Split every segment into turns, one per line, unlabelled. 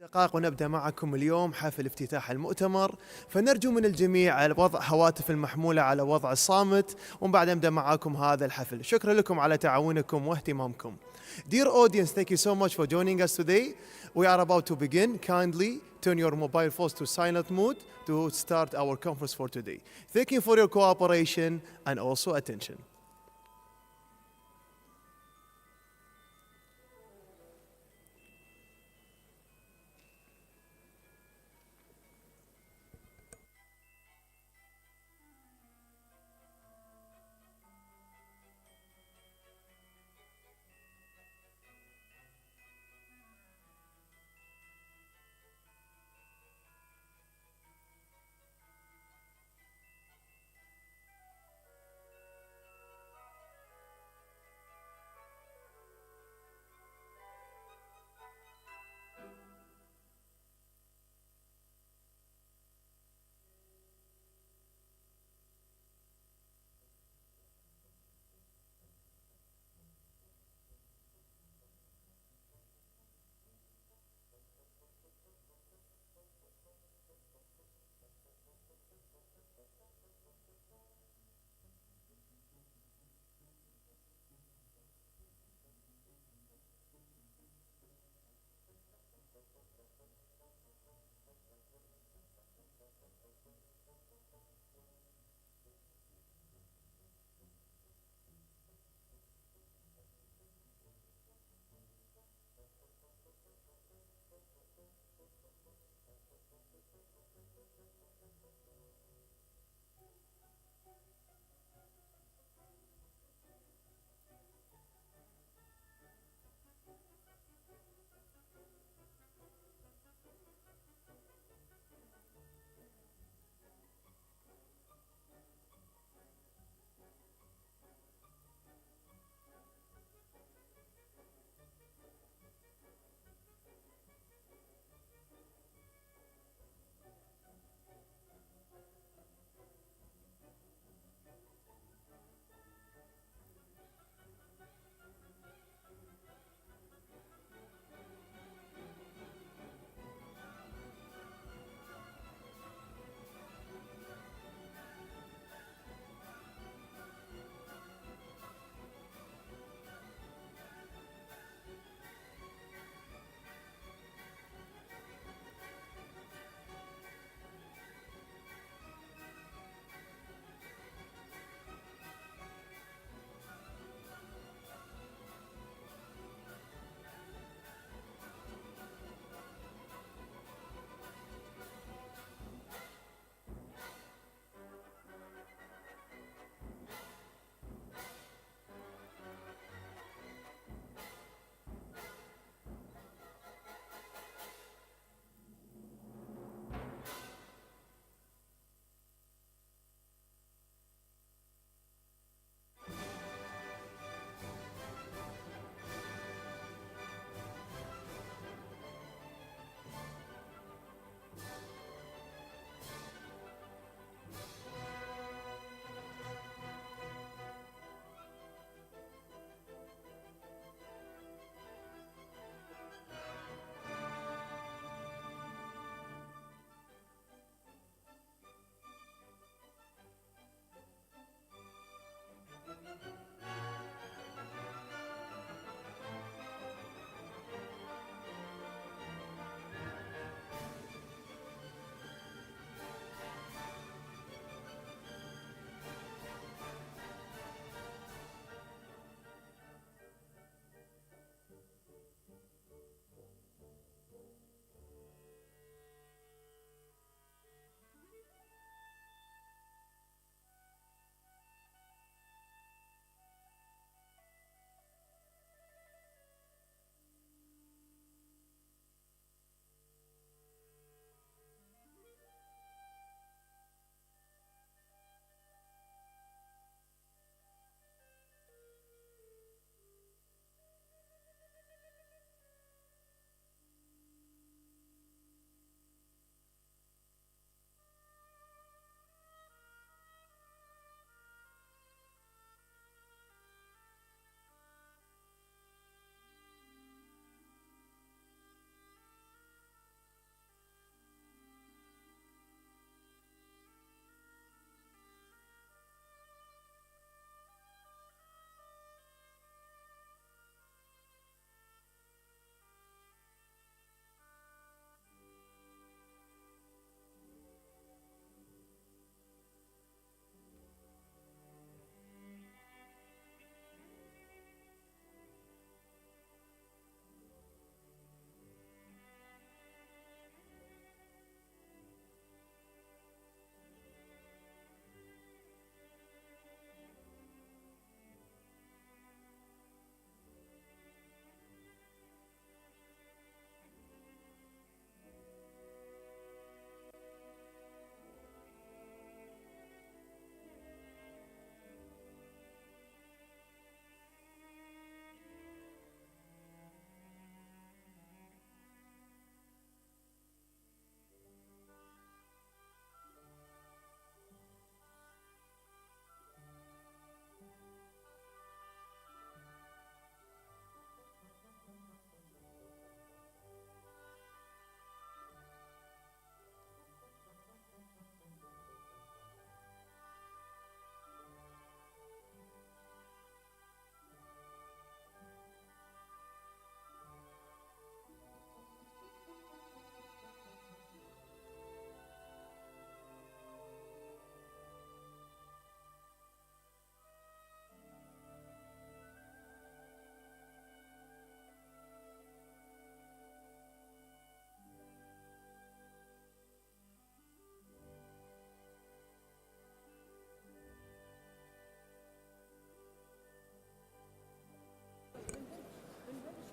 دقائق ونبدأ معكم اليوم حفل افتتاح المؤتمر. فنرجو من الجميع على وضع هواتف المحمولة على وضع الصامت، ومن بعد نبدأ معكم هذا الحفل. شكرا لكم على تعاونكم واهتمامكم. Dear audience, thank you so much for joining us today. We are about to begin. Kindly turn your mobile phones to silent mode to start our conference for today. Thank you for your cooperation and also attention.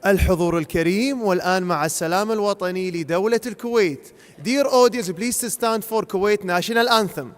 الحضور الكريم، والآن مع السلام الوطني لدولة الكويت. Dear audience, please to stand for Kuwait National Anthem.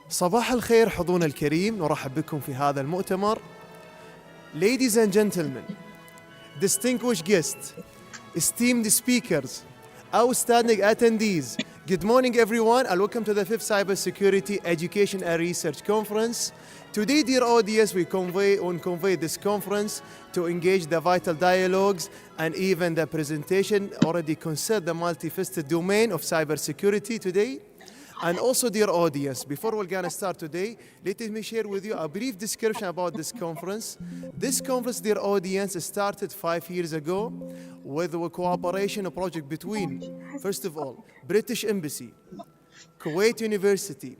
صباح الخير حضورنا الكريم، نرحب بكم في هذا المؤتمر. Ladies and gentlemen, distinguished guests, esteemed speakers, outstanding attendees, good morning everyone and welcome to the 5th Cybersecurity Education and Research Conference. Today, dear audience, we convey this conference to engage the vital dialogues and even the presentation already concerned the multifaceted domain of cybersecurity today. And also, dear audience, before we're going to start today, let me share with you a brief description about this conference. This conference, dear audience, started 5 years ago with a cooperation project between, first of all, British Embassy, Kuwait University,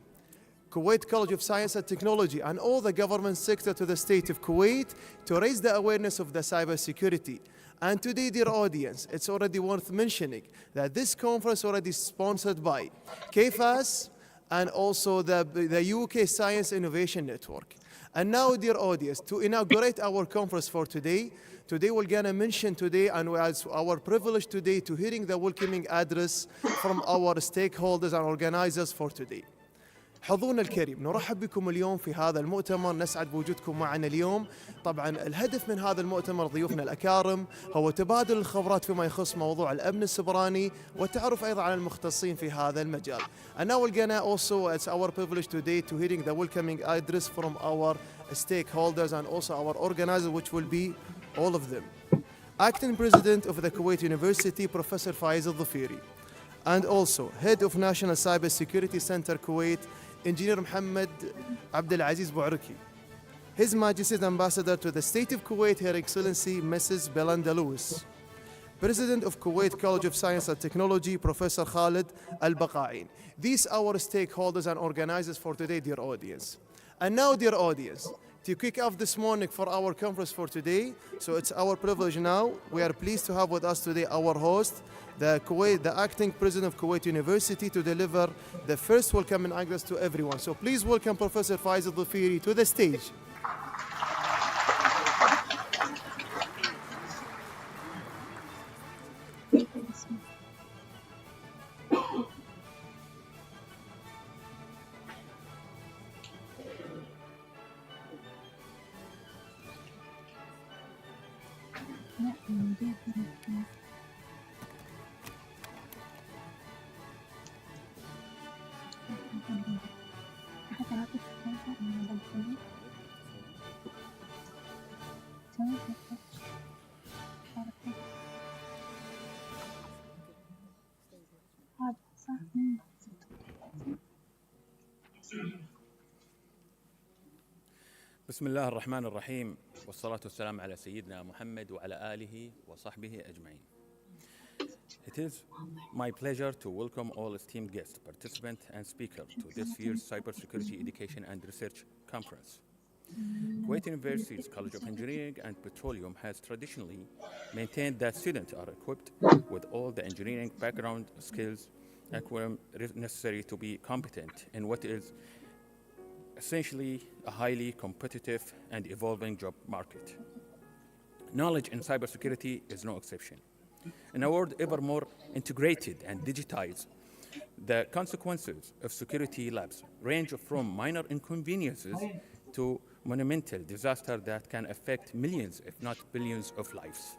Kuwait College of Science and Technology, and all the government sector to the state of Kuwait to raise the awareness of the cybersecurity. And today, dear audience, it's already worth mentioning that this conference already sponsored by KFAS and also the UK Science Innovation Network. And now, dear audience, to inaugurate our conference for today we're going to mention today, and it's our privilege today to hearing the welcoming address from our stakeholders and organizers for today. حضورنا الكريم، نرحب بكم اليوم في هذا المؤتمر، نسعد بوجودكم معنا اليوم. طبعا الهدف من هذا المؤتمر ضيوفنا الأكارم هو تبادل الخبرات فيما يخص موضوع الأمن السبراني والتعرف أيضا على المختصين في هذا المجال. And now we're gonna also, it's our privilege today to hearing the welcoming address from our stakeholders and also our organizers, which will be all of them. Acting President of the Kuwait University, Professor Faiz Al-Dhafiri, and also Head of National Cybersecurity Center Kuwait, Engineer Mohammed Abdelaziz Bouariki. His Majesty's Ambassador to the State of Kuwait, Her Excellency Mrs. Belinda Lewis. President of Kuwait College of Science and Technology, Professor Khalid Al-Baqa'in. These are our stakeholders and organizers for today, dear audience. And now, dear audience, to kick off this morning for our conference for today, so it's our privilege now. We are pleased to have with us today our host, the acting president of Kuwait University, to deliver the first welcoming address to everyone. So please welcome Professor Faiz Al-Dhafiri to the stage.
بسم الله الرحمن الرحيم والصلاة والسلام على سيدنا محمد وعلى آله وصحبه أجمعين. It is my pleasure to welcome all esteemed guests, participants, and speakers to this year's Cybersecurity Education and Research Conference. Kuwait University's College of Engineering and Petroleum has traditionally maintained that students are equipped with all the engineering background, skills, and necessary to be competent in what is essentially a highly competitive and evolving job market. Knowledge in cybersecurity is no exception. In a world ever more integrated and digitized, the consequences of security lapse range from minor inconveniences to monumental disaster that can affect millions, if not billions, of lives.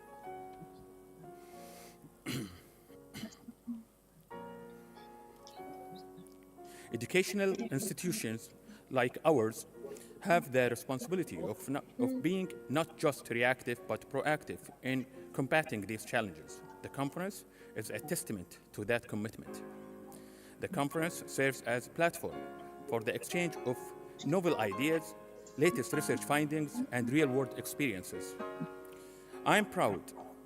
Educational institutions like ours have the responsibility of being not just reactive but proactive in combating these challenges. The conference is a testament to that commitment. The conference serves as a platform for the exchange of novel ideas, latest research findings, and real-world experiences. I'm proud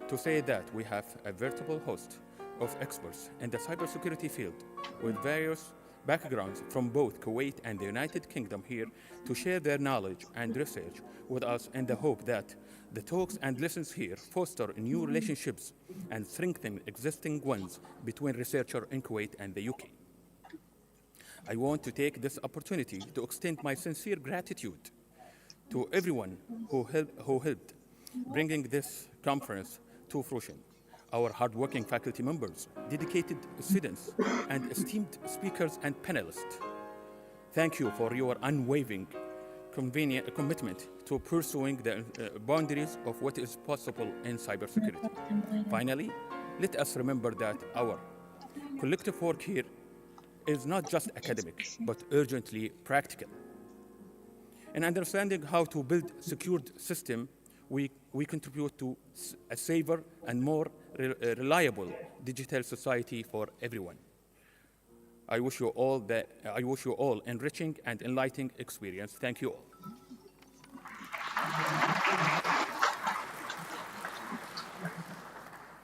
to say that we have a veritable host of experts in the cybersecurity field with various backgrounds from both Kuwait and the United Kingdom here to share their knowledge and research with us in the hope that the talks and lessons here foster new relationships and strengthen existing ones between researchers in Kuwait and the UK. I want to take this opportunity to extend my sincere gratitude to everyone who helped bringing this conference to fruition. Our hardworking faculty members, dedicated students, and esteemed speakers and panelists. Thank you for your unwavering commitment to pursuing the boundaries of what is possible in cybersecurity. Finally, let us remember that our collective work here is not just academic, but urgently practical. In understanding how to build secured system, we contribute to a safer and more reliable digital society for everyone. I wish you all enriching and enlightening experience. Thank you all.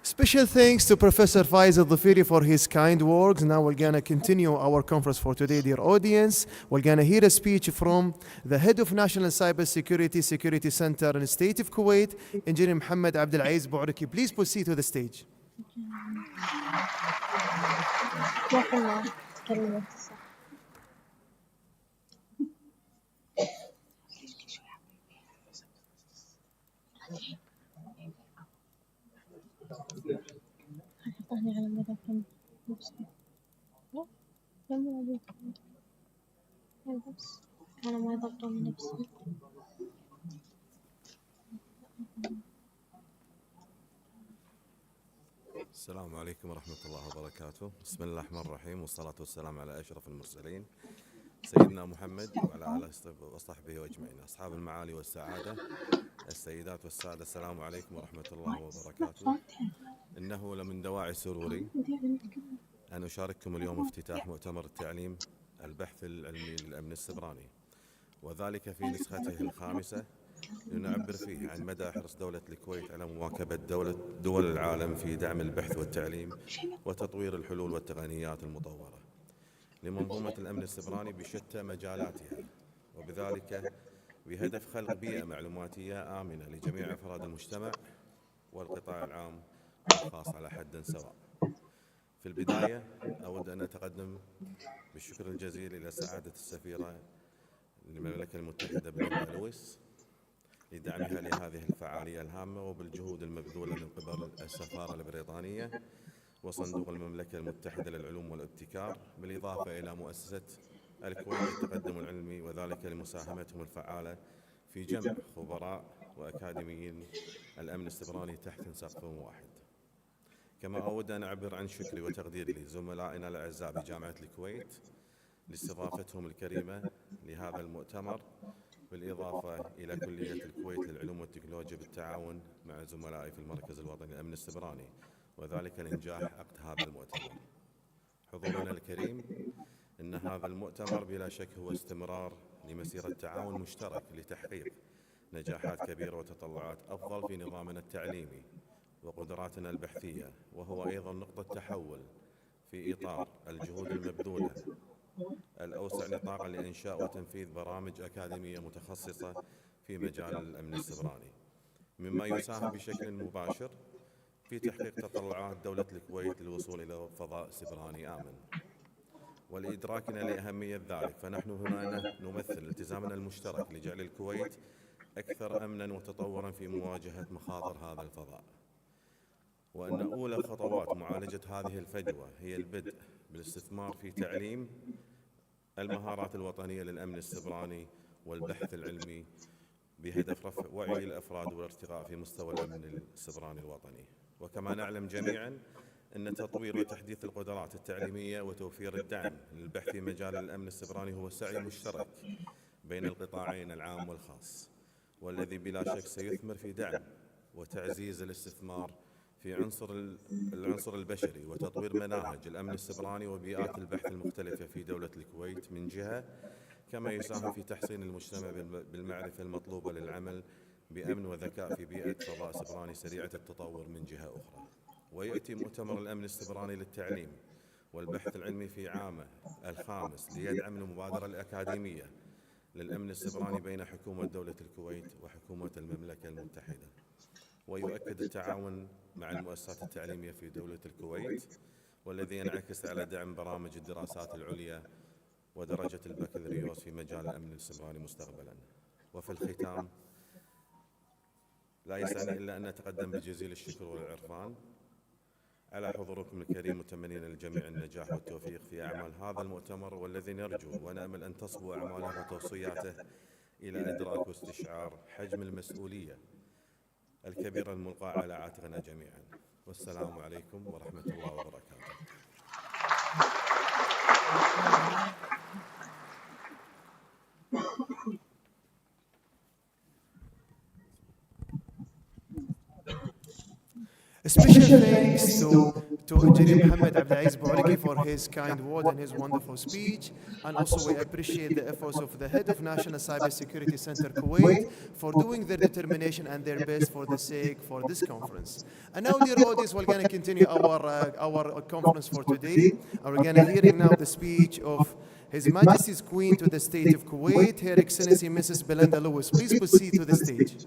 Special thanks to Professor Faiz Al-Dhafiri for his kind words. Now we're going to continue our conference for today, dear audience. We're going to hear a speech from the head of National Cybersecurity Security Center in the state of Kuwait, Engineer Mohammed Abdul Aziz Bouaraki. Please proceed to the stage.
على مدى كم نفسي لا كم عليك بس أنا ما ضبط من نفسي
السلام عليكم ورحمة الله وبركاته. بسم الله الرحمن الرحيم والصلاة والسلام على أشرف المرسلين سيدنا محمد وعلى آله وصحبه أجمعين. أصحاب المعالي والسعادة، السيدات والسادة، السلام عليكم ورحمة الله وبركاته. إنه لمن دواعي سروري أن أشارككم اليوم افتتاح مؤتمر التعليم البحث العلمي للأمن السبراني، وذلك في نسخته الخامسة، لنعبر فيه عن مدى حرص دولة الكويت على مواكبة دول العالم في دعم البحث والتعليم وتطوير الحلول والتقنيات المطورة لمنظومة الأمن السبراني بشتى مجالاتها، وبذلك بهدف خلق بيئة معلوماتية آمنة لجميع أفراد المجتمع والقطاع العام والخاص على حد سواء. في البداية أود أن أتقدم بالشكر الجزيل إلى سعادة السفيرة للمملكة المتحدة بليندا لويس لدعمها لهذه الفعالية الهامة، وبالجهود المبذولة من قبل السفارة البريطانية وصندوق المملكة المتحدة للعلوم والابتكار، بالإضافة إلى مؤسسة الكويت للتقدم العلمي، وذلك لمساهمتهم الفعالة في جمع خبراء وأكاديميين الأمن السيبراني تحت سقف واحد. كما أود أن أعبر عن شكري وتقديري لزملائنا الأعزاء بجامعة الكويت لاستضافتهم الكريمة لهذا المؤتمر، بالإضافة إلى كلية الكويت للعلوم والتكنولوجيا بالتعاون مع زملائي في المركز الوطني للأمن السيبراني، وذلك لإنجاح عقد هذا المؤتمر. حضورنا الكريم، إن هذا المؤتمر بلا شك هو استمرار لمسيرة تعاون مشترك لتحقيق نجاحات كبيرة وتطلعات أفضل في نظامنا التعليمي وقدراتنا البحثية، وهو أيضا نقطة تحول في إطار الجهود المبذولة الأوسع نطاقا لإنشاء وتنفيذ برامج أكاديمية متخصصة في مجال الأمن السيبراني، مما يساهم بشكل مباشر في تحقيق تطلعات دولة الكويت للوصول إلى فضاء سيبراني آمن. ولإدراكنا لأهمية ذلك، فنحن هنا نمثل التزامنا المشترك لجعل الكويت أكثر أمنا وتطورا في مواجهة مخاطر هذا الفضاء، وأن أولى خطوات معالجة هذه الفجوة هي البدء بالاستثمار في تعليم المهارات الوطنية للأمن السيبراني والبحث العلمي بهدف رفع وعي الأفراد والارتقاء في مستوى الأمن السيبراني الوطني. وكما نعلم جميعا أن تطوير وتحديث القدرات التعليمية وتوفير الدعم للبحث في مجال الأمن السيبراني هو سعي مشترك بين القطاعين العام والخاص، والذي بلا شك سيثمر في دعم وتعزيز الاستثمار في العنصر البشري وتطوير مناهج الأمن السيبراني وبيئات البحث المختلفة في دولة الكويت من جهة، كما يساهم في تحسين المجتمع بالمعرفة المطلوبة للعمل بأمن وذكاء في بيئة فضاء سيبراني سريعة التطور من جهة أخرى. ويأتي مؤتمر الأمن السيبراني للتعليم والبحث العلمي في عامه الخامس ليدعم المبادرة الأكاديمية للأمن السيبراني بين حكومة دولة الكويت وحكومة المملكة المتحدة، ويؤكد التعاون مع المؤسسات التعليمية في دولة الكويت، والذي ينعكس على دعم برامج الدراسات العليا ودرجة البكالوريوس في مجال الأمن السيبراني مستقبلا. وفي الختام، لا يسعني إلا أن نتقدم بجزيل الشكر والعرفان على حضوركم الكريم، متمنين للجميع النجاح والتوفيق في أعمال هذا المؤتمر، والذي نرجو ونأمل أن تصبو أعماله وتوصياته إلى إدراك واستشعار حجم المسؤولية الكبيرة الملقاة على عاتقنا جميعا. والسلام عليكم ورحمة الله وبركاته.
A special thanks to Engineer Mohammed Abdelaziz Boualiki for his kind word and his wonderful speech. And also we appreciate the efforts of the head of National Cybersecurity Center Kuwait for doing their determination and their best for the sake for this conference. And now, dear audience, we're going to continue our conference for today. And we're going to hear now the speech of His Majesty's Queen to the State of Kuwait, Her Excellency Mrs. Belinda Lewis. Please proceed to the stage.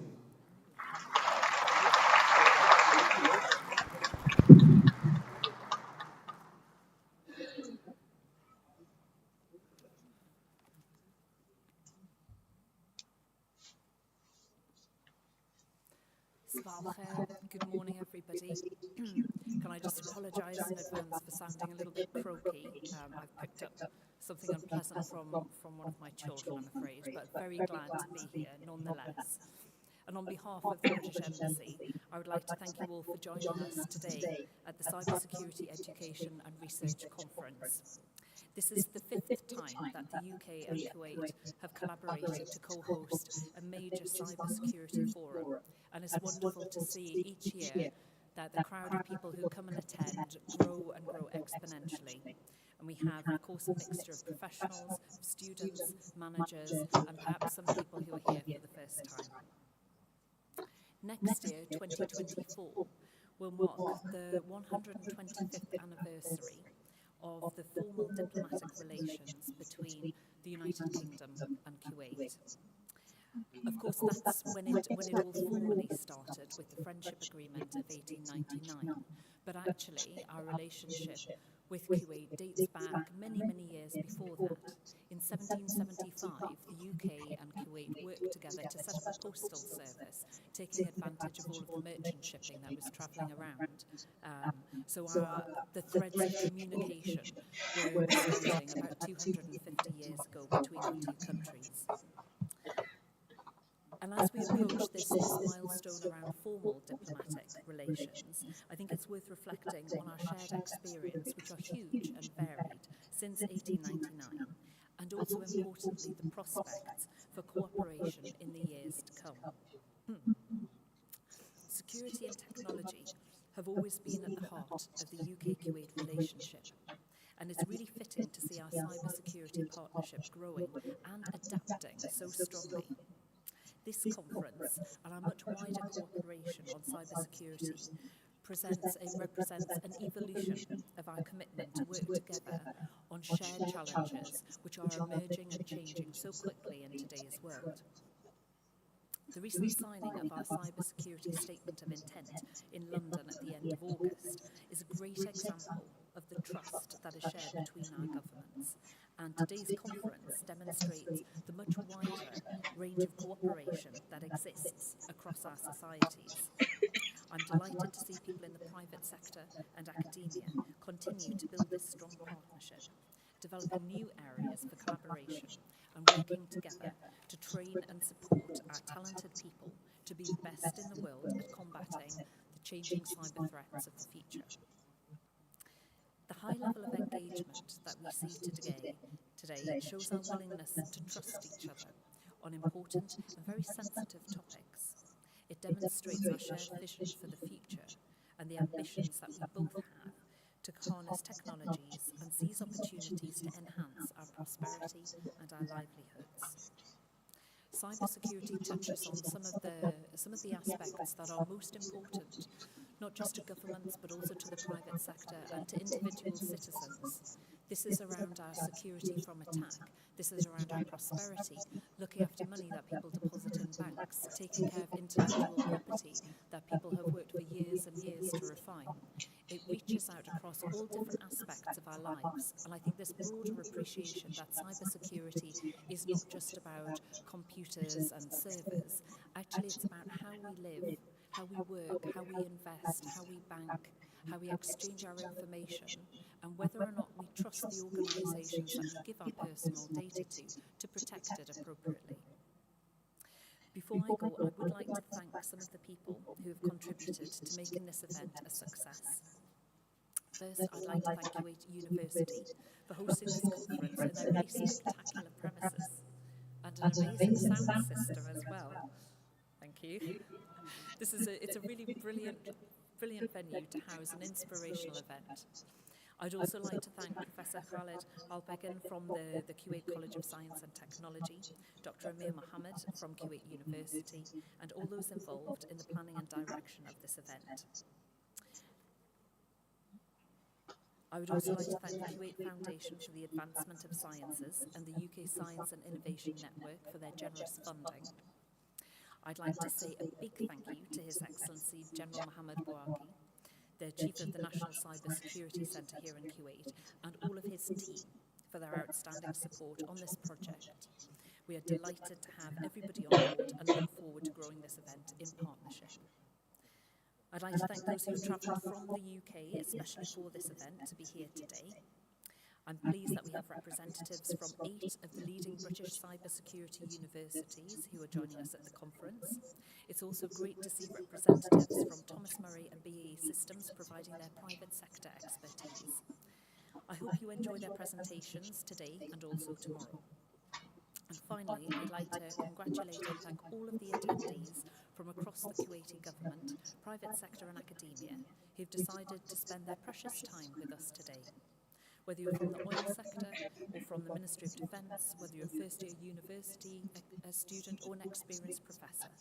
Good morning, everybody. Can I just apologise in advance for sounding a little bit croaky? I've picked up something unpleasant from one of my children, I'm afraid, but very glad to be here nonetheless. And on behalf of the British Embassy, I would like to thank you all for joining us today at the Cybersecurity Education and Research Conference. This is the 5th time that the UK and Kuwait have collaborated to co-host a major cybersecurity forum, and it's wonderful to see each year that the crowd of people who come and attend grow and grow exponentially. And we have, of course, a mixture of professionals, students, managers, and perhaps some people who are here for the first time. Next year, 2024, will mark the 125th anniversary of the formal diplomatic relations between the United Kingdom and Kuwait. Of course, that's when it all formally started with the Friendship Agreement of 1899. But actually, our relationship with Kuwait dates back many, many years before that. In 1775, the UK and Kuwait worked together to set up a postal service, taking advantage of all of the merchant shipping that was travelling around. So the threads of communication were starting about 250 years ago between the two countries. And as we approach this milestone around formal diplomatic relations, I think it's worth reflecting on our shared experience, which are huge and varied, since 1899, and also importantly, the prospects for cooperation in the years to come. Security and technology have always been at the heart of the UK-Kuwait relationship, and it's really fitting to see our cybersecurity partnership growing and adapting so strongly. This conference and our much wider cooperation on cybersecurity represents an evolution of our commitment to work together on shared challenges which are emerging and changing so quickly in today's world. The recent signing of our cybersecurity statement of intent in London at the end of August is a great example of the trust that is shared between our governments, and today's conference demonstrates the much wider range of cooperation that exists across our societies. I'm delighted to see people in the private sector and academia continue to build this strong partnership, developing new areas for collaboration and working together to train and support our talented people to be the best in the world at combating the changing cyber threats of the future. The high level of engagement that we see today shows our willingness to trust each other on important and very sensitive topics. It demonstrates our shared vision for the future and the ambitions that we both have to harness technologies and seize opportunities to enhance our prosperity and our livelihoods. Cybersecurity touches on some of the aspects that are most important, not just to governments but also to the private sector and to individual citizens. This is around our security from attack. This is around our prosperity, looking after money that people deposit in banks, taking care of intellectual property that people have worked for years and years to refine. It reaches out across all different aspects of our lives, and I think this broader appreciation that cybersecurity is not just about computers and servers. Actually, it's about how we live, how we work, how we invest, how we bank, how we exchange our information, and whether or not we trust the organisations that we give our personal data to protect it appropriately. Before I go, I would like to thank some of the people who have contributed to making this event a success. First, I'd like to thank Kuwait University for hosting this conference in their really spectacular premises and an amazing sound system as well. Thank you. It's a really brilliant venue to house an inspirational event. I'd also like to thank Professor Khalid Al-Begin from the Kuwait College of Science and Technology, Dr. Amir Mohammed from Kuwait University, and all those involved in the planning and direction of this event. I would also like to thank the Kuwait Foundation for the Advancement of Sciences and the UK Science and Innovation Network for their generous funding. I'd like to say a big thank you to His Excellency General Mohammed Bouaki, the Chief of the National Cybersecurity Centre here in Kuwait, and all of his team for their outstanding support on this project. We are delighted to have everybody on board and look forward to growing this event in partnership. I'd like to thank those who have travelled from the UK, especially for this event, to be here today. I'm pleased that we have representatives from 8 of the leading British cybersecurity universities who are joining us at the conference. It's also great to see representatives from Thomas Murray and BAE Systems providing their private sector expertise. I hope you enjoy their presentations today and also tomorrow. And finally, I'd like to congratulate and thank all of the attendees from across the Kuwaiti government, private sector and academia who've decided to spend their precious time with us today. Whether you're from the oil sector or from the Ministry of Defence, whether you're a first-year university student or an experienced professor,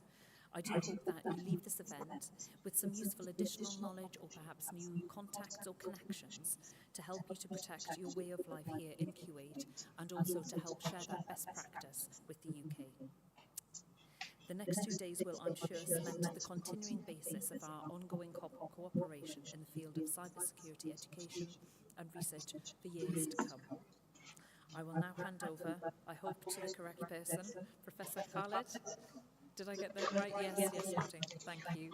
I do hope that you leave this event with some useful additional knowledge or perhaps new contacts or connections to help you to protect your way of life here in Kuwait and also to help share that best practice with the UK. The next 2 days will, I'm sure, cement the continuing basis of our ongoing cooperation in the field of cybersecurity education and research for years to come. I will now hand over, I hope, to the correct person, Professor Khalid. Did I get that right? Yes, nodding. Thank you.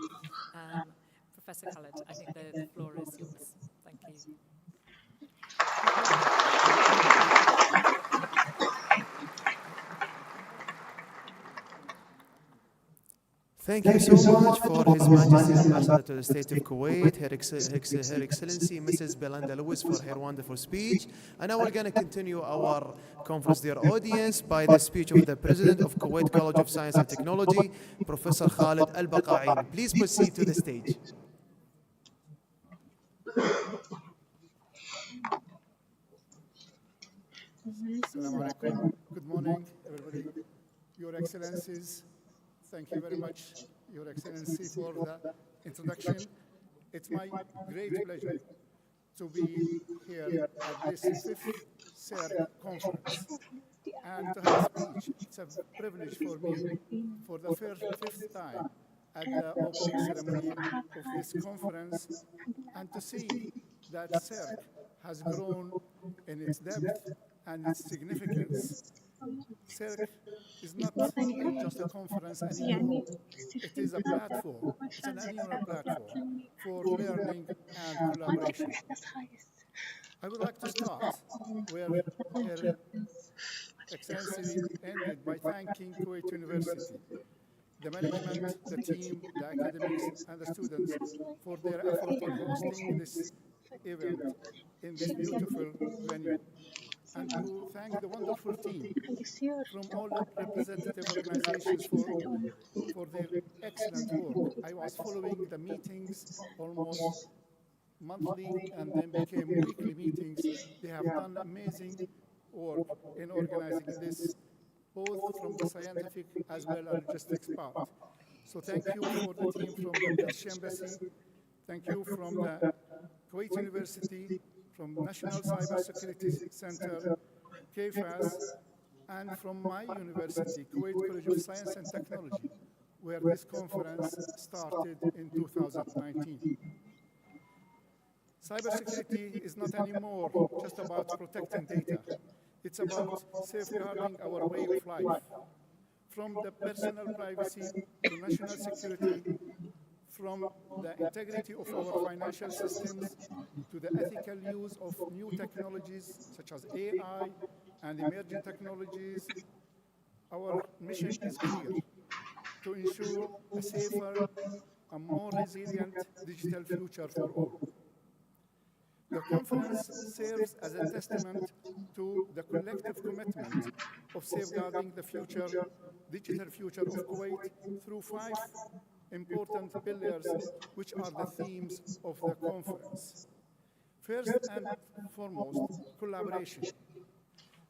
Professor Khalid, I think the floor is yours. Thank you.
Thank you so much for His Majesty's Ambassador to the State of Kuwait, Her Excellency Mrs. Belinda Lewis, for her wonderful speech. And now we're going to continue our conference, dear audience, by the speech of the President of Kuwait College of Science and Technology, Professor Khalid Al-Baqa'in. Please proceed to the stage.
Assalamu alaikum. Good morning, everybody. Your Excellencies, thank you very much, Your Excellency, for the introduction. It's my great pleasure to be here at this fifth CERC conference and to have a speech. It's a privilege for me for the fifth time at the opening ceremony of this conference and to see that CERC has grown in its depth and its significance. CERC is not just a conference anymore. It is a platform. It's an annual platform for learning and collaboration. I would like to start where Her Excellency ended by thanking Kuwait University, the management, the team, the academics, and the students for their effort in hosting this event in this beautiful venue, and to thank the wonderful team from all representative organizations for their excellent work. I was following the meetings almost monthly and then became weekly meetings. They have done amazing work in organizing this, both from the scientific as well as logistics part. So thank you for the team from the British Embassy. Thank you from the Kuwait University, from National Cybersecurity Center, KFAS, and from my university, Kuwait College of Science and Technology, where this conference started in 2019. Cybersecurity is not anymore just about protecting data. It's about safeguarding our way of life, from the personal privacy to national security, from the integrity of our financial systems to the ethical use of new technologies such as AI and emerging technologies. Our mission is clear: to ensure a safer and more resilient digital future for all. The conference serves as a testament to the collective commitment of safeguarding the digital future of Kuwait through 5 important pillars, which are the themes of the conference. First and foremost, collaboration.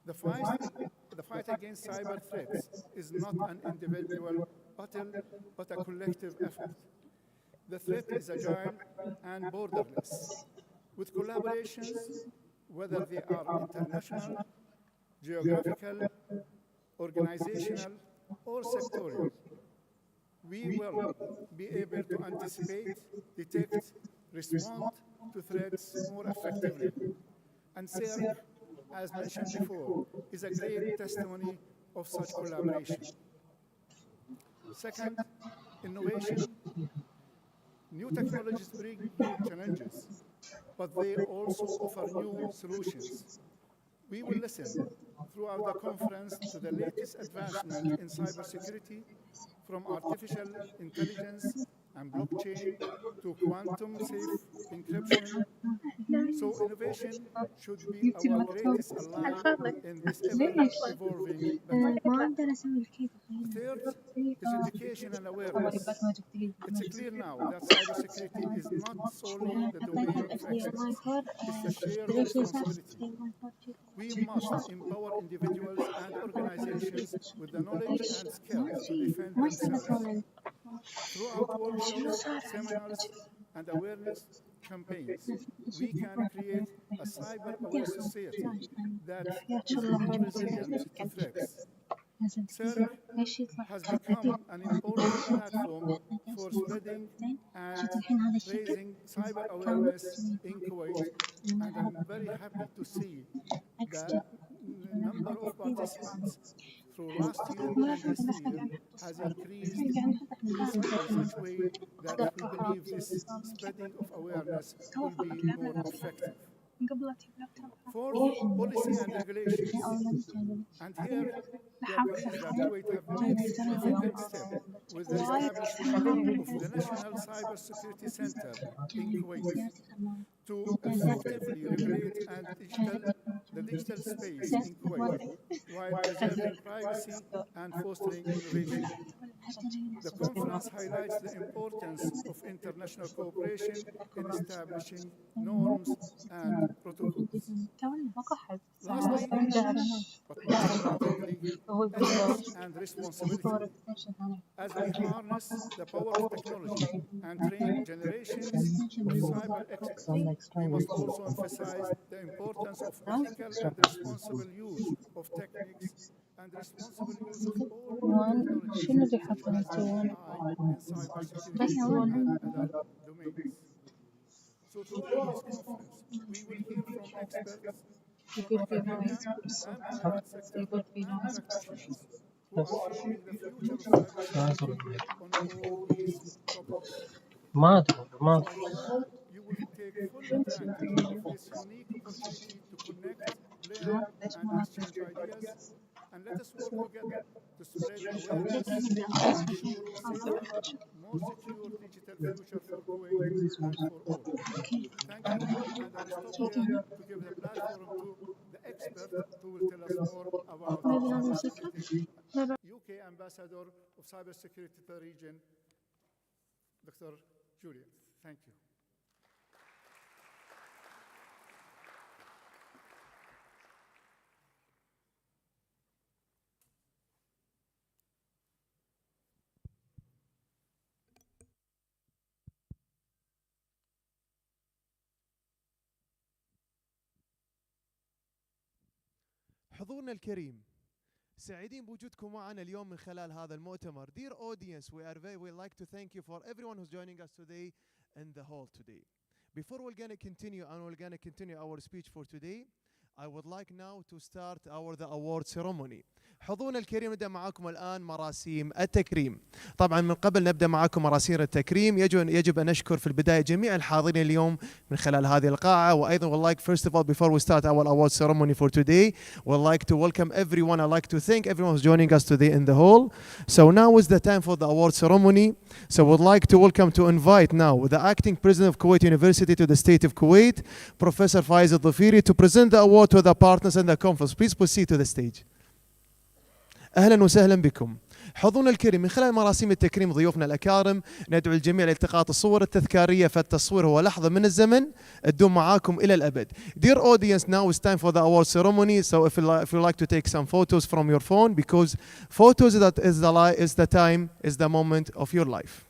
The fight against cyber threats is not an individual battle, but a collective effort. The threat is agile and borderless. With collaborations, whether they are international, geographical, organizational, or sectorial, we will be able to anticipate, detect, respond to threats more effectively. And CERC, as mentioned before, is a great testimony of such collaboration. Second, innovation. New technologies bring new challenges, but they also offer new solutions. We will listen throughout the conference to the latest advancement in cybersecurity, from artificial intelligence and blockchain to quantum-safe encryption. So innovation should be our greatest ally in this ever-evolving battle. Third is education and awareness. It's clear now that cybersecurity is not solely the domain of experts. It's a shared responsibility. We must empower individuals and organizations with the knowledge and skills to defend themselves. Throughout workshops, seminars, and awareness campaigns, we can create a cyber-aware society that is more resilient to threats. CERC has become an important platform for spreading and raising cyber awareness in Kuwait, and I'm very happy to see the number of participants through last year and this year has increased in such a way that we believe this spreading of awareness will be more effective. Fourth, policy and regulations. And here, we are pleased that Kuwait have made significant steps with the establishment of the National Cybersecurity Center in Kuwait to effectively regulate the digital space in Kuwait while preserving privacy and fostering innovation. The conference highlights the importance of international cooperation in establishing norms and protocols. Lastly, but most importantly, ethics and responsibility. As we harness the power of technology and train generations of cyber experts, we must also emphasize the importance of ethical and responsible use of techniques and responsible use of all technologies such as AI in cybersecurity and other domains. So throughout this conference, we will hear from experts from academia and private sector and practitioners who are shaping the future of cybersecurity on all these topics. So I hope you will take full advantage of this unique opportunity to connect, learn, and exchange ideas, and let us work together to spread awareness and ensure a safer, more secure digital future for Kuwait and for all. Thank you, and I'll stop here to give the platform to the expert who will tell us more about cybersecurity. UK Ambassador of Cybersecurity to the region, Dr. Juliet. Thank you.
حضورنا الكريم، سعيدين بوجودكم معنا اليوم من خلال هذا المؤتمر. Dear audience, we'd like to thank you for everyone who's joining us today in the hall today. Before we're going to continue our speech for today, I would like now to start the award ceremony. حضورنا الكريم، نبدأ معكم الآن مراسيم التكريم. طبعا من قبل نبدأ معكم مراسيم التكريم يجب أن نشكر في البداية جميع الحاضرين اليوم من خلال هذه القاعة. وأيضا would like first of all, before we start our award ceremony for today, we'd like to welcome everyone. I'd like to thank everyone who's joining us today in the hall. So now is the time for the award ceremony. So we'd like to invite now the acting president of Kuwait University to the state of Kuwait, Professor Faiz Al-Dhafiri, to present the award to the partners in the conference. Please proceed to the stage. أهلا وسهلا بكم. حضورنا الكريم، من خلال مراسيم التكريم ضيوفنا الأكارم ندعو الجميع لالتقاط الصور التذكارية، فالتصوير هو لحظة من الزمن تدوم معاكم إلى الأبد. Dear audience, now it's time for the award ceremony. So if you like to take some photos from your phone, because photos is the moment of your life.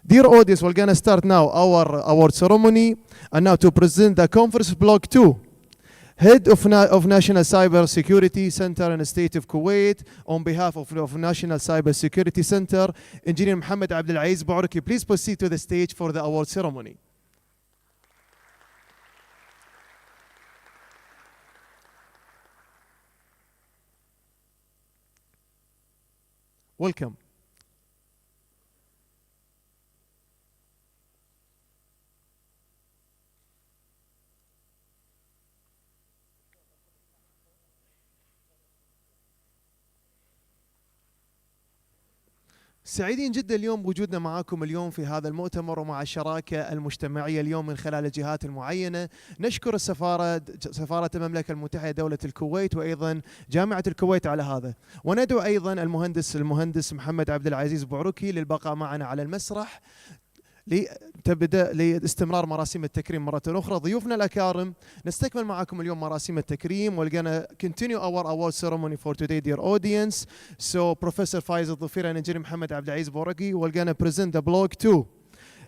Dear audience, we're going to start now our award ceremony, and now to present the conference block 2. Head of National Cybersecurity Center in the state of Kuwait, on behalf of National Cybersecurity Center, Engineer Mohammed Abdul Aziz Bourouki, please proceed to the stage for the award ceremony. Welcome. سعيدين جدا اليوم بوجودنا معاكم اليوم في هذا المؤتمر ومع الشراكة المجتمعية اليوم من خلال الجهات المعينة. نشكر سفارة المملكة المتحدة دولة الكويت وأيضا جامعة الكويت على هذا، وندعو أيضا المهندس محمد عبد العزيز بوعروكي للبقاء معنا على المسرح تبدأ لاستمرار مراسيم التكريم مرة أخرى. ضيوفنا الأكارم، نستكمل معكم اليوم مراسيم التكريم. We're gonna continue our award ceremony for today, dear audience. So Professor Faiz Al-Dhafiri and Engineer Mohammed Abdul Aziz Bourouki, we're gonna present the block 2.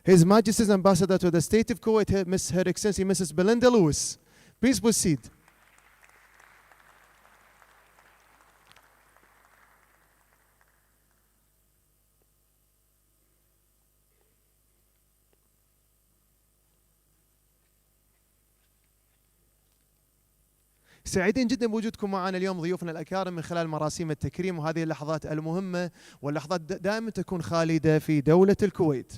His Majesty's Ambassador to the State of Kuwait, Her Excellency Mrs. Belinda Lewis. Please proceed. سعيدين جدا بوجودكم معنا اليوم ضيوفنا الأكارم من خلال مراسيم التكريم، وهذه اللحظات المهمة واللحظات دائما تكون خالدة في دولة الكويت.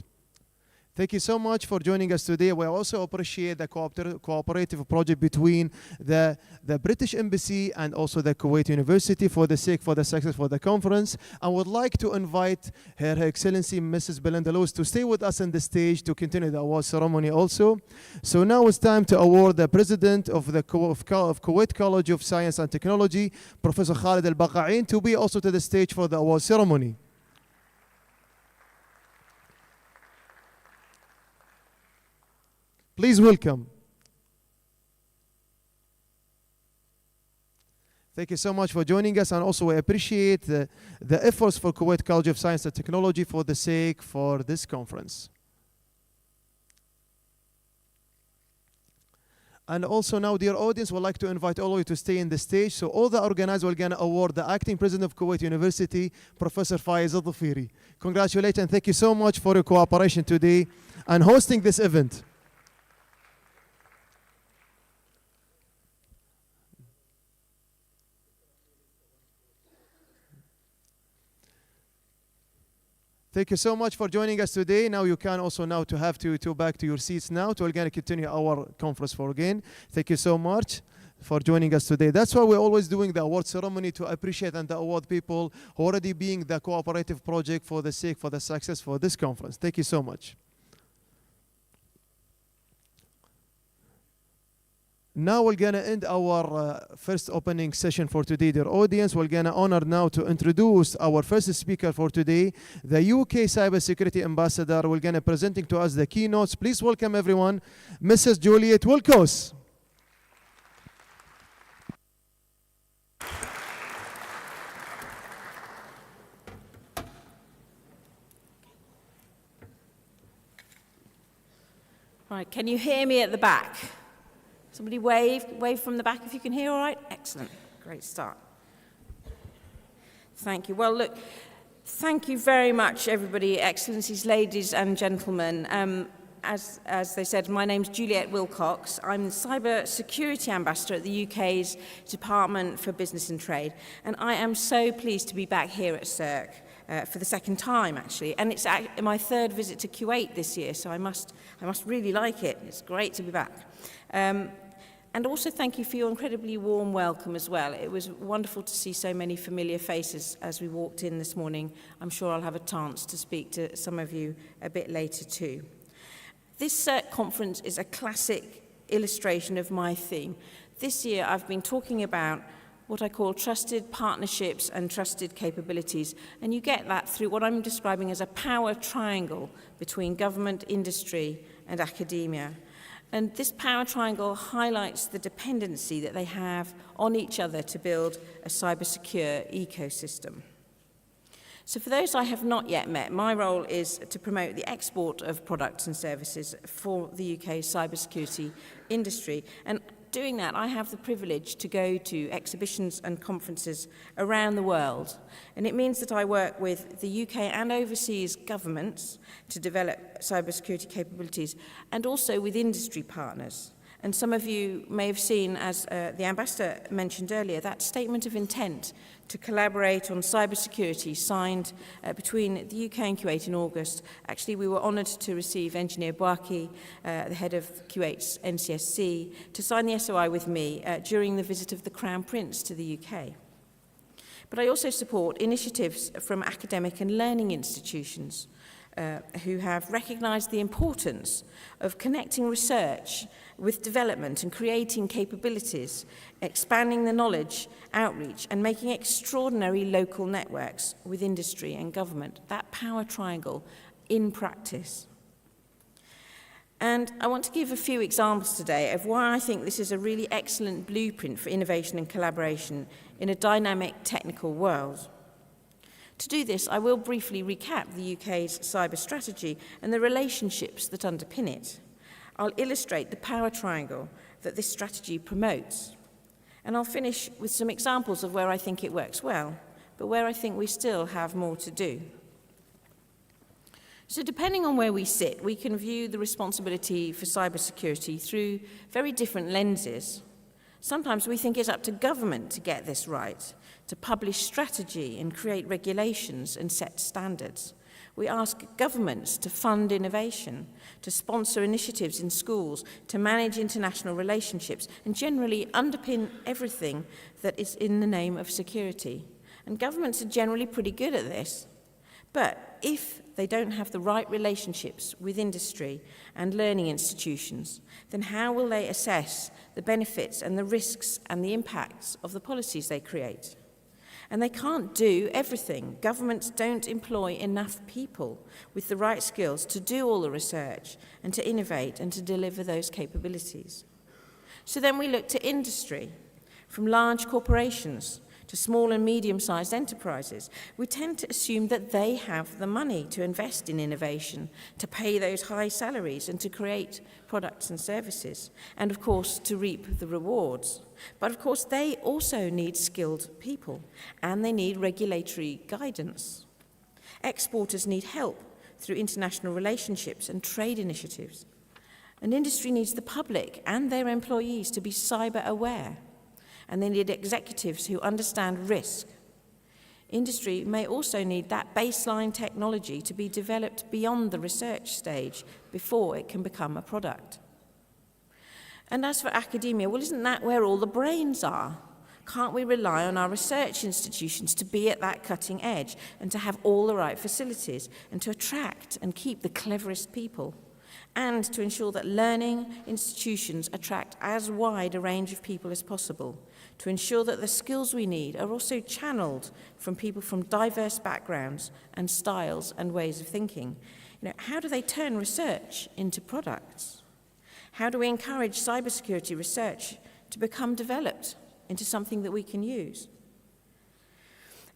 Thank you so much for joining us today. We also appreciate the cooperative project between the British Embassy and also the Kuwait University for the success for the conference. I would like to invite Her Excellency Mrs. Belinda Lewis to stay with us on the stage to continue the award ceremony also. So now it's time to award the President of the Kuwait College of Science and Technology, Professor Khalid Al-Baqa'in, to be also to the stage for the award ceremony. Please welcome. Thank you so much for joining us, and also we appreciate the efforts for Kuwait College of Science and Technology for the sake for this conference. And also now, dear audience, we'd like to invite all of you to stay in the stage. So all the organizers are going to award the Acting President of Kuwait University, Professor Faiz Al-Dhafiri. Congratulations and thank you so much for your cooperation today and hosting this event. Thank you so much for joining us today. Now you can also now to have to back to your seats now. We're going to continue our conference for again. Thank you so much for joining us today. That's why we're always doing the award ceremony to appreciate and to award people who already being the cooperative project for the sake for the success for this conference. Thank you so much. Now we're going to end our first opening session for today, dear audience. We're going to honor now to introduce our first speaker for today, the UK Cybersecurity Ambassador. We're going to presenting to us the keynotes. Please welcome everyone, Mrs. Juliet Wilkos.
Right, can you hear me at the back? Somebody wave from the back if you can hear all right. Excellent, great start. Thank you. Well, look, thank you very much, everybody, Excellencies, ladies and gentlemen. As they said, my name's Juliet Wilcox. I'm the Cybersecurity Ambassador at the UK's Department for Business and Trade, and I am so pleased to be back here at CERC for the second time, actually. And it's my third visit to Kuwait this year, so I must really like it. It's great to be back. And also thank you for your incredibly warm welcome as well. It was wonderful to see so many familiar faces as we walked in this morning. I'm sure I'll have a chance to speak to some of you a bit later too. This conference is a classic illustration of my theme. This year I've been talking about what I call trusted partnerships and trusted capabilities, and you get that through what I'm describing as a power triangle between government, industry, and academia. And this power triangle highlights the dependency that they have on each other to build a cybersecure ecosystem. So for those I have not yet met, my role is to promote the export of products and services for the UK's cybersecurity industry. And doing that, I have the privilege to go to exhibitions and conferences around the world. And it means that I work with the UK and overseas governments to develop cybersecurity capabilities, and also with industry partners. And some of you may have seen, as the Ambassador mentioned earlier, that statement of intent to collaborate on cybersecurity signed between the UK and Kuwait in August. Actually, we were honoured to receive Engineer Bouaki, the head of Kuwait's NCSC, to sign the SOI with me during the visit of the Crown Prince to the UK. But I also support initiatives from academic and learning institutions who have recognised the importance of connecting research with development and creating capabilities, expanding the knowledge, outreach, and making extraordinary local networks with industry and government. That power triangle in practice. And I want to give a few examples today of why I think this is a really excellent blueprint for innovation and collaboration in a dynamic technical world. To do this, I will briefly recap the UK's cyber strategy and the relationships that underpin it. I'll illustrate the power triangle that this strategy promotes. And I'll finish with some examples of where I think it works well, but where I think we still have more to do. So depending on where we sit, we can view the responsibility for cybersecurity through very different lenses. Sometimes we think it's up to government to get this right, to publish strategy and create regulations and set standards. We ask governments to fund innovation, to sponsor initiatives in schools, to manage international relationships, and generally underpin everything that is in the name of security. And governments are generally pretty good at this. But if they don't have the right relationships with industry and learning institutions, then how will they assess the benefits and the risks and the impacts of the policies they create? And they can't do everything. Governments don't employ enough people with the right skills to do all the research and to innovate and to deliver those capabilities. So then we look to industry, from large corporations to small and medium-sized enterprises. We tend to assume that they have the money to invest in innovation, to pay those high salaries and to create products and services, and of course to reap the rewards. But of course they also need skilled people, and they need regulatory guidance. Exporters need help through international relationships and trade initiatives. And industry needs the public and their employees to be cyber aware, and they need executives who understand risk. Industry may also need that baseline technology to be developed beyond the research stage before it can become a product. And as for academia, well, isn't that where all the brains are? Can't we rely on our research institutions to be at that cutting edge and to have all the right facilities and to attract and keep the cleverest people? And to ensure that learning institutions attract as wide a range of people as possible, to ensure that the skills we need are also channeled from people from diverse backgrounds and styles and ways of thinking. How do they turn research into products? How do we encourage cybersecurity research to become developed into something that we can use?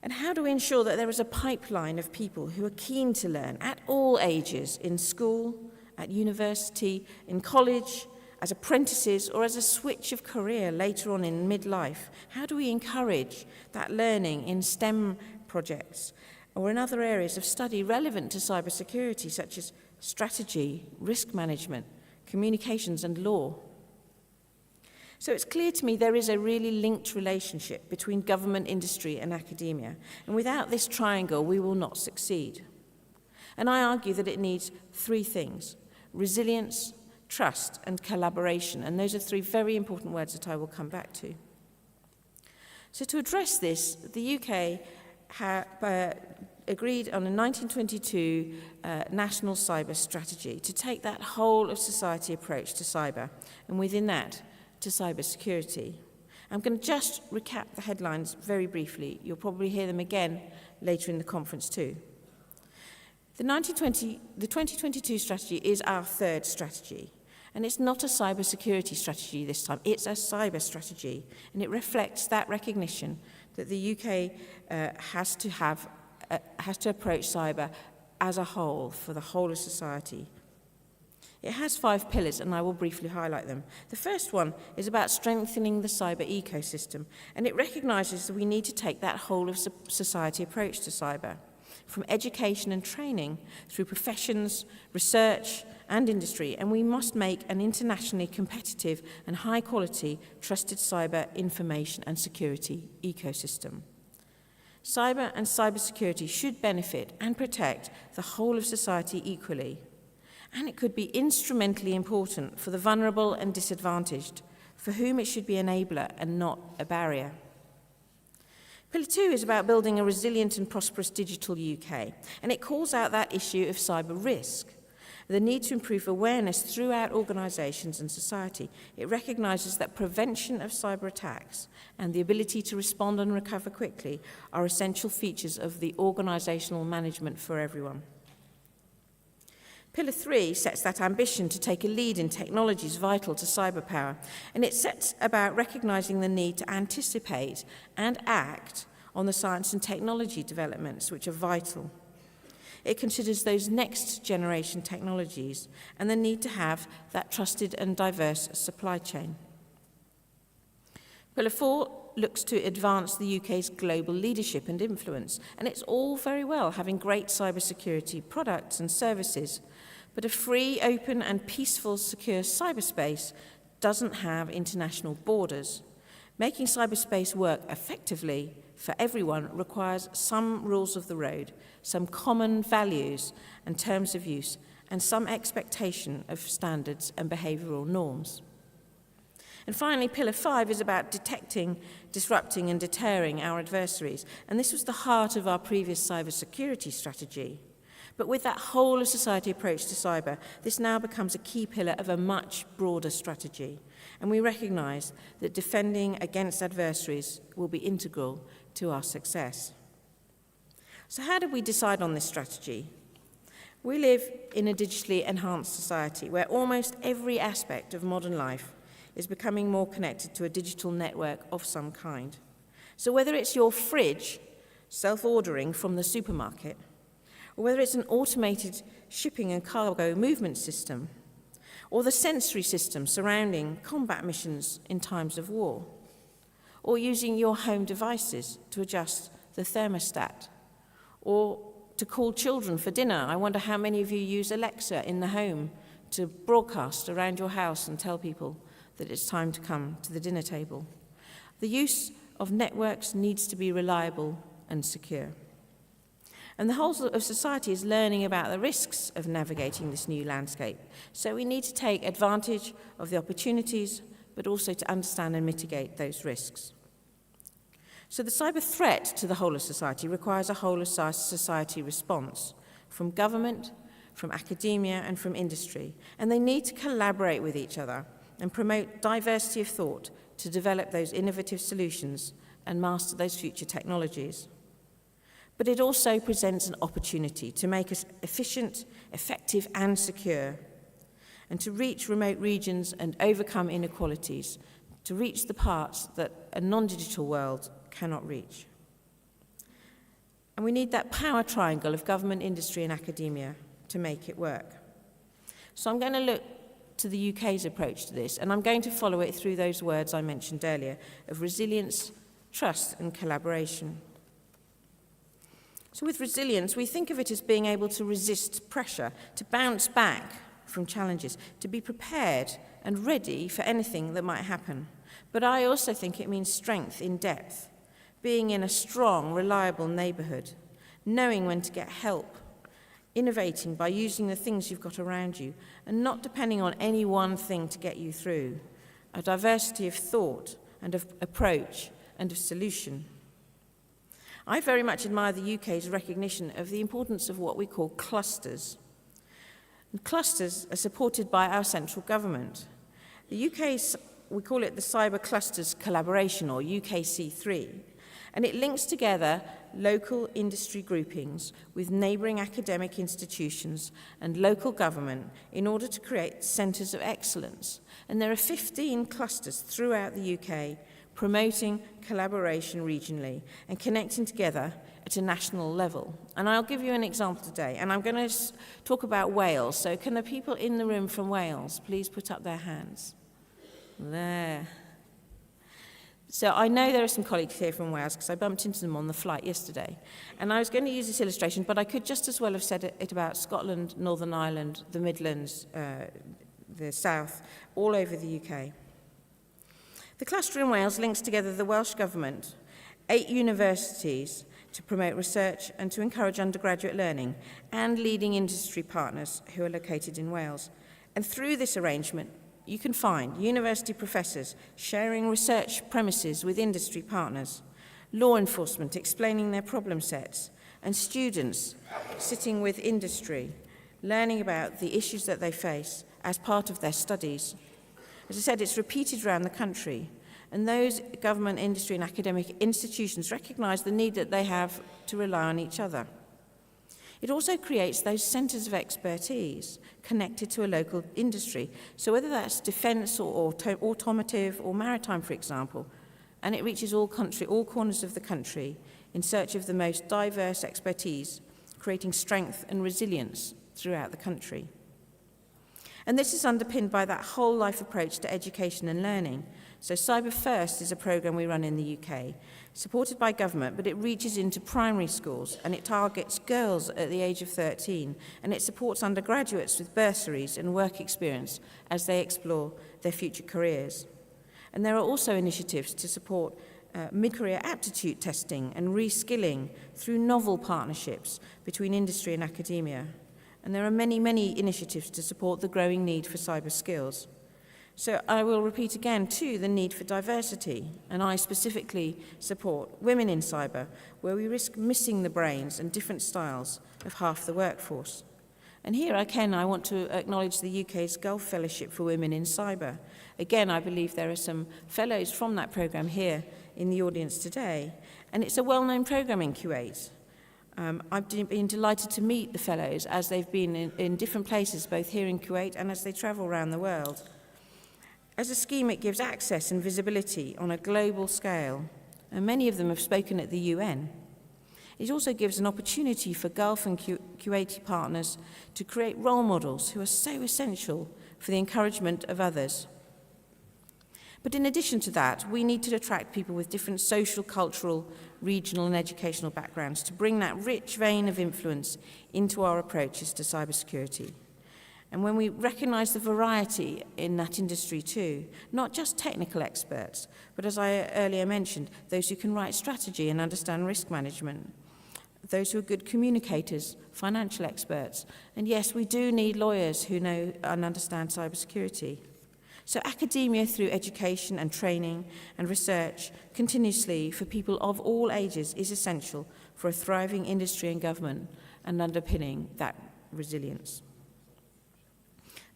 And how do we ensure that there is a pipeline of people who are keen to learn at all ages, in school, at university, in college, as apprentices, or as a switch of career later on in midlife? How do we encourage that learning in STEM projects or in other areas of study relevant to cybersecurity, such as strategy, risk management, communications, and law? So it's clear to me there is a really linked relationship between government, industry, and academia. And without this triangle, we will not succeed. And I argue that it needs three things: resilience, trust, and collaboration. And those are three very important words that I will come back to. So to address this, the UK agreed on a 1922 national cyber strategy to take that whole of society approach to cyber, and within that, to cybersecurity. I'm going to just recap the headlines very briefly. You'll probably hear them again later in the conference too. The 2022 strategy is our third strategy, and it's not a cybersecurity strategy this time, it's a cyber strategy, and it reflects that recognition that the UK has to approach cyber as a whole, for the whole of society. It has 5 pillars, and I will briefly highlight them. The first one is about strengthening the cyber ecosystem, and it recognises that we need to take that whole of society approach to cyber, from education and training through professions, research, and industry, and we must make an internationally competitive and high-quality trusted cyber information and security ecosystem. Cyber and cybersecurity should benefit and protect the whole of society equally, and it could be instrumentally important for the vulnerable and disadvantaged, for whom it should be an enabler and not a barrier. Pillar 2 is about building a resilient and prosperous digital UK, and it calls out that issue of cyber risk, the need to improve awareness throughout organisations and society. It recognises that prevention of cyber attacks and the ability to respond and recover quickly are essential features of the organisational management for everyone. Pillar 3 sets that ambition to take a lead in technologies vital to cyber power, and it sets about recognising the need to anticipate and act on the science and technology developments which are vital. It considers those next generation technologies and the need to have that trusted and diverse supply chain. Pillar 4 looks to advance the UK's global leadership and influence, and it's all very well having great cybersecurity products and services, but a free, open, and peaceful, secure cyberspace doesn't have international borders. Making cyberspace work effectively for everyone requires some rules of the road, some common values and terms of use, and some expectation of standards and behavioural norms. And finally, Pillar 5 is about detecting, disrupting and deterring our adversaries. And this was the heart of our previous cybersecurity strategy. But with that whole of society approach to cyber, this now becomes a key pillar of a much broader strategy. And we recognise that defending against adversaries will be integral to our success. So how did we decide on this strategy? We live in a digitally enhanced society where almost every aspect of modern life is becoming more connected to a digital network of some kind. So whether it's your fridge self-ordering from the supermarket, or whether it's an automated shipping and cargo movement system, or the sensory system surrounding combat missions in times of war, or using your home devices to adjust the thermostat, or to call children for dinner. I wonder how many of you use Alexa in the home to broadcast around your house and tell people that it's time to come to the dinner table. The use of networks needs to be reliable and secure. And the whole of society is learning about the risks of navigating this new landscape. So we need to take advantage of the opportunities, but also to understand and mitigate those risks. So the cyber threat to the whole of society requires a whole of society response from government, from academia, and from industry. And they need to collaborate with each other and promote diversity of thought to develop those innovative solutions and master those future technologies. But it also presents an opportunity to make us efficient, effective, and secure, and to reach remote regions and overcome inequalities, to reach the parts that a non-digital world cannot reach. And we need that power triangle of government, industry, and academia to make it work. So I'm going to look to the UK's approach to this, and I'm going to follow it through those words I mentioned earlier of resilience, trust, and collaboration. So with resilience, we think of it as being able to resist pressure, to bounce back from challenges, to be prepared and ready for anything that might happen. But I also think it means strength in depth, being in a strong, reliable neighbourhood, knowing when to get help, innovating by using the things you've got around you, and not depending on any one thing to get you through, a diversity of thought and of approach and of solution. I very much admire the UK's recognition of the importance of what we call clusters. And clusters are supported by our central government. The UK's, we call it the Cyber Clusters Collaboration, or UKC3, and it links together local industry groupings with neighbouring academic institutions and local government in order to create centres of excellence. And there are 15 clusters throughout the UK promoting collaboration regionally and connecting together at a national level. And I'll give you an example today, and I'm going to talk about Wales. So can the people in the room from Wales please put up their hands? There. So I know there are some colleagues here from Wales because I bumped into them on the flight yesterday. And I was going to use this illustration, but I could just as well have said it about Scotland, Northern Ireland, the Midlands, the South, all over the UK. The cluster in Wales links together the Welsh Government, 8 universities to promote research and to encourage undergraduate learning, and leading industry partners who are located in Wales. And through this arrangement, you can find university professors sharing research premises with industry partners, law enforcement explaining their problem sets, and students sitting with industry, learning about the issues that they face as part of their studies. As I said, it's repeated around the country, and those government, industry, and academic institutions recognise the need that they have to rely on each other. It also creates those centres of expertise connected to a local industry. So whether that's defence or automotive or maritime, for example, and it reaches all corners of the country in search of the most diverse expertise, creating strength and resilience throughout the country. And this is underpinned by that whole life approach to education and learning. So Cyber First is a programme we run in the UK, supported by government, but it reaches into primary schools and it targets girls at the age of 13, and it supports undergraduates with bursaries and work experience as they explore their future careers. And there are also initiatives to support mid-career aptitude testing and reskilling through novel partnerships between industry and academia. And there are many, many initiatives to support the growing need for cyber skills. So I will repeat again, too, the need for diversity, and I specifically support Women in Cyber, where we risk missing the brains and different styles of half the workforce. And here again, I want to acknowledge the UK's Gulf Fellowship for Women in Cyber. Again, I believe there are some fellows from that programme here in the audience today, and it's a well-known programme in Kuwait. I've been delighted to meet the fellows as they've been in different places, both here in Kuwait and as they travel around the world. As a scheme, it gives access and visibility on a global scale, and many of them have spoken at the UN. It also gives an opportunity for Gulf and Kuwaiti partners to create role models who are so essential for the encouragement of others. But in addition to that, we need to attract people with different social, cultural, regional and educational backgrounds to bring that rich vein of influence into our approaches to cybersecurity. And when we recognise the variety in that industry too, not just technical experts, but as I earlier mentioned, those who can write strategy and understand risk management, those who are good communicators, financial experts, and yes, we do need lawyers who know and understand cybersecurity. So academia through education and training and research continuously for people of all ages is essential for a thriving industry and government and underpinning that resilience.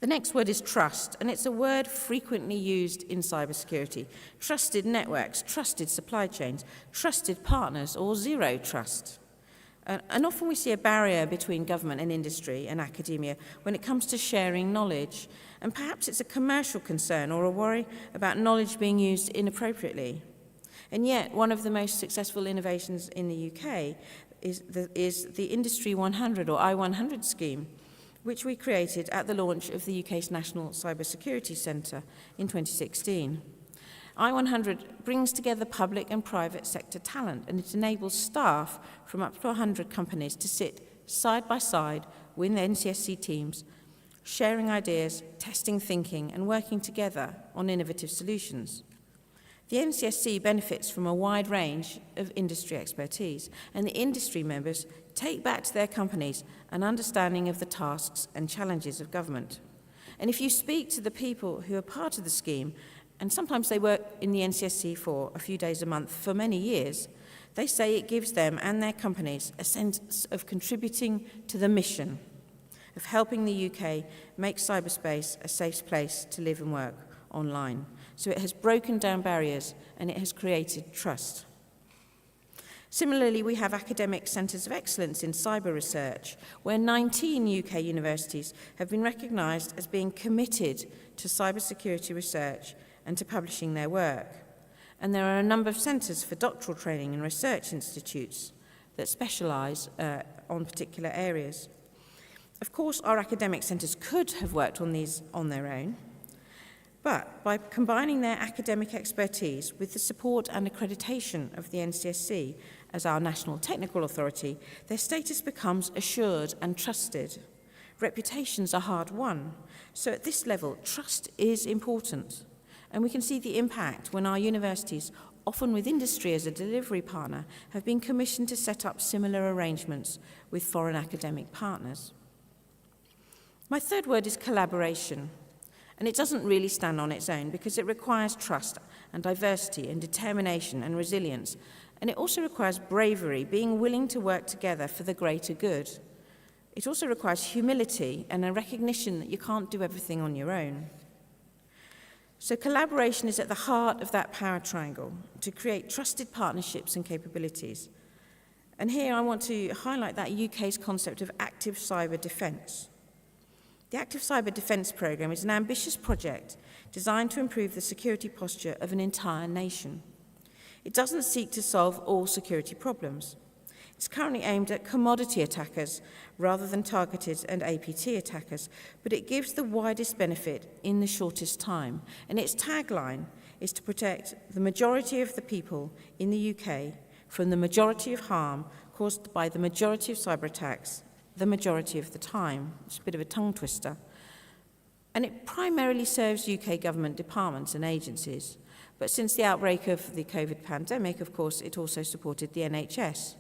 The next word is trust, and it's a word frequently used in cybersecurity. Trusted networks, trusted supply chains, trusted partners, or zero trust. And often we see a barrier between government and industry and academia when it comes to sharing knowledge. And perhaps it's a commercial concern or a worry about knowledge being used inappropriately. And yet, one of the most successful innovations in the UK is the Industry 100 or I100 scheme, which we created at the launch of the UK's National Cybersecurity Centre in 2016. I100 brings together public and private sector talent, and it enables staff from up to 100 companies to sit side by side with the NCSC teams, sharing ideas, testing thinking, and working together on innovative solutions. The NCSC benefits from a wide range of industry expertise, and the industry members take back to their companies an understanding of the tasks and challenges of government. And if you speak to the people who are part of the scheme, and sometimes they work in the NCSC for a few days a month for many years, they say it gives them and their companies a sense of contributing to the mission of helping the UK make cyberspace a safe place to live and work online. So it has broken down barriers and it has created trust. Similarly, we have academic centres of excellence in cyber research, where 19 UK universities have been recognised as being committed to cybersecurity research and to publishing their work. And there are a number of centres for doctoral training and research institutes that specialise on particular areas. Of course, our academic centres could have worked on these on their own, but by combining their academic expertise with the support and accreditation of the NCSC as our national technical authority, their status becomes assured and trusted. Reputations are hard won, so at this level, trust is important. And we can see the impact when our universities, often with industry as a delivery partner, have been commissioned to set up similar arrangements with foreign academic partners. My third word is collaboration. And it doesn't really stand on its own because it requires trust and diversity and determination and resilience. And it also requires bravery, being willing to work together for the greater good. It also requires humility and a recognition that you can't do everything on your own. So collaboration is at the heart of that power triangle to create trusted partnerships and capabilities. And here I want to highlight that UK's concept of active cyber defence. The Active Cyber Defence Programme is an ambitious project designed to improve the security posture of an entire nation. It doesn't seek to solve all security problems. It's currently aimed at commodity attackers rather than targeted and APT attackers, but it gives the widest benefit in the shortest time. And its tagline is to protect the majority of the people in the UK from the majority of harm caused by the majority of cyber attacks the majority of the time. It's a bit of a tongue twister. And it primarily serves UK government departments and agencies, But since the outbreak of the COVID pandemic, of course, it also supported the NHS.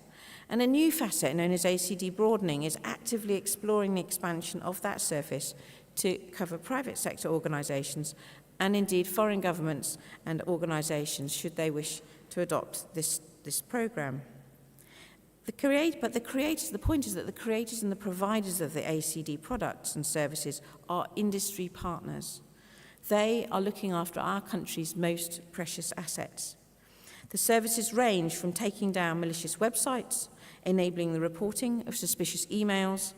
And a new facet known as ACD broadening is actively exploring the expansion of that service to cover private sector organisations and indeed foreign governments and organisations should they wish to adopt this programme. The point is that the creators and the providers of the ACD products and services are industry partners. They are looking after our country's most precious assets. The services range from taking down malicious websites, enabling the reporting of suspicious emails,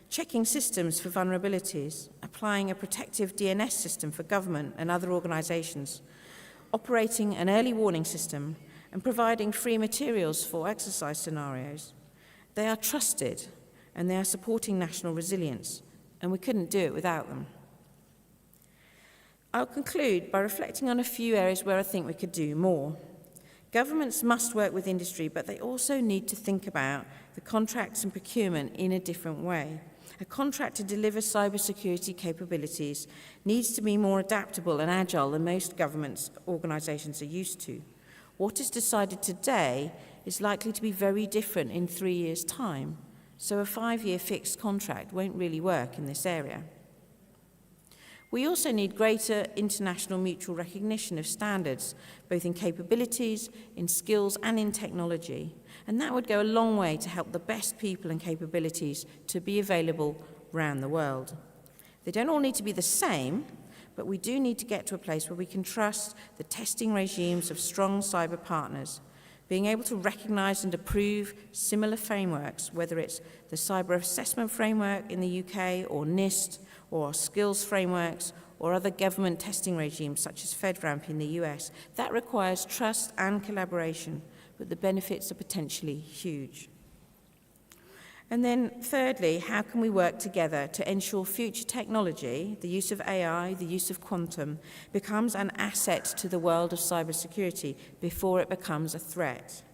checking systems for vulnerabilities, applying a protective DNS system for government and other organisations, operating an early warning system, and providing free materials for exercise scenarios. They are trusted and they are supporting national resilience, and we couldn't do it without them. I'll conclude by reflecting on a few areas where I think we could do more. Governments must work with industry, but they also need to think about the contracts and procurement in a different way. A contract to deliver cybersecurity capabilities needs to be more adaptable and agile than most governments' organisations are used to. What is decided today is likely to be very different in 3 years' time, so a 5-year fixed contract won't really work in this area. We also need greater international mutual recognition of standards, both in capabilities, in skills, and in technology. And that would go a long way to help the best people and capabilities to be available around the world. They don't all need to be the same, but we do need to get to a place where we can trust the testing regimes of strong cyber partners, being able to recognise and approve similar frameworks, whether it's the Cyber Assessment Framework in the UK or NIST, or skills frameworks, or other government testing regimes such as FedRAMP in the US. That requires trust and collaboration, but the benefits are potentially huge. And then thirdly, how can we work together to ensure future technology, the use of AI, the use of quantum, becomes an asset to the world of cybersecurity before it becomes a threat?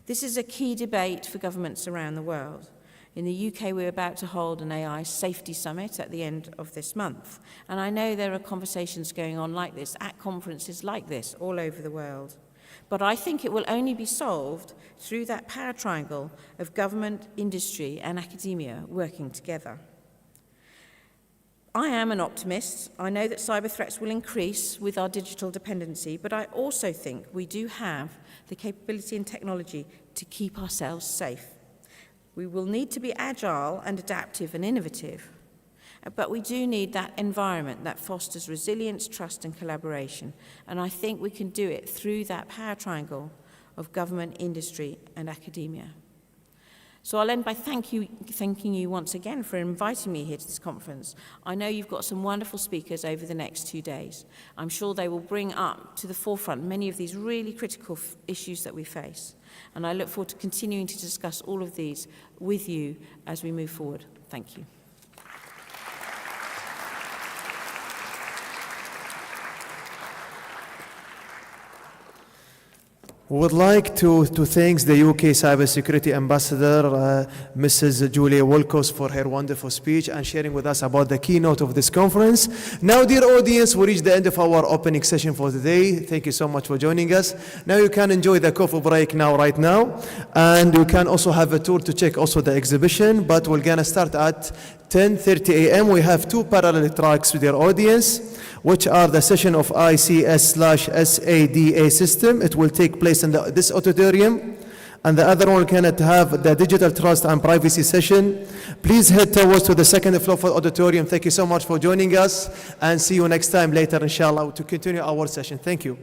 This is a key debate for governments around the world. In the UK, we're about to hold an AI Safety Summit at the end of this month. And I know there are conversations going on like this at conferences like this all over the world. But I think it will only be solved through that power triangle of government, industry, and academia working together. I am an optimist. I know that cyber threats will increase with our digital dependency, but I also think we do have the capability and technology to keep ourselves safe. We will need to be agile and adaptive and innovative, but we do need that environment that fosters resilience, trust, and collaboration. And I think we can do it through that power triangle of government, industry, and academia. So I'll end by thanking you once again for inviting me here to this conference. I know you've got some wonderful speakers over the next 2 days. I'm sure they will bring up to the forefront many of these really critical issues that we face. And I look forward to continuing to discuss all of these with you as we move forward. Thank you.
We would like to thank the UK Cybersecurity Ambassador, Mrs. Julia Wilcox, for her wonderful speech and sharing with us about the keynote of this conference. Now, dear audience, we reach the end of our opening session for the day. Thank you so much for joining us. Now you can enjoy the coffee break right now. And you can also have a tour to check also the exhibition, but we're gonna start at 10:30 a.m. We have 2 parallel tracks to their audience, which are the session of ICS/SADA system. It will take place in this auditorium. And the other one can have the digital trust and privacy session. Please head towards to the second floor for auditorium. Thank you so much for joining us, and see you next time later, inshallah, to continue our session. Thank you.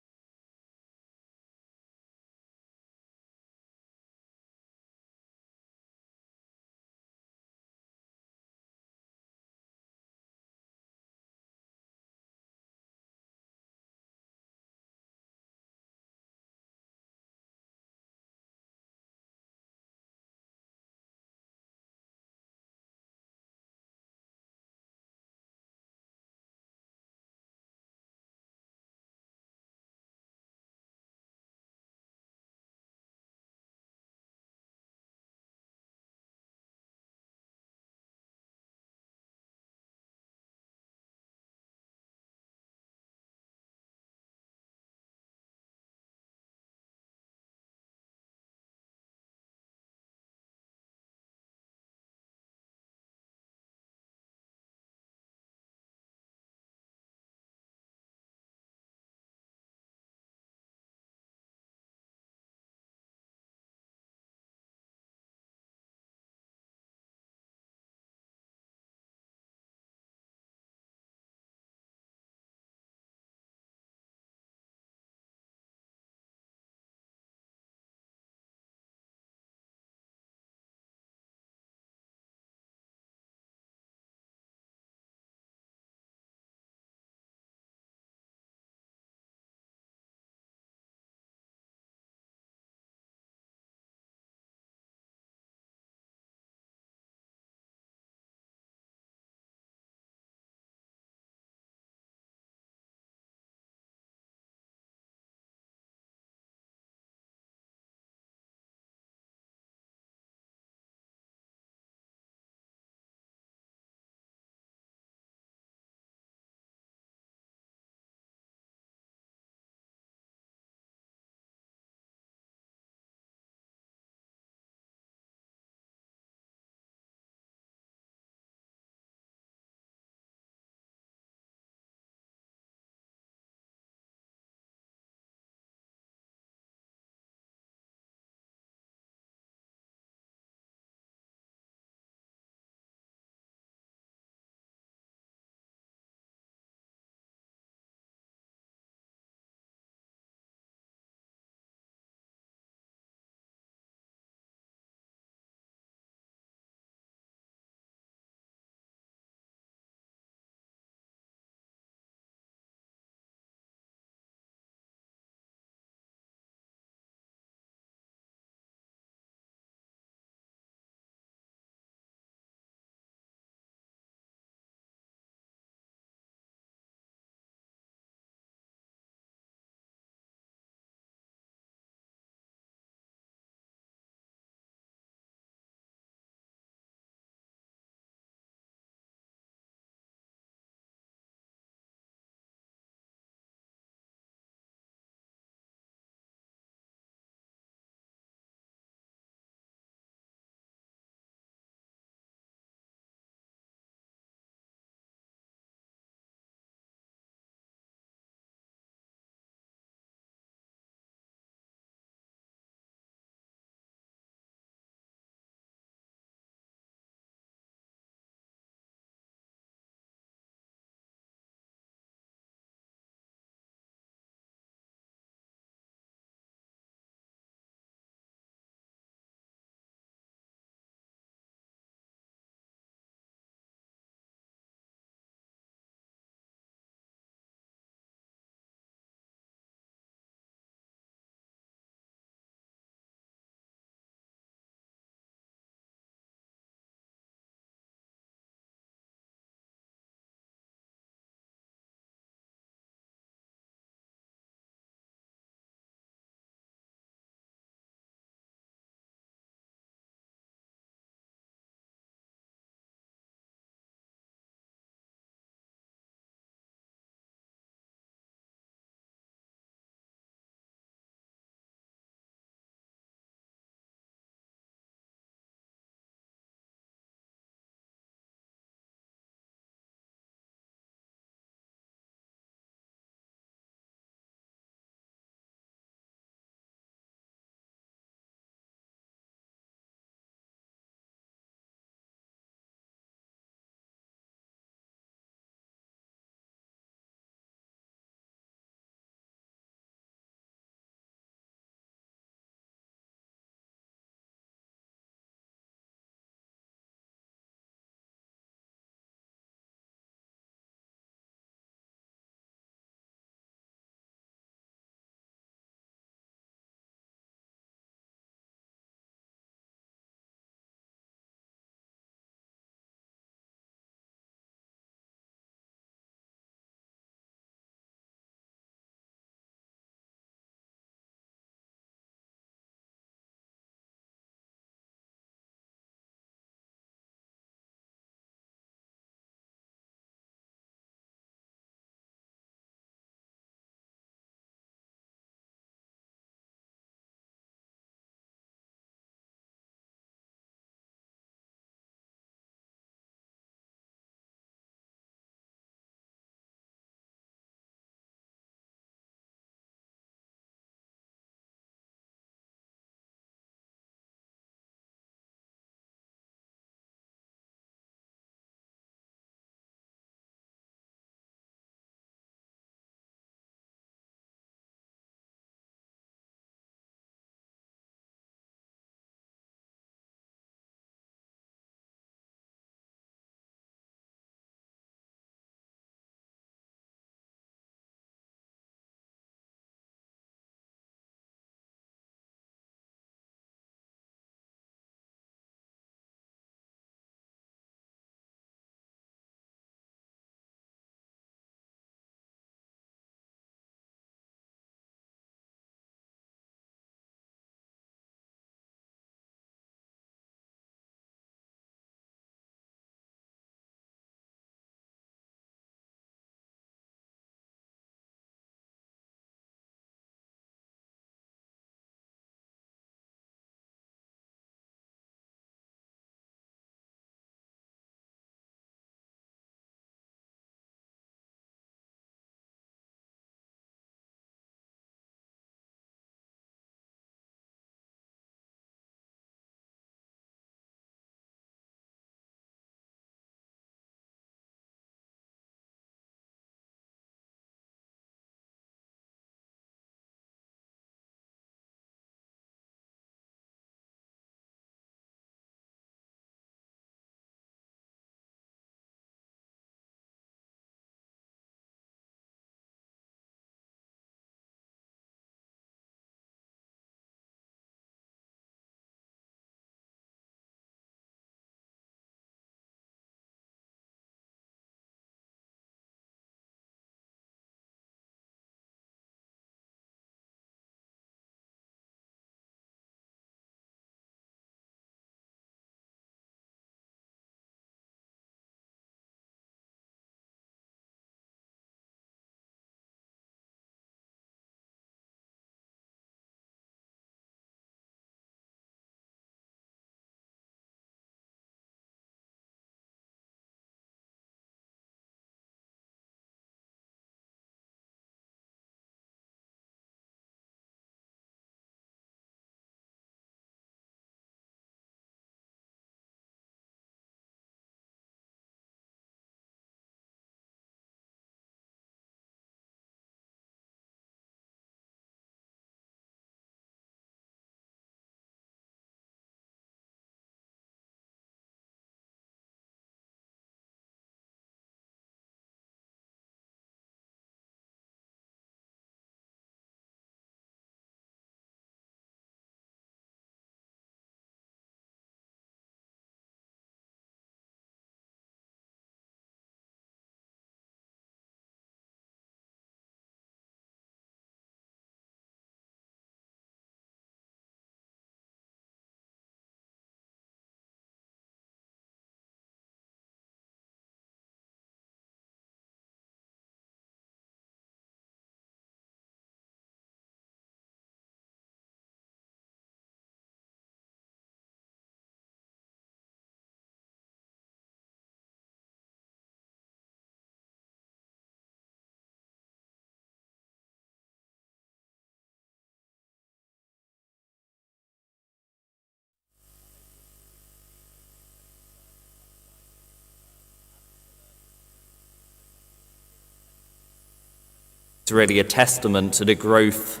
It's really a testament to the growth.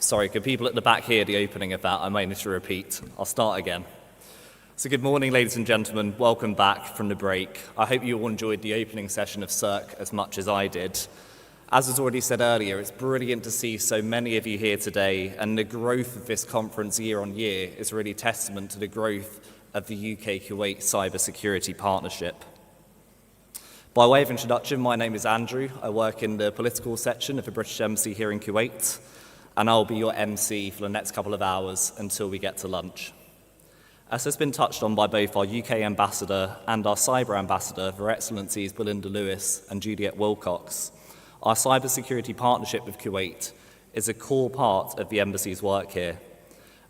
Sorry, could people at the back hear the opening of that? I may need to repeat. I'll start again. So good morning, ladies and gentlemen. Welcome back from the break. I hope you all enjoyed the opening session of CERC as much as I did. As was already said earlier, it's brilliant to see so many of you here today, and the growth of this conference year on year is really testament to the growth of the UK-Kuwait Cybersecurity Partnership. By way of introduction, my name is Andrew. I work in the political section of the British Embassy here in Kuwait, and I'll be your MC for the next couple of hours until we get to lunch. As has been touched on by both our UK ambassador and our cyber ambassador, Her Excellencies Belinda Lewis and Juliet Wilcox, our cybersecurity partnership with Kuwait is a core part of the embassy's work here.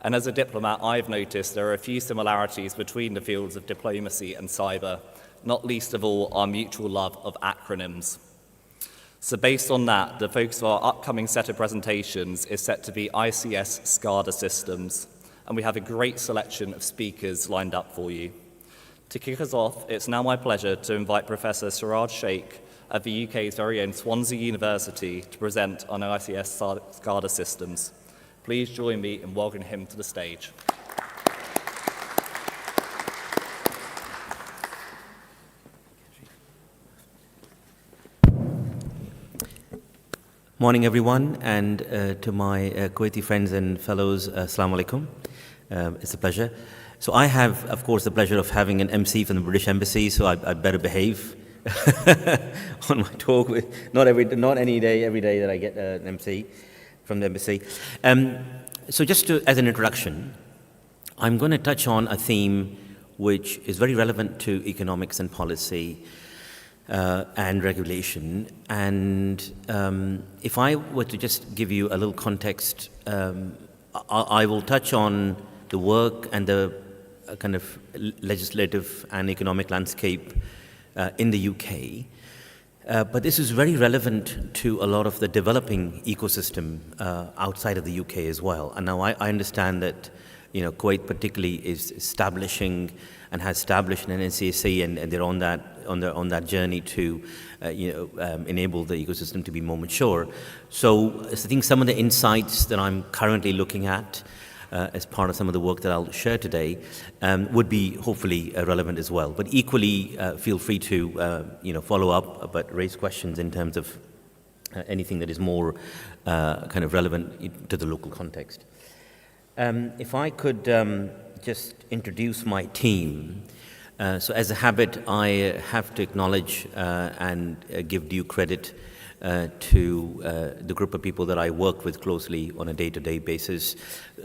And as a diplomat, I've noticed there are a few similarities between the fields of diplomacy and cyber, not least of all our mutual love of acronyms. So based on that, the focus of our upcoming set of presentations is set to be ICS SCADA systems, and we have a great selection of speakers lined up for you. To kick us off, it's now my pleasure to invite Professor Siraj Sheikh of the UK's very own Swansea University to present on ICS SCADA systems. Please join me in welcoming him to the stage.
Morning, everyone, and to my Kuwaiti friends and fellows, Assalamu alaikum. It's a pleasure. So I have, of course, the pleasure of having an MC from the British Embassy, so I better behave on my talk. Not every day that I get an MC from the embassy. So just as an introduction, I'm going to touch on a theme which is very relevant to economics and policy and regulation. And if I were to just give you a little context, I will touch on the work and the kind of legislative and economic landscape in the UK. But this is very relevant to a lot of the developing ecosystem outside of the UK as well. And now I understand that Kuwait particularly is establishing and has established an NCSC, and they're on that journey to enable the ecosystem to be more mature. So I think some of the insights that I'm currently looking at as part of some of the work that I'll share today would be hopefully relevant as well. But equally, feel free to follow up, but raise questions in terms of anything that is more kind of relevant to the local context. If I could just introduce my team. So as a habit, I have to acknowledge and give due credit to the group of people that I work with closely on a day-to-day basis.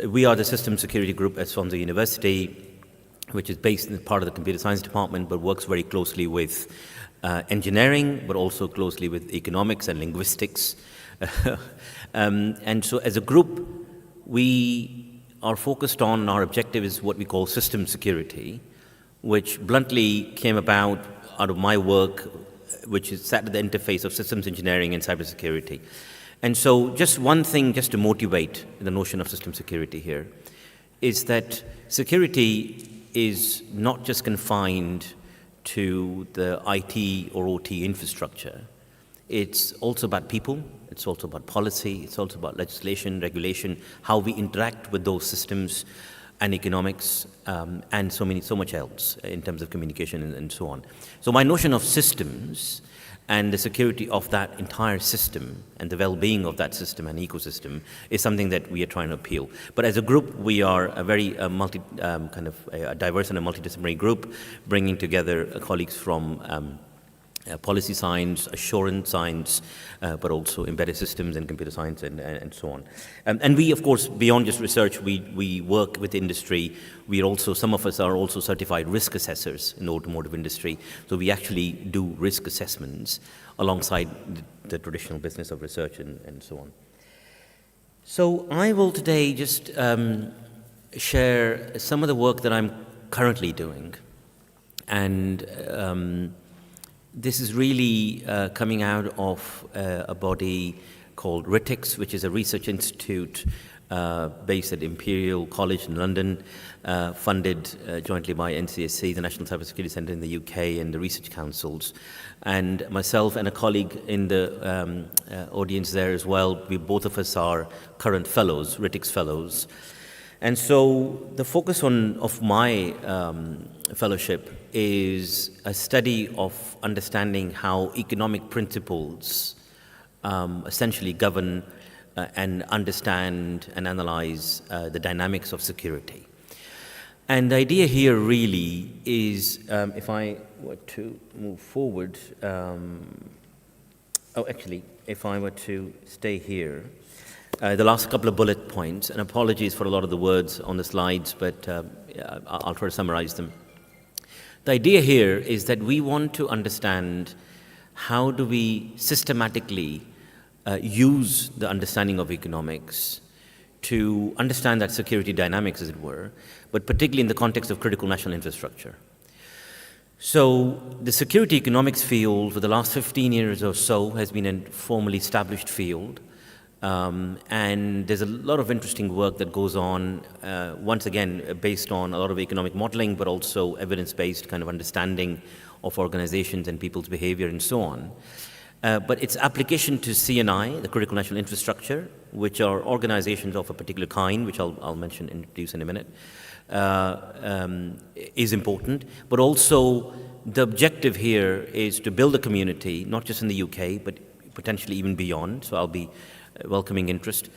We are the System Security Group at Swansea University, which is based in part of the Computer Science Department, but works very closely with engineering, but also closely with economics and linguistics. And so as a group, we are focused on, our objective is what we call system security, which bluntly came about out of my work, which is sat at the interface of systems engineering and cybersecurity. And so just one thing, just to motivate the notion of system security here, is that security is not just confined to the IT or OT infrastructure. It's also about people, it's also about policy, it's also about legislation, regulation, how we interact with those systems and economics, and so much else in terms of communication and so on. So my notion of systems and the security of that entire system and the well-being of that system and ecosystem is something that we are trying to appeal. But as a group, we are a very a diverse and a multidisciplinary group, bringing together colleagues from policy science, assurance science, but also embedded systems and computer science and so on. And we, of course, beyond just research, we work with industry. We are also, some of us are also certified risk assessors in the automotive industry. So we actually do risk assessments alongside the traditional business of research and so on. So I will today just share some of the work that I'm currently doing. And this is really coming out of a body called RITIX, which is a research institute based at Imperial College in London, funded jointly by NCSC, the National Cybersecurity Centre in the UK, and the research councils. And myself and a colleague in the audience there as well, both of us are current fellows, RITICS fellows. And so the focus of my fellowship is a study of understanding how economic principles essentially govern and understand and analyze the dynamics of security. And the idea here really is, if I were to move forward, if I were to stay here, the last couple of bullet points, and apologies for a lot of the words on the slides, but I'll try to summarize them. The idea here is that we want to understand how do we systematically use the understanding of economics to understand that security dynamics, as it were, but particularly in the context of critical national infrastructure. So the security economics field for the last 15 years or so has been a formally established field. And there's a lot of interesting work that goes on, once again, based on a lot of economic modeling, but also evidence-based kind of understanding of organizations and people's behavior and so on. But its application to CNI, the critical national infrastructure, which are organizations of a particular kind, which I'll introduce in a minute, is important. But also the objective here is to build a community, not just in the UK, but potentially even beyond. So I'll be welcoming interest,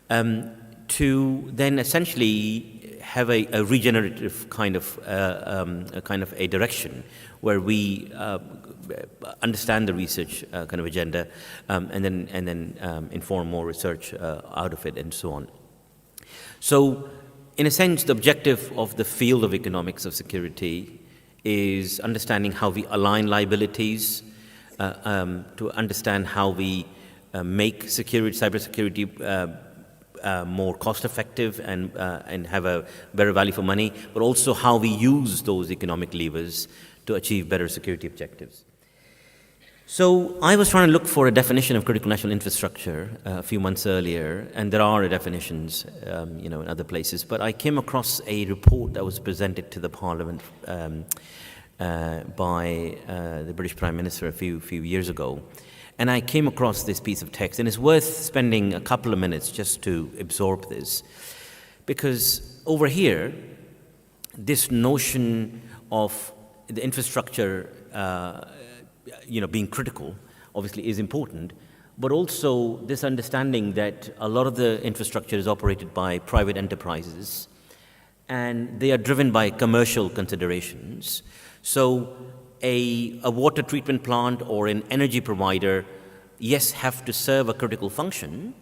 to then essentially have a regenerative kind of a direction where we understand the research kind of agenda and then inform more research out of it and so on. So, in a sense, the objective of the field of economics of security is understanding how we align liabilities, to understand how we make cybersecurity more cost-effective and have a better value for money, but also how we use those economic levers to achieve better security objectives. So I was trying to look for a definition of critical national infrastructure a few months earlier, and there are definitions, in other places. But I came across a report that was presented to the Parliament by the British Prime Minister a few years ago. And I came across this piece of text, and it's worth spending a couple of minutes just to absorb this. Because over here, this notion of the infrastructure, being critical, obviously is important, but also this understanding that a lot of the infrastructure is operated by private enterprises, and they are driven by commercial considerations. So a water treatment plant or an energy provider, yes, have to serve a critical function,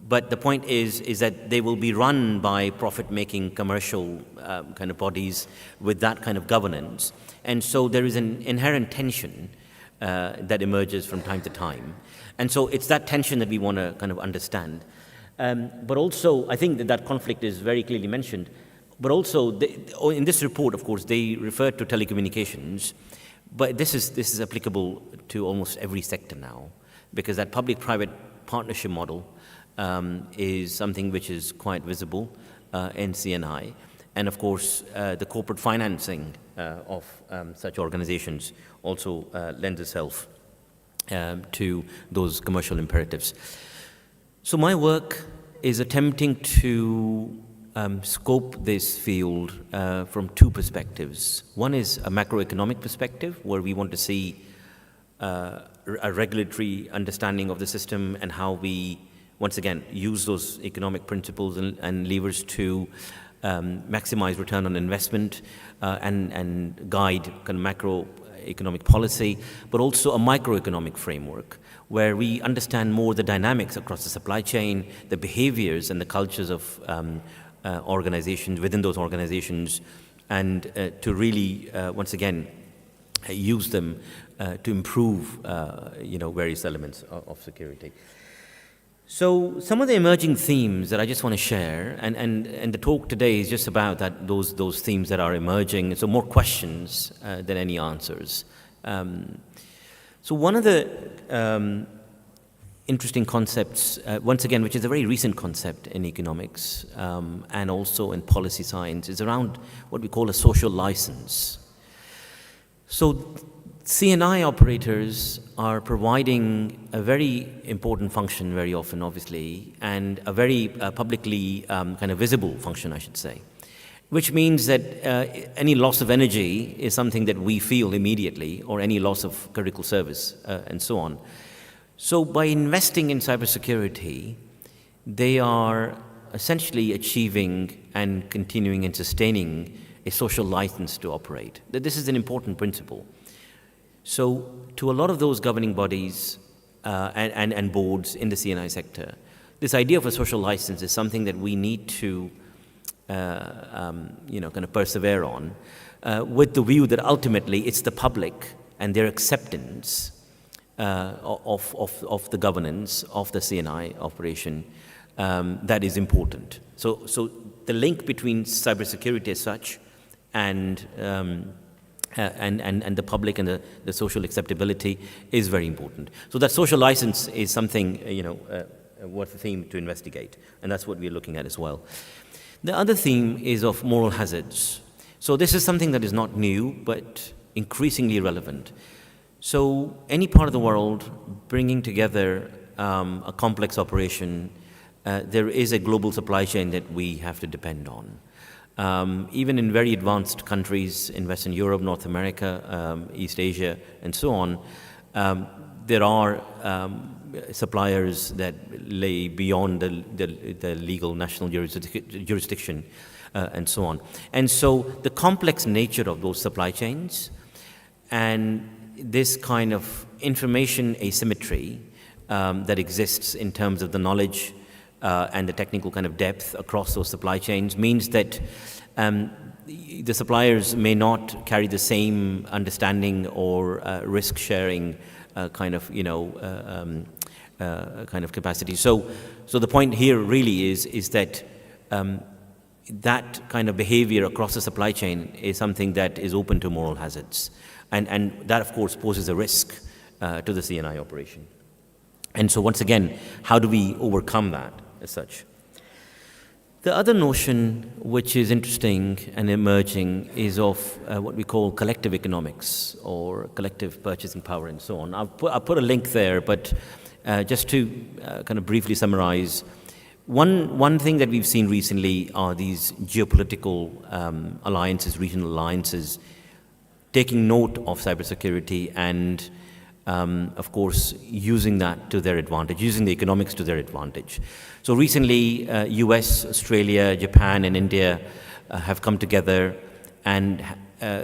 but the point is that they will be run by profit-making commercial kind of bodies with that kind of governance. And so there is an inherent tension that emerges from time to time. And so it's that tension that we want to kind of understand. But also, I think that conflict is very clearly mentioned. But also, in this report, of course, they refer to telecommunications. But this is applicable to almost every sector now, because that public-private partnership model is something which is quite visible in CNI. And of course, the corporate financing of such organizations also lends itself to those commercial imperatives. So my work is attempting to scope this field from two perspectives. One is a macroeconomic perspective, where we want to see a regulatory understanding of the system and how we, once again, use those economic principles and levers to maximize return on investment and guide kind of macroeconomic policy, but also a microeconomic framework where we understand more the dynamics across the supply chain, the behaviors and the cultures of organizations, within those organizations, and to really, once again, use them to improve, various elements of security. So some of the emerging themes that I just want to share, and the talk today is just about those themes that are emerging, so more questions than any answers. So one of the interesting concepts, once again, which is a very recent concept in economics and also in policy science, is around what we call a social license. So CNI operators are providing a very important function very often, obviously, and a very publicly kind of visible function, I should say, which means that any loss of energy is something that we feel immediately, or any loss of critical service and so on. So by investing in cybersecurity, they are essentially achieving and continuing and sustaining a social license to operate. This is an important principle. So to a lot of those governing bodies and boards in the CNI sector, this idea of a social license is something that we need to kind of persevere on with the view that ultimately it's the public and their acceptance of the governance of the CNI operation that is important. So the link between cybersecurity as such and the public and the social acceptability is very important. So that social license is something worth a theme to investigate, and that's what we're looking at as well. The other theme is of moral hazards. So this is something that is not new, but increasingly relevant. So any part of the world bringing together a complex operation, there is a global supply chain that we have to depend on. Even in very advanced countries in Western Europe, North America, East Asia, and so on, there are suppliers that lay beyond the legal national jurisdiction and so on. And so the complex nature of those supply chains and this kind of information asymmetry that exists in terms of the knowledge and the technical kind of depth across those supply chains means that the suppliers may not carry the same understanding or risk-sharing kind of capacity. So the point here really is that that kind of behavior across the supply chain is something that is open to moral hazards. And that, of course, poses a risk to the CNI operation. And so once again, how do we overcome that as such? The other notion which is interesting and emerging is of what we call collective economics or collective purchasing power and so on. I'll put a link there, but just to kind of briefly summarize, one thing that we've seen recently are these geopolitical alliances, regional alliances, taking note of cybersecurity and, of course, using that to their advantage, using the economics to their advantage. So recently, US, Australia, Japan, and India have come together and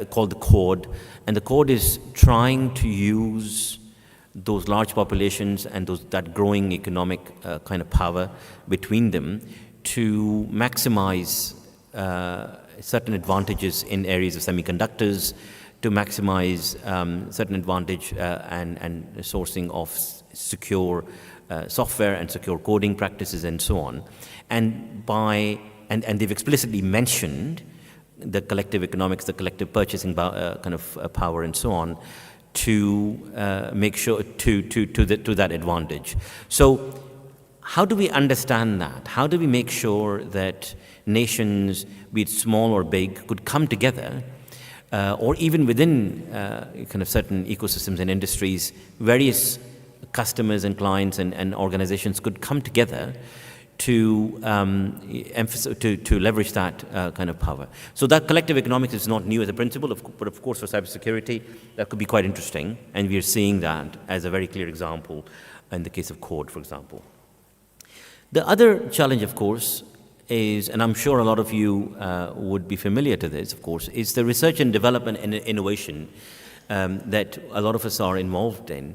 called the Quad. And the Quad is trying to use those large populations and that growing economic kind of power between them to maximize certain advantages in areas of semiconductors, to maximize certain advantage and sourcing of secure software and secure coding practices and so on. And they've explicitly mentioned the collective economics, the collective purchasing kind of power and so on to make sure to that advantage. So how do we understand that? How do we make sure that nations, be it small or big, could come together or even within kind of certain ecosystems and industries, various customers and clients and organizations could come together to leverage that kind of power. So that collective economics is not new as a principle, but of course for cybersecurity, that could be quite interesting. And we are seeing that as a very clear example in the case of code, for example. The other challenge, of course, is, and I'm sure a lot of you would be familiar to this, of course, is the research and development and innovation that a lot of us are involved in.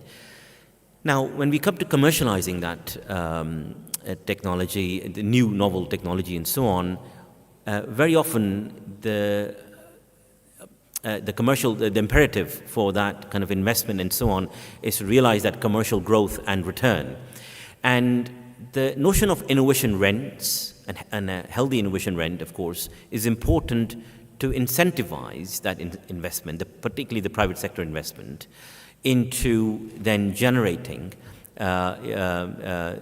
Now, when we come to commercializing that technology, the new novel technology and so on, very often the imperative for that kind of investment and so on is to realize that commercial growth and return. And the notion of innovation rents and a healthy innovation rent, of course, is important to incentivize that investment, particularly the private sector investment, into then generating a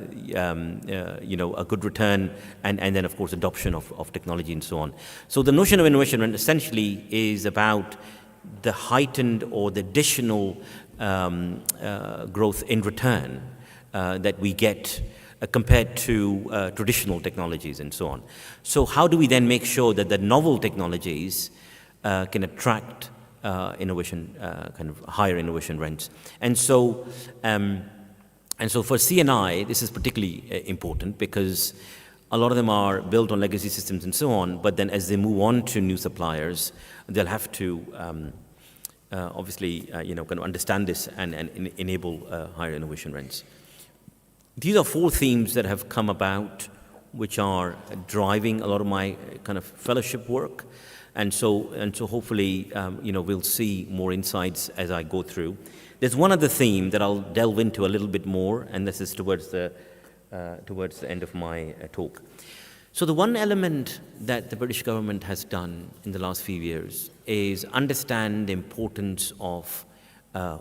good return, and then of course adoption of technology and so on. So the notion of innovation rent essentially is about the heightened or the additional growth in return that we get compared to traditional technologies and so on. So how do we then make sure that the novel technologies can attract innovation, kind of higher innovation rents? And so for C&I, this is particularly important because a lot of them are built on legacy systems and so on, but then as they move on to new suppliers, they'll have to obviously, kind of understand this and enable higher innovation rents. These are 4 themes that have come about, which are driving a lot of my kind of fellowship work. And so hopefully, we'll see more insights as I go through. There's one other theme that I'll delve into a little bit more, and this is towards the end of my talk. So the one element that the British government has done in the last few years is understand the importance of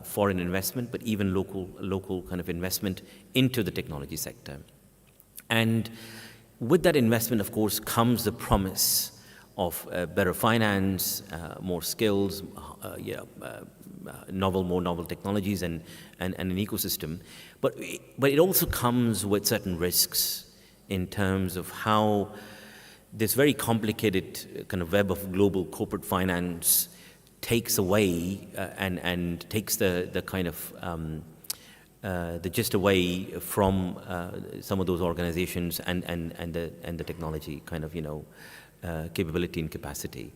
foreign investment, but even local kind of investment into the technology sector. And with that investment, of course, comes the promise of better finance, more skills, more novel technologies, and an ecosystem. But it also comes with certain risks in terms of how this very complicated kind of web of global corporate finance takes away and takes the kind of the gist away from some of those organizations and the technology kind of capability and capacity.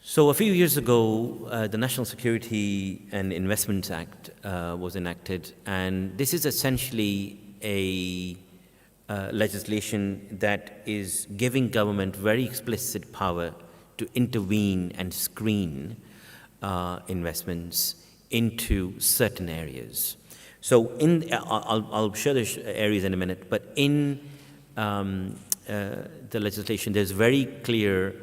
So a few years ago, the National Security and Investments Act was enacted, and this is essentially a legislation that is giving government very explicit power to intervene and screen investments into certain areas. So I'll share the areas in a minute, but in the legislation, there's very clear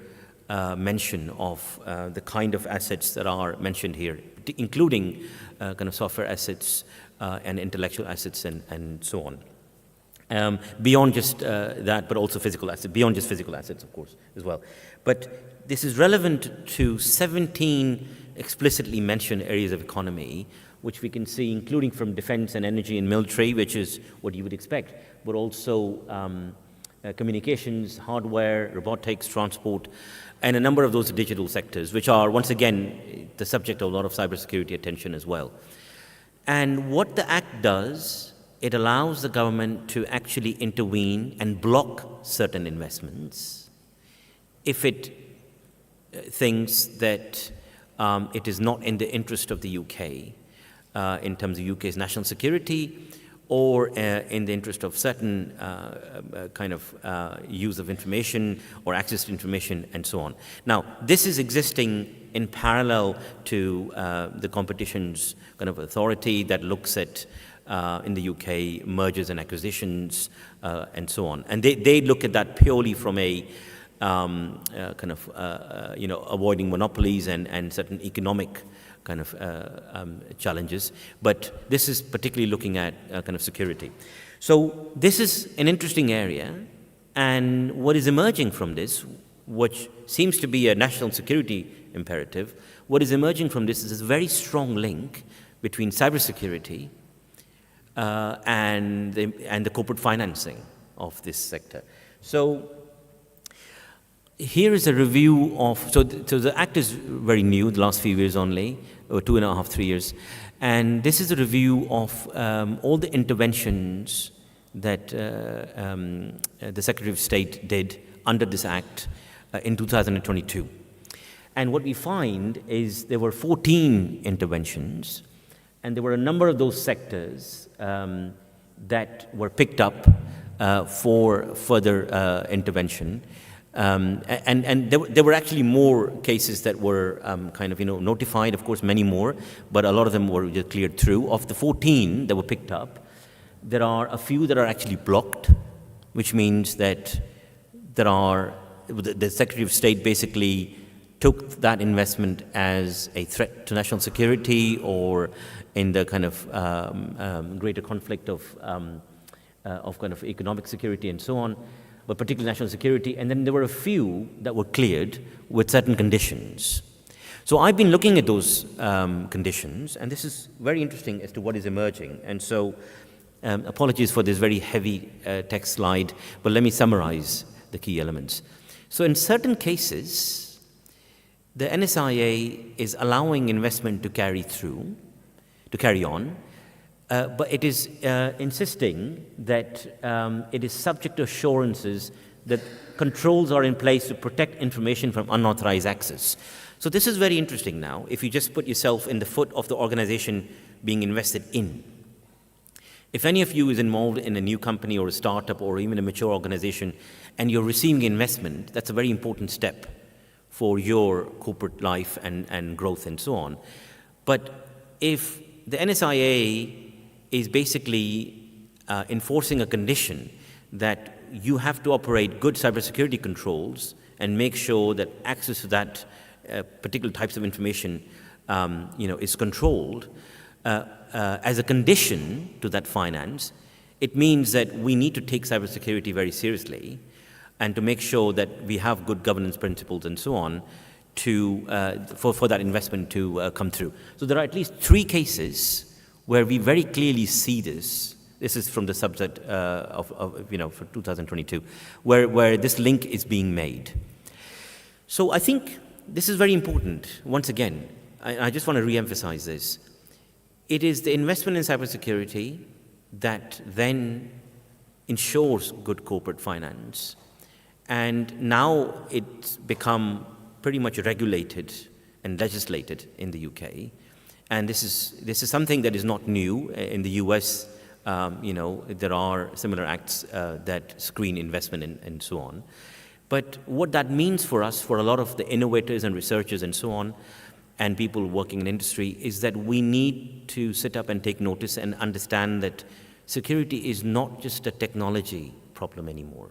mention of the kind of assets that are mentioned here, including kind of software assets and intellectual assets and so on. Beyond just that, but also physical assets, beyond just physical assets, of course, as well. But this is relevant to 17 explicitly mentioned areas of economy, which we can see, including from defense and energy and military, which is what you would expect, but also communications, hardware, robotics, transport, and a number of those digital sectors, which are, once again, the subject of a lot of cybersecurity attention as well. And what the Act does, it allows the government to actually intervene and block certain investments if it thinks that it is not in the interest of the UK in terms of UK's national security or in the interest of certain kind of use of information or access to information and so on. Now, this is existing in parallel to the competition's kind of authority that looks at in the UK, mergers and acquisitions, and so on. And they look at that purely from a kind of, avoiding monopolies and certain economic kind of challenges. But this is particularly looking at kind of security. So this is an interesting area. And what is emerging from this, which seems to be a national security imperative, what is emerging from this is a very strong link between cybersecurity and the corporate financing of this sector. So here is a review of, so the Act is very new, the last few years only, or 2.5, 3 years. And this is a review of all the interventions that the Secretary of State did under this Act in 2022. And what we find is there were 14 interventions, and there were a number of those sectors that were picked up for further intervention. And there were actually more cases that were kind of, notified, of course, many more, but a lot of them were just cleared through. Of the 14 that were picked up, there are a few that are actually blocked, which means that there are, the Secretary of State basically took that investment as a threat to national security or in the kind of greater conflict of kind of economic security and so on, but particularly national security. And then there were a few that were cleared with certain conditions. So I've been looking at those conditions, and this is very interesting as to what is emerging. And so apologies for this very heavy text slide, but let me summarize the key elements. So in certain cases, the NSIA is allowing investment to carry on, but it is insisting that it is subject to assurances that controls are in place to protect information from unauthorized access. So this is very interesting now, if you just put yourself in the foot of the organization being invested in. If any of you is involved in a new company or a startup or even a mature organization and you're receiving investment, that's a very important step for your corporate life and growth and so on. But if the NSIA is basically enforcing a condition that you have to operate good cybersecurity controls and make sure that access to that particular types of information is controlled, as a condition to that finance, it means that we need to take cybersecurity very seriously and to make sure that we have good governance principles and so on for that investment to come through. So there are at least 3 cases where we very clearly see this. This is from the subset for 2022, where this link is being made. So I think this is very important. Once again, I just want to re-emphasize this. It is the investment in cybersecurity that then ensures good corporate finance. And now it's become pretty much regulated and legislated in the UK. And this is something that is not new. In the US, there are similar acts that screen investment and so on. But what that means for us, for a lot of the innovators and researchers and so on, and people working in industry, is that we need to sit up and take notice and understand that security is not just a technology problem anymore.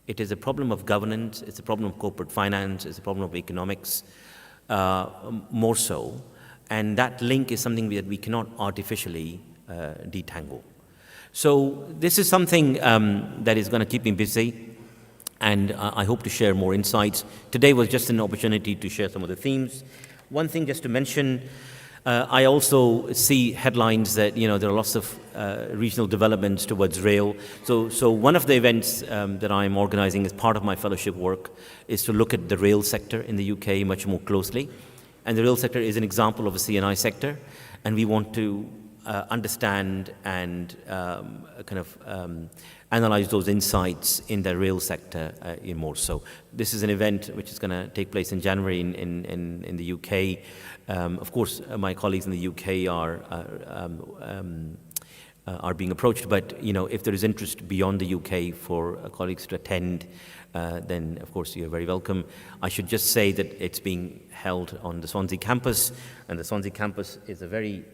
It is a problem of governance, it's a problem of corporate finance, it's a problem of economics, more so. And that link is something that we cannot artificially detangle. So this is something that is going to keep me busy, and I hope to share more insights. Today was just an opportunity to share some of the themes. One thing just to mention, I also see headlines that there are lots of regional developments towards rail. So one of the events that I'm organizing as part of my fellowship work is to look at the rail sector in the UK much more closely. And the rail sector is an example of a C&I sector, and we want to understand and analyze those insights in the rail sector more so. This is an event which is going to take place in January in the UK. Of course, my colleagues in the UK are being approached, but if there is interest beyond the UK for colleagues to attend, then of course you're very welcome. I should just say that it's being held on the Swansea campus, and the Swansea campus is a very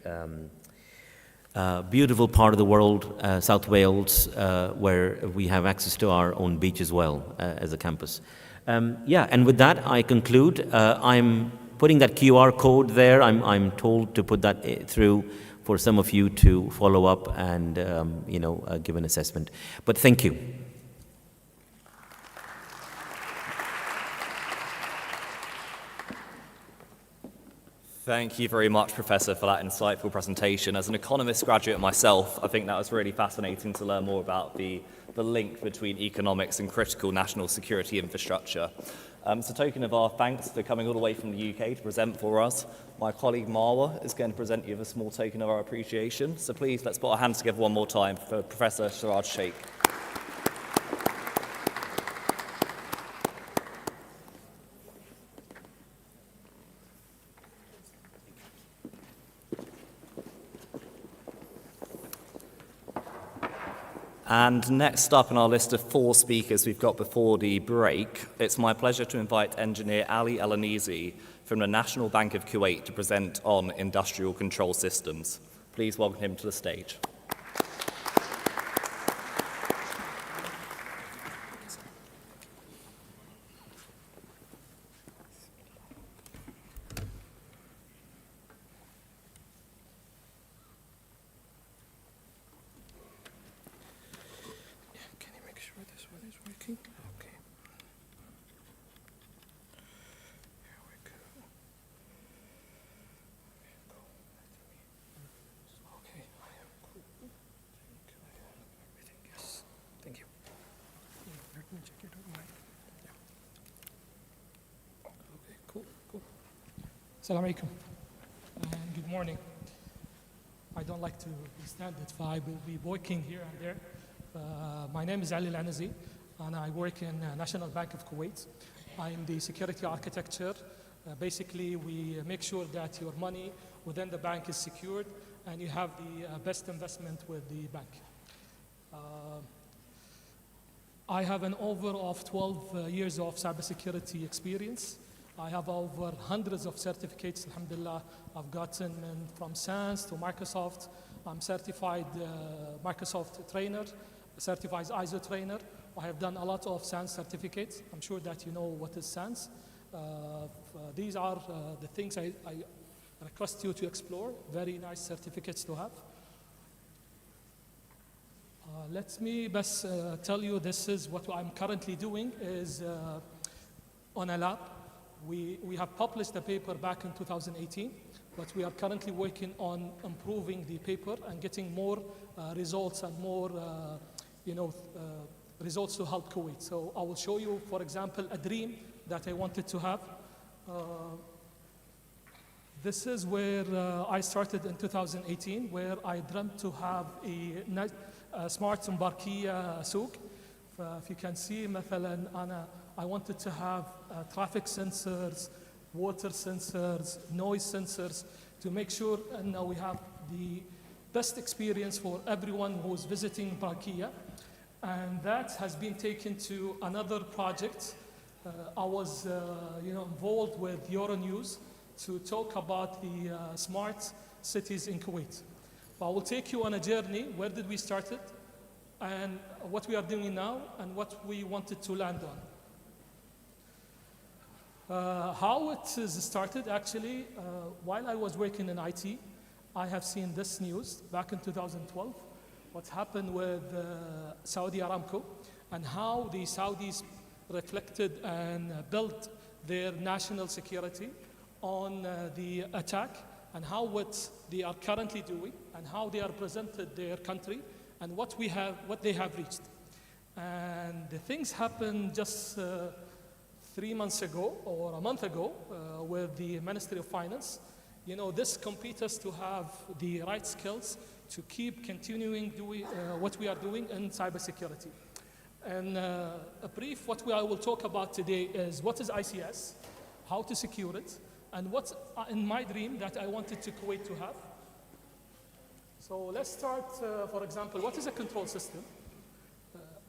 beautiful part of the world, South Wales, where we have access to our own beach as well as a campus. And with that, I conclude. I'm putting that QR code there. I'm told to put that through for some of you to follow up and give an assessment. But thank you.
Thank you very much, Professor, for that insightful presentation. As an economist graduate myself, I think that was really fascinating to learn more about the link between economics and critical national security infrastructure. It's a token of our thanks for coming all the way from the UK to present for us. My colleague Marwa is going to present you with a small token of our appreciation. So please, let's put our hands together one more time for Professor Siraj Sheikh. And next up in our list of 4 speakers we've got before the break, it's my pleasure to invite engineer Ali El-Anisi from the National Bank of Kuwait to present on industrial control systems. Please welcome him to the stage.
working? Okay. Here we go. Okay, I am cool. I think I have everything, yes. Thank you. Let me check it out. Yeah. Okay, cool. Assalamu alaikum. And good morning. I don't like to stand it, I will be working here and there. My name is Ali Al-Anazi, and I work in National Bank of Kuwait. I'm the security architecture. Basically, we make sure that your money within the bank is secured and you have the best investment with the bank. I have an over of 12 years of cybersecurity experience. I have over hundreds of certificates, alhamdulillah. I've gotten from SANS to Microsoft. I'm certified Microsoft trainer, certified ISO trainer. I have done a lot of SANS certificates. I'm sure that you know what is SANS. These are the things I request you to explore. Very nice certificates to have. Let me best tell you, this is what I'm currently doing is on a lab. We have published the paper back in 2018, but we are currently working on improving the paper and getting more results and more results to help Kuwait. So I will show you, for example, a dream that I wanted to have. This is where I started in 2018, where I dreamt to have a smart Mbarkiya SSUC. If you can see, مثلا, I wanted to have traffic sensors, water sensors, noise sensors to make sure we have the best experience for everyone who is visiting Mbarkiya. And that has been taken to another project. I was involved with Euronews to talk about the smart cities in Kuwait. I will take you on a journey. Where did we start it? And what we are doing now and what we wanted to land on. How it is started, actually, while I was working in IT, I have seen this news back in 2012, what happened with Saudi Aramco and how the Saudis reflected and built their national security on the attack and how what they are currently doing and how they are presented their country and what they have reached. And the things happened just 3 months ago or a month ago with the Ministry of Finance. This compels us to have the right skills to keep continuing doing what we are doing in cybersecurity. And a brief, what I will talk about today is what is ICS, how to secure it, and what's in my dream that I wanted to Kuwait to have. So let's start, for example, what is a control system?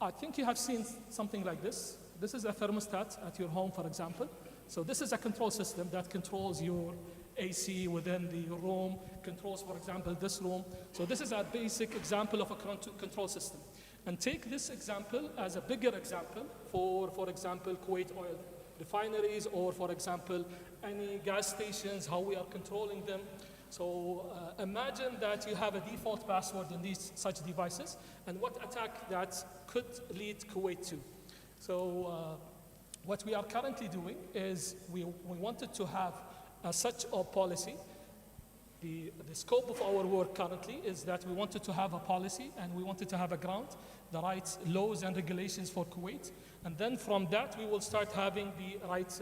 I think you have seen something like this. This is a thermostat at your home, for example. So this is a control system that controls your AC within the room, controls, for example, this room. So this is a basic example of a control system. And take this example as a bigger example for example, Kuwait oil refineries, or for example, any gas stations, how we are controlling them. So imagine that you have a default password in these such devices, and what attack that could lead Kuwait to. So what we are currently doing is we wanted to have such a policy. The scope of our work currently is that we wanted to have a policy and we wanted to have a ground, the right laws and regulations for Kuwait. And then from that, we will start having the right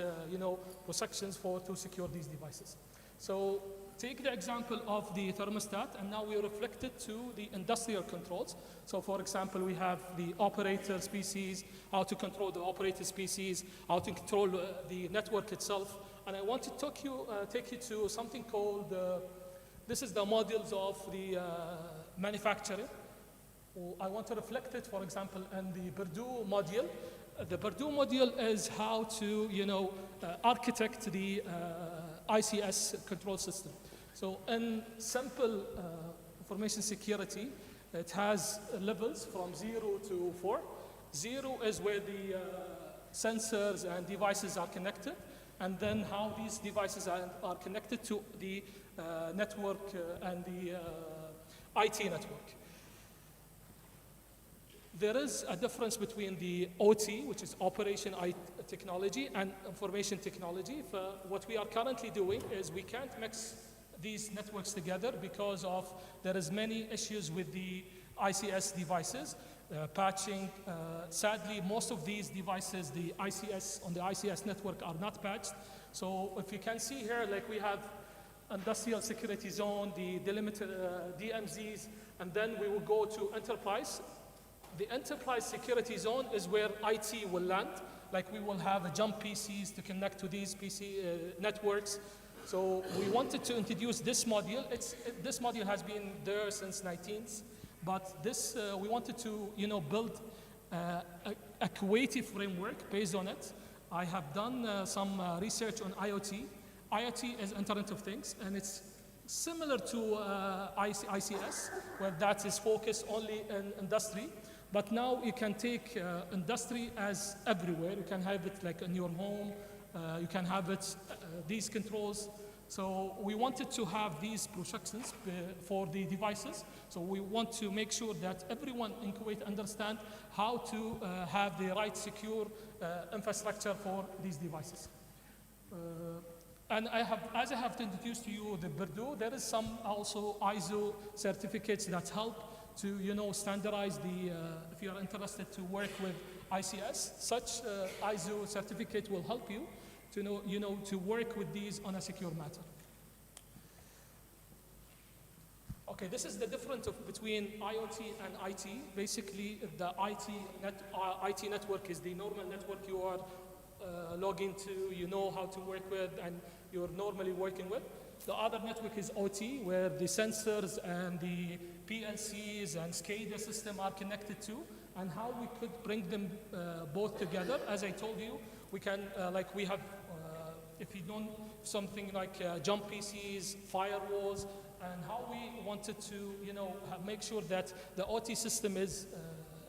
protections to secure these devices. So take the example of the thermostat, and now we reflect it to the industrial controls. So for example, we have the operator species, how to control the operator species, how to control the network itself. And I want to take you to something called, this is the modules of the manufacturer. I want to reflect it, for example, in the Purdue module. The Purdue module is how to, architect the ICS control system. So in simple information security, it has levels from 0 to 4. 0 is where the sensors and devices are connected, and then how these devices are connected to the network and the IT network. There is a difference between the OT, which is operation technology, and information technology. What we are currently doing is we can't mix these networks together because of there is many issues with the ICS devices, patching. Sadly, most of these devices, the ICS on the ICS network are not patched. So if you can see here, like we have industrial security zone, the delimited DMZs, and then we will go to enterprise. The enterprise security zone is where IT will land. Like we will have a jump PCs to connect to these PC networks. So we wanted to introduce this module. This module has been there since 19th, but this we wanted to build a Kuwaiti framework based on it. I have done some research on IoT. IoT is Internet of Things, and it's similar to ICS, where that is focused only in industry. But now you can take industry as everywhere. You can have it like in your home. You can have it, these controls. So we wanted to have these projections for the devices. So we want to make sure that everyone in Kuwait understand how to have the right secure infrastructure for these devices. And as I have introduced to you the Birdu, there is some also ISO certificates that help to standardize the, if you are interested to work with ICS, such ISO certificate will help you to to work with these on a secure matter. Okay, this is the difference between IoT and IT. Basically, the IT network is the normal network you are logging to, you know how to work with, and you're normally working with. The other network is OT, where the sensors and the PLCs and SCADA system are connected to, and how we could bring them both together. As I told you, we can, like we have, if you don't, something like jump PCs, firewalls, and how we wanted to, make sure that the OT system is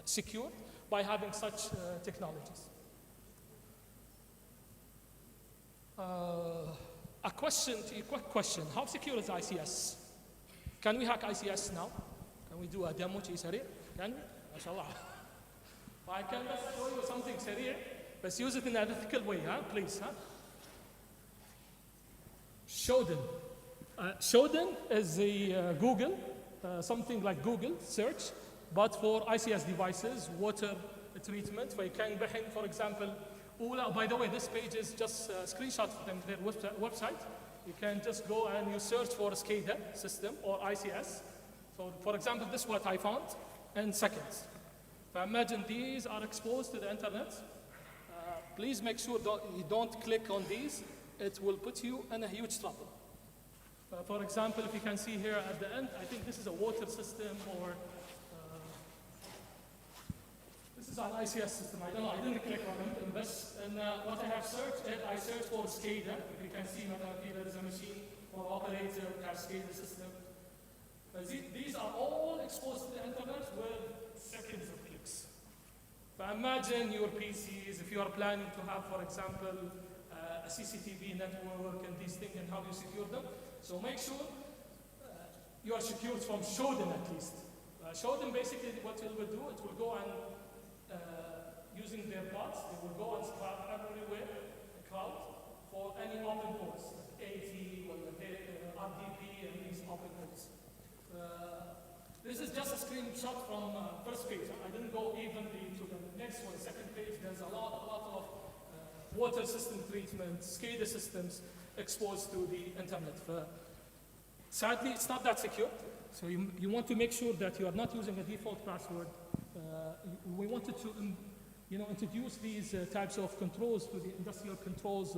secure by having such technologies. A quick question. How secure is ICS? Can we hack ICS now? Can we do a demo? Can we? MashaAllah. I can just show you something سريع, but use it in an ethical way, please. Shodan. Shodan is a Google, something like Google search, but for ICS devices, water treatment. For example, by the way, this page is just a screenshot from their website. You can just go and you search for a SCADA system or ICS. So, for example, this is what I found in seconds. So imagine these are exposed to the internet. Please make sure you don't click on these. It will put you in a huge trouble. For example, if you can see here at the end, I think this is a water system, or this is an ICS system. I don't know, I didn't click on it. And what I have searched, I searched for SCADA. If you can see, there is a machine or operator that has SCADA system. These are all exposed to the internet with seconds of clicks. But imagine your PCs, if you are planning to have, for example, a CCTV network and these things, and how you secure them. So make sure you are secured from Shodan at least. Shodan basically what it will do, it will go and using their bots, they will go and scrap everywhere the cloud for any open ports, like AT, or RDP, and these open ports. This is just a screenshot from first page. I didn't go evenly to the next one, second page. There's a lot of water system treatment, SCADA systems exposed to the internet. Sadly, it's not that secure. So you want to make sure that you are not using a default password. We wanted to introduce these types of controls to the industrial controls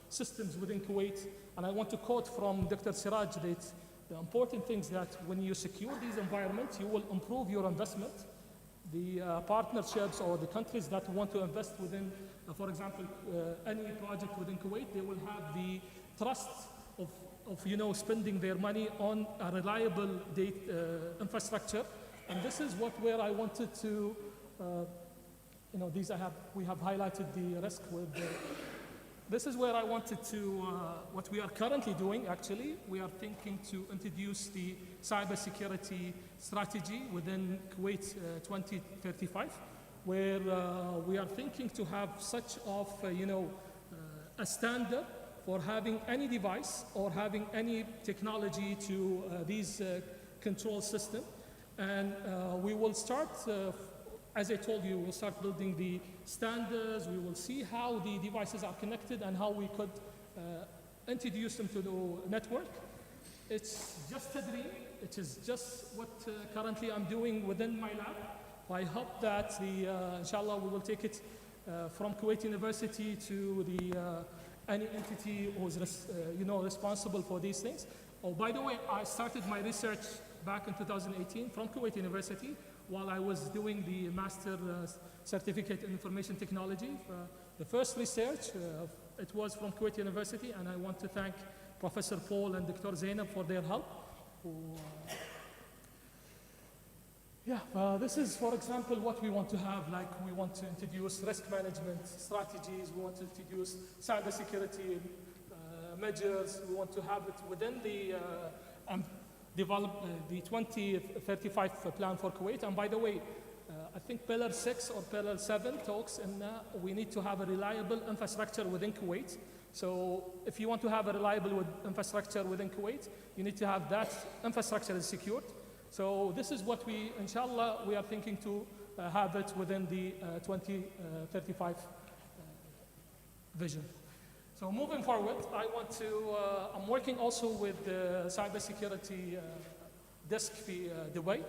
systems within Kuwait. And I want to quote from Dr. Siraj that the important thing is that when you secure these environments, you will improve your investment. The partnerships or the countries that want to invest within, for example, any project within Kuwait, they will have the trust of spending their money on a reliable infrastructure. And this is where I wanted to, we have highlighted the risk with This is where I wanted to, what we are currently doing actually. We are thinking to introduce the cybersecurity strategy within Kuwait 2035, where we are thinking to have such of, a standard for having any device or having any technology to these control system. And we will start, as I told you, we'll start building the standards. We will see how the devices are connected and how we could introduce them to the network. It's just a dream. It is just what currently I'm doing within my lab. I hope that, inshallah, we will take it from Kuwait University to any entity who is responsible for these things. Oh, by the way, I started my research back in 2018 from Kuwait University while I was doing the Master Certificate in Information Technology. The first research, it was from Kuwait University, and I want to thank Professor Paul and Dr. Zainab for their help. This is, for example, what we want to have. Like, we want to introduce risk management strategies. We want to introduce cybersecurity measures. We want to have it within the develop the 2035 plan for Kuwait. And by the way, I think Pillar 6 or Pillar 7 talks, and we need to have a reliable infrastructure within Kuwait. So if you want to have a reliable infrastructure within Kuwait, you need to have that infrastructure is secured. So this is what we, inshallah, we are thinking to have it within the 2035 vision. So moving forward, I'm working also with the cybersecurity desk in Dubai.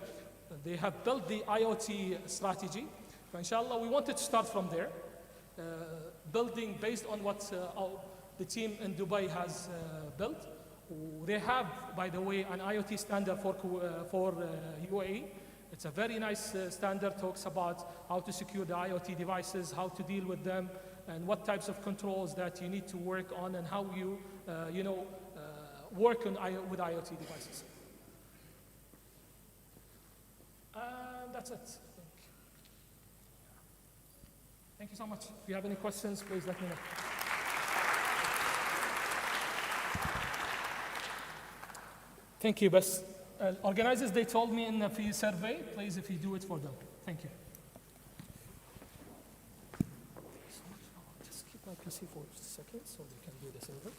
They have built the IoT strategy. So inshallah, we wanted to start from there, building based on what the team in Dubai has built. They have, by the way, an IoT standard for UAE. It's a very nice standard, talks about how to secure the IoT devices, how to deal with them, and what types of controls that you need to work on, and how you, work with IoT devices. And that's it, I think. Thank you so much. If you have any questions, please let me know. Thank you, but organizers, they told me in the fee survey, please, if you do it for them. Thank you. Just keep my PC for a second so we can do this over.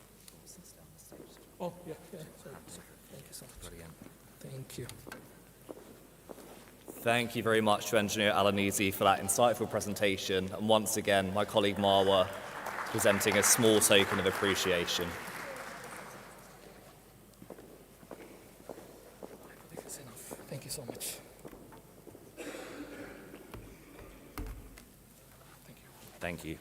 Oh, yeah, sorry. Thank you so much. Thank you.
Thank you very much to Engineer Al-Anisi for that insightful presentation. And once again, my colleague Marwa presenting a small token of appreciation.
Thank you so much.
Thank you.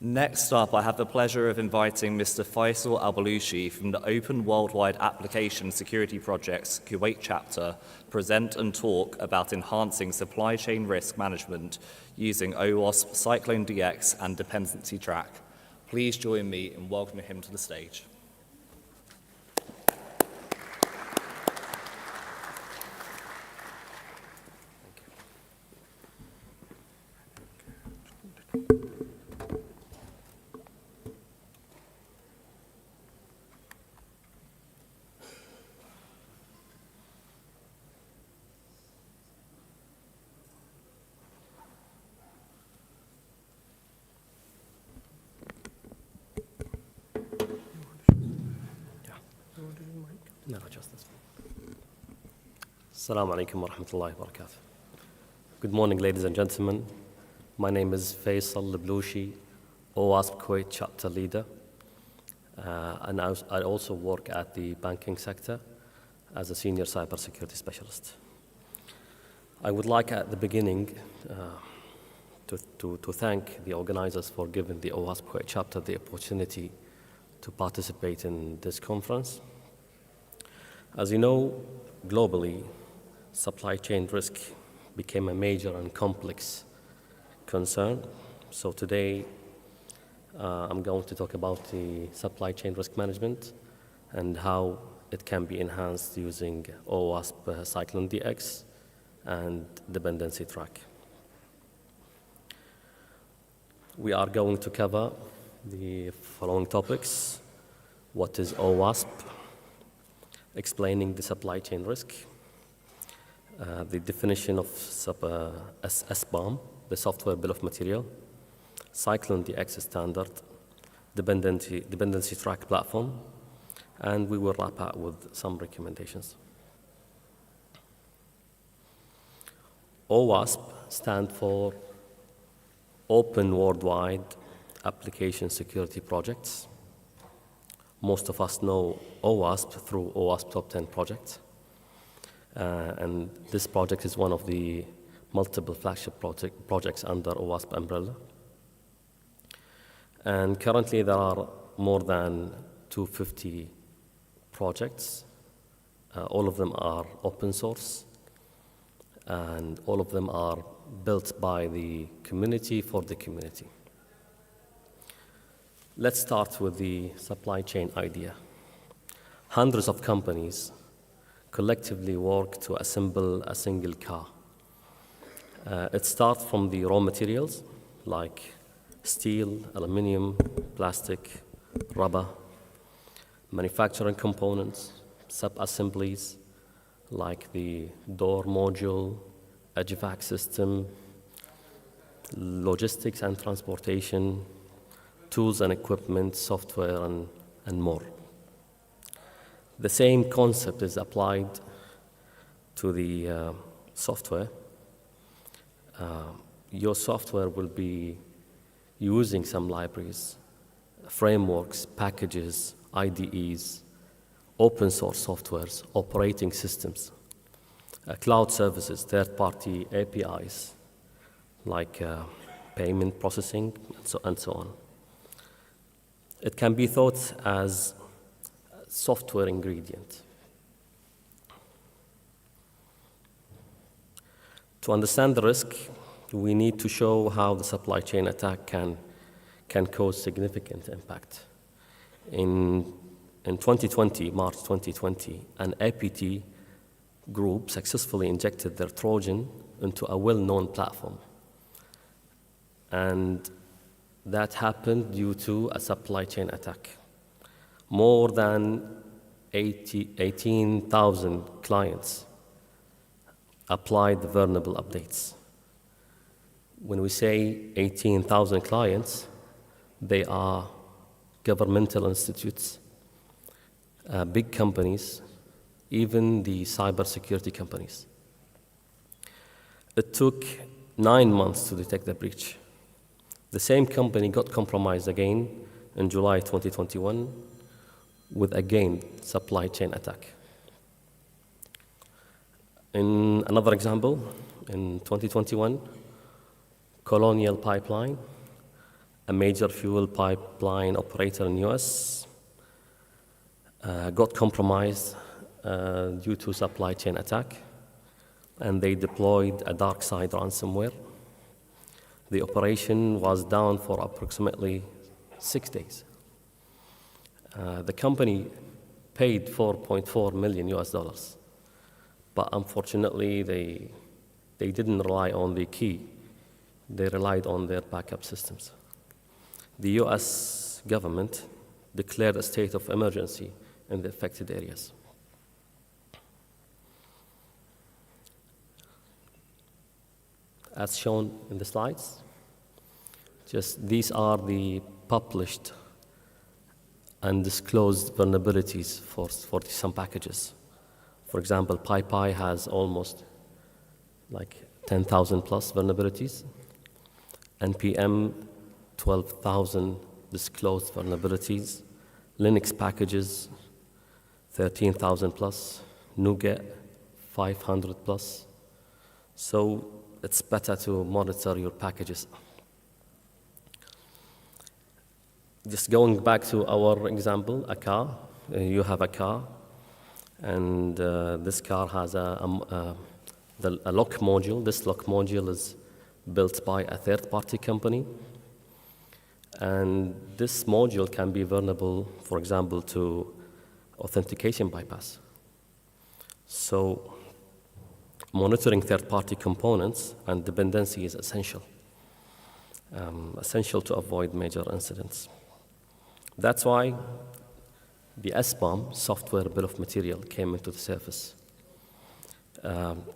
Next up, I have the pleasure of inviting Mr. Faisal Al-Balushi from the Open Worldwide Application Security Project's Kuwait chapter present and talk about enhancing supply chain risk management using OWASP Cyclone DX and Dependency Track. Please join me in welcoming him to the stage.
Assalamu alaikum wa rahmatullahi wa barakatuh. Good morning, ladies and gentlemen. My name is Faisal Al-Balushi, OWASP Kuwait chapter leader. And I also work at the banking sector as a senior cybersecurity specialist. I would like at the beginning to thank the organizers for giving the OWASP Kuwait chapter the opportunity to participate in this conference. As you know, globally, supply chain risk became a major and complex concern. So today, I'm going to talk about the supply chain risk management and how it can be enhanced using OWASP Cyclone DX and Dependency Track. we are going to cover the following topics. What is OWASP? Explaining the supply chain risk. The definition of SBOM, the software bill of material. Cyclone DX standard, dependency track platform, and we will wrap up with some recommendations. OWASP stands for Open Worldwide Application Security Projects. Most of us know OWASP through OWASP Top 10 projects. And this project is one of the multiple flagship projects under OWASP umbrella. And currently there are more than 250 projects. All of them are open source, and all of them are built by the community for the community. Let's start with the supply chain idea. Hundreds of companies collectively work to assemble a single car. It starts from the raw materials like steel, aluminum, plastic, rubber, manufacturing components, sub-assemblies like the door module, HVAC system, logistics and transportation, tools and equipment, software, and more. The same concept is applied to the software. Your software will be using some libraries, frameworks, packages, IDEs, open source softwares, operating systems, cloud services, third-party APIs, like payment processing, and so on. It can be thought as a software ingredient. To understand the risk, we need to show how the supply chain attack can cause significant impact. In 2020, March 2020, an APT group successfully injected their Trojan into a well-known platform. And that happened due to a supply chain attack. More than 18,000 clients applied the vulnerable updates. When we say 18,000 clients, they are governmental institutes, big companies, even the cybersecurity companies. It took 9 months to detect the breach. The same company got compromised again in July 2021 with again supply chain attack. In another example, in 2021, Colonial Pipeline, a major fuel pipeline operator in US, got compromised due to supply chain attack, and they deployed a dark side ransomware. The operation was down for approximately 6 days. The company paid $4.4 million US, but unfortunately they didn't rely on the key. They relied on their backup systems. The US government declared a state of emergency in the affected areas. As shown in the slides, these are the published and disclosed vulnerabilities for some packages. For example, PyPy has almost like 10,000 plus vulnerabilities. NPM, 12,000 disclosed vulnerabilities. Linux packages, 13,000 plus. NuGet, 500 plus. So it's better to monitor your packages. Just going back to our example, a car. You have a car, and this car has a lock module. This lock module is built by a third-party company. And this module can be vulnerable, for example, to authentication bypass. So monitoring third-party components and dependency is essential. essential to avoid major incidents. That's why the SBOM, Software Bill of Material, came into the surface,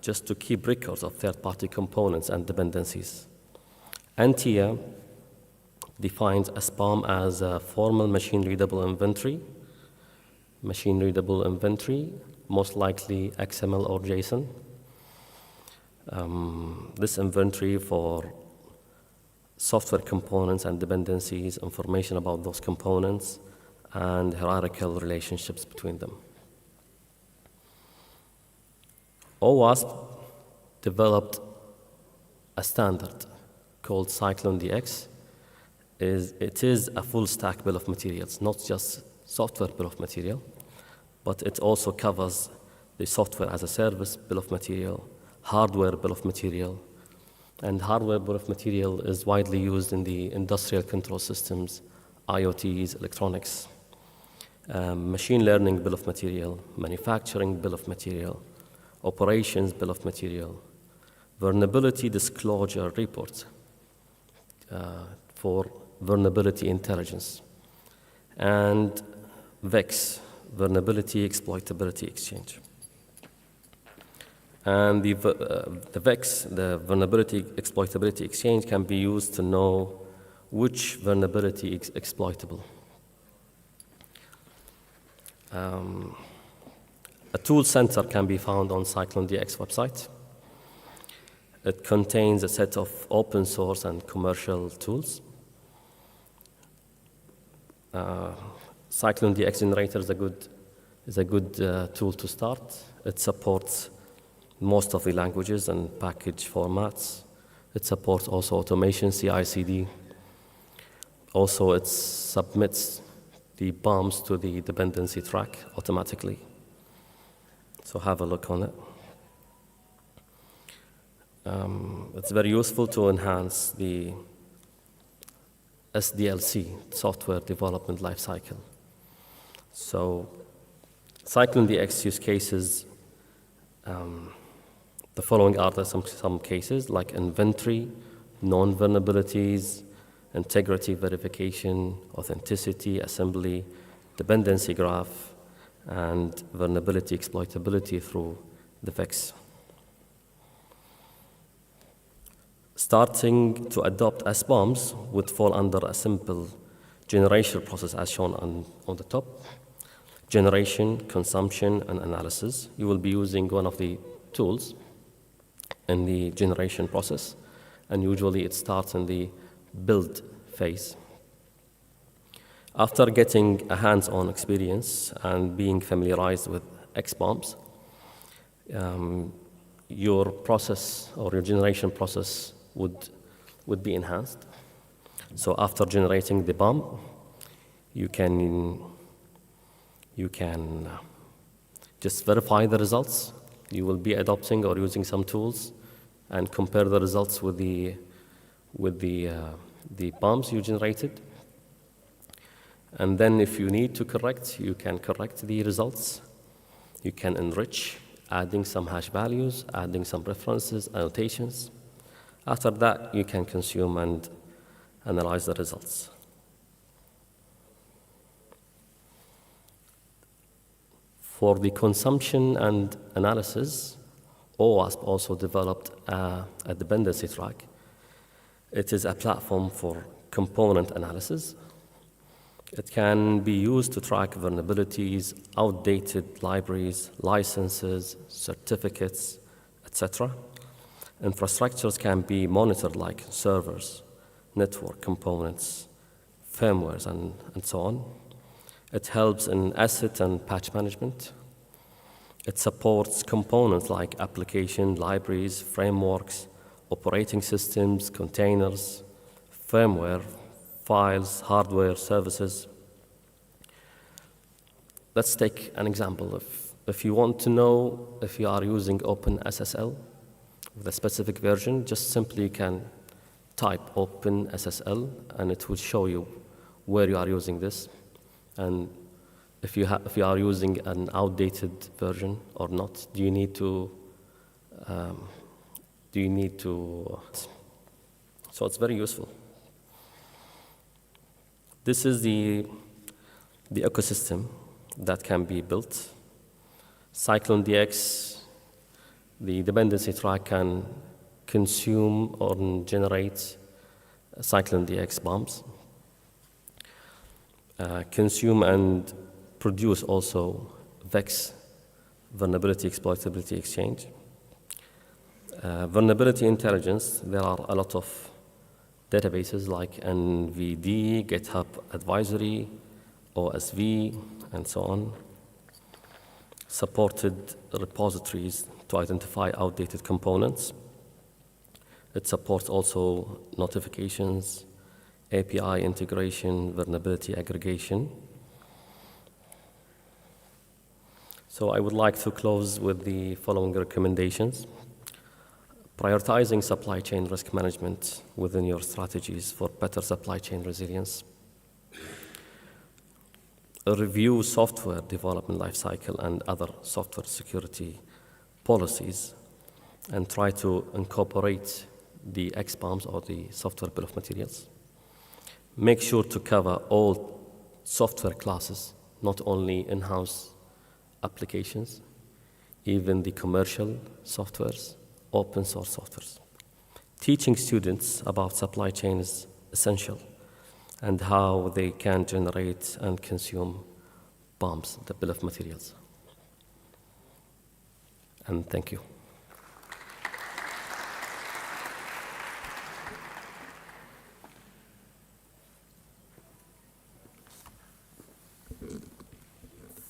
just to keep records of third-party components and dependencies. ANTIA defines SBOM as a formal machine-readable inventory, most likely XML or JSON. This inventory for software components and dependencies, information about those components, and hierarchical relationships between them. OWASP developed a standard called Cyclone DX. It is a full stack bill of materials, not just software bill of material, but it also covers the software as a service bill of material, hardware bill of material, and hardware bill of material is widely used in the industrial control systems, IoTs, electronics, machine learning bill of material, manufacturing bill of material, operations bill of material, vulnerability disclosure report for vulnerability intelligence, and VEX, vulnerability exploitability exchange. And the VEX, the vulnerability exploitability exchange, can be used to know which vulnerability is exploitable. A tool center can be found on Cyclone DX website. It contains a set of open source and commercial tools. Cyclone DX Generator is a good tool to start. It supports most of the languages and package formats. It supports also automation, CI/CD. Also, it submits the bombs to the dependency track automatically. So have a look on it. It's very useful to enhance the SDLC, Software Development Lifecycle. So Cyclone DX use cases, the following are some cases, like inventory, known vulnerabilities, integrity verification, authenticity, assembly, dependency graph, and vulnerability exploitability through the VEX. Starting to adopt SBOMs would fall under a simple generation process as shown on the top. Generation, consumption, and analysis. You will be using one of the tools in the generation process, and usually it starts in the build phase. After getting a hands-on experience and being familiarized with XBOMs, your process or your generation process would be enhanced. So after generating the bomb, you can just verify the results. You will be adopting or using some tools and compare the results with the bombs you generated. And then if you need to correct, you can correct the results. You can enrich, adding some hash values, adding some references, annotations. After that, you can consume and analyze the results. For the consumption and analysis, OWASP also developed a dependency track. It is a platform for component analysis. It can be used to track vulnerabilities, outdated libraries, licenses, certificates, etc. Infrastructures can be monitored like servers, network components, firmwares, and so on. It helps in asset and patch management. It supports components like application, libraries, frameworks, operating systems, containers, firmware, files, hardware, services. Let's take an example. If you want to know if you are using OpenSSL with a specific version, just simply can type OpenSSL and it will show you where you are using this. And if you are using an outdated version or not, do you need to, so it's very useful. This is the ecosystem that can be built. Cyclone DX, the dependency track can consume or generate Cyclone DX bombs, consume and produce also VEX, Vulnerability Exploitability Exchange. Vulnerability intelligence, there are a lot of databases like NVD, GitHub Advisory, OSV, and so on. Supported repositories to identify outdated components. It supports also notifications, API integration, vulnerability aggregation. So I would like to close with the following recommendations. Prioritizing supply chain risk management within your strategies for better supply chain resilience. Review software development lifecycle and other software security policies and try to incorporate the XBOMs or the software bill of materials. Make sure to cover all software classes, not only in-house applications, even the commercial softwares, open source softwares. Teaching students about supply chain is essential and how they can generate and consume bombs, the bill of materials. And thank you.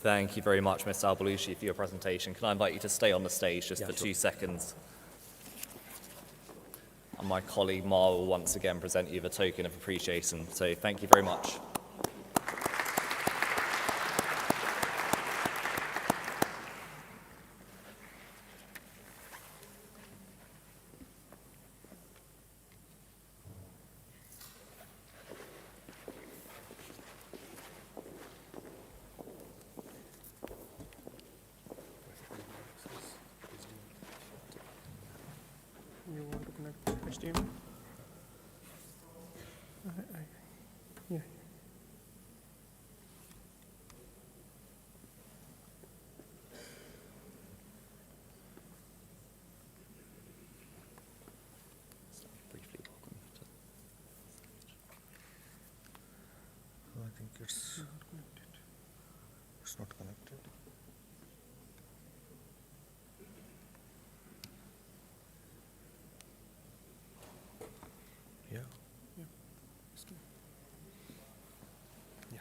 Thank you very much, Mr. Al-Baluchi, for your presentation. Can I invite you to stay on the stage just for 2 seconds? And my colleague Mar will once again present you with a token of appreciation. So thank you very much.
You want to connect HDMI? Yeah.
I think it's not connected. Yeah.
Yeah.
Yeah.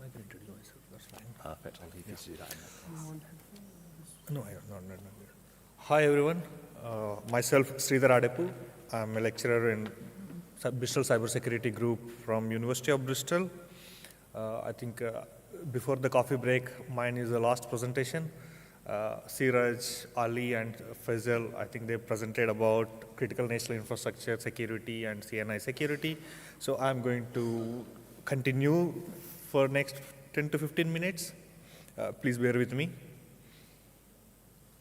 I can introduce myself. That's fine.
Perfect. I'll leave you to do that.
No, I don't. No. Hi, everyone. Myself, Sridhar Adepu. I'm a lecturer in Bristol Cybersecurity Group from University of Bristol. I think before the coffee break, mine is the last presentation. Siraj, Ali, and Faisal, I think they presented about critical national infrastructure security and CNI security. So I'm going to continue for next 10 to 15 minutes. Please bear with me.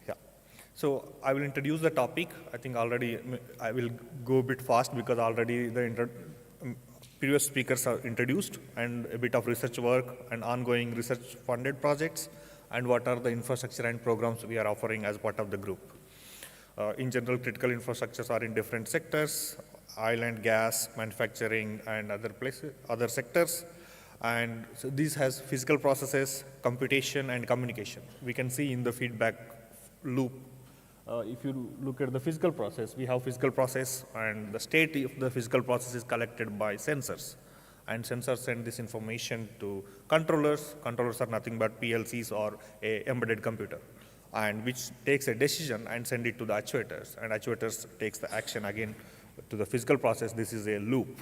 Yeah. So I will introduce the topic. I think already I will go a bit fast because already the previous speakers are introduced, and a bit of research work and ongoing research funded projects, and what are the infrastructure and programs we are offering as part of the group. In general, critical infrastructures are in different sectors: oil and gas, manufacturing, and other sectors. And so this has physical processes, computation, and communication. We can see in the feedback loop. If you look at the physical process, we have physical process, and the state of the physical process is collected by sensors. And sensors send this information to controllers. Controllers are nothing but PLCs or a embedded computer, and which takes a decision and send it to the actuators. And actuators takes the action again to the physical process. This is a loop.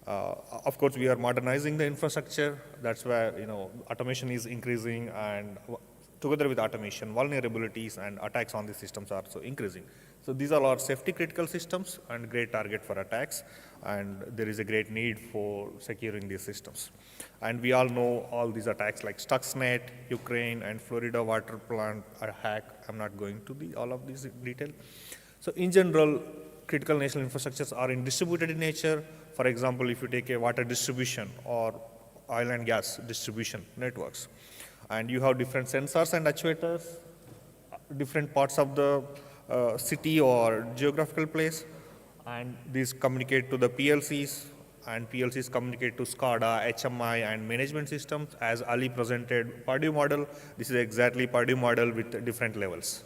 Of course, we are modernizing the infrastructure. That's where automation is increasing, and together with automation, vulnerabilities and attacks on the systems are also increasing. So these are our safety critical systems and great target for attacks, and there is a great need for securing these systems. And we all know all these attacks like Stuxnet, Ukraine, and Florida water plant hack. I'm not going to all of these in detail. So in general, critical national infrastructures are distributed in nature. for example, if you take a water distribution or oil and gas distribution networks, and you have different sensors and actuators, different parts of the city or geographical place, and these communicate to the PLCs, and PLCs communicate to SCADA, HMI, and management systems. As Ali presented Purdue model, this is exactly Purdue model with different levels.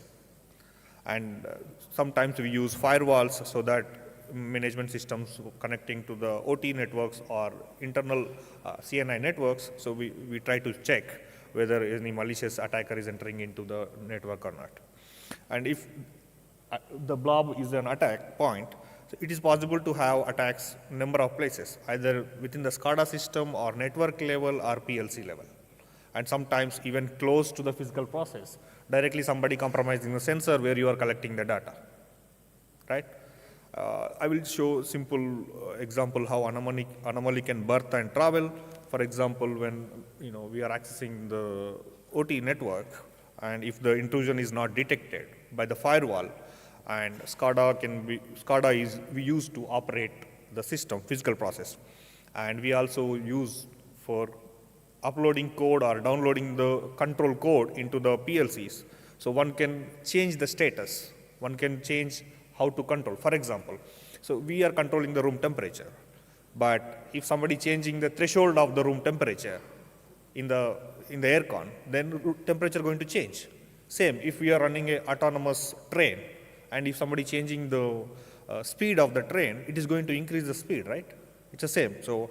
And sometimes we use firewalls so that management systems connecting to the OT networks or internal CNI networks, so we try to check whether any malicious attacker is entering into the network or not. And if the blob is an attack point, so it is possible to have attacks number of places, either within the SCADA system or network level or PLC level. And sometimes even close to the physical process, directly somebody compromising the sensor where you are collecting the data, right? I will show simple example how anomaly can birth and travel. For example, when we are accessing the OT network, and if the intrusion is not detected by the firewall, and SCADA is we use to operate the system, physical process, and we also use for uploading code or downloading the control code into the PLCs. So one can change the status, one can change how to control. For example, so we are controlling the room temperature, but if somebody changing the threshold of the room temperature in the aircon, then temperature going to change. Same, if we are running an autonomous train, and if somebody changing the speed of the train, it is going to increase the speed, right? It's the same. So,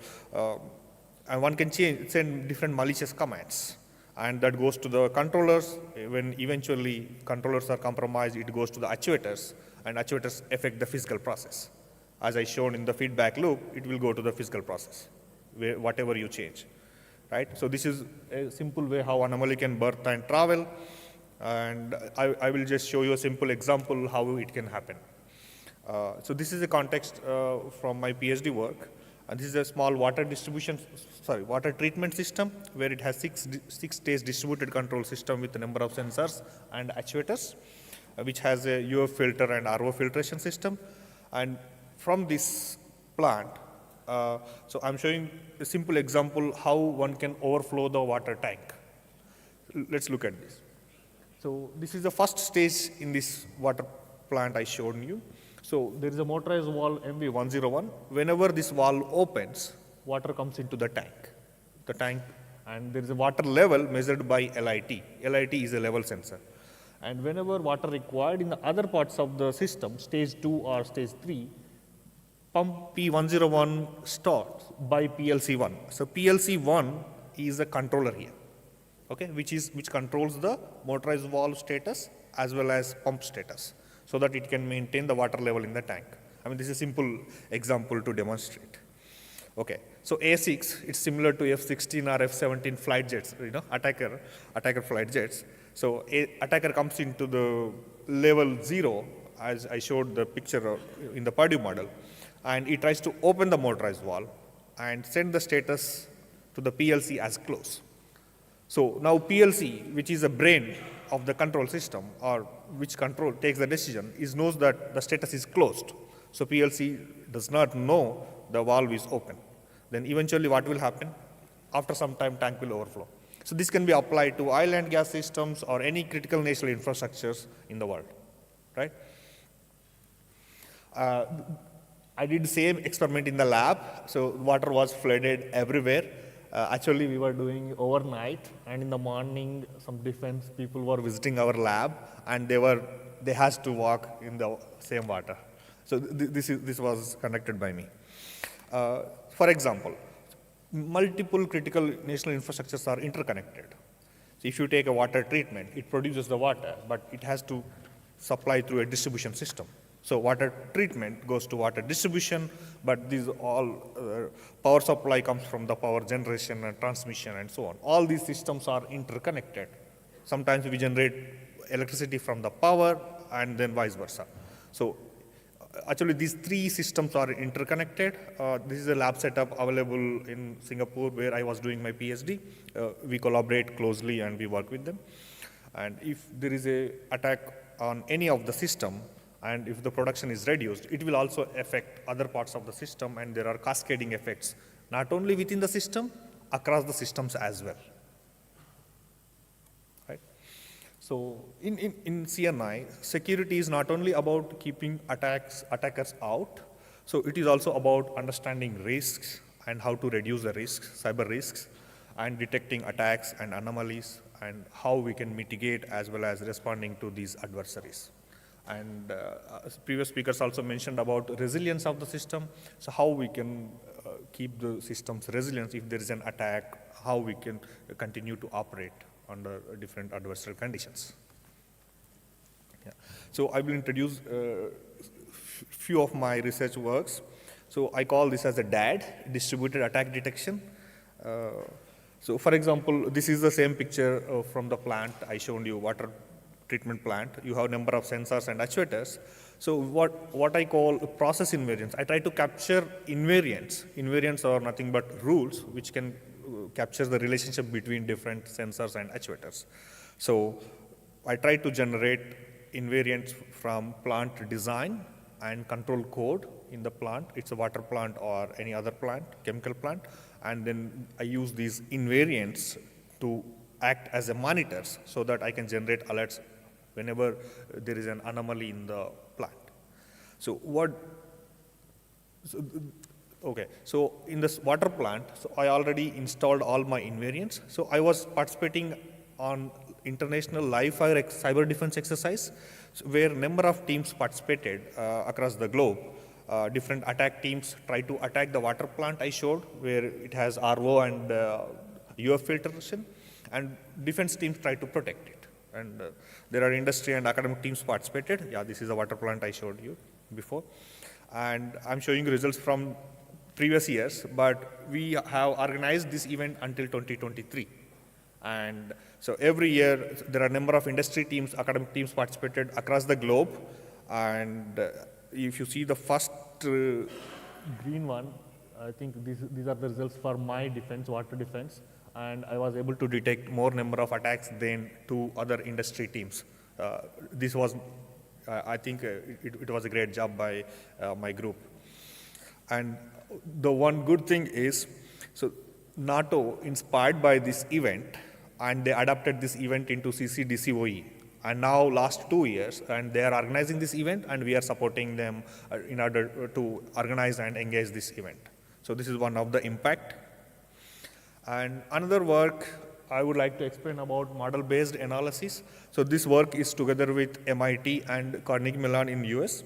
and one can send different malicious commands, and that goes to the controllers. When eventually controllers are compromised, it goes to the actuators, and actuators affect the physical process. As I shown in the feedback loop, it will go to the physical process, whatever you change, right? So this is a simple way how anomaly can birth and travel. And I will just show you a simple example how it can happen. So this is a context from my PhD work. And this is a small water treatment system where it has six-stage distributed control system with a number of sensors and actuators, which has a UF filter and RO filtration system. And from this plant, so I'm showing a simple example how one can overflow the water tank. Let's look at this. So this is the first stage in this water plant I showed you. So there is a motorized valve MV101. Whenever this valve opens, water comes into the tank, and there is a water level measured by LIT. LIT is a level sensor. And whenever water required in the other parts of the system, stage 2 or stage 3, pump P101 starts by PLC1. So PLC1 is a controller here. Okay, which controls the motorized valve status as well as pump status, so that it can maintain the water level in the tank. I mean, this is a simple example to demonstrate. Okay, so A6, it's similar to F-16 or F-17 flight jets, attacker flight jets. So attacker comes into the level 0, as I showed the picture in the Purdue model, and it tries to open the motorized valve and send the status to the PLC as close. So now PLC, which is the brain of the control system, or which takes the decision, knows that the status is closed. So PLC does not know the valve is open. Then eventually what will happen? After some time, tank will overflow. So this can be applied to oil and gas systems or any critical national infrastructures in the world, right? I did the same experiment in the lab. So water was flooded everywhere. Actually, we were doing overnight, and in the morning, some defense people were visiting our lab, and they had to walk in the same water. So this was conducted by me. For example, multiple critical national infrastructures are interconnected. So if you take a water treatment, it produces the water, but it has to supply through a distribution system. So water treatment goes to water distribution, but these all power supply comes from the power generation and transmission and so on. All these systems are interconnected. Sometimes we generate electricity from the power and then vice versa. So actually these three systems are interconnected. This is a lab setup available in Singapore where I was doing my PhD. We collaborate closely and we work with them. And if there is an attack on any of the system, And if the production is reduced, it will also affect other parts of the system, and there are cascading effects, not only within the system, across the systems as well. Right? So in CNI, security is not only about keeping attackers out, so it is also about understanding risks and how to reduce the risks, cyber risks, and detecting attacks and anomalies, and how we can mitigate as well as responding to these adversaries. And previous speakers also mentioned about resilience of the system. So how we can keep the systems resilient if there is an attack, how we can continue to operate under different adversarial conditions. Yeah. So I will introduce few of my research works. So I call this as a DAD, distributed attack detection. So for example, this is the same picture from the plant I showed you, water treatment plant. You have a number of sensors and actuators. So what I call process invariants, I try to capture invariants. Invariants are nothing but rules which can capture the relationship between different sensors and actuators. So I try to generate invariants from plant design and control code in the plant. It's a water plant or any other plant, chemical plant. And then I use these invariants to act as a monitors so that I can generate alerts whenever there is an anomaly in the plant. So so in this water plant, so I already installed all my invariants. So I was participating on international live fire cyber defense exercise, where number of teams participated across the globe. Different attack teams try to attack the water plant I showed, where it has RO and UF filtration, and defense teams try to protect it. And there are industry and academic teams participated. Yeah, this is the water plant I showed you before. And I'm showing you results from previous years, but we have organized this event until 2023. And so every year, there are a number of industry teams, academic teams participated across the globe. And if you see the first green one, I think these are the results for my defense, water defense. And I was able to detect more number of attacks than 2 other industry teams. This was, I think it was a great job by my group. And the one good thing is, so NATO inspired by this event, and they adapted this event into CCDCOE. And now last 2 years, and they are organizing this event, and we are supporting them in order to organize and engage this event. So this is one of the impact. And another work I would like to explain about model-based analysis. So this work is together with MIT and Carnegie Mellon in US.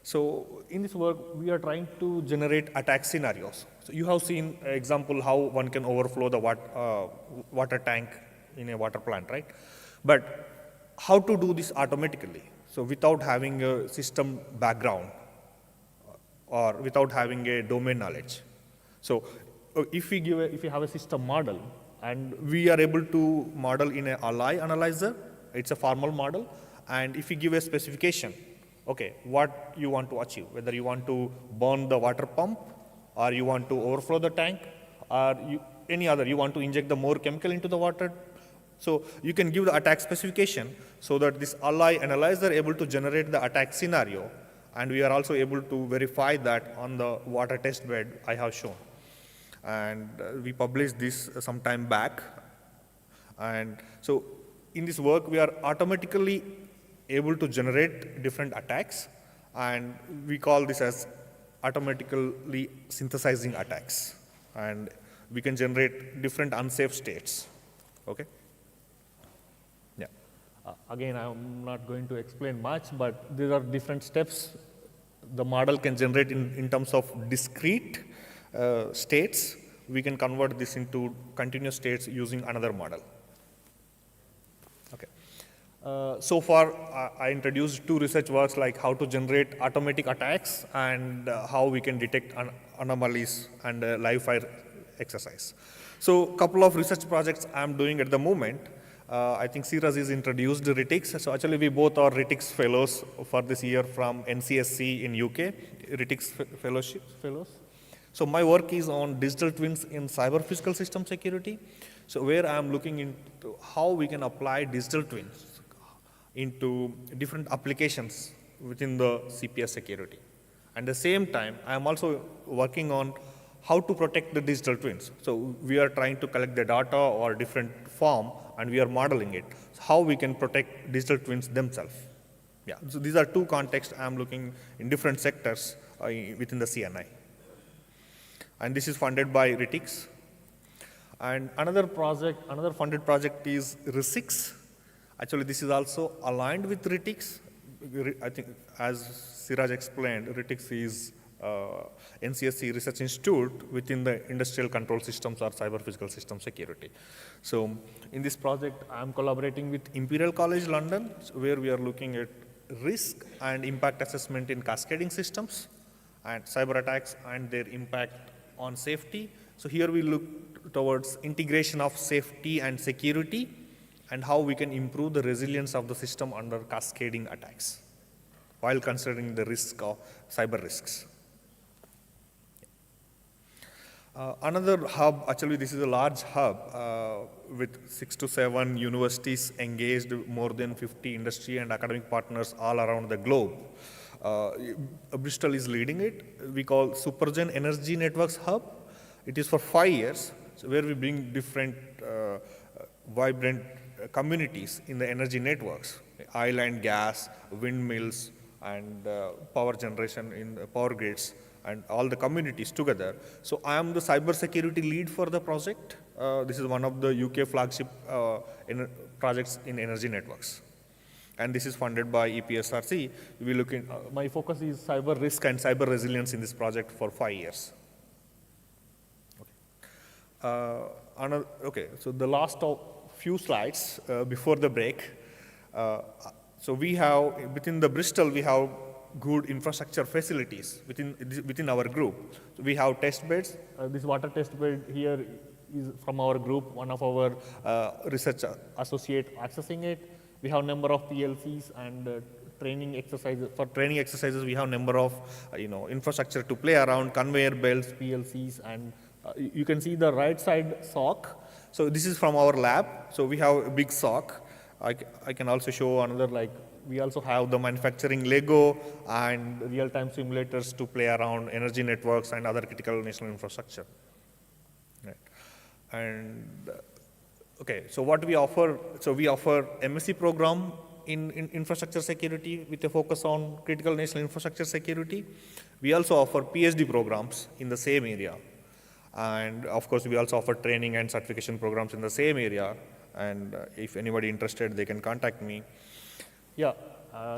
So in this work, we are trying to generate attack scenarios. So you have seen an example how one can overflow the water tank in a water plant, right? But how to do this automatically? So without having a system background or without having a domain knowledge. So if we have a system model, and we are able to model in an ALI analyzer, it's a formal model, and if we give a specification, okay, what you want to achieve, whether you want to burn the water pump, or you want to overflow the tank, or any other, you want to inject the more chemical into the water. So you can give the attack specification so that this ALI analyzer able to generate the attack scenario, and we are also able to verify that on the water test bed I have shown. And we published this some time back. And so in this work, we are automatically able to generate different attacks, and we call this as automatically synthesizing attacks. And we can generate different unsafe states, okay? Yeah. Again, I'm not going to explain much, but there are different steps the model can generate in terms of discrete states. We can convert this into continuous states using another model. Okay. So far, I introduced 2 research works like how to generate automatic attacks and how we can detect anomalies and live fire exercise. So a couple of research projects I'm doing at the moment. I think CITRA is introduced RITICS. So actually we both are RITICS fellows for this year from NCSC in UK, RITICS fellows. So my work is on digital twins in cyber physical system security. So where I'm looking into how we can apply digital twins into different applications within the CPS security. At the same time, I am also working on how to protect the digital twins. So we are trying to collect the data or different form, and we are modeling it. So how we can protect digital twins themselves. Yeah, so these are two contexts I am looking in different sectors within the CNI. And this is funded by RITIX. And another funded project is RISIX. Actually, this is also aligned with RITIX. I think, as Siraj explained, RITIX is NCSC Research Institute within the Industrial Control Systems or Cyber Physical System Security. So in this project, I'm collaborating with Imperial College London, where we are looking at risk and impact assessment in cascading systems and cyber attacks and their impact on safety. So here we look towards integration of safety and security and how we can improve the resilience of the system under cascading attacks while considering the risk of cyber risks. Another hub, actually this is a large hub with 6 to 7 universities engaged, more than 50 industry and academic partners all around the globe. Bristol is leading it. We call Supergen Energy Networks Hub. It is for 5 years, so where we bring different vibrant communities in the energy networks, oil and gas, windmills, and power generation in power grids, and all the communities together. So I am the cybersecurity lead for the project. This is one of the UK flagship projects in energy networks. And this is funded by EPSRC. We look in, my focus is cyber risk and cyber resilience in this project for 5 years. Okay, so the last few slides before the break. So we have, within the Bristol, we have good infrastructure facilities within our group. So we have test beds. This water test bed here is from our group, one of our research associate accessing it. We have number of PLCs and training exercises. For training exercises, we have number of infrastructure to play around, conveyor belts, PLCs, and you can see the right side SOC. So this is from our lab. So we have a big SOC. I can also show another, like, we also have the manufacturing Lego and real-time simulators to play around energy networks and other critical national infrastructure. Right. And okay, so what we offer, so we offer MSc program in infrastructure security with a focus on critical national infrastructure security. We also offer PhD programs in the same area. And of course, we also offer training and certification programs in the same area. And if anybody interested, they can contact me. Yeah,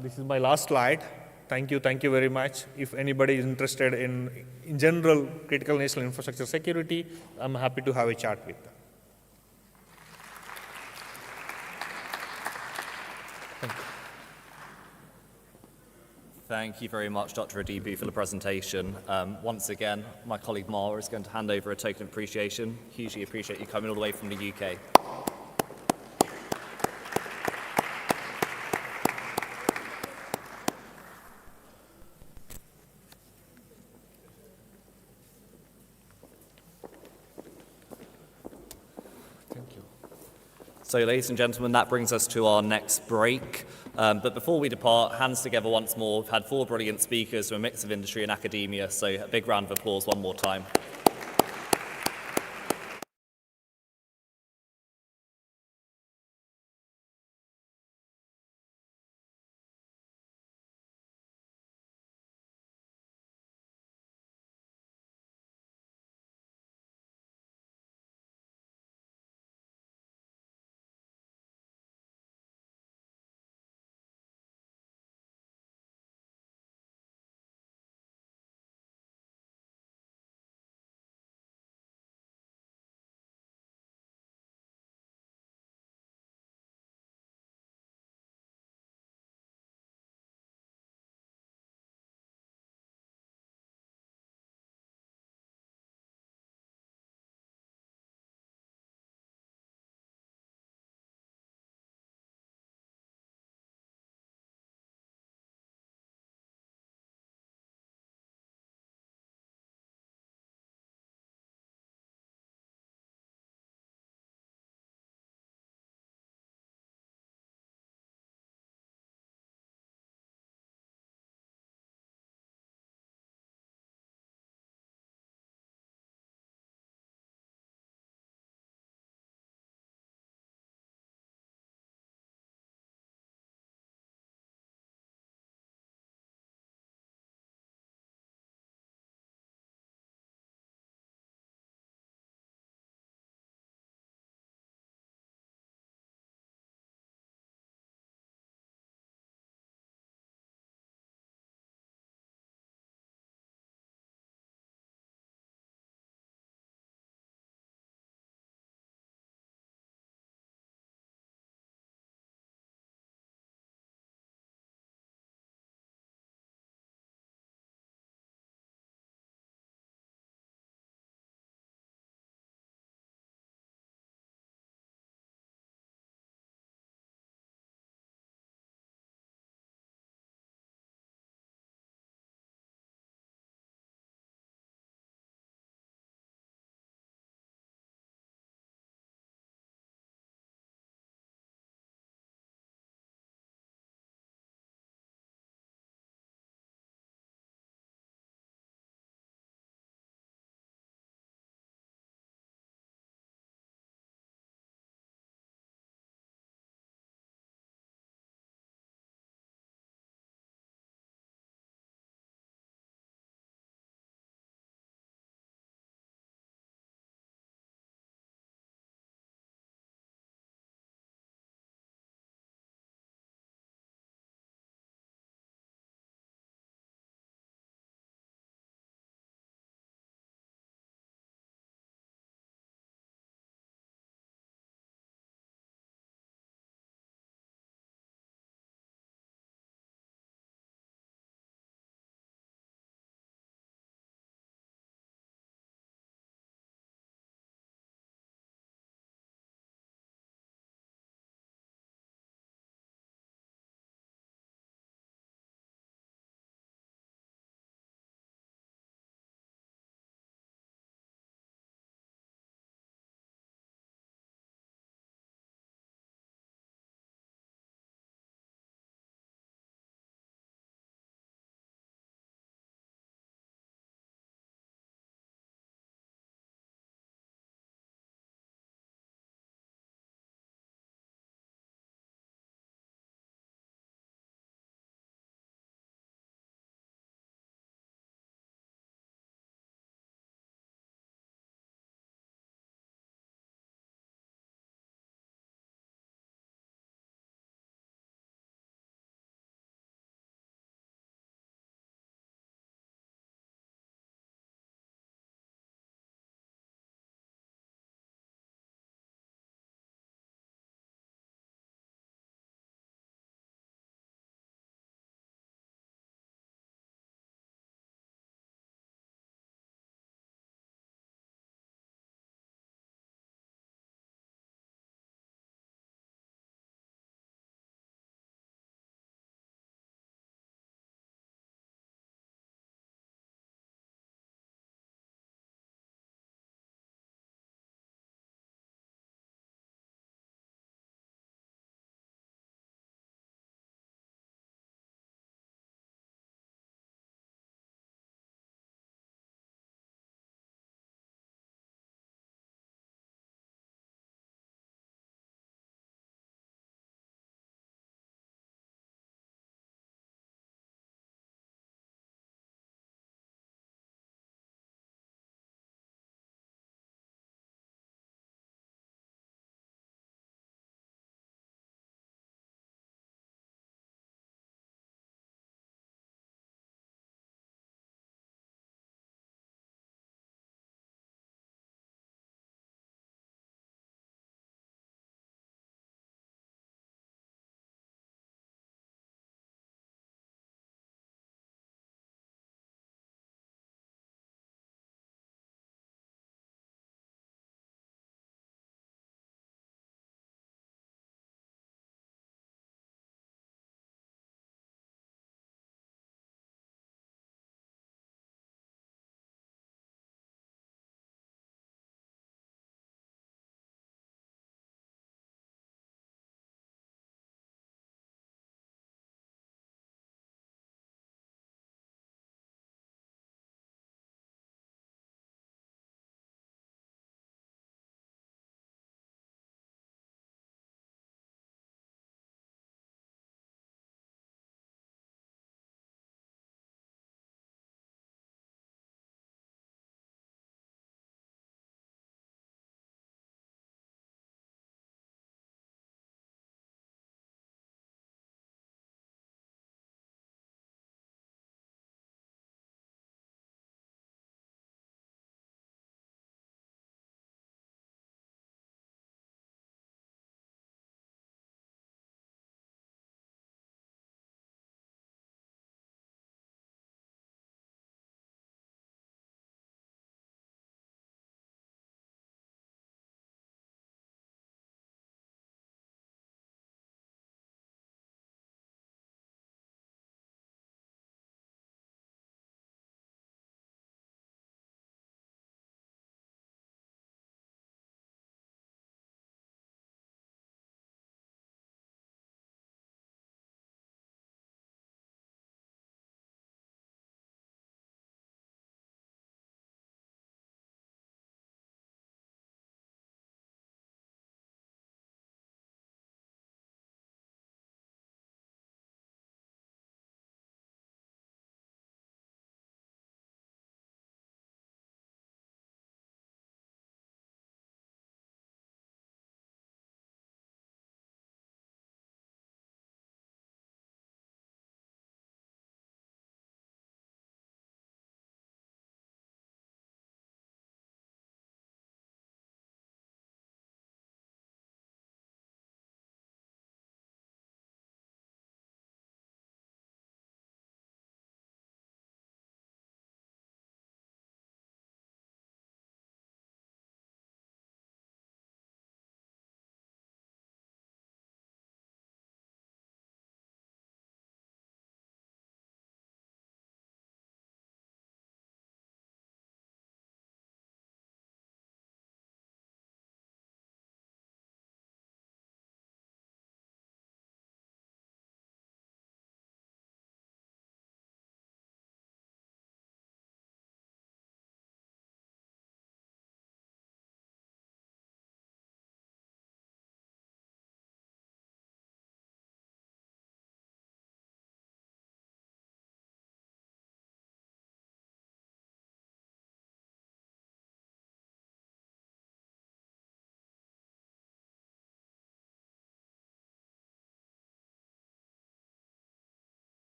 this is my last slide. Thank you very much. If anybody is interested in general critical national infrastructure security, I'm happy to have a chat with them. Thank you.
Thank you very much, Dr. Adibu, for the presentation. Once again, my colleague Mara is going to hand over a token of appreciation. Hugely appreciate you coming all the way from the UK. So, ladies and gentlemen, that brings us to our next break. But before we depart, hands together once more. We've had 4 brilliant speakers from a mix of industry and academia, so a big round of applause one more time.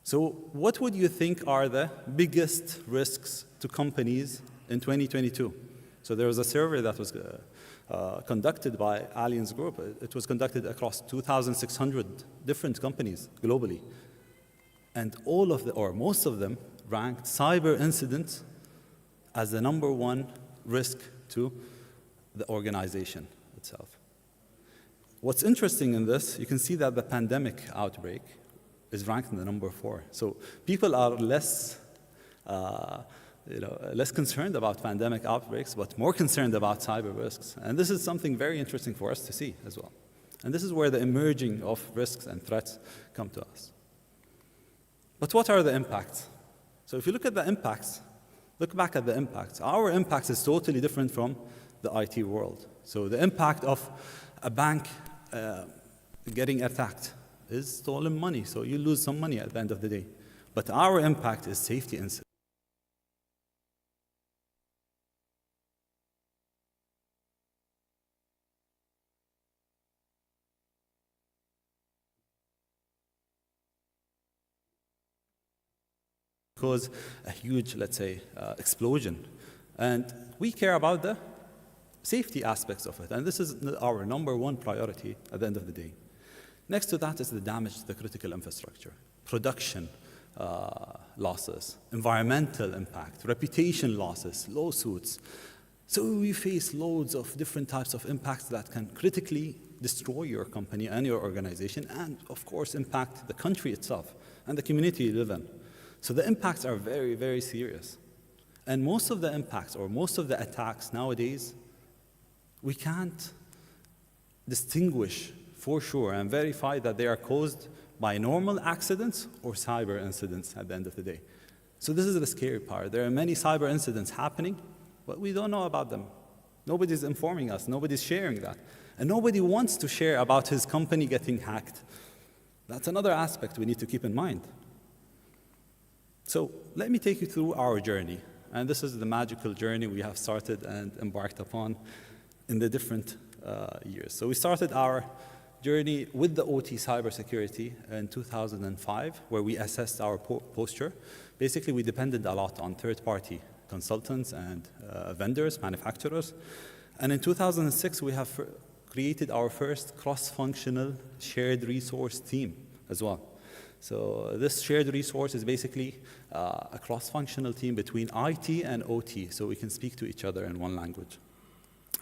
So what would you think are the biggest risks to companies in 2022? So there was a survey that was conducted by Allianz Group. It was conducted across 2,600 different companies globally. And all of or most of them ranked cyber incidents as the #1 risk to the organization itself. What's interesting in this, you can see that the pandemic outbreak is ranked in the #4. So people are less concerned about pandemic outbreaks, but more concerned about cyber risks. And this is something very interesting for us to see as well. And this is where the emerging of risks and threats come to us. But what are the impacts? So if you look at the impacts, look back at the impacts. Our impact is totally different from the IT world. So the impact of a bank getting attacked is stolen money. So you lose some money at the end of the day. But our impact is safety incidents. Cause a huge, let's say, explosion. And we care about the safety aspects of it. And this is our #1 priority at the end of the day. Next to that is the damage to the critical infrastructure, production losses, environmental impact, reputation losses, lawsuits. So we face loads of different types of impacts that can critically destroy your company and your organization, and of course impact the country itself and the community you live in. So the impacts are very, very serious. And most of the impacts or most of the attacks nowadays, we can't distinguish for sure and verify that they are caused by normal accidents or cyber incidents at the end of the day. So this is the scary part. There are many cyber incidents happening, but we don't know about them. Nobody's informing us, nobody's sharing that. And nobody wants to share about his company getting hacked. That's another aspect we need to keep in mind. So let me take you through our journey. And this is the magical journey we have started and embarked upon in the different years. So we started our journey with the OT cybersecurity in 2005, where we assessed our posture. Basically, we depended a lot on third-party consultants and vendors, manufacturers. And in 2006, we have created our first cross-functional shared resource team as well. So this shared resource is basically a cross-functional team between IT and OT, so we can speak to each other in one language.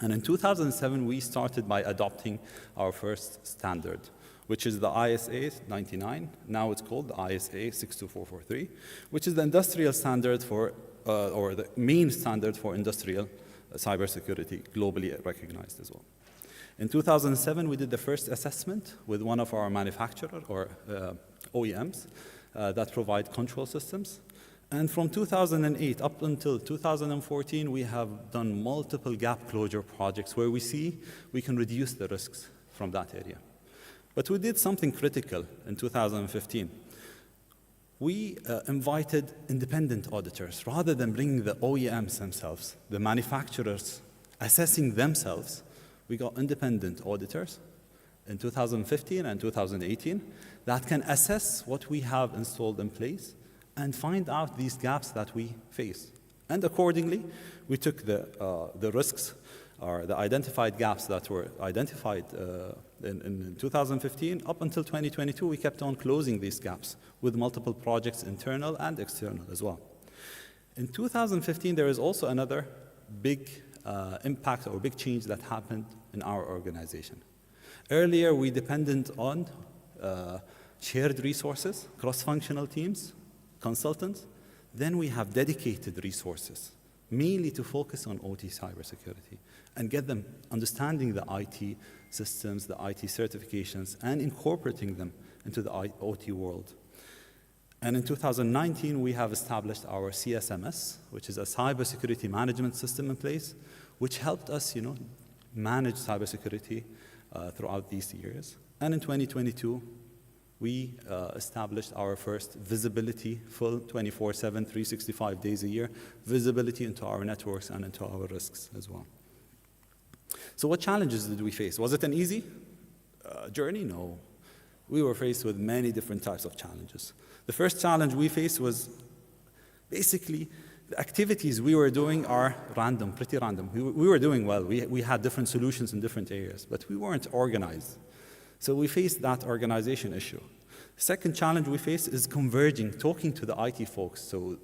And in 2007, we started by adopting our first standard, which is the ISA 99. Now it's called the ISA 62443, which is the industrial standard for, or the main standard for industrial cybersecurity, globally recognized as well. In 2007, we did the first assessment with one of our manufacturers or OEMs that provide control systems. And from 2008 up until 2014, we have done multiple gap closure projects where we see we can reduce the risks from that area. But we did something critical in 2015. We invited independent auditors. Rather than bringing the OEMs themselves, the manufacturers assessing themselves, we got independent auditors in 2015 and 2018 that can assess what we have installed in place and find out these gaps that we face. And accordingly, we took the risks or the identified gaps that were identified in 2015 up until 2022. We kept on closing these gaps with multiple projects, internal and external as well. In 2015, there is also another big impact or big change that happened in our organization. Earlier, we depended on shared resources, cross-functional teams, consultants. Then we have dedicated resources, mainly to focus on OT cybersecurity and get them understanding the IT systems, the IT certifications, and incorporating them into the OT world. And in 2019, we have established our CSMS, which is a cybersecurity management system in place, which helped us, manage cybersecurity throughout these years. And in 2022, we established our first visibility, full 24/7, 365 days a year, visibility into our networks and into our risks as well. So what challenges did we face? Was it an easy journey? No. we were faced with many different types of challenges. The first challenge we faced was basically the activities we were doing are random, pretty random. We were doing well. We had different solutions in different areas, but we weren't organized. So we faced that organization issue. The second challenge we faced is converging, talking to the IT folks. So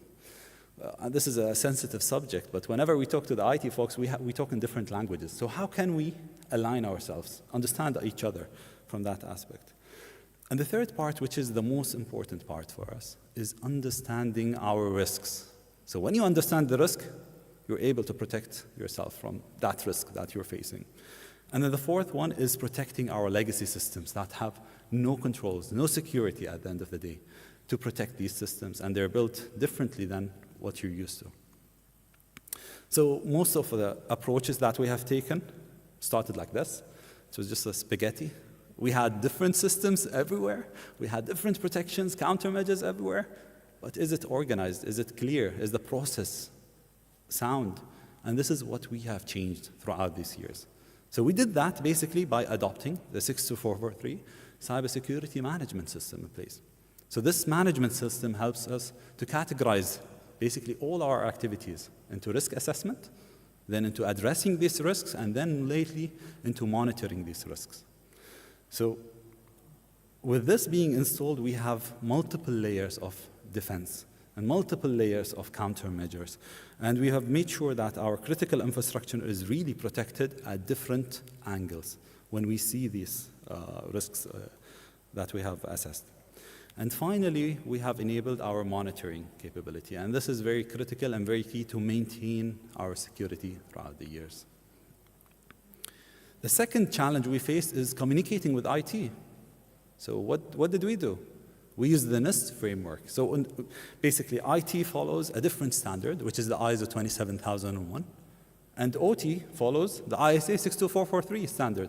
this is a sensitive subject, but whenever we talk to the IT folks, we talk in different languages. So how can we align ourselves, understand each other from that aspect? And the third part, which is the most important part for us, is understanding our risks. So when you understand the risk, you're able to protect yourself from that risk that you're facing. And then the fourth one is protecting our legacy systems that have no controls, no security at the end of the day to protect these systems, and they're built differently than what you're used to. So most of the approaches that we have taken started like this. It was just a spaghetti. We had different systems everywhere. We had different protections, countermeasures everywhere. But is it organized? Is it clear? Is the process sound? And this is what we have changed throughout these years. So we did that basically by adopting the 62443 cybersecurity management system in place. So this management system helps us to categorize basically all our activities into risk assessment, then into addressing these risks, and then lately into monitoring these risks. So with this being installed, we have multiple layers of defense and multiple layers of countermeasures. And we have made sure that our critical infrastructure is really protected at different angles when we see these risks that we have assessed. And finally, we have enabled our monitoring capability. And this is very critical and very key to maintain our security throughout the years. The second challenge we faced is communicating with IT. So what did we do? We used the NIST framework. So basically, IT follows a different standard, which is the ISO 27001. And OT follows the ISA 62443 standard.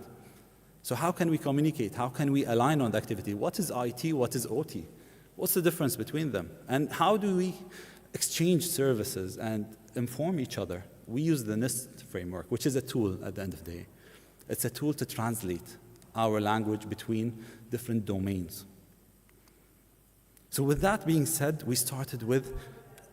So how can we communicate? How can we align on the activity? What is IT? What is OT? What's the difference between them? And how do we exchange services and inform each other? We use the NIST framework, which is a tool at the end of the day. It's a tool to translate our language between different domains. So with that being said, we started with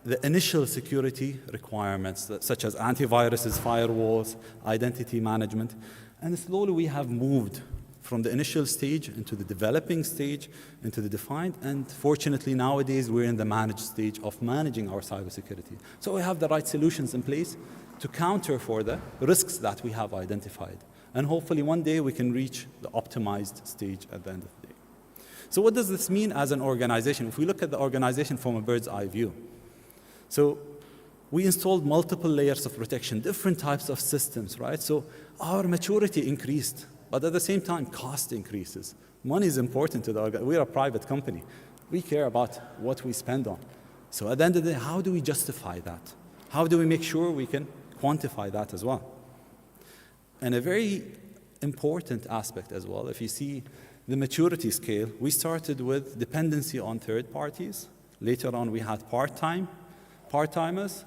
the initial security requirements, such as antiviruses, firewalls, identity management. And slowly we have moved from the initial stage into the developing stage, into the defined, and fortunately nowadays we're in the managed stage of managing our cybersecurity. So we have the right solutions in place to counter for the risks that we have identified. And hopefully one day we can reach the optimized stage at the end of the day. So what does this mean as an organization? If we look at the organization from a bird's eye view. So we installed multiple layers of protection, different types of systems, right? So our maturity increased, but at the same time, cost increases. Money is important to the organization. We're a private company. We care about what we spend on. So at the end of the day, how do we justify that? How do we make sure we can quantify that as well? And a very important aspect as well, if you see the maturity scale, we started with dependency on third parties. Later on, we had part-timers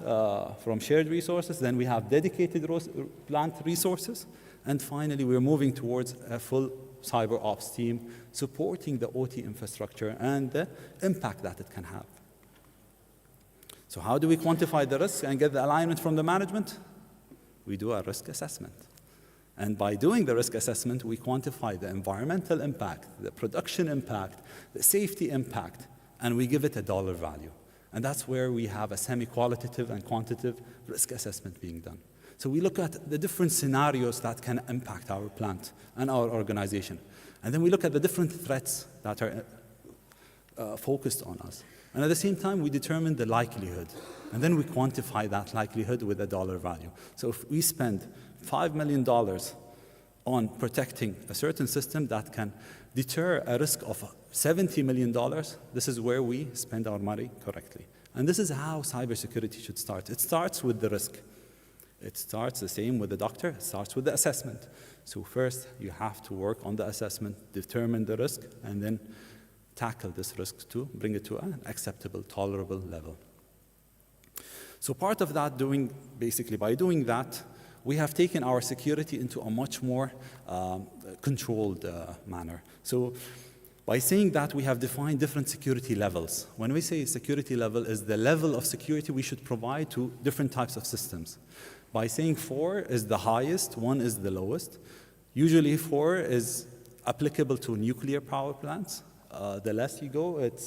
from shared resources. Then we have dedicated plant resources. And finally, we're moving towards a full cyber ops team supporting the OT infrastructure and the impact that it can have. So how do we quantify the risk and get the alignment from the management? We do a risk assessment. And by doing the risk assessment, we quantify the environmental impact, the production impact, the safety impact, and we give it a dollar value. And that's where we have a semi-qualitative and quantitative risk assessment being done. So we look at the different scenarios that can impact our plant and our organization. And then we look at the different threats that are focused on us. And at the same time, we determine the likelihood. And then we quantify that likelihood with a dollar value. So if we spend $5 million on protecting a certain system that can deter a risk of $70 million, this is where we spend our money correctly. And this is how cybersecurity should start. It starts with the risk. It starts the same with the doctor. It starts with the assessment. So first, you have to work on the assessment, determine the risk, and then tackle this risk to bring it to an acceptable, tolerable level. So part of that, basically by doing that, we have taken our security into a much more controlled manner. So By saying that, we have defined different security levels. When we say security level is the level of security we should provide to different types of systems. By saying 4 is the highest, 1 is the lowest. Usually 4 is applicable to nuclear power plants. The less you go, it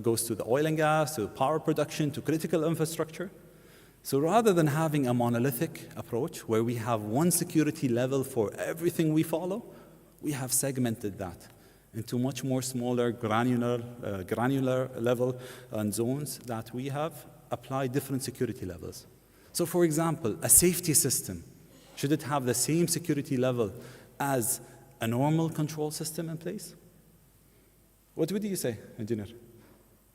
goes to the oil and gas, to power production, to critical infrastructure. So rather than having a monolithic approach where we have one security level for everything we follow, we have segmented that into much more smaller granular level and zones that we have applied different security levels. So for example, a safety system, should it have the same security level as a normal control system in place? What would you say, engineer?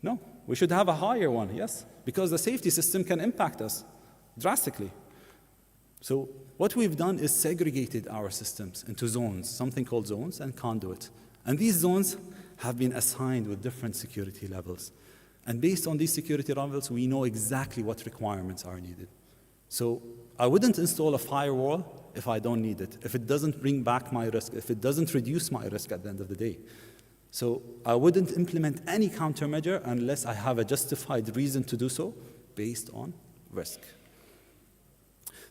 No, we should have a higher one, yes, because the safety system can impact us drastically. So what we've done is segregated our systems into zones, something called zones and conduit. And these zones have been assigned with different security levels. And based on these security levels, we know exactly what requirements are needed. So I wouldn't install a firewall if I don't need it, if it doesn't bring back my risk, if it doesn't reduce my risk at the end of the day. So I wouldn't implement any countermeasure unless I have a justified reason to do so based on risk.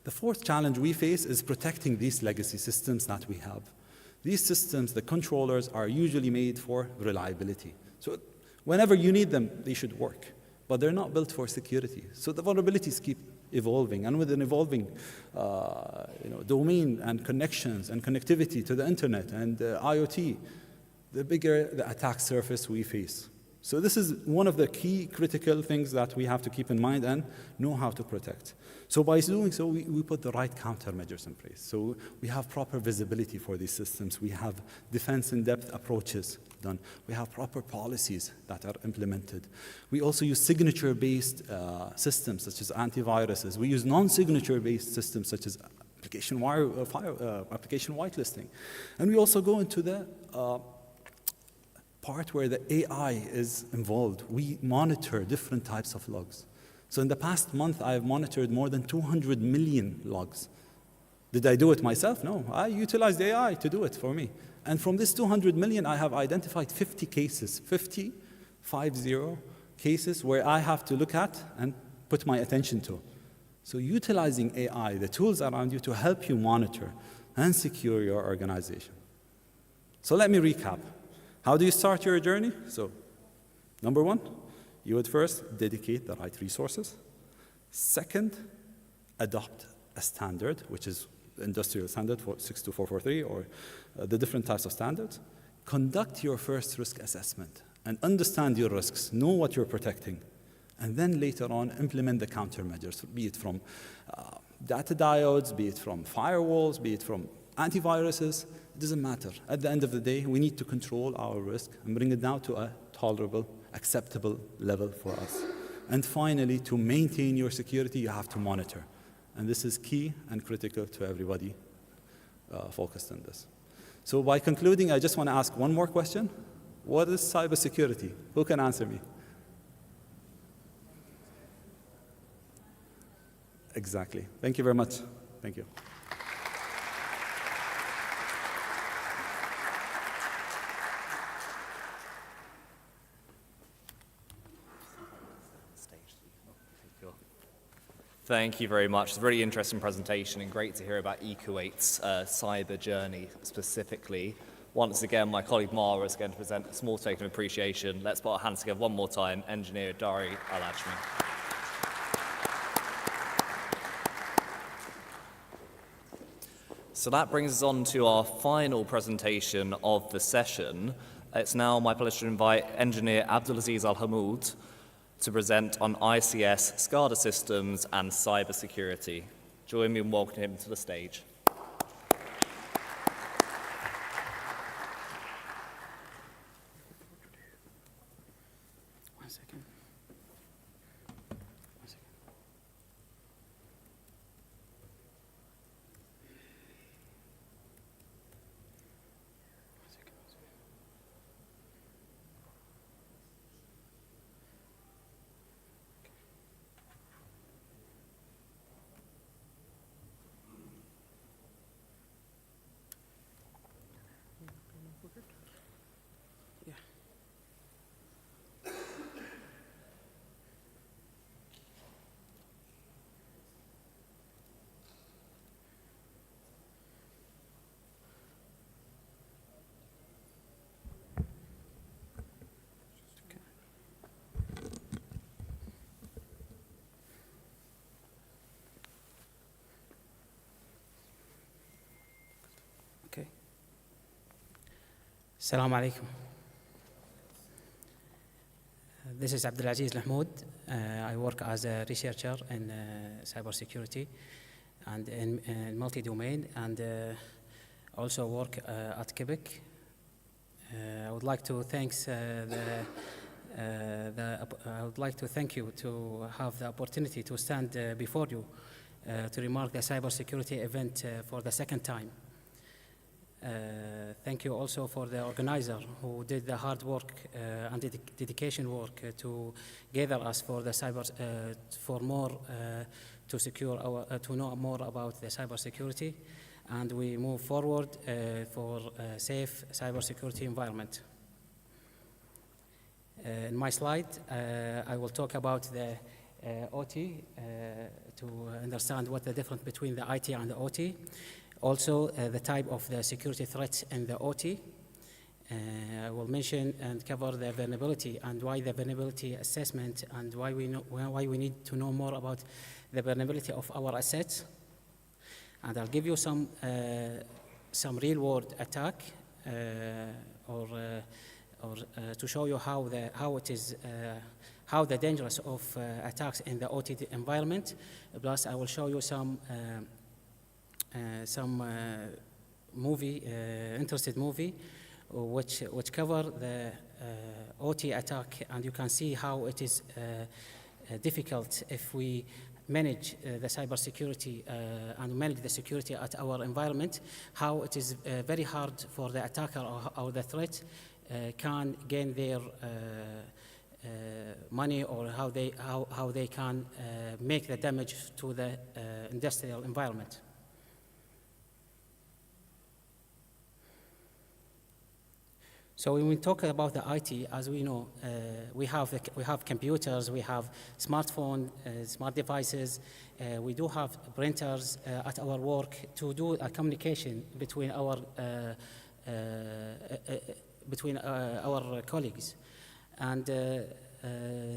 The fourth challenge we face is protecting these legacy systems that we have. These systems, the controllers, are usually made for reliability. So whenever you need them, they should work. But they're not built for security. So the vulnerabilities keep evolving. And with an evolving domain and connections and connectivity to the internet and IoT, the bigger the attack surface we face. So this is one of the key critical things that we have to keep in mind and know how to protect. So by doing so, we put the right countermeasures in place. So we have proper visibility for these systems. We have defense in depth approaches done. We have proper policies that are implemented. We also use signature-based systems such as antiviruses. We use non-signature-based systems such as application whitelisting. And we also go into the part where the AI is involved. We monitor different types of logs. So in the past month, I have monitored more than 200 million logs. Did I do it myself? No, I utilized AI to do it for me. And from this 200 million, I have identified 50 cases, 50 cases where I have to look at and put my attention to. So utilizing AI, the tools around you to help you monitor and secure your organization. So let me recap. How do you start your journey? So, number one, you would first dedicate the right resources. Second, adopt a standard, which is the industrial standard for 62443 or the different types of standards. Conduct your first risk assessment and understand your risks, know what you're protecting, and then later on implement the countermeasures, be it from data diodes, be it from firewalls, be it from antiviruses. It doesn't matter. At the end of the day, we need to control our risk and bring it down to a tolerable, acceptable level for us. And finally, to maintain your security, you have to monitor. And this is key and critical to everybody focused on this. So by concluding, I just want to ask one more question. What is cybersecurity? Who can answer me? Exactly. Thank you very much. Thank you.
Thank you very much. It's a really interesting presentation and great to hear about Kuwait's cyber journey specifically. Once again, my colleague Mara is going to present a small token of appreciation. Let's put our hands together one more time. Engineer Dari Al-Ajmi. So that brings us on to our final presentation of the session. It's now my pleasure to invite Engineer Abdulaziz Al-Hamoud to present on ICS, SCADA systems, and cybersecurity. Join me in welcoming him to the stage.
Yeah. Assalamu alaikum. This is Abdulaziz Mahmoud. I work as a researcher in cybersecurity and in multi-domain, and also work at Quebec. I would like to thank you to have the opportunity to stand before you to remark the cybersecurity event for the second time. Thank you also for the organizer who did the hard work and dedication work to gather us for the for more to secure to know more about the cybersecurity, and we move forward for a safe cybersecurity environment. In my slide, I will talk about the OT to understand what the difference between the IT and the OT. Also, the type of the security threats in the OT. I will mention and cover the vulnerability and why the vulnerability assessment and why we need to know more about the vulnerability of our assets. And I'll give you some real-world attack or to show you how the dangerous of attacks in the OT environment. Plus, I will show you some interesting movie, which cover the OT attack, and you can see how it is difficult if we manage the cybersecurity and manage the security at our environment, how it is very hard for the attacker or the threat can gain their money, or how they can make the damage to the industrial environment. So when we talk about the IT, as we know, we have computers, we have smartphones, smart devices, we do have printers at our work to do a communication between our colleagues, and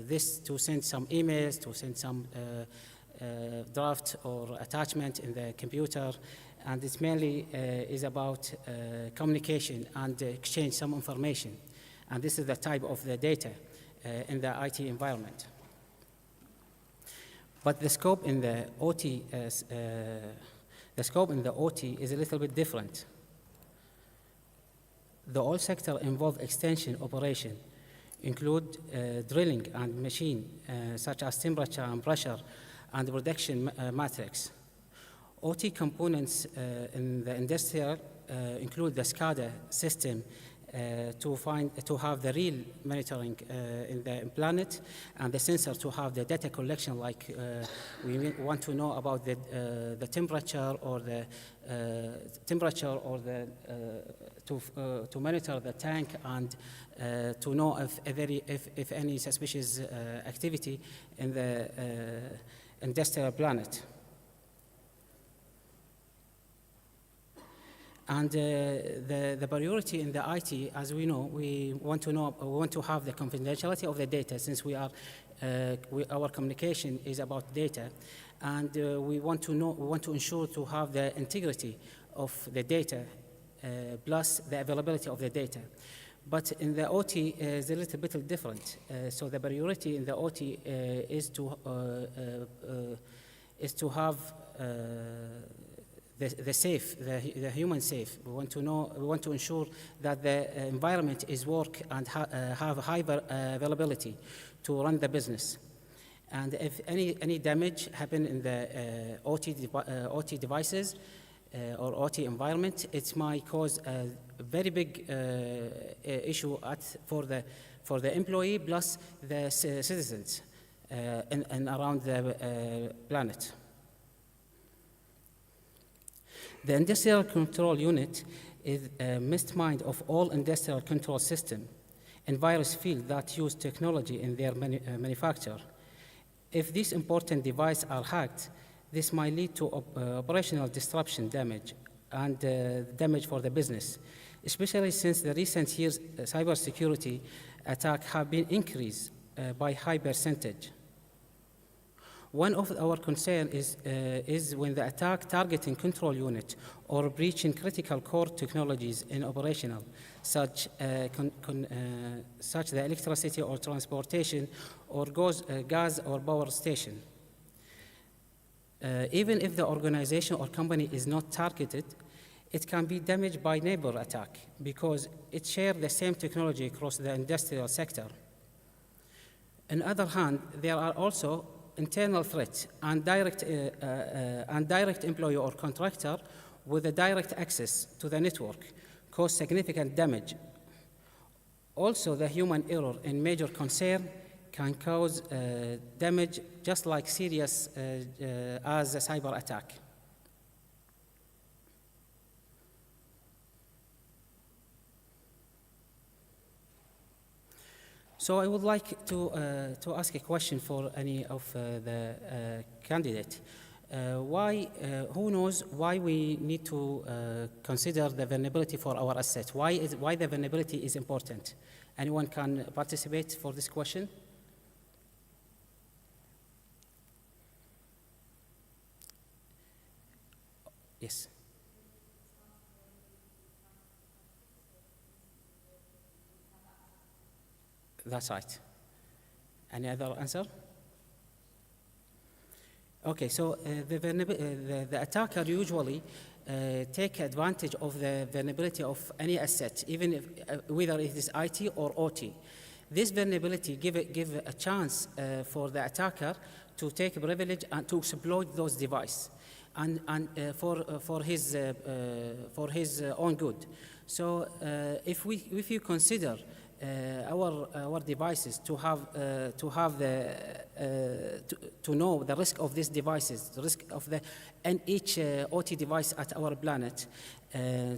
this to send some emails, to send some draft or attachment in the computer. And it mainly is about communication and exchange some information. And this is the type of the data in the IT environment. But the scope in the OT is a little bit different. The oil sector involves extension operation, include drilling and machine, such as temperature and pressure and production matrix. OT components in the industrial include the SCADA system to have the real monitoring in the planet, and the sensor to have the data collection, like we want to know about the temperature or the to monitor the tank and to know if any suspicious activity in the industrial planet. And the priority in the IT, as we know, we want to have the confidentiality of the data, since our communication is about data, and we want to ensure to have the integrity of the data, plus the availability of the data. But in the OT is a little bit different. So the priority in the OT is to have the human safe. We want to ensure that the environment is work and have high availability to run the business. And if any damage happen in the OT devices or OT environment, it might cause a very big issue for the employee plus the citizens and around the planet. The Industrial Control Unit is a mastermind of all industrial control systems in various fields that use technology in their manufacture. If these important devices are hacked, this might lead to operational disruption damage and damage for the business, especially since the recent years cybersecurity attacks have been increased by high percentage. One of our concerns is when the attack targeting control unit or breaching critical core technologies in operational, such the electricity or transportation or gas or power station. Even if the organization or company is not targeted, it can be damaged by neighbor attack because it shares the same technology across the industrial sector. On the other hand, there are also internal threats and direct employee or contractor with a direct access to the network cause significant damage. Also, the human error in major concern can cause damage just like serious as a cyber attack. So I would like to ask a question for any of the candidates. Who knows why we need to consider the vulnerability for our assets? Why the vulnerability is important? Anyone can participate for this question? Yes. That's right. Any other answer? Okay, so the attacker usually take advantage of the vulnerability of any asset, even if, whether it is IT or OT. This vulnerability give a chance for the attacker to take privilege and to exploit those devices, and for his own good. So if you consider our devices to know the risk of these devices, the risk of each OT device at our planet,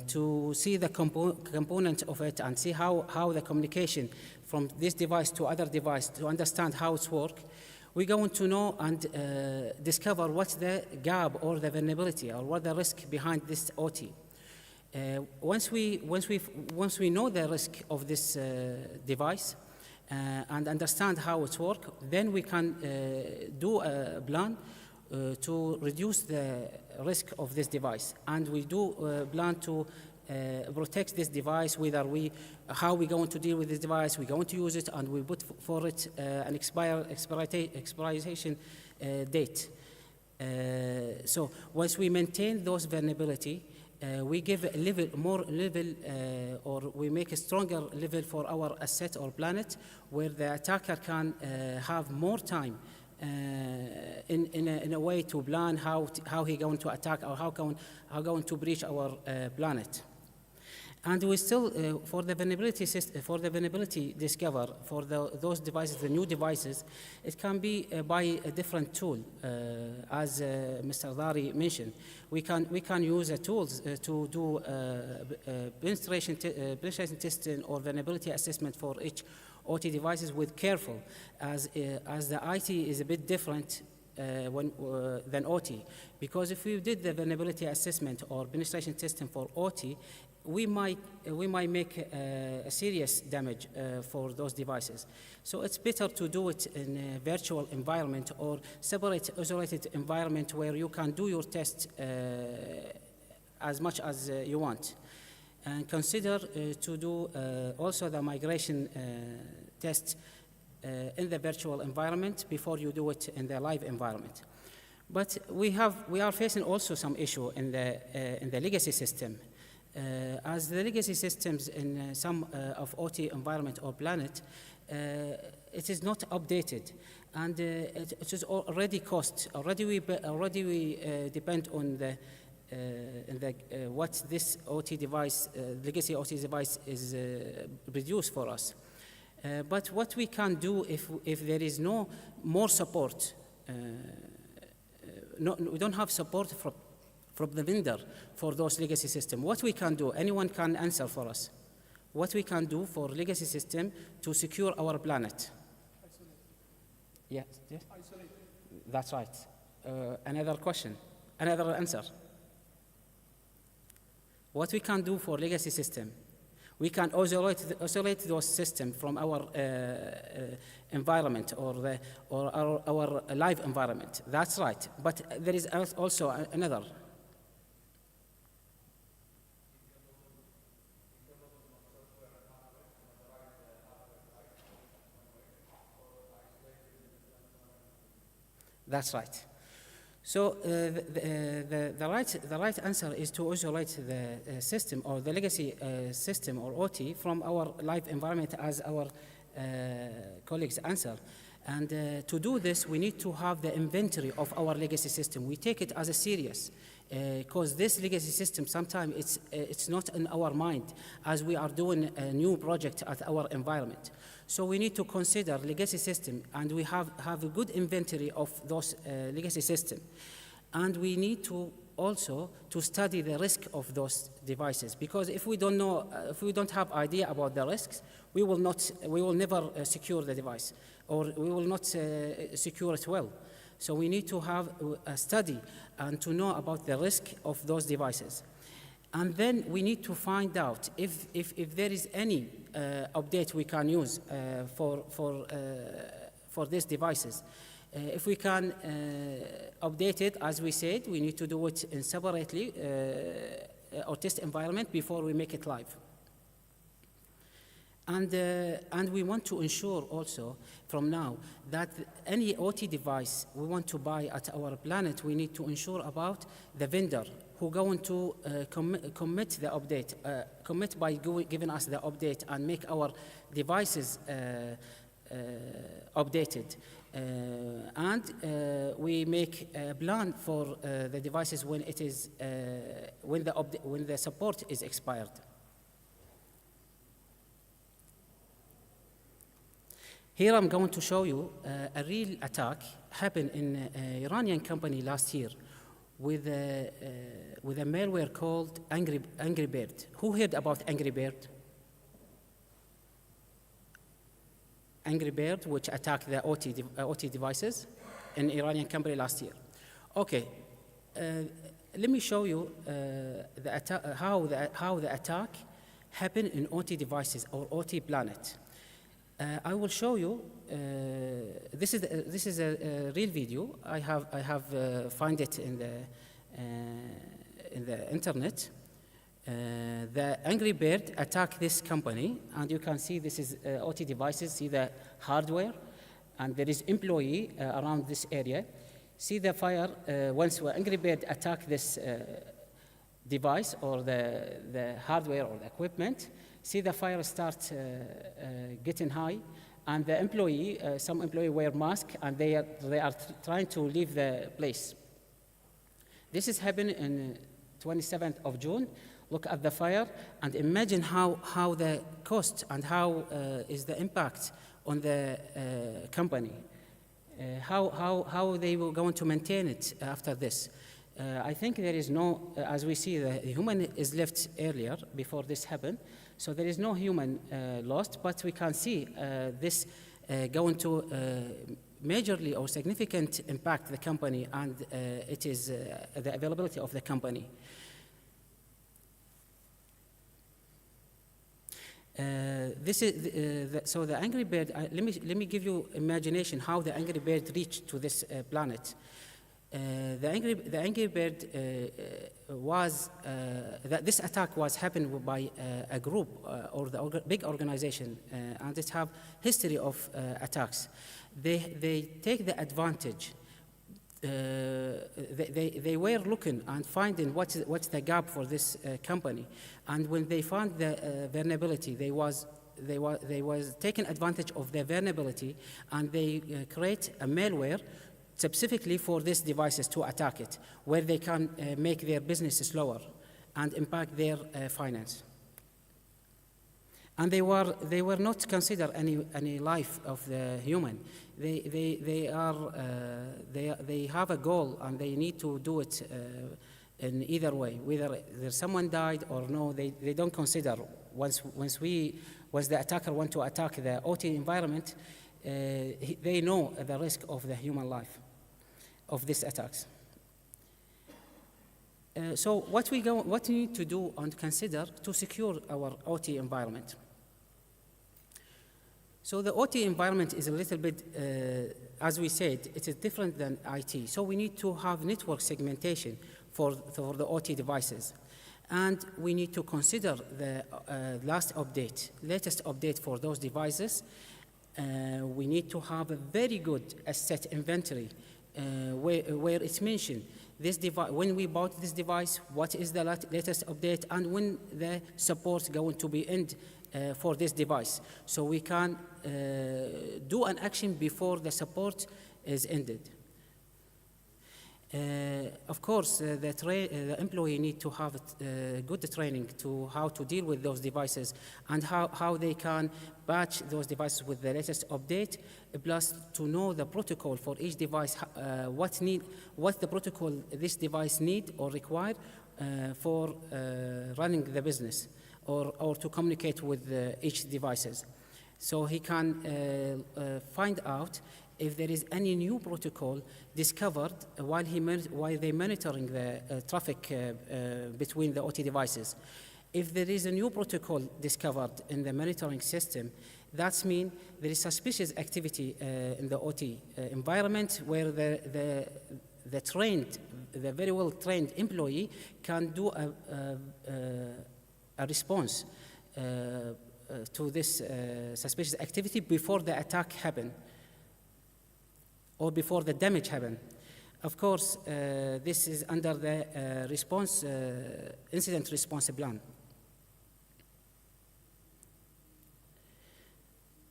to see the component of it and see how the communication from this device to other device, to understand how it's work, we're going to know and discover what's the gap or the vulnerability or what the risk behind this OT. Once we know the risk of this device and understand how it works, then we can do a plan to reduce the risk of this device, and we do plan to protect this device. How we're going to deal with this device, we're going to use it, and we put for it an expiration date. So once we maintain those vulnerability, we give more level, or we make a stronger level for our asset or planet, where the attacker can have more time in a way to plan how he going to attack or how going to breach our planet. And we still, for the vulnerability discover for those devices, the new devices, it can be by a different tool, as Mr. Dari mentioned. We can use tools to do penetration testing or vulnerability assessment for each OT devices with careful, as the IT is a bit different than OT. Because if we did the vulnerability assessment or penetration testing for OT, we might make a serious damage for those devices. So it's better to do it in a virtual environment or separate, isolated environment where you can do your test as much as you want. And consider to do also the migration test in the virtual environment before you do it in the live environment. But we are facing also some issue in the legacy system. As the legacy systems in some of OT environment or planet, it is not updated, and it is already cost. Already we depend on what this OT device, legacy OT device, is produced for us. But what we can do if there is no more support, we don't have support from the vendor for those legacy systems. What we can do, anyone can answer for us. What we can do for legacy system to secure our planet?
Isolate.
Yes.
Isolate.
That's right. Another question, another answer. What we can do for legacy system? We can isolate those systems from our environment or our live environment. That's right. But there is also another. That's right. So the right answer is to isolate the system or the legacy system or OT from our live environment, as our colleagues answer. And to do this, we need to have the inventory of our legacy system. We take it as a serious, because this legacy system, sometimes it's not in our mind as we are doing a new project at our environment. So we need to consider legacy system, and we have a good inventory of those legacy system. And we need to also to study the risk of those devices, because if we don't know, if we don't have idea about the risks, we will never secure the device, or we will not secure it well. So we need to have a study and to know about the risk of those devices. And then we need to find out if there is any update we can use for these devices. If we can update it, as we said, we need to do it in separately or test environment before we make it live. And we want to ensure also from now that any OT device we want to buy at our planet, we need to ensure about the vendor who going to commit the update, commit by giving us the update and make our devices updated. And we make a plan for the devices when it is when the support is expired. Here I'm going to show you a real attack happened in an Iranian company last year with a malware called Angry Bird. Who heard about Angry Bird? Angry Bird, which attacked the OT devices in Iranian company last year. Okay, let me show you how the attack happened in OT devices or OT planet. I will show you. This is a real video. I have find it in the internet. The Angry Bird attacked this company, and you can see this is OT devices. See the hardware, and there is employee around this area. See the fire once Angry Bird attacked this device or the hardware or the equipment. See the fire start getting high, and the employee, some employee wear mask, and they are trying to leave the place. This is happening on 27th of June. Look at the fire and imagine how the cost and how is the impact on the company. How they were going to maintain it after this. I think there is no, as we see, the human is left earlier before this happened. So there is no human lost, but we can see this going to majorly or significant impact the company, and it is the availability of the company. This is so the Angry Bird. Let me give you imagination how the Angry Bird reached to this planet. The Angry Bird was this attack was happened by a group or the big organization, and it have history of attacks. They take the advantage. They were looking and finding what's the gap for this company, and when they found the vulnerability, they was taking advantage of the vulnerability, and they create a malware specifically for these devices to attack it, where they can make their business slower and impact their finance. And they were not consider any life of the human. They have a goal, and they need to do it in either way, whether someone died or no. They don't consider once the attacker want to attack the OT environment, they know the risk of the human life of these attacks. So what we need to do and consider to secure our OT environment. So the OT environment is a little bit, as we said, it is different than IT. So we need to have network segmentation for the OT devices. And we need to consider the latest update for those devices. We need to have a very good asset inventory where it's mentioned this device, when we bought this device, what is the latest update, and when the support is going to be end for this device. So we can do an action before the support is ended. Of course, the employee need to have good training to how to deal with those devices and how they can patch those devices with the latest update, plus to know the protocol for each device, what the protocol this device need or require for running the business or to communicate with each devices. So he can find out if there is any new protocol discovered while they're monitoring the traffic between the OT devices. If there is a new protocol discovered in the monitoring system, that means there is suspicious activity in the OT environment where the very well trained employee can do a response to this suspicious activity before the attack happens, or before the damage happens. Of course, this is under the incident response plan.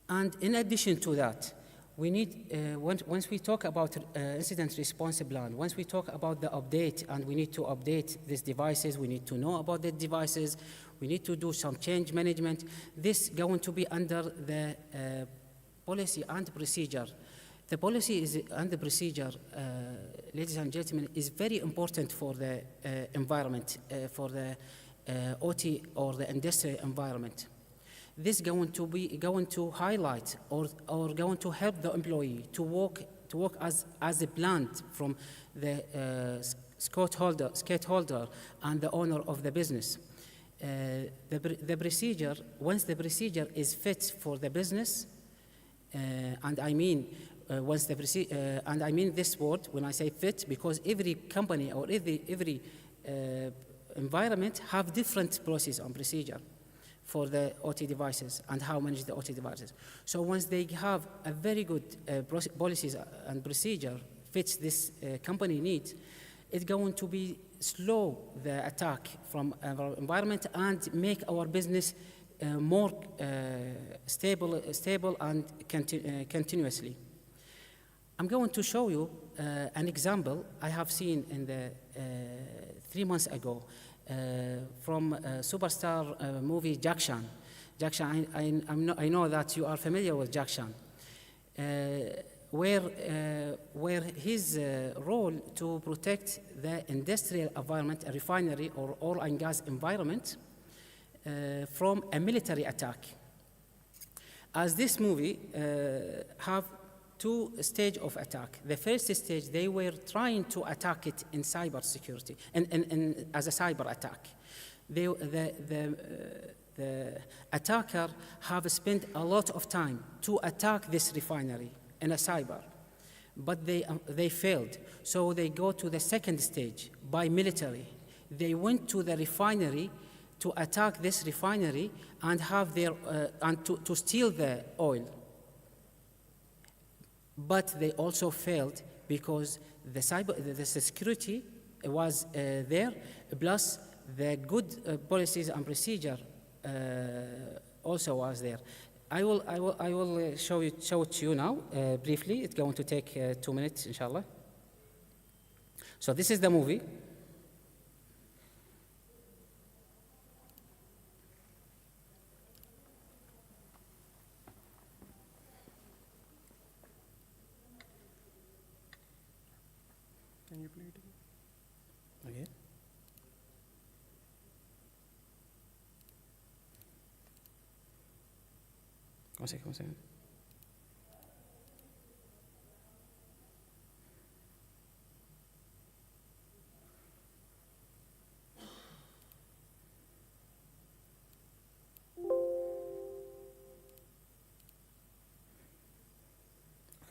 And in addition to that, we need, once we talk about incident response plan, once we talk about the update, and we need to update these devices, we need to know about the devices, we need to do some change management. This is going to be under the policy and procedure. The policy and the procedure, ladies and gentlemen, is very important for the environment, for the OT or the industrial environment. This is going to highlight or going to help the employee to work as a plant from the stakeholder and the owner of the business. The procedure, once the procedure is fit for the business, and I mean and I mean this word when I say fit, because every company or every environment have different process and procedure for the OT devices and how manage the OT devices. So once they have a very good policies and procedure fits this company needs, it's going to be slow the attack from our environment and make our business more stable and continuously. I'm going to show you an example I have seen in the 3 months ago from a superstar movie Jack Chan. Jack Chan, I know that you are familiar with Jack Chan, where his role to protect the industrial environment, a refinery or oil and gas environment from a military attack. As this movie have 2 stages of attack. The first stage, they were trying to attack it in cybersecurity, and as a cyber attack. The attacker have spent a lot of time to attack this refinery in a cyber, but they failed. So they go to the second stage by military. They went to the refinery to attack this refinery and have their and to steal the oil. But they also failed because the security was there, plus the good policies and procedure also was there. I will show it to you now briefly. It's going to take 2 minutes, inshallah. So this is the movie.
Can you play it again?
Okay. One second.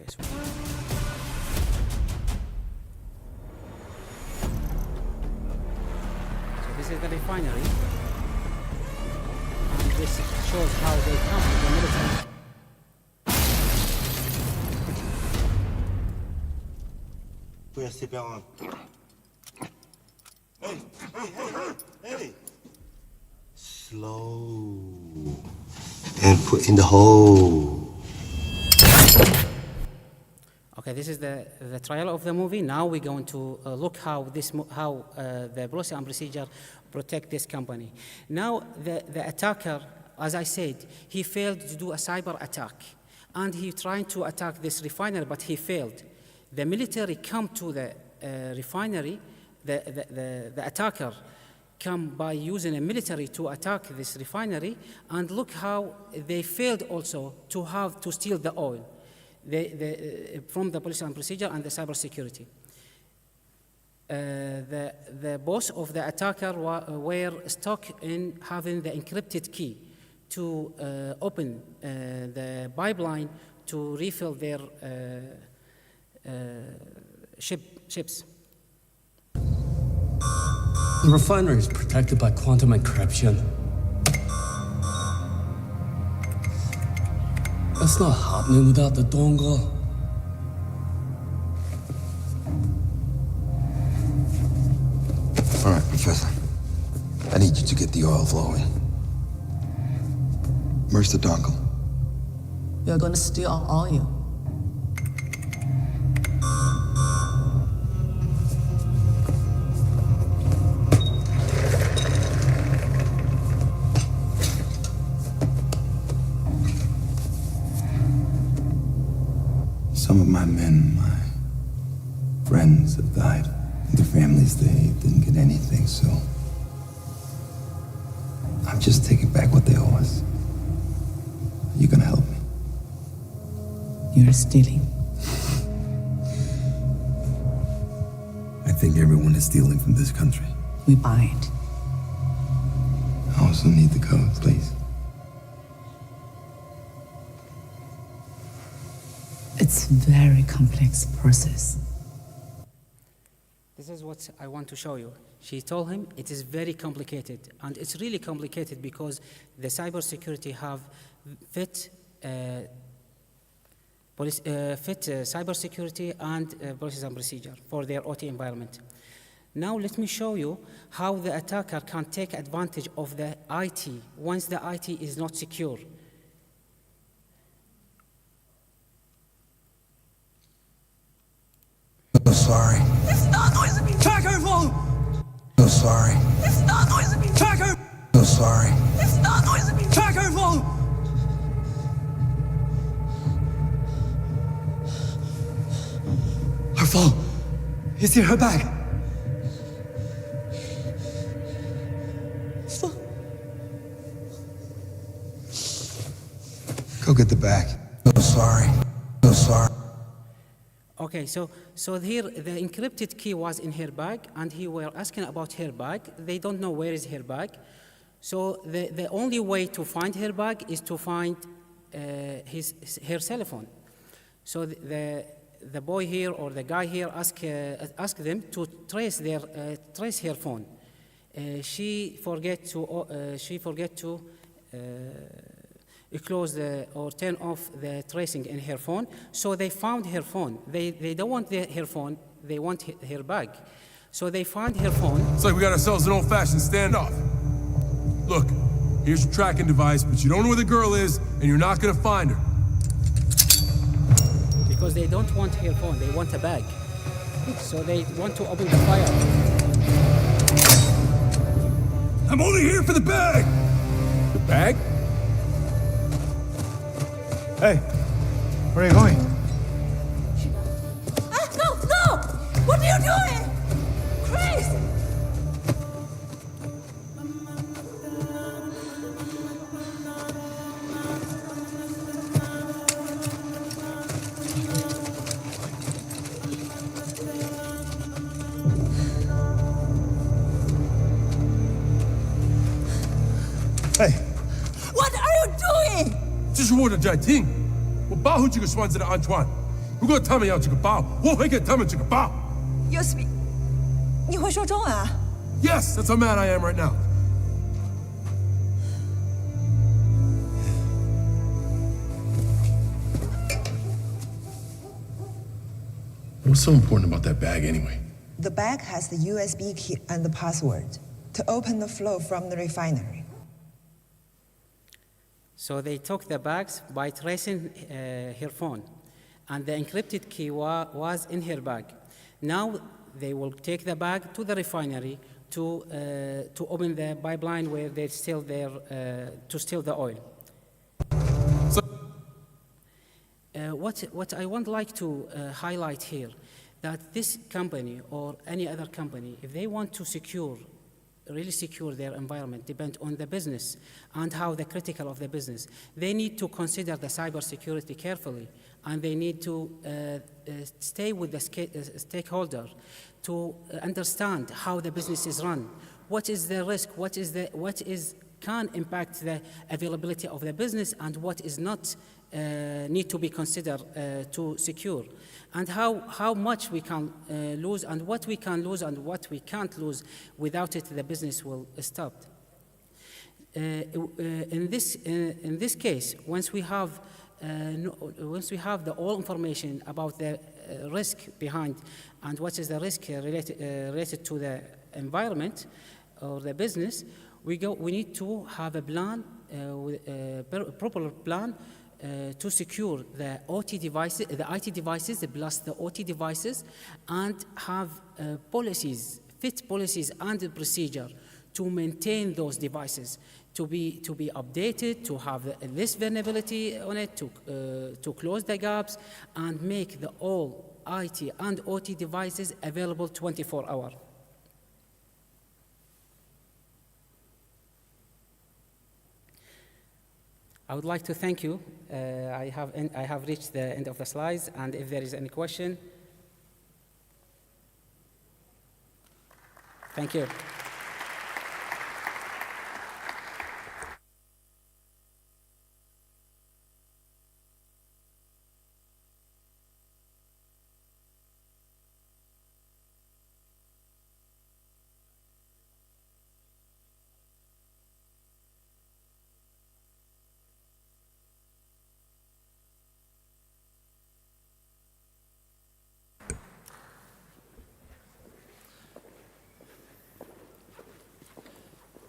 this. So this is the refinery. And this shows how they come to the military.
Hey! Slow. And put in the hole.
Okay, this is the trial of the movie. Now we're going to look how the policy and procedure protect this company. Now the attacker, as I said, he failed to do a cyber attack, and he tried to attack this refinery, but he failed. The military come to the refinery. The attacker come by using a military to attack this refinery, and look how they failed also to steal the oil. From the policy and procedure and the cybersecurity. The boss of the attacker were stuck in having the encrypted key to open the pipeline to refill their ships.
The refinery is protected by quantum encryption. That's not happening without the dongle.
All right, Professor. I need you to get the oil flowing. Where's the dongle?
You're gonna steal our oil.
Some of my men, my friends have died. Their families, they didn't get anything, so I'm just taking back what they owe us. Are you gonna help me?
You're stealing.
I think everyone is stealing from this country.
We buy it.
I also need the code, please.
It's a very complex process.
This is what I want to show you. She told him it is very complicated, and it's really complicated because the cybersecurity have fit cybersecurity and policies and procedure for their OT environment. Now let me show you how the attacker can take advantage of the IT once the IT is not secure.
So sorry.
It's not noisy me.
Check her phone!
So sorry.
It's not noisy me.
Check her!
So sorry.
It's not noisy me.
Check her phone! Her phone! Is in her bag!
Stop.
Go get the bag. So sorry. So sorry.
Okay, so here the encrypted key was in her bag, and he were asking about her bag. They don't know where is her bag. So the only way to find her bag is to find her cell phone. So the boy here or the guy here ask them to trace her phone. She forget to close or turn off the tracing in her phone. So they found her phone. They don't want her phone, they want her bag. So they found her phone.
It's like we got ourselves an old-fashioned standoff. Look, here's your tracking device, but you don't know where the girl is, and you're not gonna find her.
Because they don't want her phone, they want a bag. So they want to open the file.
I'm only here for the bag! The bag?
Hey, where are you going?
No! What are you doing? Chris!
Hey!
What are you doing?
这是我的家庭，我保护这个孙子的安全。如果他们要这个包，我会给他们这个包。
You speak？ 你会说中文啊
Yes, that's how mad I am right now.
What's so important about that bag anyway?
The bag has the USB key and the password to open the flow from the refinery.
So they took the bags by tracing her phone, and the encrypted key was in her bag. Now they will take the bag to the refinery to open the pipeline where they steal to steal the oil. What I would like to highlight here, that this company or any other company, if they want to really secure their environment, depend on the business and how the critical of the business, they need to consider the cybersecurity carefully, and they need to stay with the stakeholder to understand how the business is run. What is the risk? What can impact the availability of the business, and what is not need to be considered to secure, and how much we can lose, and what we can lose and what we can't lose. Without it, the business will stop. In this case, once we have the all information about the risk behind and what is the risk related to the environment or the business, we need to have a plan, a proper plan to secure the OT devices, the IT devices plus the OT devices, and have policies, fit policies and procedure to maintain those devices, to be updated, to have this vulnerability on it, to close the gaps, and make the all IT and OT devices available 24 hours. I would like to thank you. I have reached the end of the slides, and if there is any question, thank you.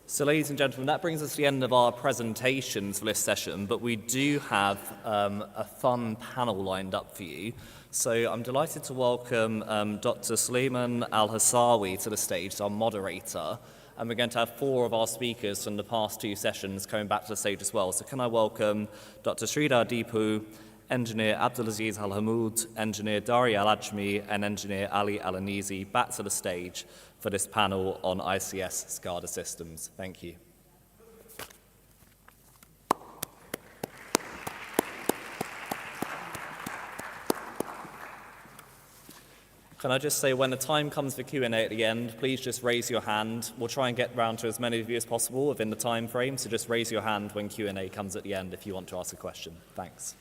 So ladies and gentlemen, that brings us to the end of our presentations for this session, but we do have a fun panel lined up for you. So I'm delighted to welcome Dr. Suleiman Al-Hassawi to the stage, as our moderator, and we're going to have 4 of our speakers from the past 2 sessions coming back to the stage as well. So can I welcome Dr. Shedadiya, Engineer Abdulaziz Al-Hamoud, Engineer Daria Al-Ajmi, and Engineer Ali Al-Anizi back to the stage for this panel on ICS SCADA systems. Thank you. Can I just say, when the time comes for Q&A at the end, please just raise your hand. We'll try and get round to as many of you as possible within the time frame, so just raise your hand when Q&A comes at the end if you want to ask a question. Thanks.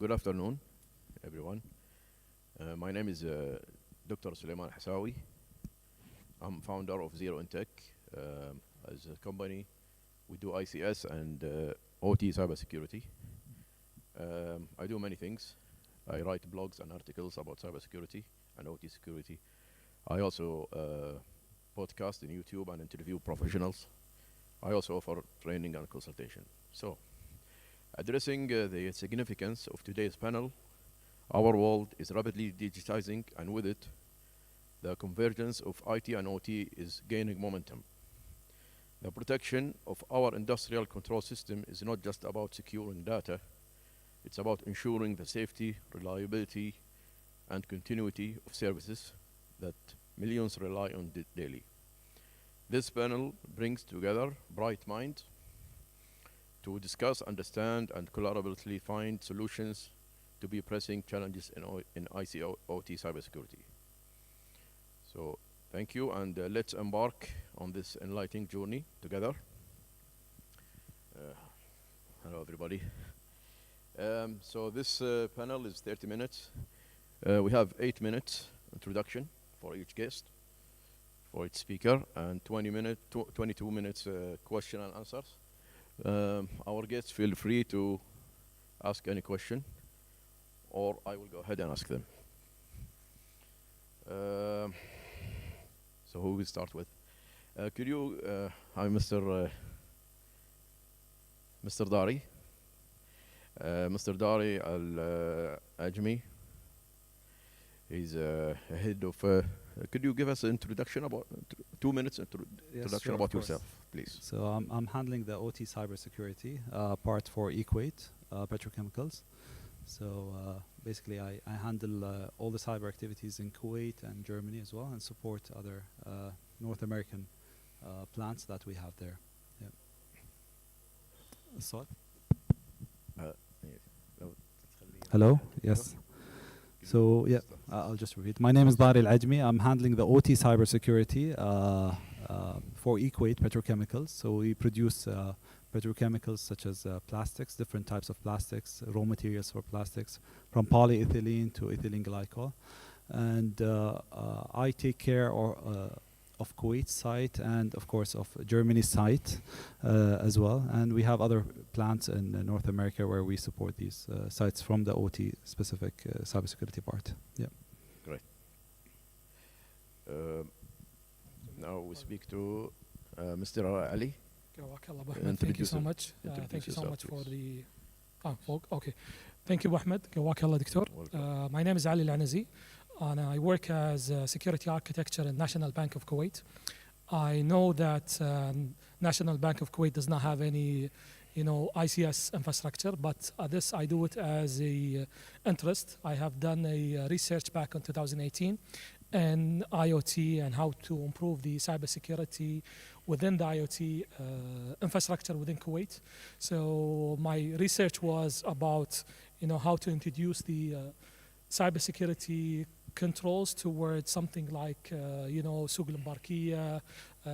Good afternoon, everyone. My name is Dr. Suleiman Hassawi. I'm founder of Zero in Tech. As a company, we do ICS and OT cybersecurity. I do many things. I write blogs and articles about cybersecurity and OT security. I also podcast on YouTube and interview professionals. I also offer training and consultation. So, addressing the significance of today's panel, our world is rapidly digitizing, and with it, the convergence of IT and OT is gaining momentum. The protection of our industrial control system is not just about securing data, it's about ensuring the safety, reliability, and continuity of services that millions rely on daily. This panel brings together bright minds to discuss, understand, and collaboratively find solutions to be pressing challenges in ICOT cybersecurity. So, thank you, and let's embark on this enlightening journey together. Hello, everybody. So this panel is 30 minutes. We have 8 minutes introduction for each guest, for each speaker, and 22 minutes question and answers. Our guests feel free to ask any question, or I will go ahead and ask them. So who will start with? Could you, hi, Mr. Dari. Mr. Dari Al-Ajmi. He's head of. Could you give us an introduction about 2 minutes introduction
sure,
about yourself, please?
So I'm handling the OT cybersecurity part for Kuwait Petrochemicals. So basically, I handle all the cyber activities in Kuwait and Germany as well, and support other North American plants that we have there. Yeah. So. Hello. Yes. So yeah, I'll just repeat. My name is Dari Al-Ajmi. I'm handling the OT cybersecurity for Kuwait Petrochemicals. So we produce petrochemicals such as plastics, different types of plastics, raw materials for plastics, from polyethylene to ethylene glycol. And I take care of Kuwait's site and, of course, of Germany's site as well. And we have other plants in North America where we support these sites from the OT-specific cybersecurity part. Yeah.
Great. Now we speak to Mr. Ali.
Thank you so much. Thank you so much for the. Okay. Thank you, Ahmed. My name is Ali Al-Anazi, and I work as a security architecture in National Bank of Kuwait. I know that National Bank of Kuwait does not have any, ICS infrastructure, but this I do it as a interest. I have done a research back in 2018 in IoT and how to improve the cybersecurity within the IoT infrastructure within Kuwait. So my research was about, how to introduce the cybersecurity controls towards something like, Suq al-Mbarkiya,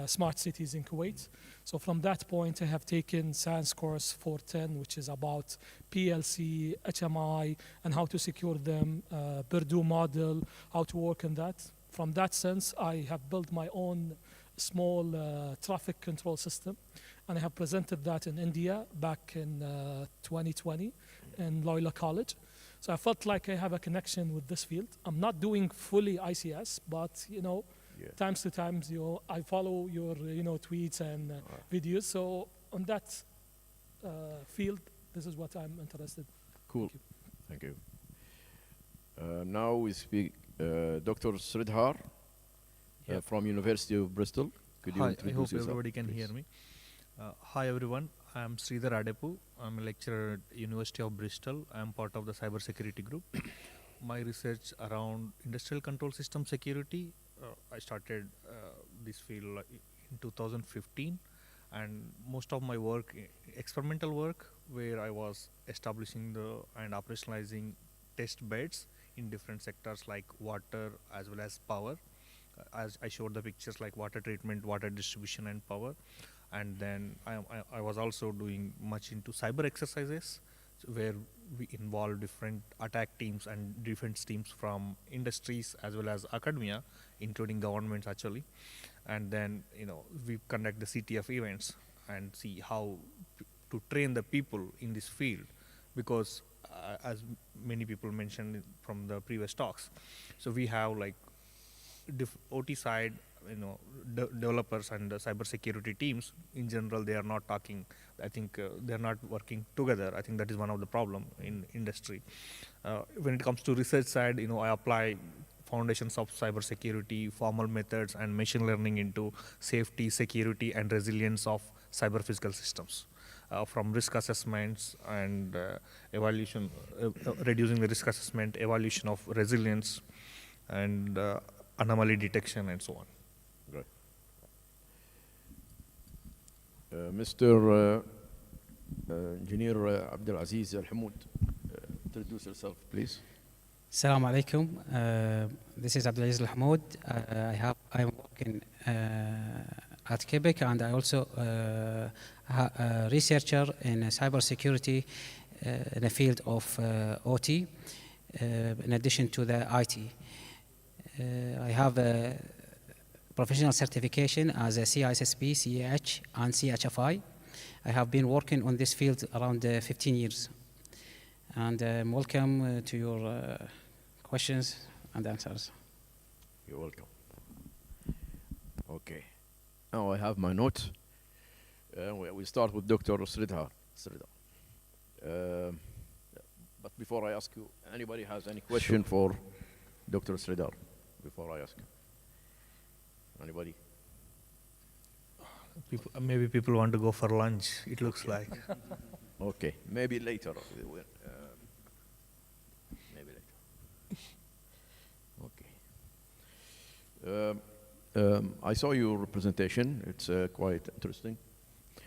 smart cities in Kuwait. So from that point, I have taken SANS course 410, which is about PLC, HMI, and how to secure them, Purdue model, how to work on that. From that sense, I have built my own small traffic control system, and I have presented that in India back in 2020 in Loyola College. So I felt like I have a connection with this field. I'm not doing fully ICS, but times to times, I follow your tweets and videos. So on that field, this is what I'm interested.
Cool. Thank you. Now we speak Dr. Sridhar from University of Bristol. Could you introduce yourself?
I hope everybody can hear me. Hi everyone, I'm Sridhar Adepu. I'm a lecturer at University of Bristol. I'm part of the cybersecurity group. My research around industrial control system security, I started this field in 2015, and most of my work, experimental work, where I was establishing and operationalizing test beds in different sectors like water as well as power. As I showed the pictures like water treatment, water distribution and power. And then I was also doing much into cyber exercises. where we involve different attack teams and defense teams from industries as well as academia, including governments actually. And then, we conduct the CTF events and see how to train the people in this field, because as many people mentioned from the previous talks, so we have like OT side, developers and the cybersecurity teams. In general, they are not talking. I think they are not working together. I think that is one of the problem in industry. When it comes to research side, I apply foundations of cybersecurity, formal methods, and machine learning into safety, security, and resilience of cyber physical systems. From risk assessments and evaluation, reducing the risk assessment, evaluation of resilience, and anomaly detection, and so on.
Right. Mr. Engineer Abdulaziz Al-Hamoud, introduce yourself, please.
Assalamu alaikum. This is Abdulaziz Al-Hamoud. I'm working at Quebec, and I also a researcher in cybersecurity in the field of OT, in addition to the IT. I have a professional certification as a CISSP, CEH, and CHFI. I have been working on this field around 15 years. And welcome to your questions and answers.
You're welcome. Okay. Now I have my notes. We start with Dr. Sridhar. But before I ask you, anybody has any question for Dr. Sridhar? Before I ask you. Anybody?
Maybe people want to go for lunch, it looks like.
Okay, maybe later. Maybe later. Okay. I saw your presentation. It's quite interesting.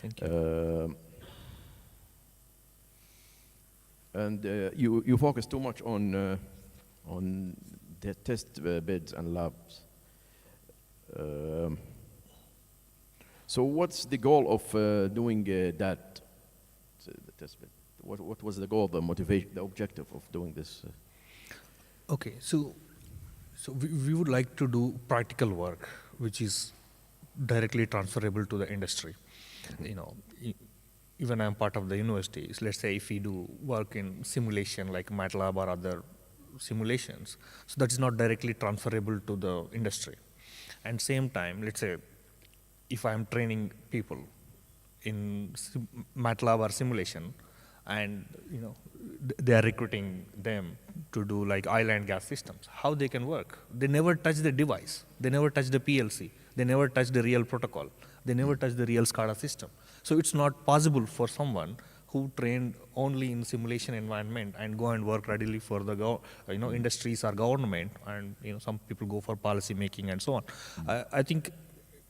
Thank you.
And you focus too much on the test beds and labs. So what's the goal of doing that? The test bed. What was the goal, the motivation, the objective of doing this?
Okay, so we would like to do practical work, which is directly transferable to the industry. Even I'm part of the university. So let's say if we do work in simulation like MATLAB or other simulations, so that is not directly transferable to the industry. And same time, let's say if I'm training people in MATLAB or simulation, and they are recruiting them to do like oil and gas systems, how they can work? They never touch the device. They never touch the PLC. They never touch the real protocol. They never touch the real SCADA system. So it's not possible for someone who trained only in simulation environment and go and work readily for the industries or government, and some people go for policy making and so on. I think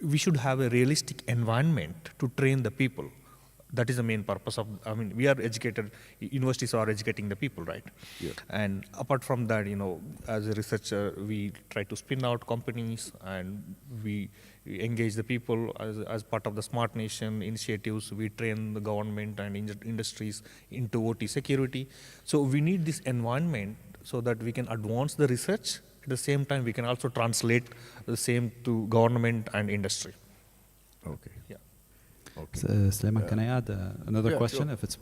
we should have a realistic environment to train the people. That is the main purpose of, we are educated, universities are educating the people, right?
Yeah.
And apart from that, as a researcher, we try to spin out companies, and we engage the people as part of the Smart Nation initiatives. We train the government and industries into OT security. So we need this environment so that we can advance the research. At the same time, we can also translate the same to government and industry.
Okay.
Yeah.
Okay. So, Sulaiman, can I add another question,
sure.
if it's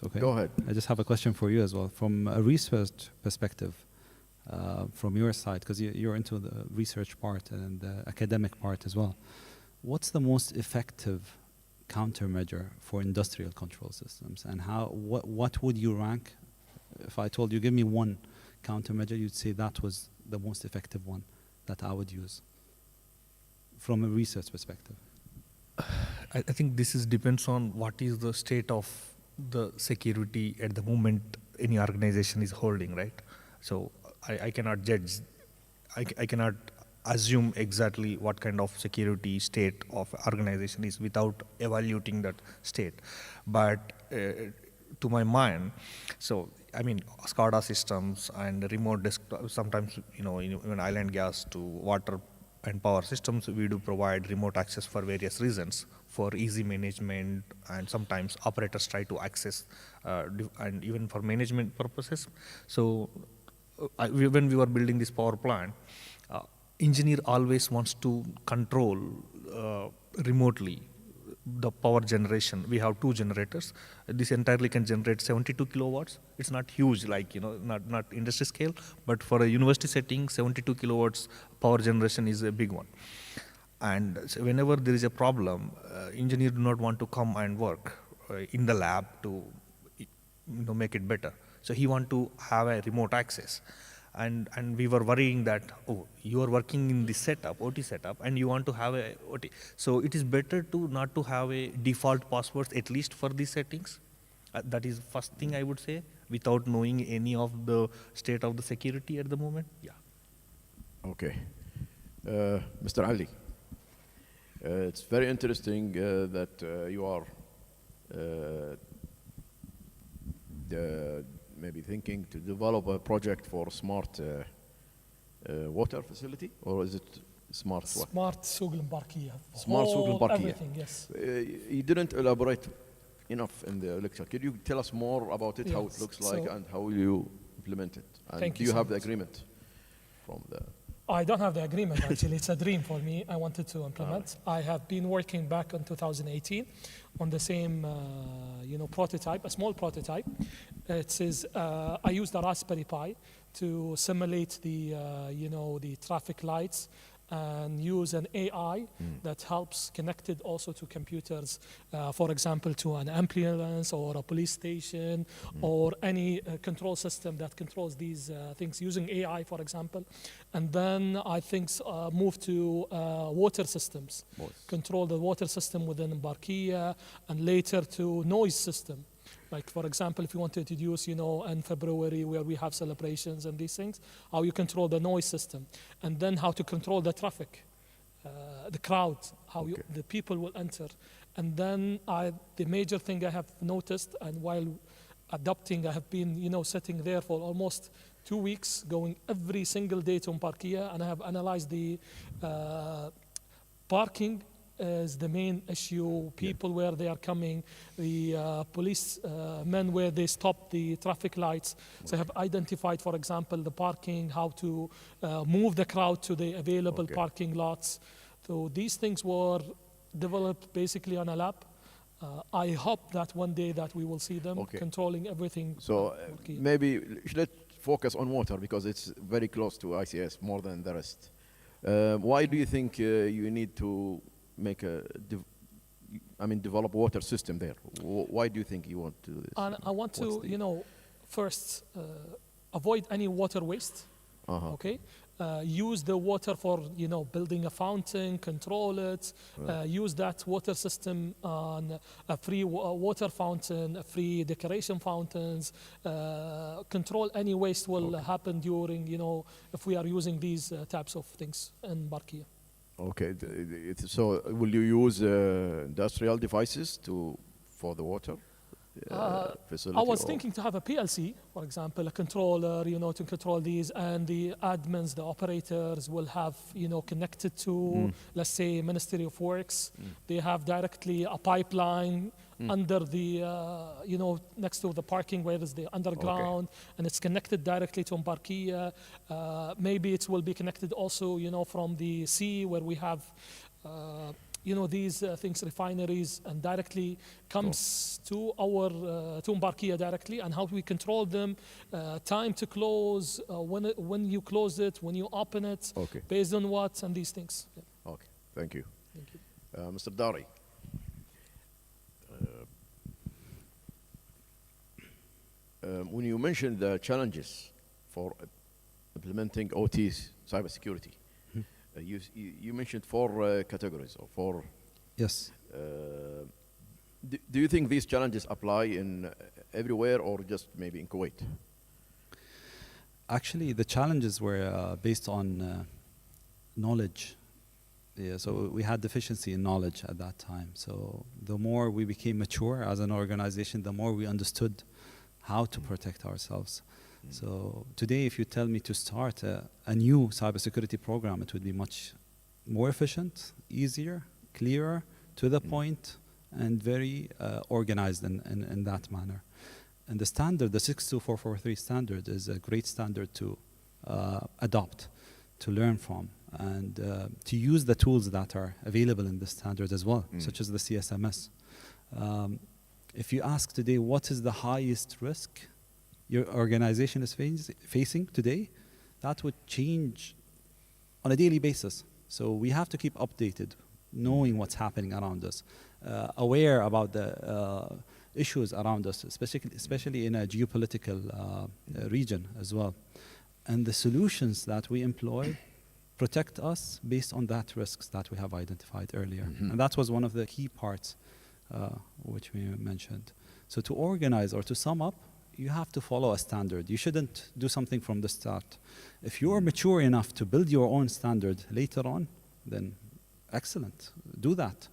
okay?
Go ahead.
I just have a question for you as well. From a research perspective, from your side, because you're into the research part and the academic part as well, what's the most effective countermeasure for industrial control systems? And what would you rank? If I told you, give me one countermeasure, you'd say that was the most effective one that I would use from a research perspective.
I think this depends on what is the state of the security at the moment any organization is holding, right? So I cannot judge, I cannot assume exactly what kind of security state of organization is without evaluating that state. But to my mind, so SCADA systems and remote desktop, sometimes even oil and gas to water and power systems, we do provide remote access for various reasons. for easy management, and sometimes operators try to access, and even for management purposes. So when we were building this power plant, engineer always wants to control remotely the power generation. We have 2 generators. This entirely can generate 72 kilowatts. It's not huge, like, not industry scale, but for a university setting, 72 kilowatts power generation is a big one. And so whenever there is a problem, engineers do not want to come and work in the lab to make it better. So he want to have a remote access. And we were worrying that, you are working in this setup, OT setup, and you want to have a OT. So it is better to not to have a default passwords, at least for these settings. That is first thing I would say, without knowing any of the state of the security at the moment. Yeah.
Okay. Mr. Ali, it's very interesting that you are maybe thinking to develop a project for smart water facility, or is it smart what?
Smart Souk al-Barkiya.
Smart Souk al-Barkiya.
Everything, yes.
You didn't elaborate enough in the lecture. Could you tell us more about it, how it looks like, and how you implement it? And do you have the agreement from the...
I don't have the agreement, actually. It's a dream for me. I wanted to implement. I have been working back in 2018 on the same, prototype, a small prototype. It is, I used a Raspberry Pi to simulate the, the traffic lights and use an AI that helps connected also to computers, for example, to an ambulance or a police station or any control system that controls these things using AI, for example. And then I think move to water systems, control the water system within Barkiya, and later to noise system. Like, for example, if you want to introduce, in February where we have celebrations and these things, how you control the noise system, and then how to control the traffic, the crowd, how the people will enter. And then the major thing I have noticed, and while adopting, I have been, sitting there for almost 2 weeks, going every single day to Barkiya, and I have analyzed the parking is the main issue, people where they are coming, the police men where they stop the traffic lights. So I have identified, for example, the parking, how to move the crowd to the available parking lots. So these things were developed basically on a lab. I hope that one day that we will see them controlling everything.
So maybe let's focus on water, because it's very close to ICS more than the rest. Why do you think you need to make develop water system there? Why do you think you want to do this?
And I want to, first avoid any water waste. Use the water for, building a fountain, control it, use that water system on a free water fountain, a free decoration fountains, control any waste will happen during, if we are using these types of things in Barkiya.
Okay, so will you use industrial devices for the water facility?
I was thinking to have a PLC, for example, a controller, to control these, and the admins, the operators will have, connected to, let's say, Ministry of Works. They have directly a pipeline under the, next to the parking where is the underground, and it's connected directly to Barkiya. Maybe it will be connected also, from the sea where we have, these things, refineries, and directly comes to our to Barkiya directly, and how we control them, time to close, when you close it, when you open it, based on what, and these things. Yeah.
Okay, thank you. Thank you. Mr. Dari. When you mentioned the challenges for implementing OT's cybersecurity, you mentioned 4 categories or 4.
Yes.
Do you think these challenges apply in everywhere, or just maybe in Kuwait?
Actually, the challenges were based on knowledge. Yeah, so we had deficiency in knowledge at that time. So the more we became mature as an organization, the more we understood how to protect ourselves. So today, if you tell me to start a new cybersecurity program, it would be much more efficient, easier, clearer to the point, and very organized in that manner. And the standard, the 62443 standard, is a great standard to adopt, to learn from, and to use the tools that are available in the standard as well, such as the CSMS. If you ask today, what is the highest risk your organization is facing today, that would change on a daily basis. So we have to keep updated, knowing what's happening around us, aware about the issues around us, especially in a geopolitical region as well. And the solutions that we employ protect us based on that risks that we have identified earlier. And that was one of the key parts which we mentioned. So to organize or to sum up, you have to follow a standard. You shouldn't do something from the start. If you're mature enough to build your own standard later on, then excellent, do that.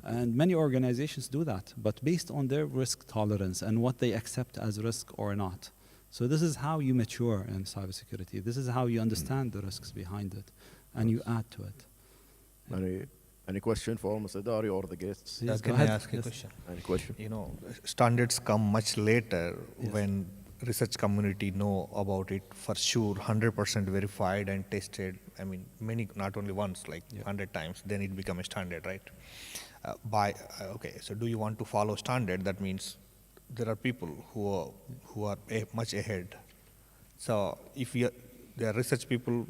And many organizations do that, but based on their risk tolerance and what they accept as risk or not. So this is how you mature in cybersecurity. This is how you understand the risks behind it, and you add to it.
Any question for Mr. Dari or the guests?
Yes,
Can I ask a question?
Any question?
You know, standards come much later when research community know about it for sure, 100% verified and tested. I mean, many, not only once, like 100 times, then it becomes a standard, right? Okay, so do you want to follow standard? That means there are people who are much ahead. So if there are research people,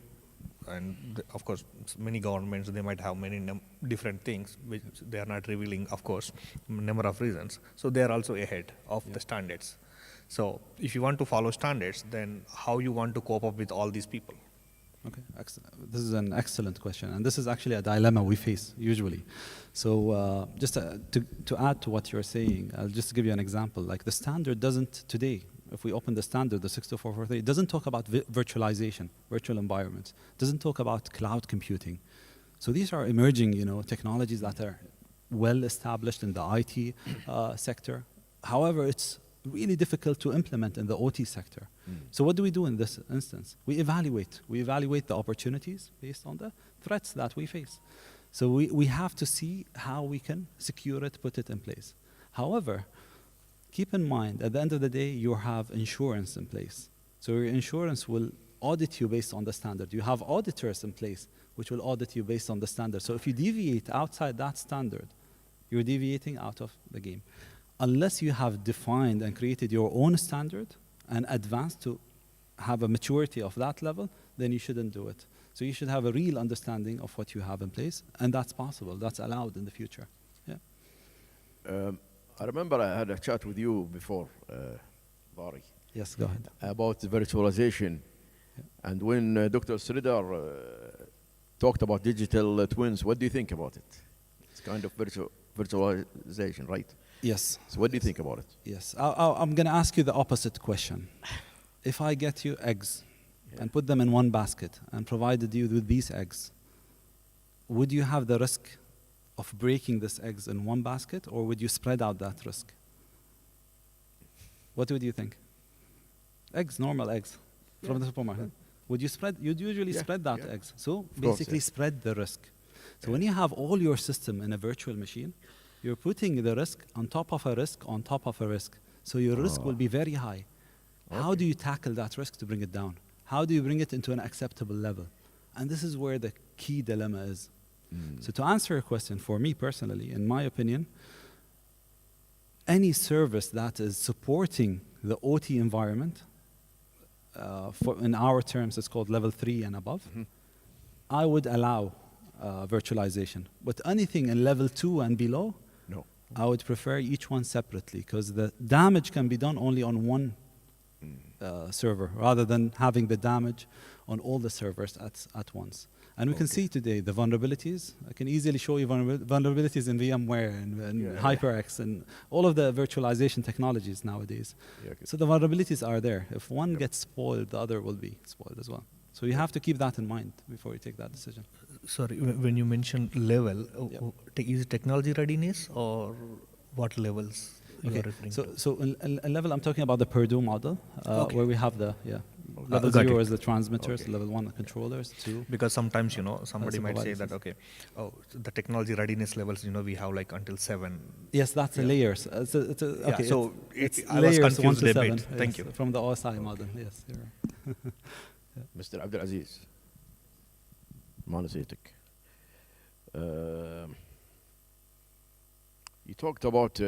and of course many governments, they might have many different things which they are not revealing, of course, number of reasons. So they are also ahead of the standards. So if you want to follow standards, then how you want to cope up with all these people?
Okay, excellent. This is an excellent question, and this is actually a dilemma we face usually. So just to add to what you're saying, I'll just give you an example. Like the standard doesn't today, if we open the standard, the 62443, it doesn't talk about virtualization, virtual environments. It doesn't talk about cloud computing. So these are emerging, technologies that are well established in the IT sector. However, it's really difficult to implement in the OT sector. So what do we do in this instance? We evaluate. We evaluate the opportunities based on the threats that we face. So we have to see how we can secure it, put it in place. However, keep in mind, at the end of the day, you have insurance in place. So your insurance will audit you based on the standard. You have auditors in place which will audit you based on the standard. So if you deviate outside that standard, you're deviating out of the game. Unless you have defined and created your own standard and advanced to have a maturity of that level, then you shouldn't do it. So you should have a real understanding of what you have in place, and that's possible. That's allowed in the future. Yeah.
I remember I had a chat with you before, Bari.
Yes, go ahead.
About the virtualization. And when Dr. Sridhar talked about digital twins, what do you think about it? It's kind of virtualization, right?
Yes.
So what do you think about it?
Yes. I'm going to ask you the opposite question. If I get you eggs and put them in one basket and provided you with these eggs, would you have the risk of breaking these eggs in one basket, or would you spread out that risk? What would you think? Eggs, normal eggs from the supermarket. Would you spread? You'd usually spread that eggs. So basically spread the risk. So when you have all your system in a virtual machine, you're putting the risk on top of a risk on top of a risk. So your risk will be very high. How do you tackle that risk to bring it down? How do you bring it into an acceptable level? And this is where the key dilemma is. So to answer your question, for me personally, in my opinion, any service that is supporting the OT environment, in our terms it's called level 3 and above, I would allow virtualization. But anything in level 2 and below,
no.
I would prefer each one separately, because the damage can be done only on one server, rather than having the damage on all the servers at once. And we can see today the vulnerabilities. I can easily show you vulnerabilities in VMware and HyperX and all of the virtualization technologies nowadays. So the vulnerabilities are there. If one gets spoiled, the other will be spoiled as well. So you have to keep that in mind before you take that decision.
Sorry, when you mentioned level, is it technology readiness or what levels you are referring to?
So in level, I'm talking about the Purdue model, where we have the, Level
got
0
it.
is the transmitters, level 1 the controllers, 2.
Because sometimes, somebody might say
supervisors.
that, okay, the technology readiness levels, we have like until 7.
Yes, that's the layers. Okay,
so
it's
I was
layers 1
confused
to
a
7.
bit. Thank
yes,
you.
From the OSI model, yes. You're right.
Mr. Abdul Aziz, monolithic. You talked about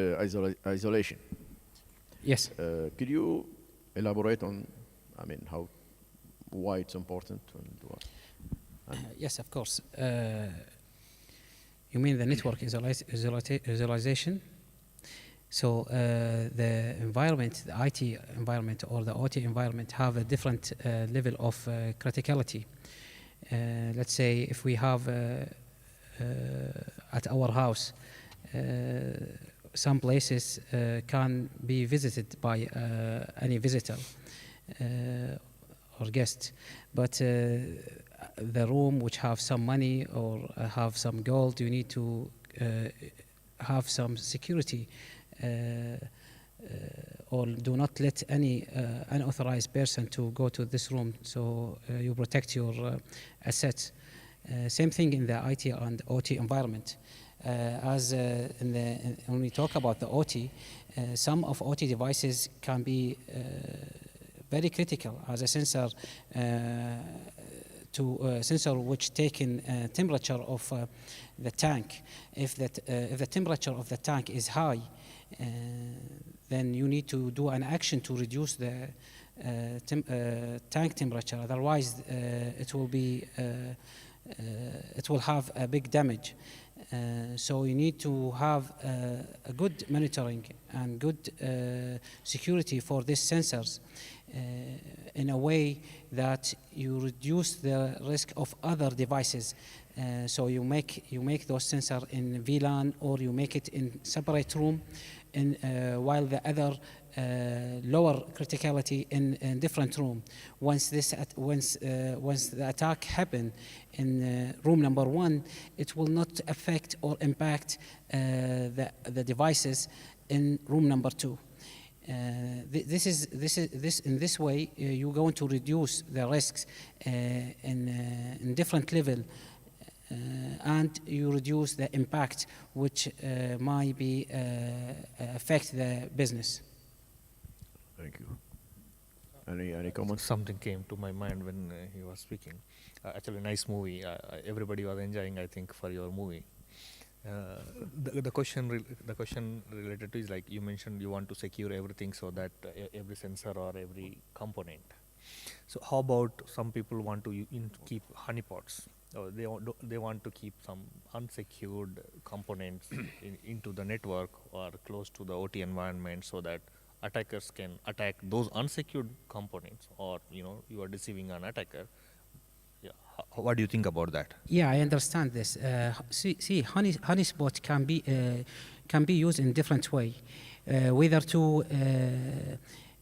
isolation.
Yes.
Could you elaborate on, why it's important?
Yes, of course. You mean the network isolation? So the environment, the IT environment or the OT environment have a different level of criticality. Let's say if we have at our house, some places can be visited by any visitor or guest, but the room which have some money or have some gold, you need to have some security or do not let any unauthorized person to go to this room, so you protect your assets. Same thing in the IT and OT environment. When we talk about the OT, some of OT devices can be very critical as a sensor sensor which taken temperature of the tank. If the temperature of the tank is high, then you need to do an action to reduce the tank temperature. Otherwise, it will have a big damage. So you need to have a good monitoring and good security for these sensors in a way that you reduce the risk of other devices. So you make those sensors in VLAN or you make it in separate room, while the other lower criticality in different room. Once the attack happen in room number 1, it will not affect or impact the devices in room number 2. In this way, you're going to reduce the risks in different level, and you reduce the impact which might be affect the business.
Thank you. Any comments?
Something came to my mind when he was speaking. Actually, nice movie. Everybody was enjoying, I think, for your movie. The question related to is like you mentioned, you want to secure everything so that every sensor or every component. So how about some people want to keep honeypots? Or they want to keep some unsecured components into the network or close to the OT environment so that attackers can attack those unsecured components, or you are deceiving an attacker. Yeah. What do you think about that?
Yeah, I understand this. Honeyspot can be used in different way, whether to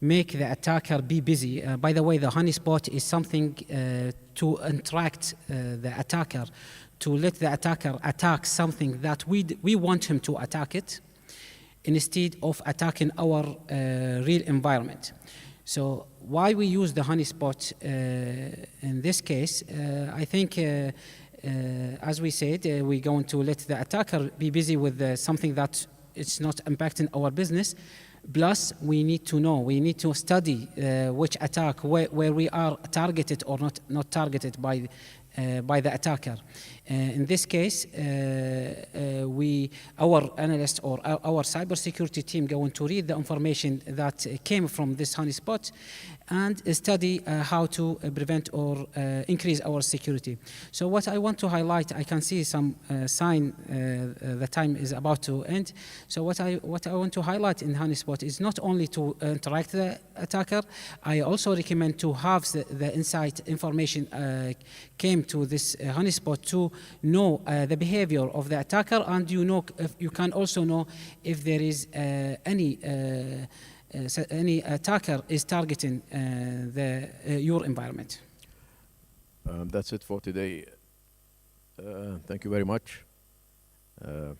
make the attacker be busy. By the way, the honeyspot is something to interact the attacker, to let the attacker attack something that we want him to attack it, instead of attacking our real environment. So why we use the honeyspot in this case? I think, as we said, we're going to let the attacker be busy with something that it's not impacting our business. Plus, we need to know, we need to study which attack, where we are targeted or not targeted by the attacker. In this case, our analyst or our cybersecurity team going to read the information that came from this honeyspot and study how to prevent or increase our security. So what I want to highlight, I can see some sign the time is about to end. So what I want to highlight in honeyspot is not only to interact the attacker, I also recommend to have the inside information came to this honeyspot to know the behavior of the attacker, and you can also know if there is any attacker is targeting your environment.
That's it for today. Thank you very much. Have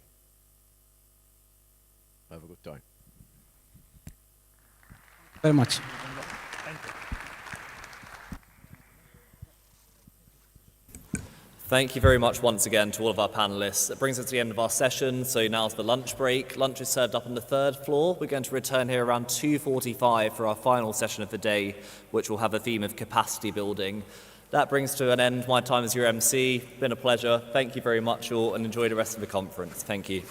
a good time.
Very much.
Thank you.
Thank you very much once again to all of our panellists. That brings us to the end of our session, so now's the lunch break. Lunch is served up on the third floor. We're going to return here around 2:45 for our final session of the day, which will have a theme of capacity building. That brings to an end my time as your MC. Been a pleasure. Thank you very much all, and enjoy the rest of the conference. Thank you.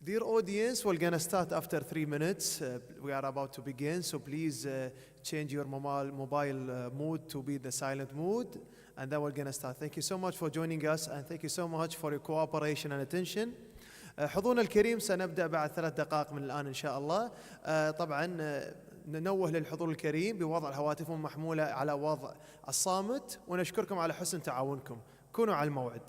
Dear audience, we're going to start after 3 minutes. We are about to begin, so please change your mobile mood to be the silent mood, and then we're going to start. Thank you so much for joining us, and thank you so much for your cooperation and attention. حضورنا الكريم سنبدأ بعد 3 دقائق من الآن إن شاء الله. طبعا ننوه للحضور الكريم بوضع الهواتف المحمولة على وضع الصامت، ونشكركم على حسن تعاونكم. كونوا على الموعد.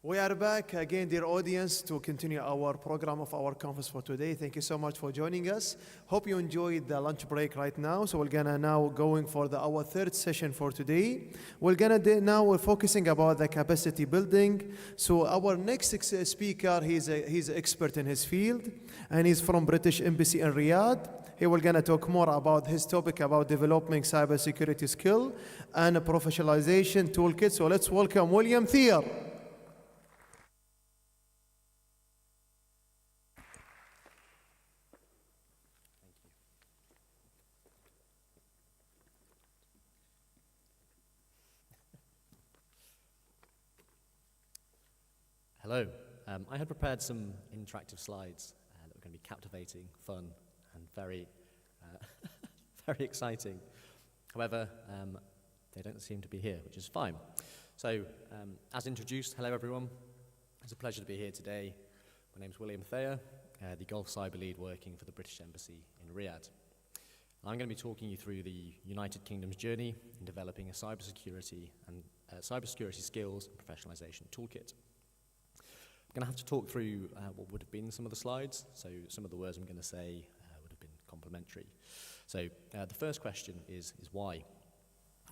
We are back again, dear audience, to continue our program of our conference for today. Thank you so much for joining us. Hope you enjoyed the lunch break right now. So we're gonna now going for our third session for today. We're focusing about the capacity building. So our next speaker, he's an expert in his field, and he's from British Embassy in Riyadh. He will gonna talk more about his topic about developing cybersecurity skill and a professionalization toolkit. So let's welcome William Thier.
Hello. I had prepared some interactive slides that were going to be captivating, fun, and very, very exciting. However, they don't seem to be here, which is fine. So, as introduced, hello everyone. It's a pleasure to be here today. My name's William Thayer, the Gulf Cyber Lead working for the British Embassy in Riyadh. I'm going to be talking you through the United Kingdom's journey in developing a cybersecurity skills and professionalization toolkit. I'm going to have to talk through what would have been some of the slides, so some of the words I'm going to say would have been complementary. So the first question is why?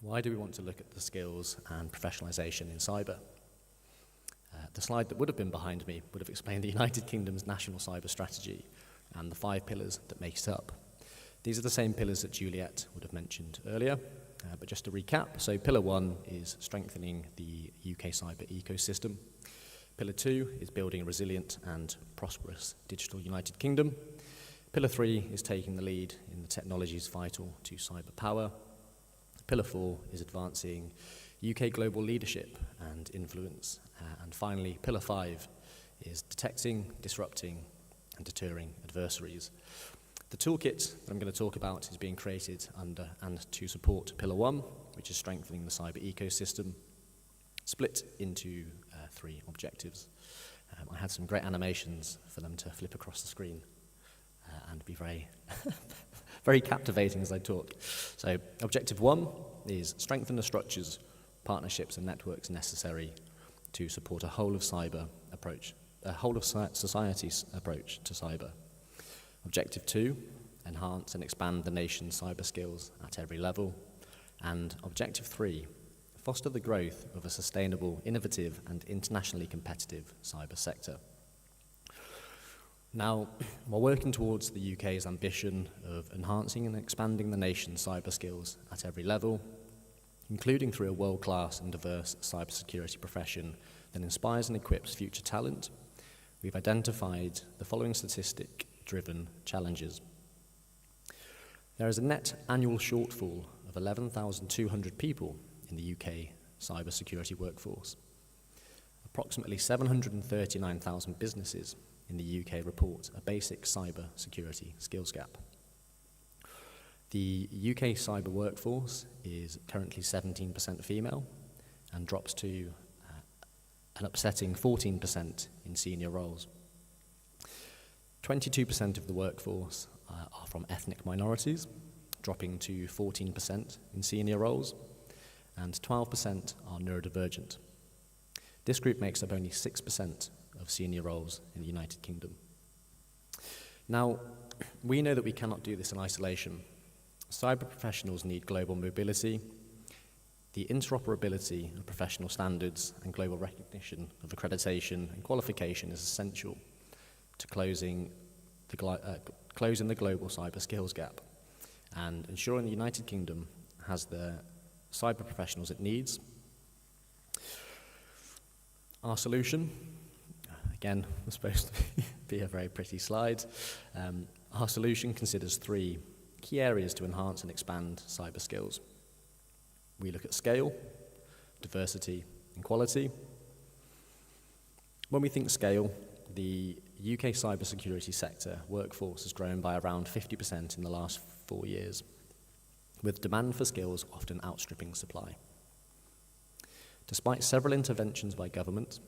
Why do we want to look at the skills and professionalization in cyber? The slide that would have been behind me would have explained the United Kingdom's national cyber strategy and the 5 pillars that make it up. These are the same pillars that Juliet would have mentioned earlier, but just to recap, so pillar 1 is strengthening the UK cyber ecosystem. Pillar 2 is building a resilient and prosperous digital United Kingdom. Pillar 3 is taking the lead in the technologies vital to cyber power. Pillar 4 is advancing UK global leadership and influence. And finally, Pillar 5 is detecting, disrupting, and deterring adversaries. The toolkit that I'm going to talk about is being created under and to support Pillar 1, which is strengthening the cyber ecosystem, split into 3 objectives. I had some great animations for them to flip across the screen and be very, very captivating as I talk. So, objective 1 is strengthen the structures, partnerships, and networks necessary to support a whole of society's approach to cyber. Objective 2, enhance and expand the nation's cyber skills at every level. And objective 3, foster the growth of a sustainable, innovative, and internationally competitive cyber sector. Now, we're working towards the UK's ambition of enhancing and expanding the nation's cyber skills at every level, including through a world-class and diverse cybersecurity profession that inspires and equips future talent. We've identified the following statistic-driven challenges. There is a net annual shortfall of of 11,200 people in the UK cybersecurity workforce. Approximately 739,000 businesses in the UK report a basic cyber security skills gap. The UK cyber workforce is currently 17% female and drops to an upsetting 14% in senior roles. 22% of the workforce are from ethnic minorities, dropping to 14% in senior roles, and 12% are neurodivergent. This group makes up only 6% of senior roles in the United Kingdom. Now, we know that we cannot do this in isolation. Cyber professionals need global mobility. The interoperability of professional standards and global recognition of accreditation and qualification is essential to closing the global cyber skills gap and ensuring the United Kingdom has the cyber professionals it needs. Our solution, again, was supposed to be a very pretty slide. Our solution considers 3 key areas to enhance and expand cyber skills. We look at scale, diversity, and quality. When we think scale, the UK cybersecurity sector workforce has grown by around 50% in the last 4 years, with demand for skills often outstripping supply. Despite several interventions by government,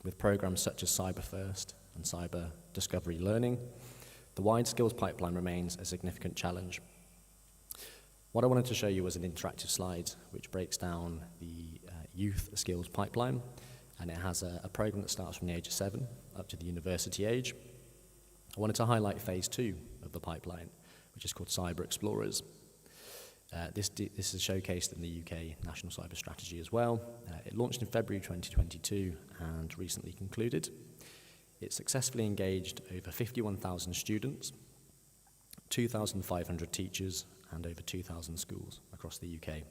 with programs such as Cyber First and Cyber Discovery Learning, the wide skills pipeline remains a significant challenge. What I wanted to show you was an interactive slide which breaks down the youth skills pipeline, and it has a program that starts from the age of 7 up to the university age. I wanted to highlight phase 2 of the pipeline, which is called Cyber Explorers. This is showcased in the UK National Cyber Strategy as well. It launched in February 2022 and recently concluded. It successfully engaged over 51,000 students, 2,500 teachers, and over 2,000 schools across the UK.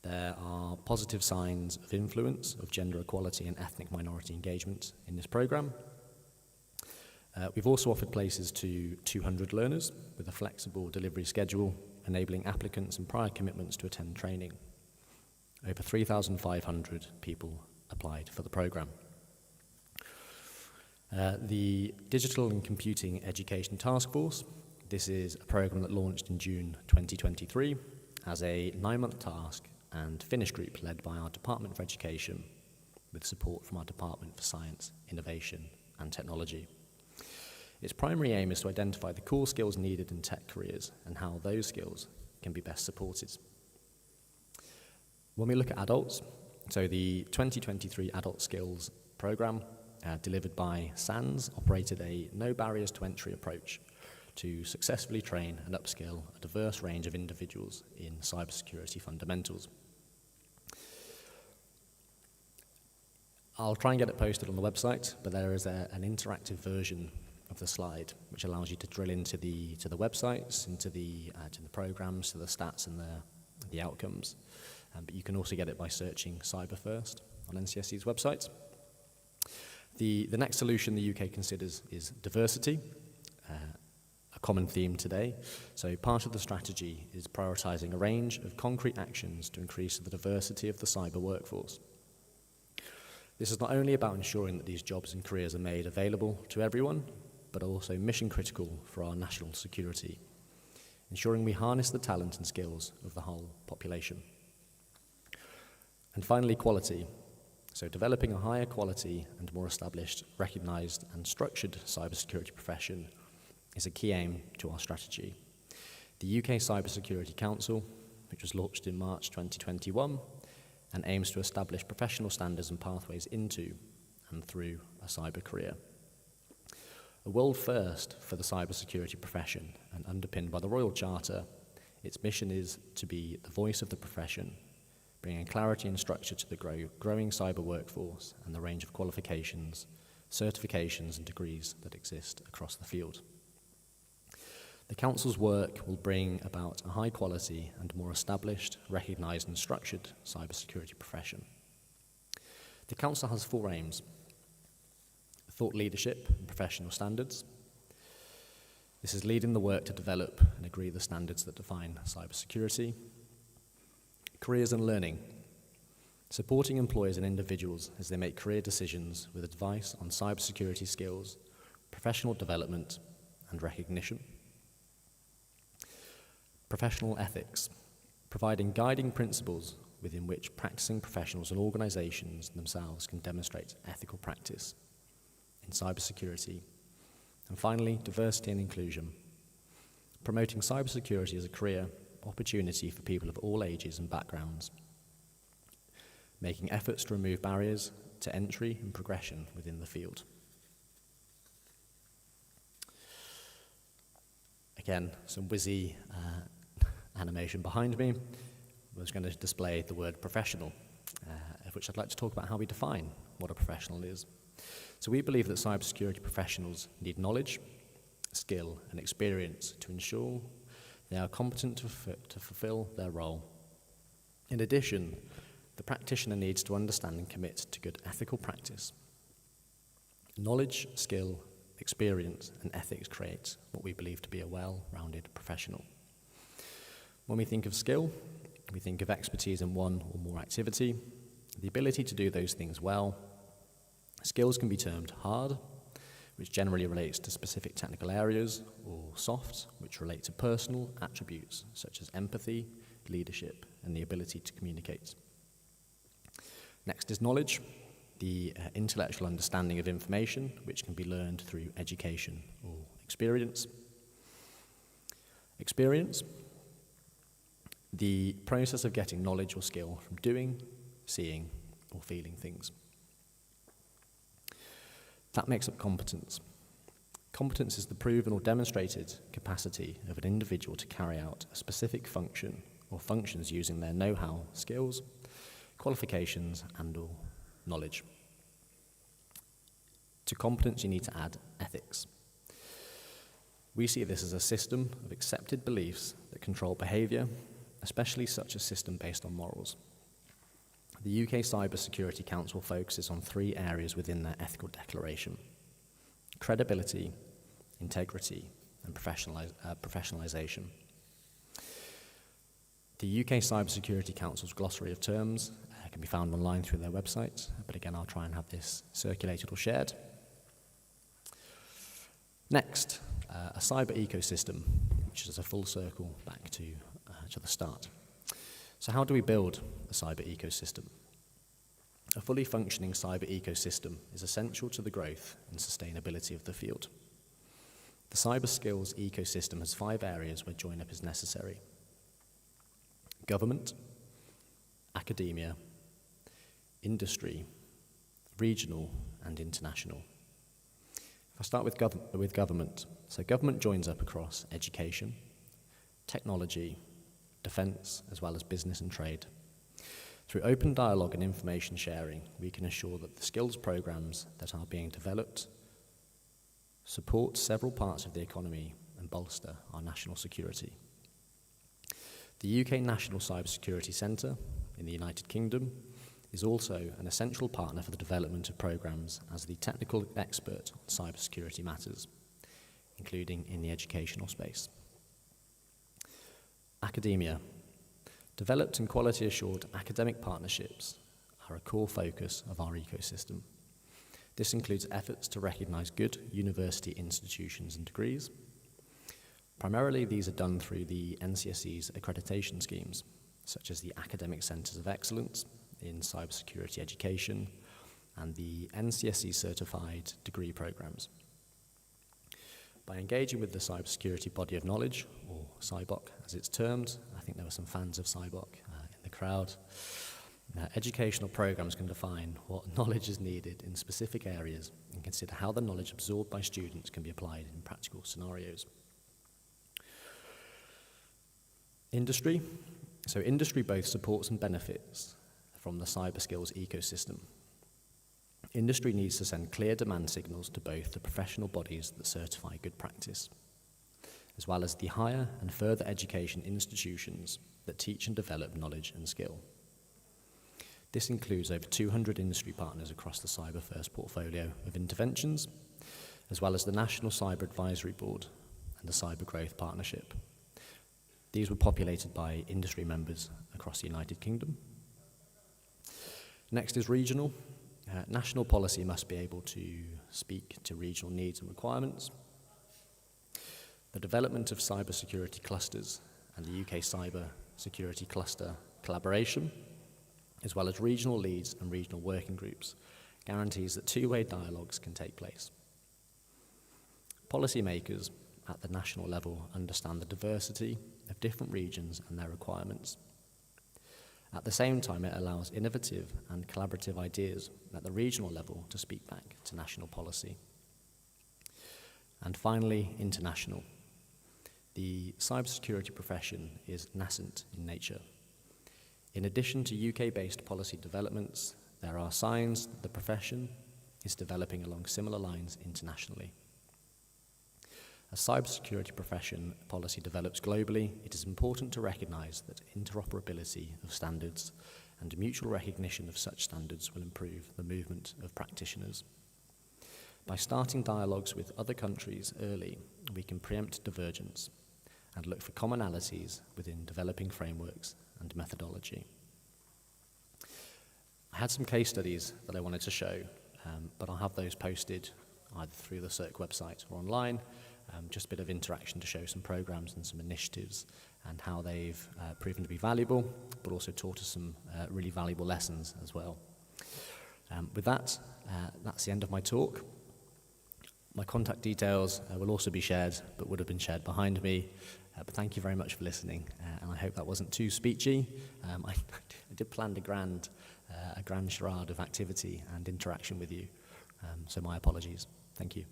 There are positive signs of influence of gender equality and ethnic minority engagement in this programme. We've also offered places to 200 learners with a flexible delivery schedule, enabling applicants and prior commitments to attend training. Over 3,500 people applied for the programme. The Digital and Computing Education Task Force, this is a programme that launched in June 2023 as a 9-month task and finish group led by our Department for Education with support from our Department for Science, Innovation and Technology. Its primary aim is to identify the core skills needed in tech careers and how those skills can be best supported. When we look at adults, so the 2023 Adult Skills Programme delivered by SANS operated a no barriers to entry approach to successfully train and upskill a diverse range of individuals in cybersecurity fundamentals. I'll try and get it posted on the website, but there is an interactive version of the slide which allows you to drill into the websites, into the programs, to the stats and the outcomes. But you can also get it by searching Cyber First on NCSC's website. The next solution the UK considers is diversity, a common theme today. So part of the strategy is prioritising a range of concrete actions to increase the diversity of the cyber workforce. This is not only about ensuring that these jobs and careers are made available to everyone, but also mission critical for our national security, ensuring we harness the talent and skills of the whole population. And finally, quality. So developing a higher quality and more established, recognised and structured cybersecurity profession is a key aim to our strategy. The UK Cybersecurity Council, which was launched in March 2021, and aims to establish professional standards and pathways into and through a cyber career. A world first for the cybersecurity profession and underpinned by the Royal Charter, its mission is to be the voice of the profession, bringing clarity and structure to the growing cyber workforce and the range of qualifications, certifications and degrees that exist across the field. The Council's work will bring about a high quality and more established, recognised and structured cybersecurity profession. The Council has 4 aims: thought leadership and professional standards, This is leading the work to develop and agree the standards that define cybersecurity. Careers and learning, supporting employers and individuals as they make career decisions with advice on cybersecurity skills, professional development, and recognition. Professional ethics, providing guiding principles within which practicing professionals and organizations themselves can demonstrate ethical practice in cybersecurity. And finally, diversity and inclusion, promoting cybersecurity as a career opportunity for people of all ages and backgrounds, making efforts to remove barriers to entry and progression within the field. Again, some whizzy animation behind me. I was going to display the word professional, of which I'd like to talk about how we define what a professional is. So we believe that cybersecurity professionals need knowledge, skill, and experience to ensure they are competent to fulfill their role. In addition, the practitioner needs to understand and commit to good ethical practice. Knowledge, skill, experience, and ethics create what we believe to be a well-rounded professional. When we think of skill, we think of expertise in one or more activity, the ability to do those things well. Skills can be termed hard, which generally relates to specific technical areas, or soft, which relate to personal attributes such as empathy, leadership, and the ability to communicate. Next is knowledge, the intellectual understanding of information, which can be learned through education or experience. Experience, the process of getting knowledge or skill from doing, seeing, or feeling things. That makes up competence. Competence is the proven or demonstrated capacity of an individual to carry out a specific function or functions using their know-how, skills, qualifications, and/or knowledge. To competence, you need to add ethics. We see this as a system of accepted beliefs that control behavior, especially such a system based on morals. The UK Cybersecurity Council focuses on 3 areas within their ethical declaration: credibility, integrity, and professionalisation. The UK Cybersecurity Council's glossary of terms can be found online through their website, but again, I'll try and have this circulated or shared. Next, a cyber ecosystem, which is a full circle back to the start. So how do we build a cyber ecosystem? A fully functioning cyber ecosystem is essential to the growth and sustainability of the field. The cyber skills ecosystem has 5 areas where join-up is necessary: government, academia, industry, regional, and international. If I start with government, so government joins up across education, technology, defence, as well as business and trade. Through open dialogue and information sharing, we can ensure that the skills programs that are being developed support several parts of the economy and bolster our national security. The UK National Cybersecurity Centre in the United Kingdom is also an essential partner for the development of programs as the technical expert on cybersecurity matters, including in the educational space. Academia. Developed and quality-assured academic partnerships are a core focus of our ecosystem. This includes efforts to recognise good university institutions and degrees. Primarily, these are done through the NCSE's accreditation schemes, such as the Academic Centres of Excellence in Cybersecurity Education and the NCSE-certified degree programmes. By engaging with the cybersecurity body of knowledge, or CyBOK as it's termed, I think there were some fans of CyBOK in the crowd, educational programs can define what knowledge is needed in specific areas and consider how the knowledge absorbed by students can be applied in practical scenarios. Industry. So industry both supports and benefits from the cyber skills ecosystem. Industry needs to send clear demand signals to both the professional bodies that certify good practice, as well as the higher and further education institutions that teach and develop knowledge and skill. This includes over 200 industry partners across the Cyber First portfolio of interventions, as well as the National Cyber Advisory Board and the Cyber Growth Partnership. These were populated by industry members across the United Kingdom. Next is regional. National policy must be able to speak to regional needs and requirements. The development of cybersecurity clusters and the UK Cyber Security Cluster collaboration, as well as regional leads and regional working groups, guarantees that two-way dialogues can take place. Policymakers at the national level understand the diversity of different regions and their requirements. At the same time, it allows innovative and collaborative ideas at the regional level to speak back to national policy. And finally, international. The cybersecurity profession is nascent in nature. In addition to UK-based policy developments, there are signs that the profession is developing along similar lines internationally. As cybersecurity profession policy develops globally, it is important to recognize that interoperability of standards and mutual recognition of such standards will improve the movement of practitioners. By starting dialogues with other countries early, we can preempt divergence and look for commonalities within developing frameworks and methodology. I had some case studies that I wanted to show, but I'll have those posted either through the CERC website or online. Just a bit of interaction to show some programs and some initiatives and how they've proven to be valuable, but also taught us some really valuable lessons as well. With that, that's the end of my talk. My contact details will also be shared, but would have been shared behind me. But thank you very much for listening, and I hope that wasn't too speechy. I did plan a grand charade of activity and interaction with you, so my apologies. Thank you.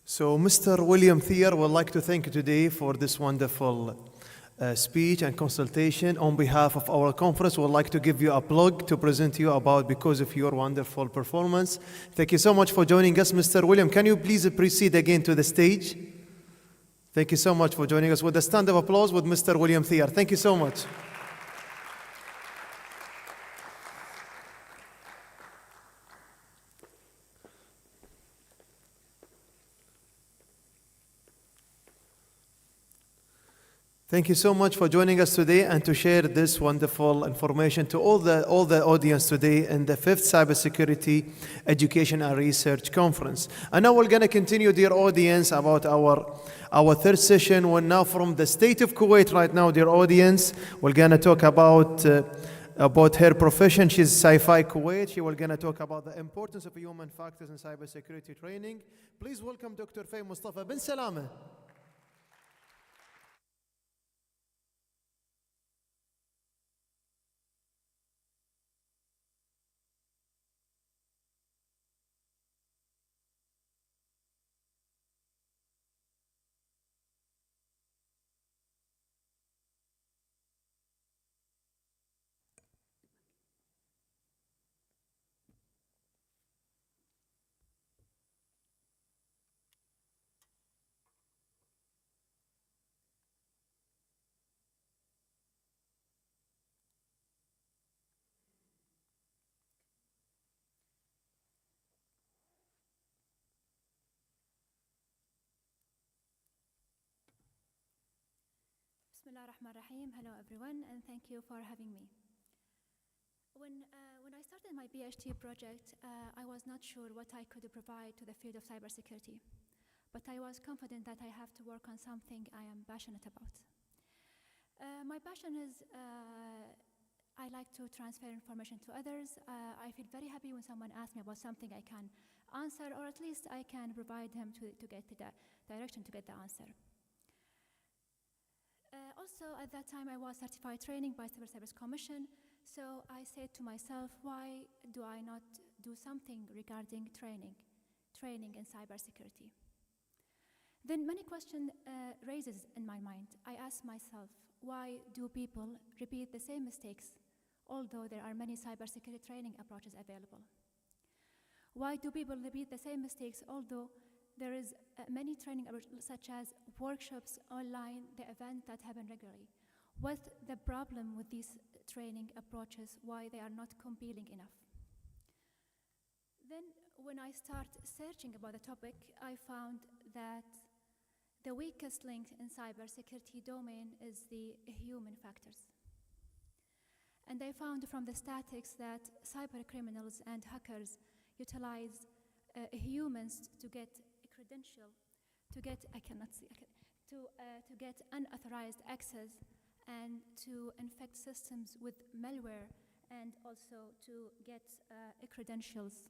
So Mr. William Thier would like to thank you today for this wonderful speech and consultation. On behalf of our conference, we would like to give you a plug to present you about because of your wonderful performance. Thank you so much for joining us, Mr. William. Can you please proceed again to the stage? Thank you so much for joining us with a stand of applause with Mr. William Thier. Thank you so much. Thank you so much for joining us today and to share this wonderful information to all the audience today in the 5th Cybersecurity Education and Research Conference. And now we're going to continue, dear audience, about our third session. We're now from the state of Kuwait right now, dear audience. We're going to talk about her profession. She's Sci-Fi Kuwait. She will going to talk about the importance of human factors in cybersecurity training. Please welcome Dr. Faye Mustafa bin Salama.
Bismillahirrahmanirrahim. Hello everyone, and thank you for having me. When I started my PhD project, I was not sure what I could provide to the field of cybersecurity, but I was confident that I have to work on something I am passionate about. My passion is I like to transfer information to others. I feel very happy when someone asks me about something I can answer, or at least I can provide them to get the direction to get the answer. Also, at that time, I was certified training by Civil Service Commission, so I said to myself, why do I not do something regarding training in cybersecurity? Then many questions raises in my mind. I asked myself, why do people repeat the same mistakes, although there are many cybersecurity training approaches available? Why do people repeat the same mistakes, although there is many training such as workshops online, the events that happen regularly? What's the problem with these training approaches, why they are not compelling enough? Then when I start searching about the topic, I found that the weakest link in cybersecurity domain is the human factors. And I found from the statistics that cyber criminals and hackers utilize humans to get a credential, to get unauthorized access, and to infect systems with malware, and also to get credentials.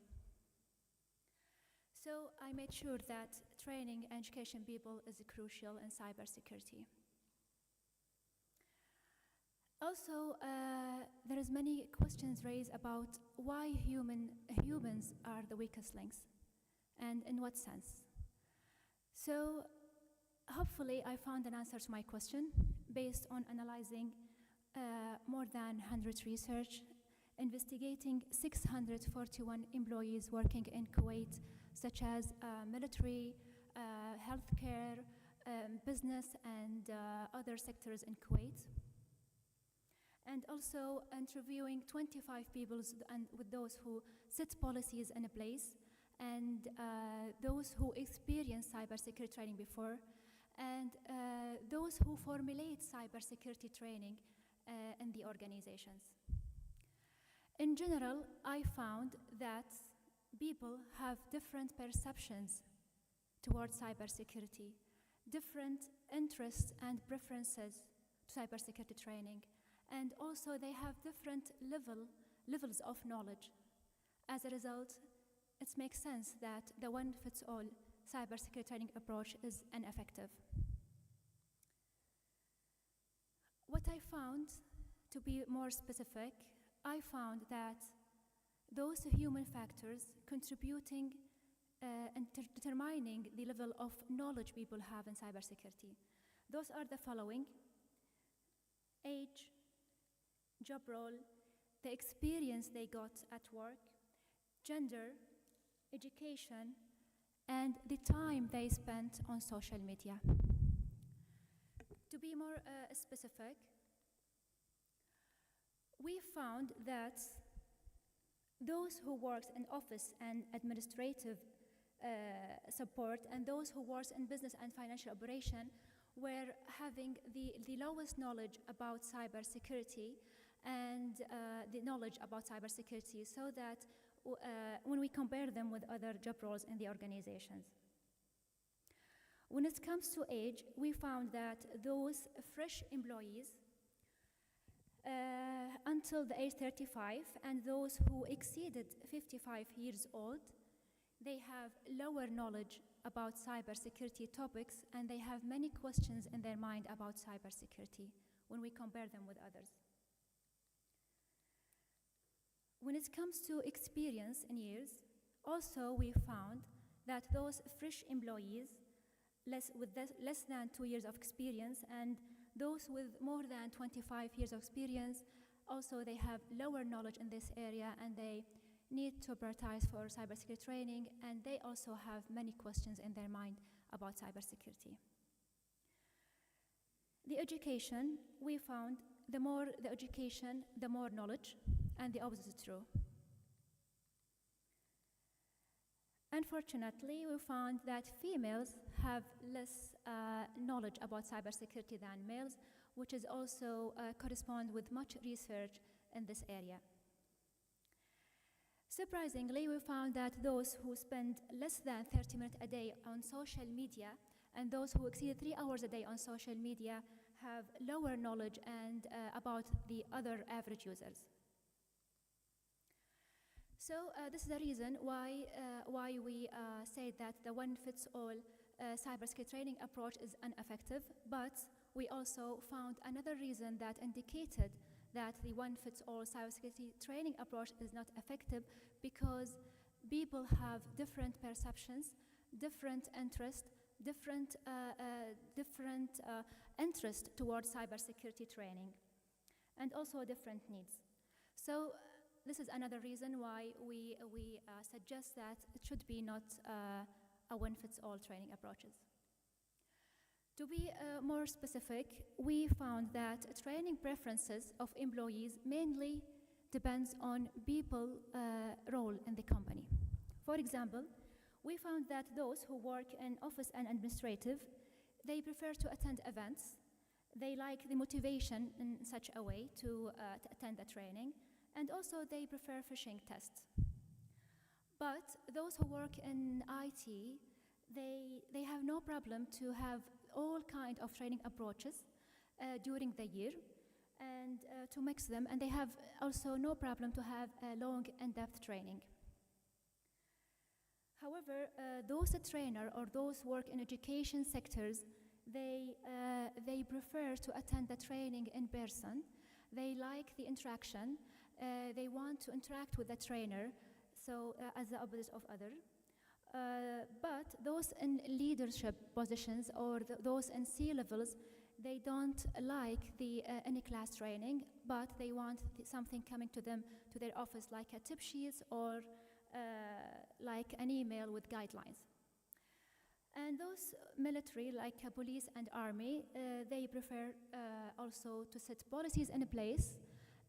So I made sure that training and education people is crucial in cybersecurity. Also, there is many questions raised about why humans are the weakest links, and in what sense. So hopefully I found an answer to my question based on analyzing more than 100 research, investigating 641 employees working in Kuwait, such as military, healthcare, business, and other sectors in Kuwait. And also interviewing 25 people and with those who set policies in place, and those who experienced cybersecurity training before, and those who formulate cybersecurity training in the organizations. In general, I found that people have different perceptions towards cybersecurity, different interests and preferences to cybersecurity training, and also they have different levels of knowledge. As a result, it makes sense that the one-fits-all cybersecurity training approach is ineffective. What I found, to be more specific, I found that those human factors contributing and determining the level of knowledge people have in cybersecurity. Those are the following: age, job role, the experience they got at work, gender, education, and the time they spent on social media. To be more specific, we found that those who work in office and administrative support, and those who work in business and financial operation were having the lowest knowledge about cybersecurity and the knowledge about cybersecurity, so that when we compare them with other job roles in the organizations. When it comes to age, we found that those fresh employees until the age 35 and those who exceeded 55 years old, they have lower knowledge about cybersecurity topics, and they have many questions in their mind about cybersecurity when we compare them with others. When it comes to experience in years, also we found that those fresh employees with less than 2 years of experience, and those with more than 25 years of experience, also they have lower knowledge in this area, and they need to prioritize for cybersecurity training, and they also have many questions in their mind about cybersecurity. The education, we found the more the education, the more knowledge, and the opposite is true. Unfortunately, we found that females have less knowledge about cybersecurity than males, which is also correspond with much research in this area. Surprisingly, we found that those who spend less than 30 minutes a day on social media and those who exceed 3 hours a day on social media have lower knowledge and about the other average users. So this is the reason why we say that the one-fits-all cybersecurity training approach is ineffective, but we also found another reason that indicated that the one-fits-all cybersecurity training approach is not effective, because people have different perceptions, different interests, different interest towards cybersecurity training, and also different needs. So this is another reason why we suggest that it should be not a one-fits-all training approaches. To be more specific, we found that training preferences of employees mainly depends on people's role in the company. For example, we found that those who work in office and administrative, they prefer to attend events. They like the motivation in such a way to attend the training, and also they prefer phishing tests. But those who work in IT, they have no problem to have all kinds of training approaches during the year and to mix them, and they have also no problem to have a long in-depth training. However, those trainers or those work in education sectors, they prefer to attend the training in person. They like the interaction. They want to interact with the trainer, so as the opposite of others. But those in leadership positions or those in C-levels, they don't like the in-class training, but they want something coming to them, to their office, like a tip sheet or like an email with guidelines. And those military, like police and army, they prefer also to set policies in place,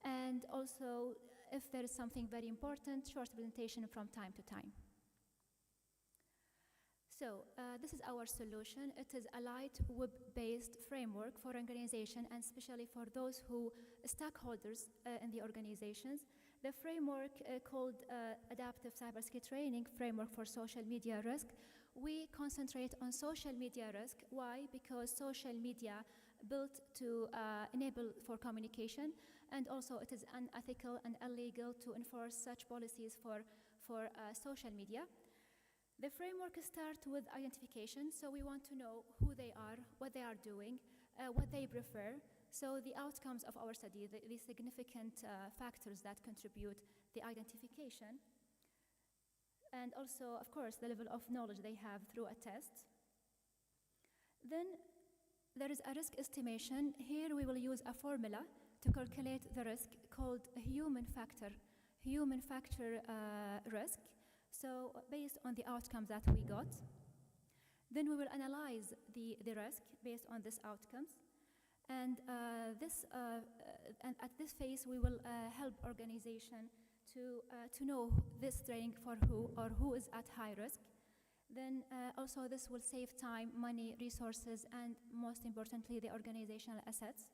and also, if there is something very important, short presentation from time to time. So this is our solution. It is a light web-based framework for organization, and especially for those who stakeholders in the organizations. The framework called Adaptive Cybersecurity Training Framework for Social Media Risk. We concentrate on social media risk. Why? Because social media built to enable for communication, and also it is unethical and illegal to enforce such policies for social media. The framework starts with identification, so we want to know who they are, what they are doing, what they prefer. So the outcomes of our study, the significant factors that contribute the identification, and also, of course, the level of knowledge they have through a test. Then there is a risk estimation. Here we will use a formula to calculate the risk called human factor risk. So based on the outcomes that we got, then we will analyze the risk based on these outcomes. And and at this phase, we will help organization to know this training for who or who is at high risk. Then also this will save time, money, resources, and most importantly, the organizational assets.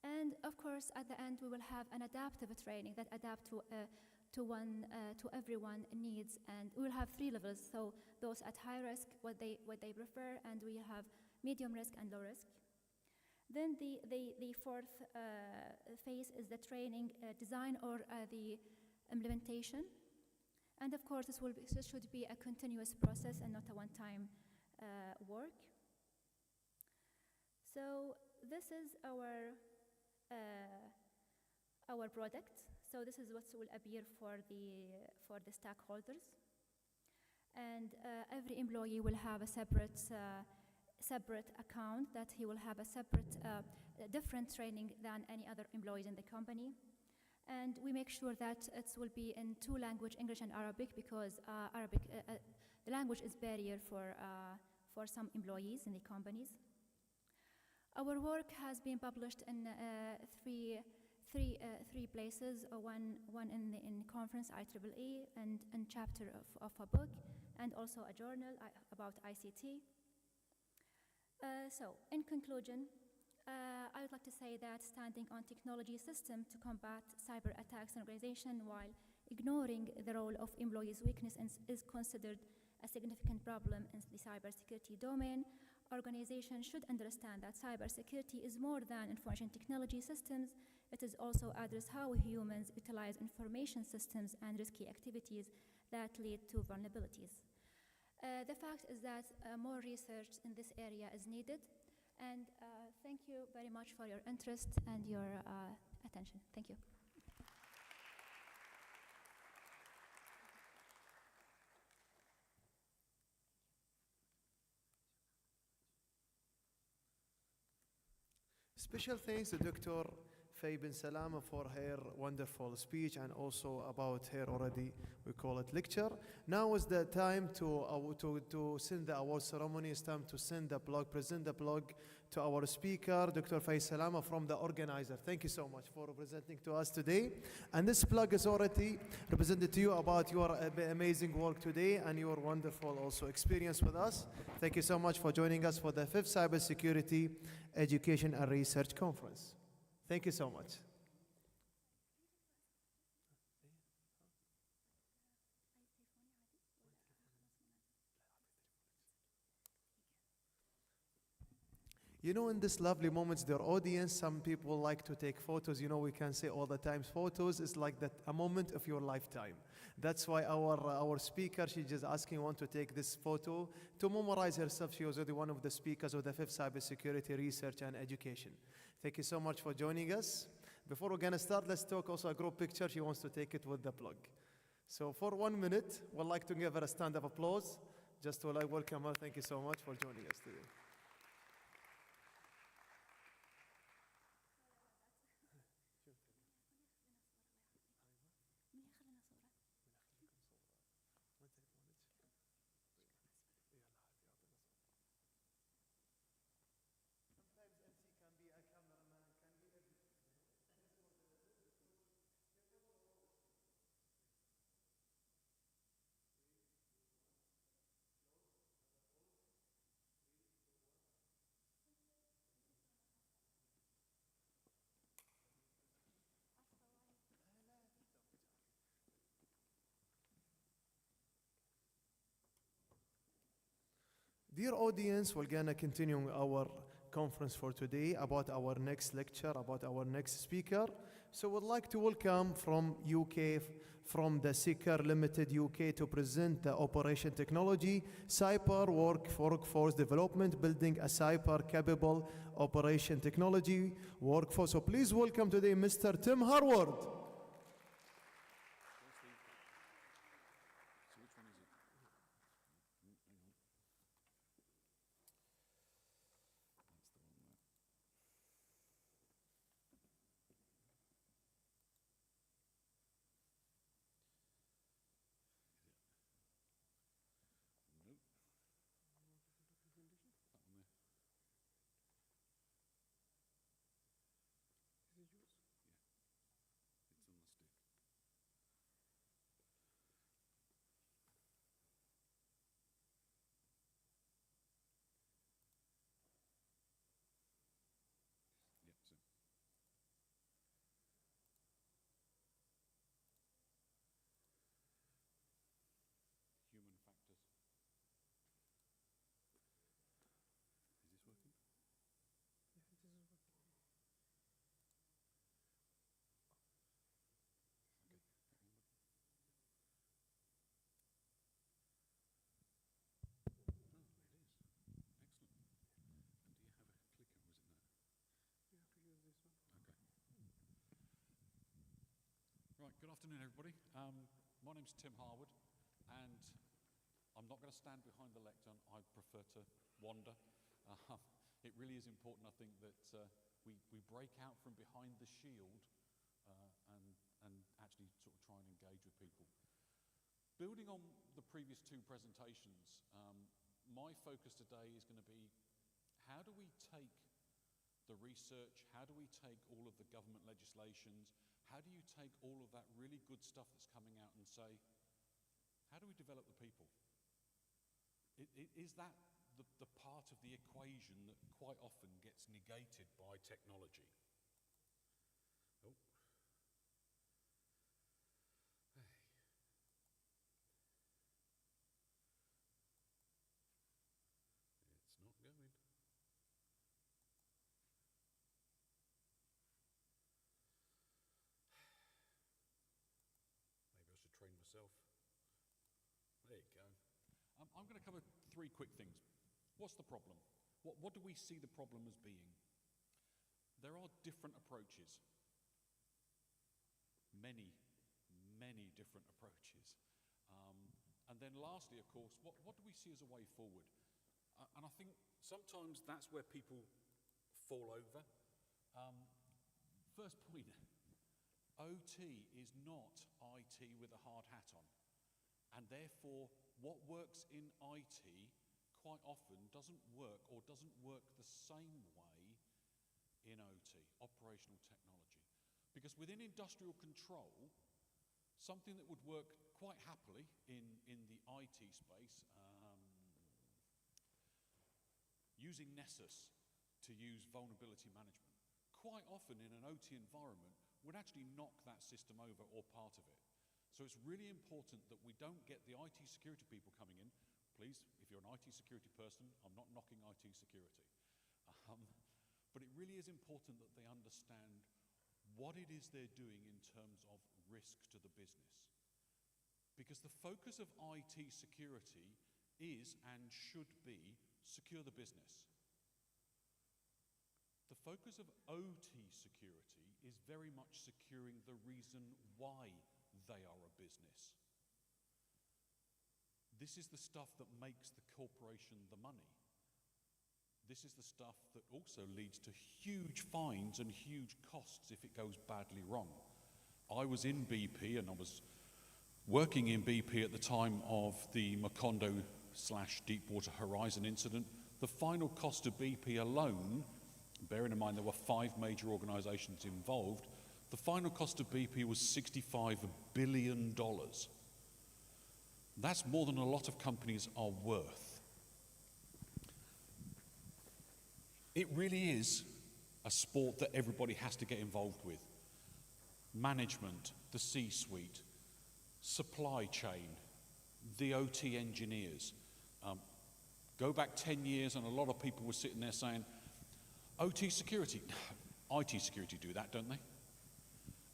And of course, at the end, we will have an adaptive training that adapt to everyone needs, and we will have 3 levels. So those at high risk, what they prefer, and we have medium risk and low risk. Then the fourth phase is the training design or the implementation. And of course, this should be a continuous process and not a one-time work. So this is our product. So this is what will appear for the stakeholders. And every employee will have a separate account, that he will have a separate, different training than any other employees in the company. And we make sure that it will be in 2 languages, English and Arabic, because the language is barrier for some employees in the companies. Our work has been published in three places, one in conference IEEE, and chapter of a book, and also a journal about ICT. So, in conclusion, I would like to say that standing on technology system to combat cyber attacks in organization while ignoring the role of employees' weakness is considered a significant problem in the cybersecurity domain. Organizations should understand that cybersecurity is more than information technology systems. It is also address how humans utilize information systems and risky activities that lead to vulnerabilities. The fact is that more research in this area is needed, and thank you very much for your interest and your attention. Thank you.
Special thanks to Dr. Faye bin Salama for her wonderful speech and also about her already, we call it lecture. Now is the time to send the award ceremony. It's time to send the blog, present the blog to our speaker, Dr. Faye Salama from the organizer. Thank you so much for presenting to us today. And this blog is already represented to you about your amazing work today and your wonderful also experience with us. Thank you so much for joining us for the 5th Cybersecurity Education and Research Conference. Thank you so much. You know, in this lovely moments, their audience, some people like to take photos. You know, we can say all the time, photos is like that, a moment of your lifetime. That's why our speaker, she's just asking one to take this photo to memorize herself. She was already one of the speakers of the 5th Cybersecurity Research and Education. Thank you so much for joining us. Before we're going to start, let's talk also a group picture. She wants to take it with the plug. So for 1 minute, we'd like to give her a stand of applause. Just to welcome her. Thank you so much for joining us today. Dear audience, we're going to continue our conference for today about our next lecture, about our next speaker. So we'd like to welcome from UK, from the CERC Limited UK to present the Operation Technology, Cyber Workforce Development, Building a Cyber Capable Operation Technology Workforce. So please welcome today Mr. Tim Harward.
Human factors. Is this working?
Yeah, this is working.
Okay. Oh, it is. Excellent. And do you have a clicker, or is it that?
You have to use this one.
Okay. Right, good afternoon, everybody. My name's Tim Harwood, and I'm not going to stand behind the lectern. I prefer to wander. It really is important, I think, that we break out from behind the shield and actually sort of try and engage with people. Building on the previous two presentations, my focus today is going to be how do we take the research, how do we take all of the government legislations, how do you take all of that really good stuff that's coming out and say, how do we develop the people? Is that the part of the equation that quite often gets negated by technology? Oh. Hey. It's not going. Maybe I should train myself. There you go. I'm going to cover three quick things. What's the problem? What do we see the problem as being? There are different approaches. Many different approaches. And then lastly, of course, what do we see as a way forward? And I think sometimes that's where people fall over. first point, OT is not IT with a hard hat on. And therefore, what works in IT quite often doesn't work or doesn't work the same way in OT, operational technology. Because within industrial control, something that would work quite happily in the IT space, using Nessus to use vulnerability management, quite often in an OT environment would actually knock that system over or part of it. So it's really important that we don't get the IT security people coming in. Please, if you're an IT security person, I'm not knocking IT security. But it really is important that they understand what it is they're doing in terms of risk to the business. Because the focus of IT security is and should be secure the business. The focus of OT security is very much securing the reason why they are a business. This is the stuff that makes the corporation the money. This is the stuff that also leads to huge fines and huge costs if it goes badly wrong. I was in BP and I was working in BP at the time of the Macondo/Deepwater Horizon incident. The final cost of BP alone, bearing in mind there were 5 major organizations involved, the final cost of BP was $65 billion. That's more than a lot of companies are worth. It really is a sport that everybody has to get involved with. Management, the C-suite, supply chain, the OT engineers. Go back 10 years and a lot of people were sitting there saying, OT security, IT security do that, don't they?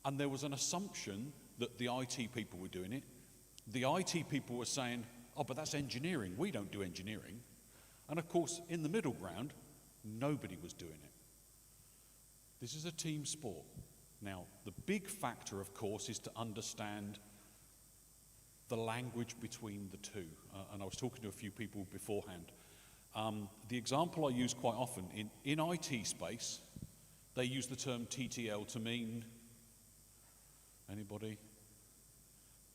And there was an assumption that the IT people were doing it. The IT people were saying, oh, but that's engineering. We don't do engineering. And of course, in the middle ground, nobody was doing it. This is a team sport. Now, the big factor, of course, is to understand the language between the two. And I was talking to a few people beforehand. The example I use quite often, in IT space, they use the term TTL to mean, anybody?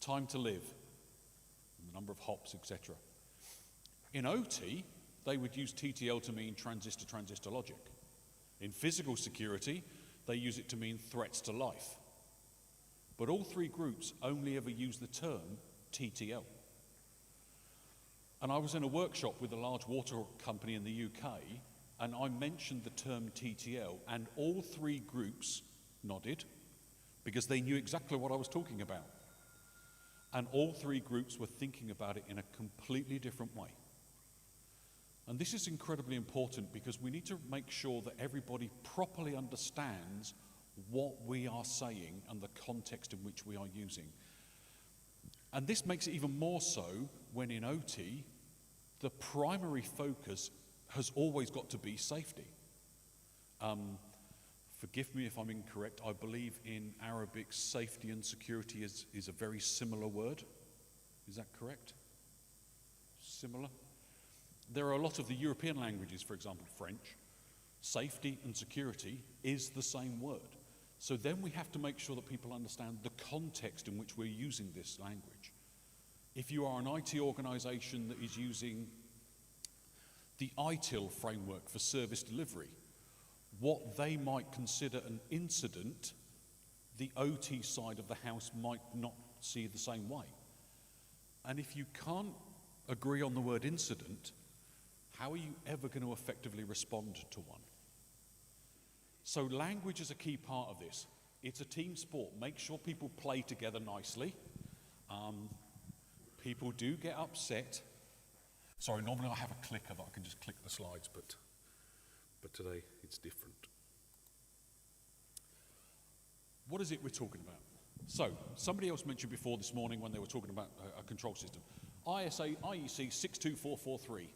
Time to live, the number of hops, etc. In OT, they would use TTL to mean transistor logic. In physical security, they use it to mean threats to life. But all 3 groups only ever use the term TTL. And I was in a workshop with a large water company in the UK, and I mentioned the term TTL, and all 3 groups nodded because they knew exactly what I was talking about. And all 3 groups were thinking about it in a completely different way. And this is incredibly important because we need to make sure that everybody properly understands what we are saying and the context in which we are using. And this makes it even more so when in OT, the primary focus has always got to be safety. Forgive me if I'm incorrect, I believe in Arabic safety and security is a very similar word. Is that correct? Similar? There are a lot of the European languages, for example, French. Safety and security is the same word. So then we have to make sure that people understand the context in which we're using this language. If you are an IT organization that is using the ITIL framework for service delivery, what they might consider an incident, the OT side of the house might not see the same way. And if you can't agree on the word incident, how are you ever going to effectively respond to one? So language is a key part of this. It's a team sport. Make sure people play together nicely. People do get upset. Sorry, normally I have a clicker that I can just click the slides, but today it's different. What is it we're talking about? So, somebody else mentioned before this morning when they were talking about a control system. IEC 62443,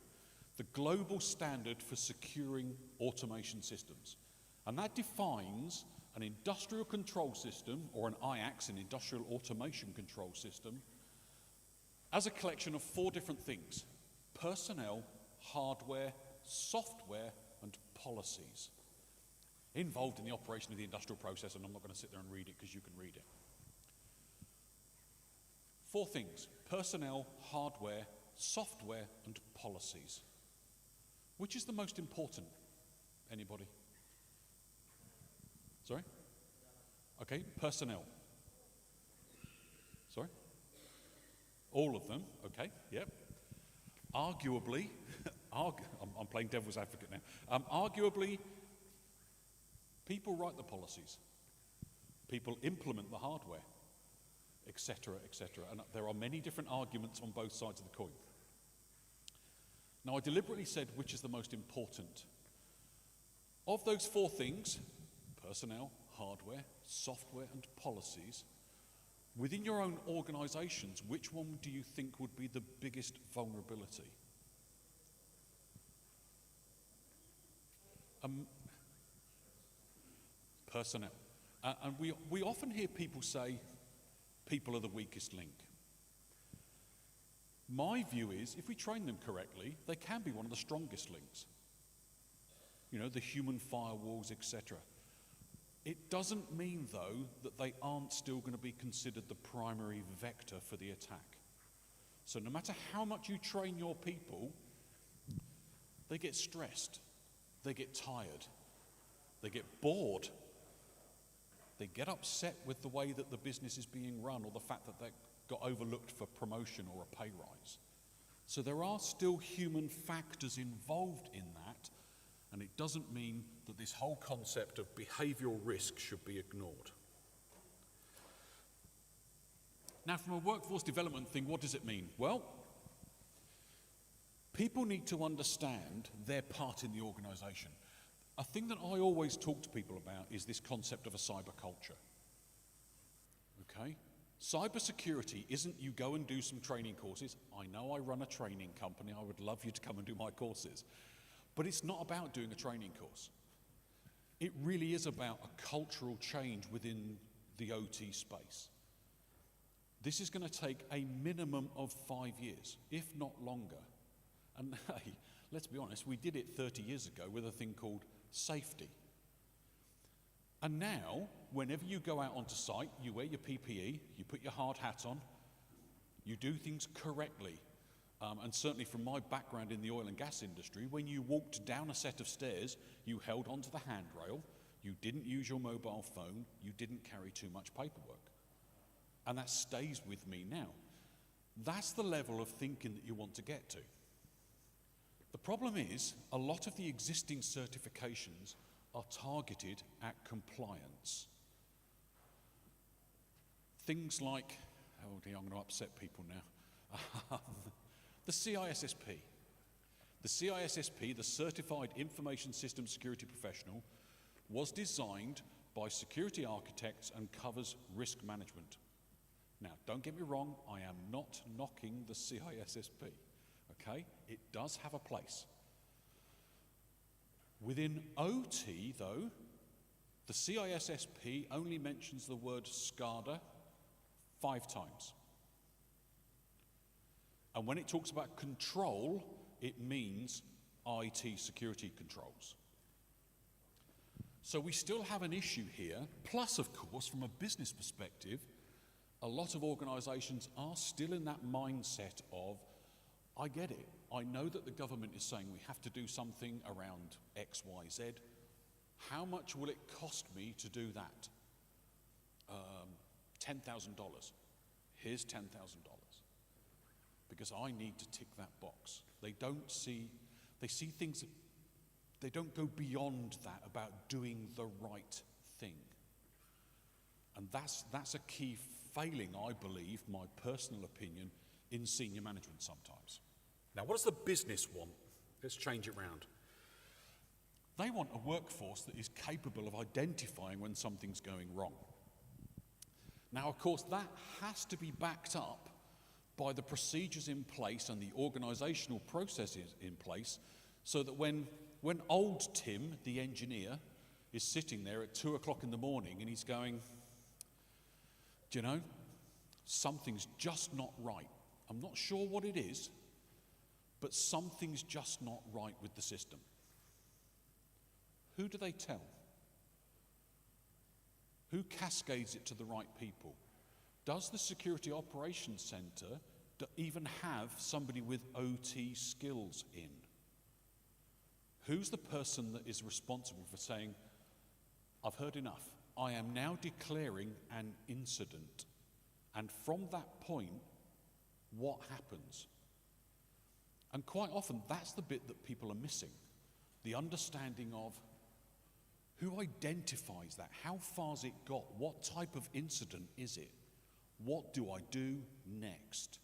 the global standard for securing automation systems. And that defines an industrial control system, or an IACS, an industrial automation control system, as a collection of 4 different things: personnel, hardware, software, and policies. involved in the operation of the industrial process, and I'm not going to sit there and read it because you can read it. 4 things: personnel, hardware, software, and policies. Which is the most important? Anybody? Sorry? Okay, personnel. Sorry? All of them, okay, yep. Arguably, I'm playing devil's advocate now. Arguably, people write the policies, people implement the hardware, etc., etc. And there are many different arguments on both sides of the coin. Now, I deliberately said which is the most important. Of those 4 things, personnel, hardware, software, and policies, within your own organizations, which one do you think would be the biggest vulnerability? Personnel. And we often hear people say, people are the weakest link. My view is, if we train them correctly, they can be one of the strongest links. You know, the human firewalls, etc. It doesn't mean, though, that they aren't still going to be considered the primary vector for the attack. So no matter how much you train your people, they get stressed, they get tired, they get bored, they get upset with the way that the business is being run or the fact that they got overlooked for promotion or a pay rise. So there are still human factors involved in that, and it doesn't mean that this whole concept of behavioural risk should be ignored. Now, from a workforce development thing, what does it mean? Well, people need to understand their part in the organisation. A thing that I always talk to people about is this concept of a cyber culture. Okay? Cybersecurity isn't you go and do some training courses. I know I run a training company. I would love you to come and do my courses. But it's not about doing a training course. It really is about a cultural change within the OT space. This is going to take a minimum of 5 years, if not longer. And hey, let's be honest, we did it 30 years ago with a thing called safety. And now, whenever you go out onto site, you wear your PPE, you put your hard hat on, you do things correctly. And certainly from my background in the oil and gas industry, when you walked down a set of stairs, you held onto the handrail, you didn't use your mobile phone, you didn't carry too much paperwork. And that stays with me now. That's the level of thinking that you want to get to. The problem is, a lot of the existing certifications are targeted at compliance. Things like, oh dear, I'm going to upset people now. The CISSP. The CISSP, the Certified Information System Security Professional, was designed by security architects and covers risk management. Now, don't get me wrong, I am not knocking the CISSP, okay? It does have a place. Within OT, though, the CISSP only mentions the word SCADA 5 times. And when it talks about control, it means IT security controls. So we still have an issue here. Plus, of course, from a business perspective, a lot of organizations are still in that mindset of, I get it. I know that the government is saying we have to do something around X, Y, Z. How much will it cost me to do that? $10,000. Here's $10,000. Because I need to tick that box. They see things, they don't go beyond that about doing the right thing. And that's a key failing, I believe, my personal opinion, in senior management sometimes. Now, what does the business want? Let's change it round. They want a workforce that is capable of identifying when something's going wrong. Now, of course, that has to be backed up by the procedures in place and the organizational processes in place, so that when old Tim, the engineer, is sitting there at 2 o'clock in the morning and he's going, do you know, something's just not right. I'm not sure what it is, but something's just not right with the system. Who do they tell? Who cascades it to the right people? Does the Security Operations Center even have somebody with OT skills in? Who's the person that is responsible for saying, I've heard enough. I am now declaring an incident. And from that point, what happens? And quite often, that's the bit that people are missing. The understanding of who identifies that? How far's it got? What type of incident is it? What do I do next?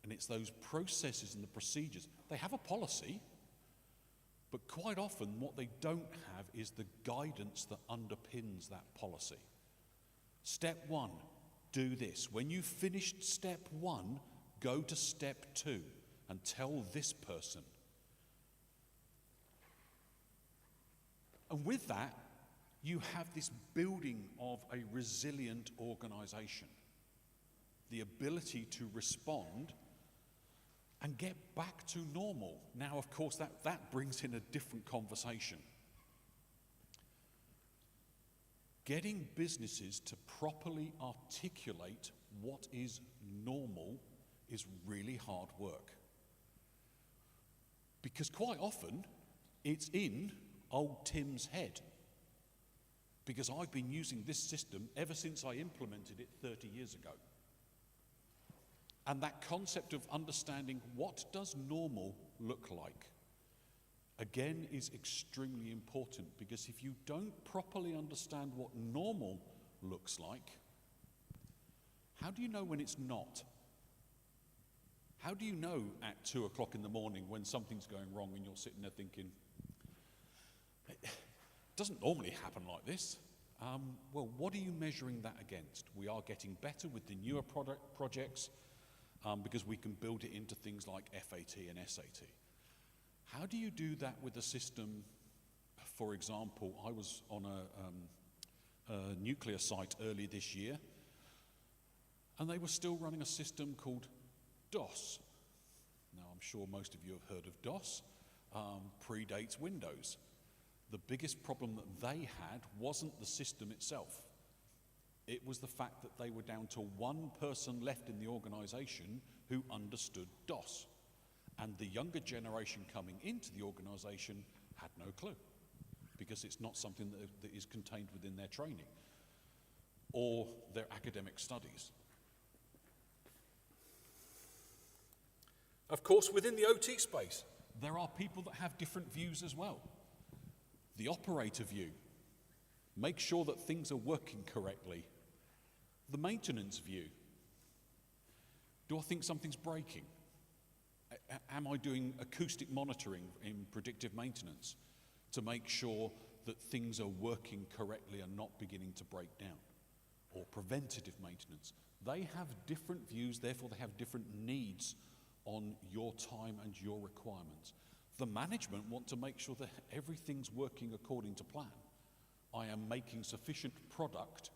And it's those processes and the procedures. They have a policy, but quite often what they don't have is the guidance that underpins that policy. Step 1, do this. When you've finished step 1, go to step 2 and tell this person. And with that, you have this building of a resilient organization. The ability to respond and get back to normal. Now, of course, that brings in a different conversation. Getting businesses to properly articulate what is normal is really hard work. Because quite often, it's in old Tim's head. Because I've been using this system ever since I implemented it 30 years ago. And that concept of understanding what does normal look like, again, is extremely important, because if you don't properly understand what normal looks like, how do you know when it's not? How do you know at 2 o'clock in the morning when something's going wrong and you're sitting there thinking, it doesn't normally happen like this? Well, what are you measuring that against? We are getting better with the newer projects because we can build it into things like FAT and SAT. How do you do that with a system? For example, I was on a nuclear site early this year, and they were still running a system called DOS. Now, I'm sure most of you have heard of DOS. Predates Windows. The biggest problem that they had wasn't the system itself. It was the fact that they were down to one person left in the organization who understood DOS. And the younger generation coming into the organization had no clue, because it's not something that is contained within their training or their academic studies. Of course, within the OT space, there are people that have different views as well. The operator view, make sure that things are working correctly. The maintenance view, do I think something's breaking? Am I doing acoustic monitoring in predictive maintenance to make sure that things are working correctly and not beginning to break down? Or preventative maintenance. They have different views, therefore they have different needs on your time and your requirements. The management want to make sure that everything's working according to plan. I am making sufficient product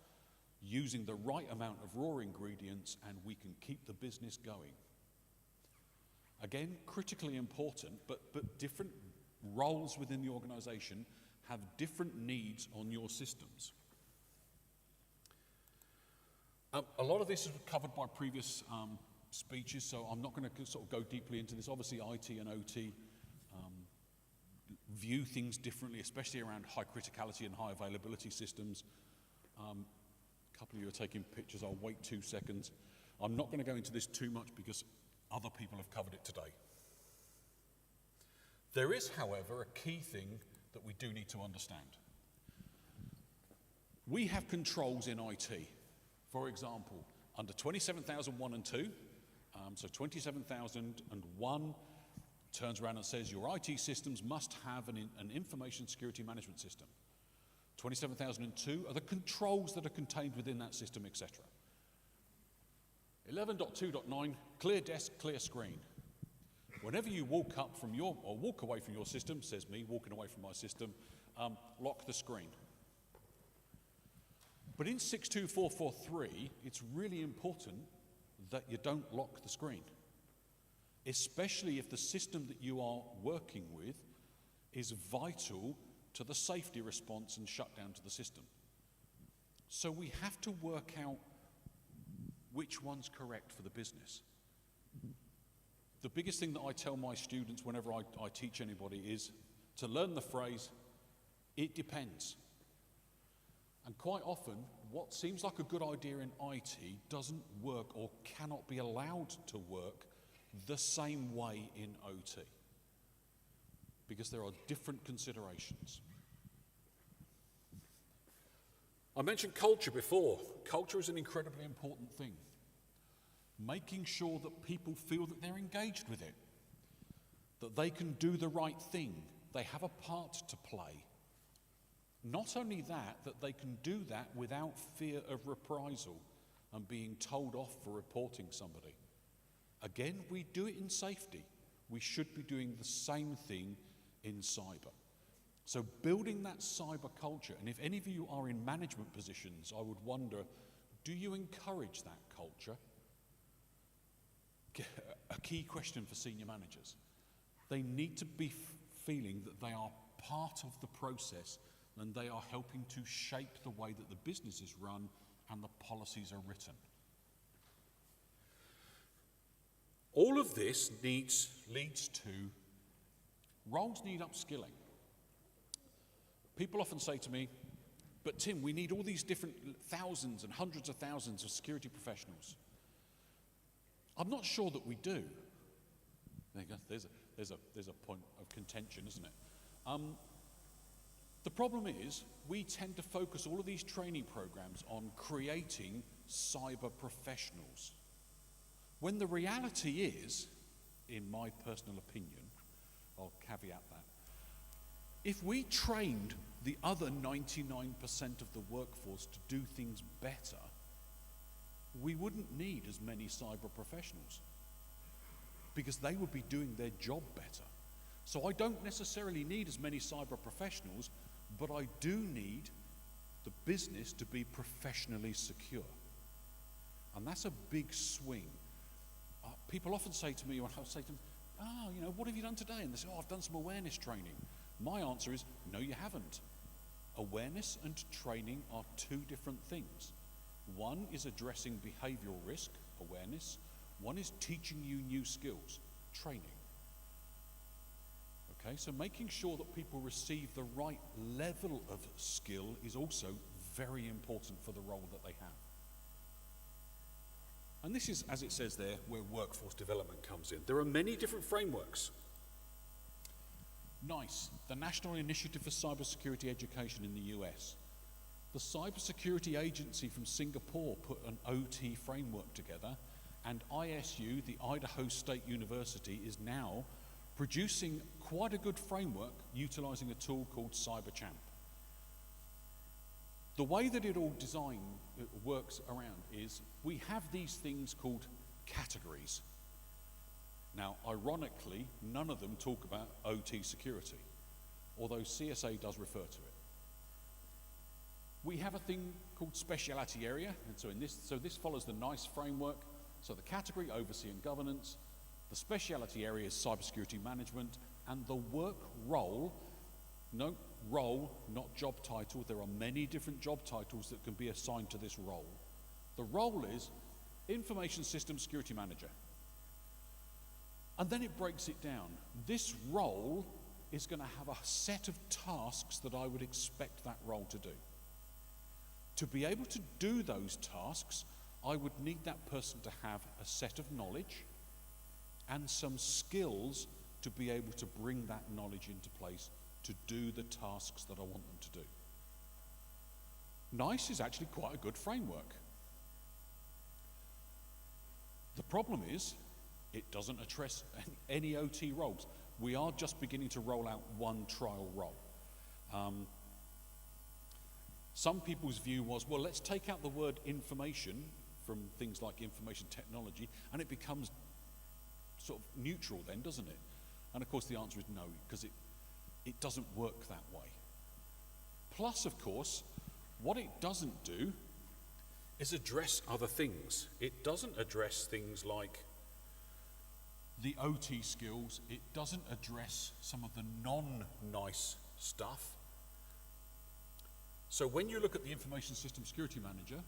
using the right amount of raw ingredients, and we can keep the business going. Again, critically important, but different roles within the organization have different needs on your systems. A lot of this is covered by previous speeches, so I'm not going to sort of go deeply into this. Obviously, IT and OT view things differently, especially around high criticality and high availability systems. A couple of you are taking pictures. I'll wait 2 seconds. I'm not going to go into this too much because other people have covered it today. There is, however, a key thing that we do need to understand. We have controls in IT. For example, under 27001 and 2, so 27001 turns around and says your IT systems must have an information security management system. 27002 are the controls that are contained within that system, etc. 11.2.9, clear desk, clear screen. Whenever you walk away from your system, says me walking away from my system, lock the screen. But in 62443, it's really important that you don't lock the screen, especially if the system that you are working with is vital to the safety response and shutdown to the system. So we have to work out which one's correct for the business. The biggest thing that I tell my students whenever I teach anybody is to learn the phrase, "It depends." And quite often, what seems like a good idea in IT doesn't work or cannot be allowed to work the same way in OT, because there are different considerations. I mentioned culture before. Culture is an incredibly important thing. Making sure that people feel that they're engaged with it, that they can do the right thing, they have a part to play. Not only that, that they can do that without fear of reprisal and being told off for reporting somebody. Again, we do it in safety. We should be doing the same thing in cyber. So building that cyber culture, and if any of you are in management positions, I would wonder, do you encourage that culture? A key question for senior managers. They need to be feeling that they are part of the process and they are helping to shape the way that the business is run and the policies are written. All of this leads to roles need upskilling. People often say to me, but Tim, we need all these different thousands and hundreds of thousands of security professionals. I'm not sure that we do. There you go. There's a point of contention, isn't it? The problem is we tend to focus all of these training programs on creating cyber professionals, when the reality is, in my personal opinion, I'll caveat that, if we trained the other 99% of the workforce to do things better, we wouldn't need as many cyber professionals because they would be doing their job better. So I don't necessarily need as many cyber professionals, but I do need the business to be professionally secure. And that's a big swing. People often say to me, when I say to them, what have you done today? And they say, I've done some awareness training. My answer is, no, you haven't. Awareness and training are two different things. One is addressing behavioral risk, awareness. One is teaching you new skills, training. Okay, so making sure that people receive the right level of skill is also very important for the role that they have. And this is, as it says there, where workforce development comes in. There are many different frameworks. NICE, the National Initiative for Cybersecurity Education in the US. The Cybersecurity Agency from Singapore put an OT framework together, and ISU, the Idaho State University, is now producing quite a good framework utilizing a tool called CyberChamp. The way that it all works around is we have these things called categories. Now, ironically, none of them talk about OT security, although CSA does refer to it. We have a thing called speciality area, and so this follows the NICE framework. So the category, oversee and governance, the speciality area is cybersecurity management, and the work role, no role, not job title. There are many different job titles that can be assigned to this role. The role is information system security manager. And then it breaks it down. This role is going to have a set of tasks that I would expect that role to do. To be able to do those tasks, I would need that person to have a set of knowledge and some skills to be able to bring that knowledge into place to do the tasks that I want them to do. NICE is actually quite a good framework. The problem is, it doesn't address any OT roles. We are just beginning to roll out one trial role. Some people's view was, well, let's take out the word information from things like information technology, and it becomes sort of neutral then, doesn't it? And of course the answer is no, because it doesn't work that way. Plus, of course, what it doesn't do is address other things. It doesn't address things like the OT skills. It doesn't address some of the non-NICE stuff. So when you look at the Information System Security Manager,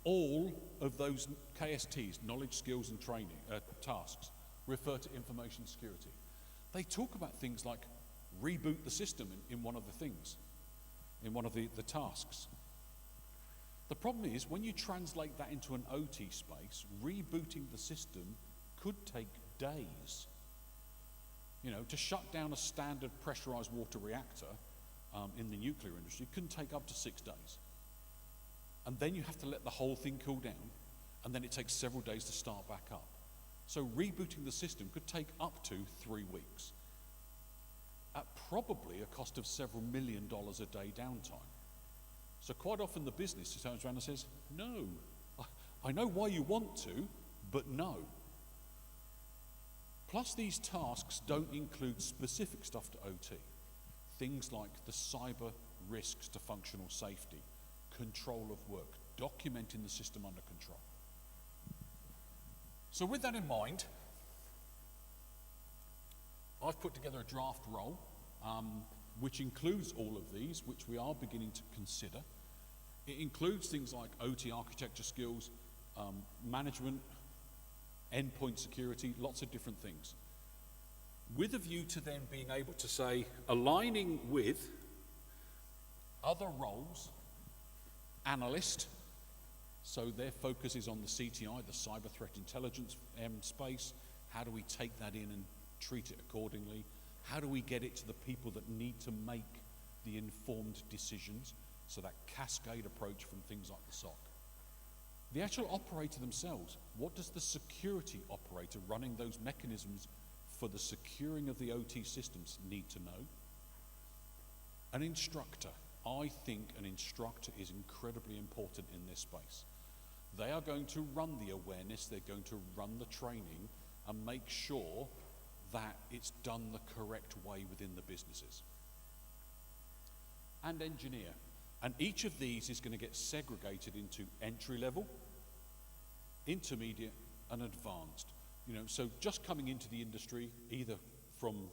all of those KSTs, knowledge, skills and training, tasks, refer to information security. They talk about things like reboot the system in one of the things, in one of the tasks. The problem is, when you translate that into an OT space, rebooting the system could take days. You know, to shut down a standard pressurized water reactor in the nuclear industry can take up to 6 days. And then you have to let the whole thing cool down, and then it takes several days to start back up. So rebooting the system could take up to 3 weeks, at probably a cost of several $1 million a day downtime. So quite often the business turns around and says, no, I know why you want to, but no. Plus these tasks don't include specific stuff to OT. Things like the cyber risks to functional safety, control of work, documenting the system under control. So with that in mind, I've put together a draft role which includes all of these, which we are beginning to consider. It includes things like OT architecture skills, management, endpoint security, lots of different things. With a view to then being able to say, aligning with other roles, analyst, so their focus is on the CTI, the cyber threat intelligence space. How do we take that in and treat it accordingly? How do we get it to the people that need to make the informed decisions? So that cascade approach from things like the SOC. The actual operator themselves, what does the security operator running those mechanisms for the securing of the OT systems need to know? An instructor. I think an instructor is incredibly important in this space. They are going to run the awareness, they're going to run the training and make sure that it's done the correct way within the businesses. And engineer. And each of these is going to get segregated into entry level, intermediate, and advanced. You know, so just coming into the industry, either from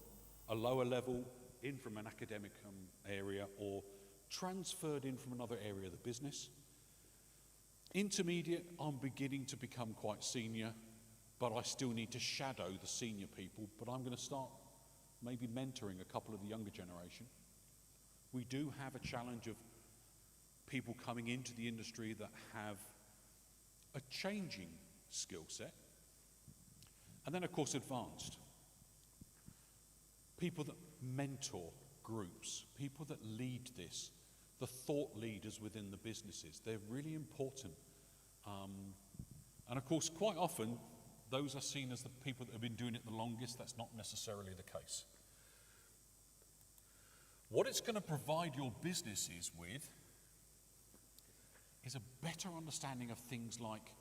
a lower level, in from an academic area, or transferred in from another area of the business. Intermediate, I'm beginning to become quite senior, but I still need to shadow the senior people, but I'm going to start maybe mentoring a couple of the younger generation. We do have a challenge of people coming into the industry that have a changing skill set. And then, of course, advanced. People that mentor groups, people that lead this, the thought leaders within the businesses. They're really important. And, of course, quite often, those are seen as the people that have been doing it the longest. That's not necessarily the case. What it's going to provide your businesses with is a better understanding of things like,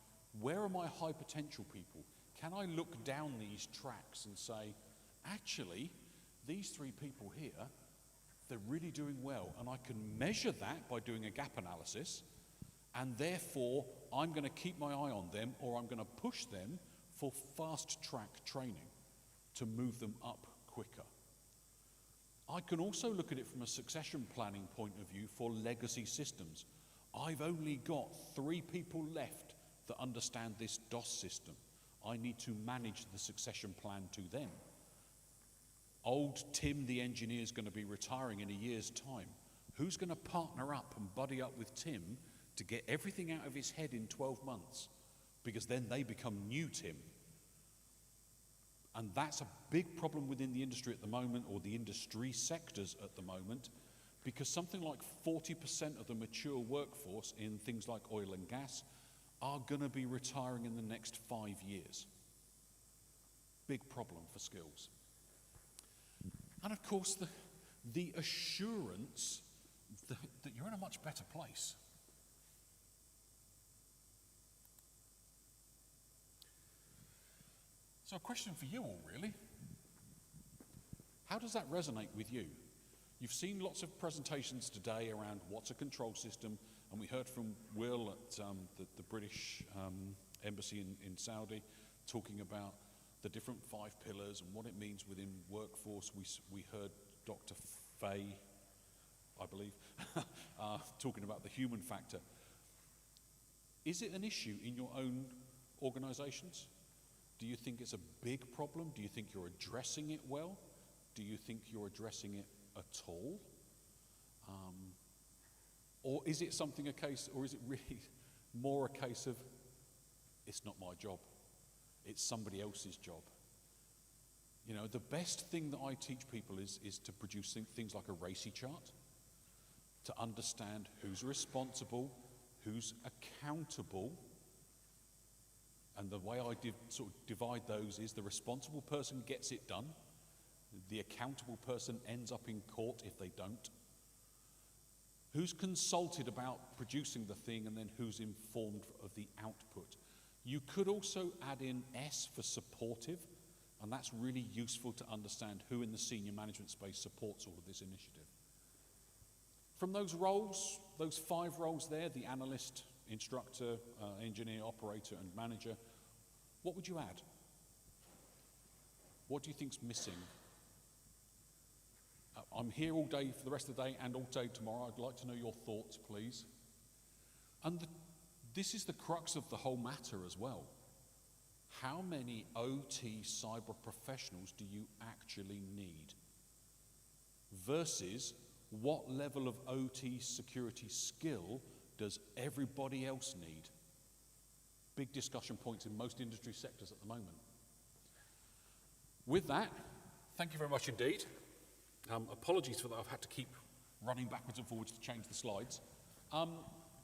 where are my high potential people? Can I look down these tracks and say, actually, these 3 people here, they're really doing well, and I can measure that by doing a gap analysis, and therefore I'm going to keep my eye on them, or I'm going to push them for fast track training to move them up quicker. I can also look at it from a succession planning point of view for legacy systems. I've only got 3 people left that understand this DOS system. I need to manage the succession plan to them. Old Tim, the engineer, is going to be retiring in a year's time. Who's going to partner up and buddy up with Tim to get everything out of his head in 12 months? Because then they become new Tim. And that's a big problem within the industry at the moment, or the industry sectors at the moment, because something like 40% of the mature workforce in things like oil and gas are going to be retiring in the next 5 years. Big problem for skills. And of course, the assurance that you're in a much better place. So a question for you all, really. How does that resonate with you? You've seen lots of presentations today around what's a control system, and we heard from Will at the British Embassy in Saudi talking about the different 5 pillars and what it means within workforce. We heard Dr. Fay I believe, talking about the human factor. Is it an issue in your own organizations? Do you think it's a big problem? Do you think you're addressing it well? Do you think you're addressing it at all? Or is it or is it really more a case of, it's not my job, it's somebody else's job? You know, the best thing that I teach people is to produce things like a RACI chart, to understand who's responsible, who's accountable. And the way I sort of divide those is the responsible person gets it done, the accountable person ends up in court if they don't. Who's consulted about producing the thing, and then who's informed of the output. You could also add in S for supportive, and that's really useful to understand who in the senior management space supports all of this initiative. From those roles, those 5 roles there, the analyst, instructor, engineer, operator, and manager, what would you add? What do you think's missing? I'm here all day for the rest of the day and all day tomorrow. I'd like to know your thoughts, please. And this is the crux of the whole matter as well. How many OT cyber professionals do you actually need? Versus what level of OT security skill does everybody else need? Big discussion points in most industry sectors at the moment. With that, thank you very much indeed. Apologies for that, I've had to keep running backwards and forwards to change the slides.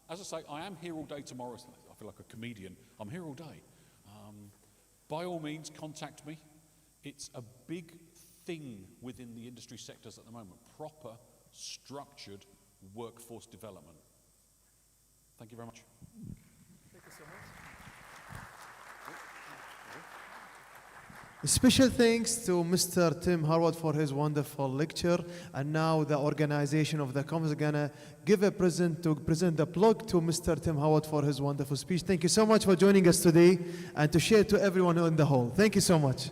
As I say, I am here all day tomorrow. I feel like a comedian. I'm here all day. By all means, contact me. It's a big thing within the industry sectors at the moment, proper, structured workforce development. Thank you very much.
Thank you so much. Special thanks to Mr. Tim Harwood for his wonderful lecture. And now the organization of the conference is gonna give a present the plug to Mr. Tim Harwood for his wonderful speech. Thank you so much for joining us today and to share to everyone in the hall. Thank you so much.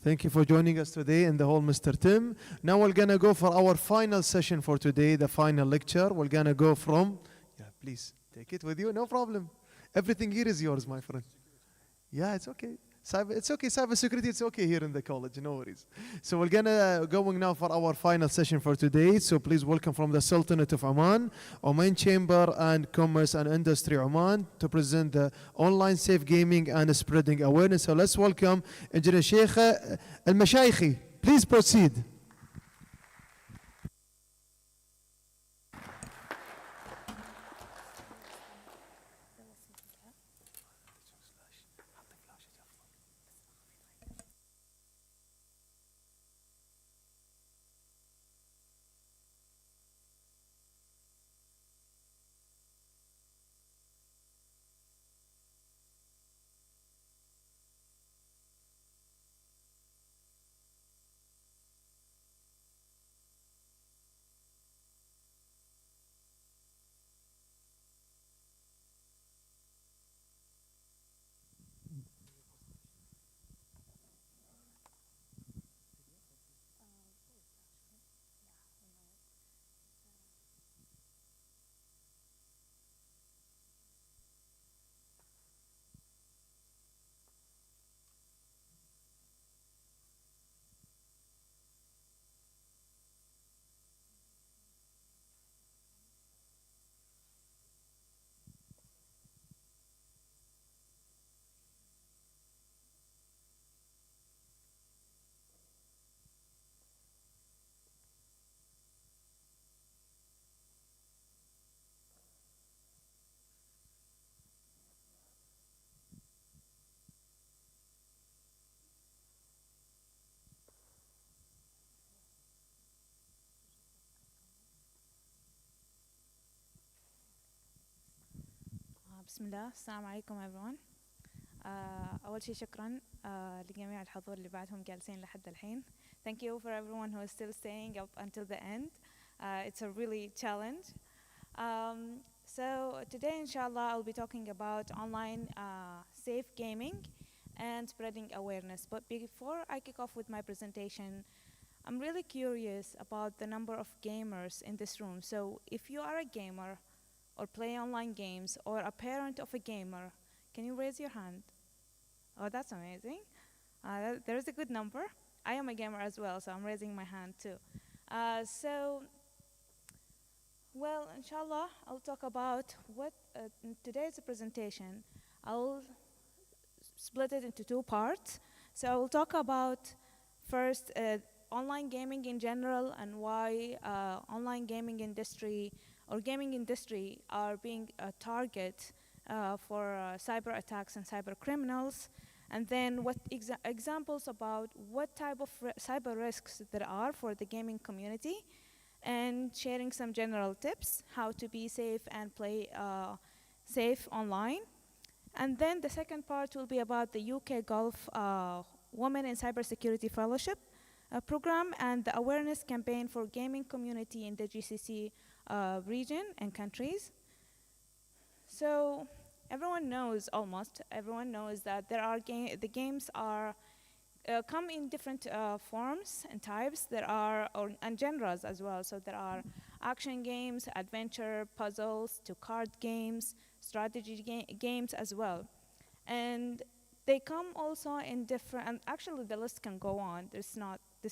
Thank you for joining us today in the hall, Mr. Tim. Now we're gonna go for our final session for today, the final lecture. We're gonna go from, please take it with you, no problem. Everything here is yours, my friend. Yeah, it's okay. It's okay, cybersecurity, it's okay here in the college, no worries. So we're going now for our final session for today. So please welcome from the Sultanate of Oman, Oman Chamber and Commerce and Industry Oman to present the online safe gaming and spreading awareness. So let's welcome Engineer Sheikh Al-Mashaykhi. Please proceed.
بسم الله السلام عليكم everyone. أول شيء شكرا لجميع الحضور اللي بعدهم جالسين لحد الحين. Thank you for everyone who is still staying up until the end. It's a really challenge. So today, inshallah, I'll be talking about online safe gaming and spreading awareness. But before I kick off with my presentation, I'm really curious about the number of gamers in this room. So if you are a gamer or play online games or a parent of a gamer, can you raise your hand? Oh, that's amazing. There's a good number. I am a gamer as well, so I'm raising my hand too. Well, inshallah, I'll talk about what in today's presentation. I'll split it into two parts. So I will talk about first online gaming in general and why online gaming industry or gaming industry are being a target for cyber attacks and cyber criminals, and then what examples about what type of cyber risks there are for the gaming community, and sharing some general tips how to be safe and play safe online. And then the second part will be about the UK Gulf Women in Cybersecurity Fellowship program and the awareness campaign for gaming community in the GCC region and countries. So almost everyone knows that there are the games are come in different forms and types. There are and genres as well. So there are action games, adventure, puzzles, to card games, strategy games as well. And they come also in different, and actually the list can go on. This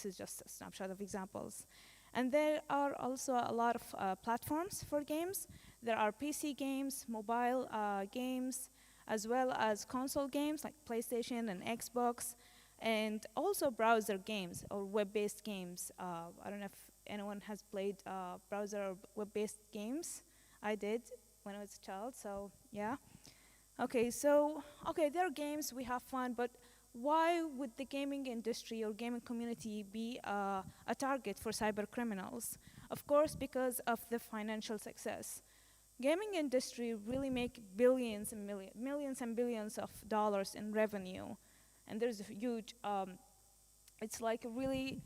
is just a snapshot of examples. And there are also a lot of platforms for games. There are PC games, mobile games, as well as console games like PlayStation and Xbox, and also browser games or web-based games. I don't know if anyone has played browser or web-based games. I did when I was a child, so yeah. Okay, there are games, we have fun, but why would the gaming industry or gaming community be a target for cyber criminals? Of course, because of the financial success. Gaming industry really make millions and billions of dollars in revenue. And there's a huge, it's like a really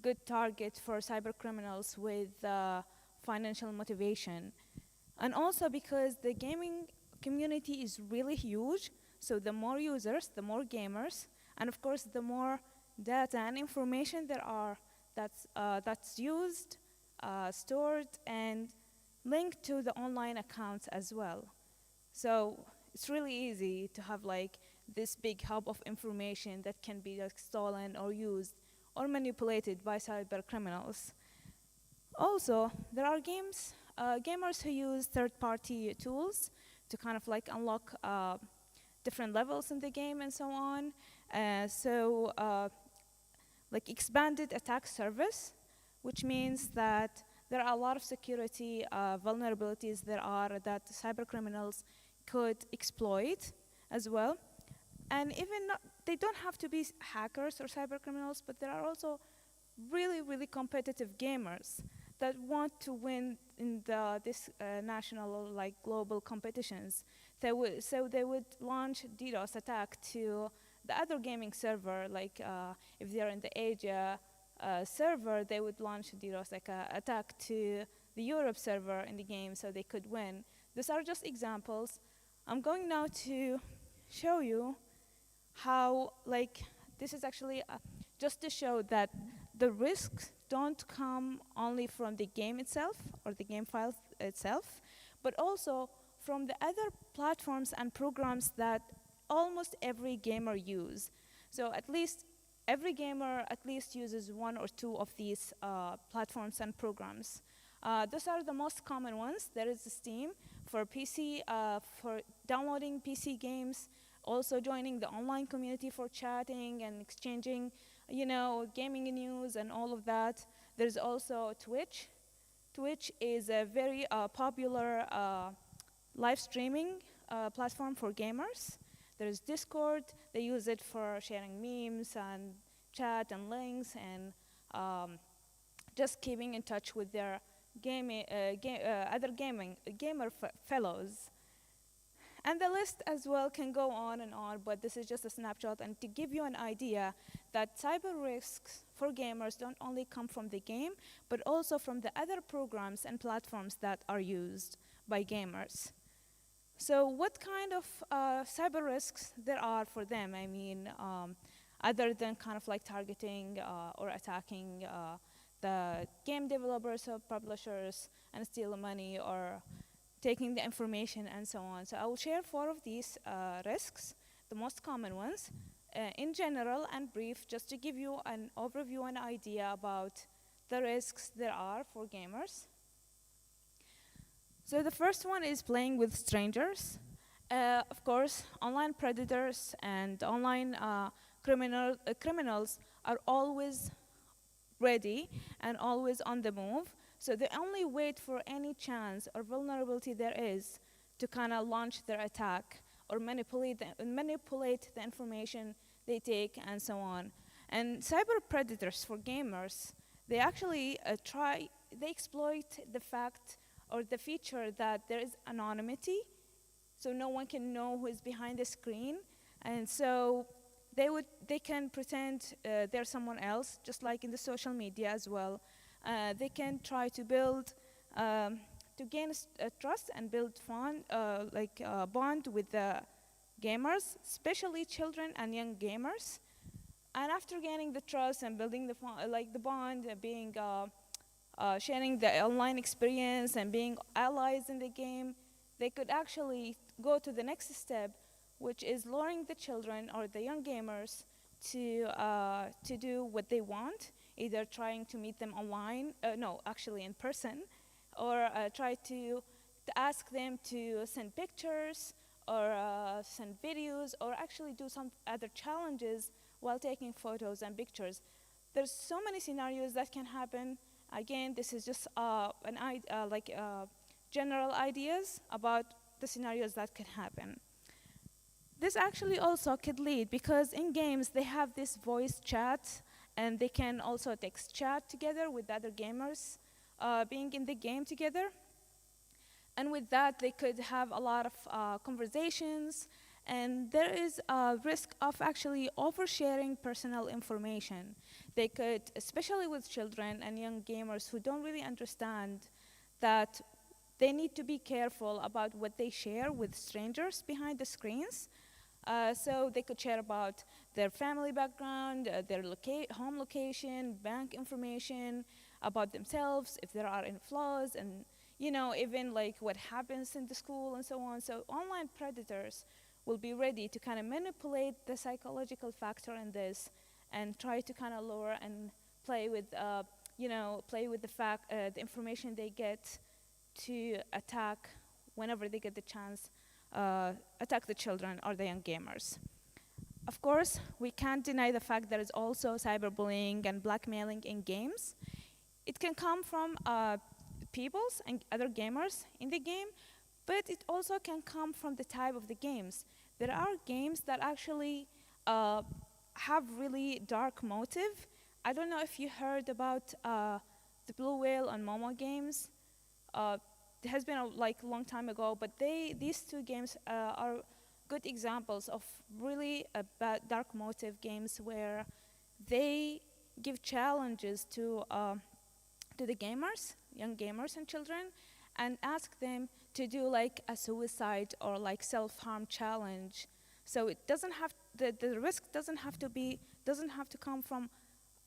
good target for cyber criminals with financial motivation. And also because the gaming community is really huge, so the more users, the more gamers, and of course the more data and information there are that's used, stored, and linked to the online accounts as well. So it's really easy to have like this big hub of information that can be like stolen or used or manipulated by cyber criminals. Also, there are gamers who use third-party tools to kind of like unlock different levels in the game and so on. Like expanded attack surface, which means that there are a lot of security vulnerabilities that cyber criminals could exploit as well. And they don't have to be hackers or cyber criminals, but there are also really, really competitive gamers that want to win in this national, like global competitions. So they would launch DDoS attack to the other gaming server, like if they're in the Asia server, they would launch DDoS attack to the Europe server in the game so they could win. These are just examples. I'm going now to show you how, this is actually just to show that the risks don't come only from the game itself or the game file itself, but also from the other platforms and programs that almost every gamer use. So at least every gamer at least uses one or two of these platforms and programs. Those are the most common ones. There is Steam for PC, for downloading PC games, also joining the online community for chatting and exchanging, gaming news and all of that. There's also Twitch. Twitch is a very popular live streaming platform for gamers. There's Discord. They use it for sharing memes and chat and links and just keeping in touch with their other gamer fellows. And the list as well can go on and on, but this is just a snapshot and to give you an idea that cyber risks for gamers don't only come from the game, but also from the other programs and platforms that are used by gamers. So what kind of cyber risks there are for them? I mean, other than kind of like targeting or attacking the game developers or publishers and steal money or taking the information and so on. So I will share 4 of these risks, the most common ones, in general and brief, just to give you an overview and idea about the risks there are for gamers. So the first one is playing with strangers. Of course, online predators and online criminals are always ready and always on the move. So they only wait for any chance or vulnerability there is to kind of launch their attack or manipulate the information they take and so on. And cyber predators for gamers, they actually they exploit the fact or the feature that there is anonymity, so no one can know who is behind the screen. And so they can pretend they're someone else, just like in the social media as well. They can try to build, to gain trust and build bond with the gamers, especially children and young gamers. And after gaining the trust and building the bond, being sharing the online experience and being allies in the game, they could actually go to the next step, which is luring the children or the young gamers to do what they want, either trying to meet them online, actually in person, or try to ask them to send pictures or send videos or actually do some other challenges while taking photos and pictures. There's so many scenarios that can happen. Again, this is just general ideas about the scenarios that could happen. This actually also could lead, because in games they have this voice chat and they can also text chat together with other gamers being in the game together. And with that, they could have a lot of conversations, and there is a risk of actually oversharing personal information. They could, especially with children and young gamers who don't really understand that they need to be careful about what they share with strangers behind the screens. So they could share about their family background, their home location, bank information, about themselves, if there are any flaws, and even like what happens in the school and so on. So online predators will be ready to kind of manipulate the psychological factor in this and try to kind of lure and play with, the information they get to attack whenever they get the chance, attack the children or the young gamers. Of course, we can't deny the fact there is also cyberbullying and blackmailing in games. It can come from peoples and other gamers in the game, but it also can come from the type of the games. There are games that actually have really dark motive. I don't know if you heard about the Blue Whale and Momo games. It has been a long time ago, but these 2 games are good examples of really bad dark motive games where they give challenges to the gamers, young gamers and children, and ask them to do like a suicide or like self-harm challenge. So it doesn't have the risk doesn't have to come from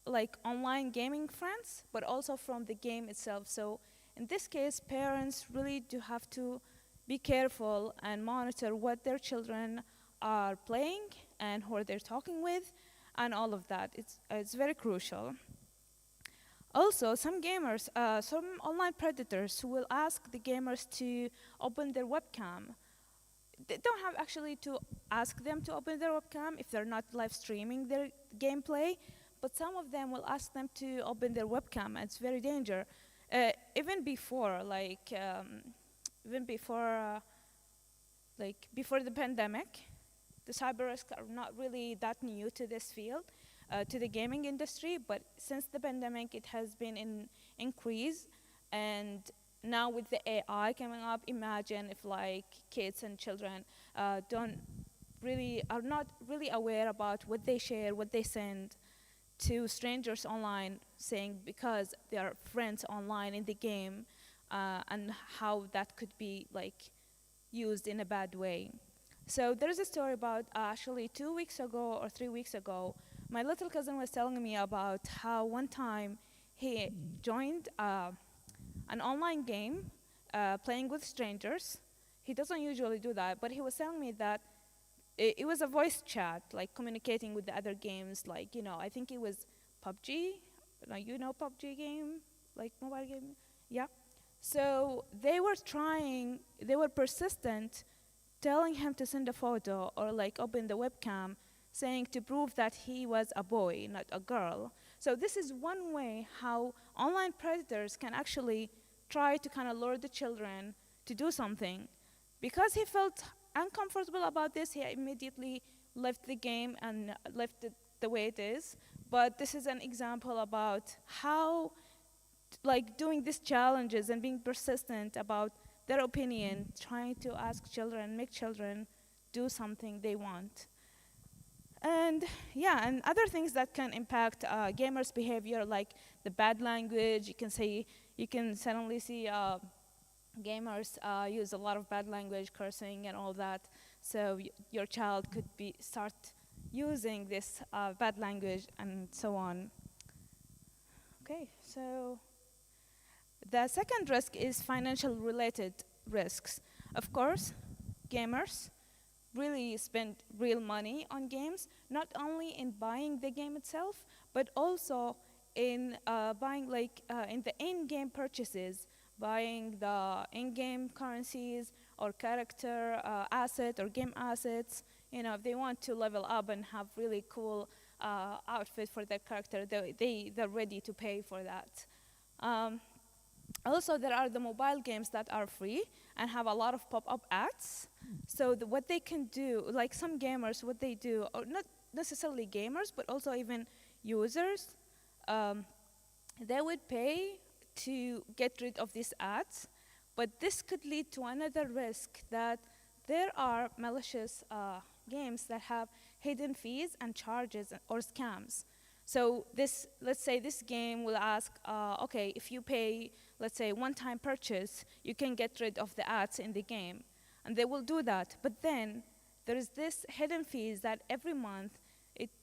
like online gaming friends, but also from the game itself. So in this case, parents really do have to be careful and monitor what their children are playing and who they're talking with, and all of that. It's very crucial. Also, some gamers, some online predators will ask the gamers to open their webcam. They don't have actually to ask them to open their webcam if they're not live streaming their gameplay, but some of them will ask them to open their webcam. It's very dangerous. Even before the pandemic, the cyber risks are not really that new to this field, to the gaming industry, but since the pandemic, it has been in increase, and now with the AI coming up, imagine if like kids and children are not really aware about what they share, what they send to strangers online, saying because they are friends online in the game, and how that could be like used in a bad way. So there's a story about actually 2 weeks ago or 3 weeks ago, my little cousin was telling me about how one time he joined an online game playing with strangers. He doesn't usually do that, but he was telling me that it was a voice chat, like communicating with the other games, like, you know, I think it was PUBG, like, you know, PUBG game, like mobile game, yeah. So they were persistent, telling him to send a photo or like open the webcam, saying to prove that he was a boy, not a girl. So this is one way how online predators can actually try to kind of lure the children to do something. Because he felt uncomfortable about this, he immediately left the game and left it the way it is. But this is an example about how like doing these challenges and being persistent about their opinion, trying to ask children, make children do something they want. And yeah, and other things that can impact gamers' behavior, like the bad language. You can suddenly see gamers use a lot of bad language, cursing and all that. So your child could start using this bad language and so on. Okay, so the second risk is financial related risks. Of course, gamers really spend real money on games, not only in buying the game itself, but also in buying in the in-game purchases, buying the in-game currencies or character asset or game assets. You know, if they want to level up and have really cool outfit for their character, they're ready to pay for that. Also, there are the mobile games that are free and have a lot of pop-up ads. So what they can do, like some gamers, what they do, or not necessarily gamers, but also even users, they would pay to get rid of these ads. But this could lead to another risk, that there are malicious games that have hidden fees and charges or scams. So let's say this game will ask, okay, if you pay, let's say, one-time purchase, you can get rid of the ads in the game. And they will do that. But then there is this hidden fees that every month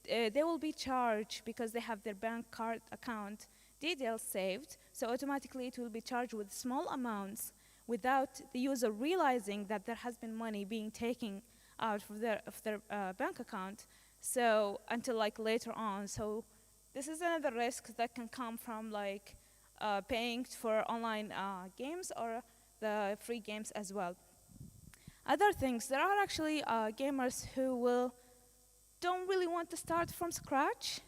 they will be charged because they have their bank card account details saved. So automatically it will be charged with small amounts without the user realizing that there has been money being taken out of their bank account. So until like later on. So this is another risk that can come from like paying for online games or the free games as well. Other things, there are actually gamers who don't really want to start from scratch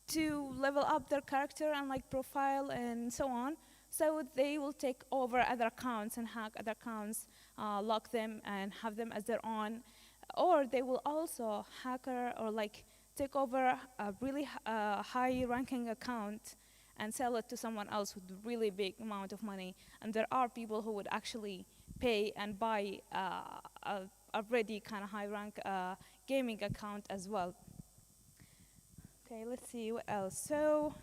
to level up their character and like profile and so on. So they will take over other accounts and hack other accounts, lock them and have them as their own. Or they will also hacker or like take over a really high ranking account and sell it to someone else with a really big amount of money. And there are people who would actually pay and buy a already kind of high rank gaming account as well. Okay, let's see what else. So,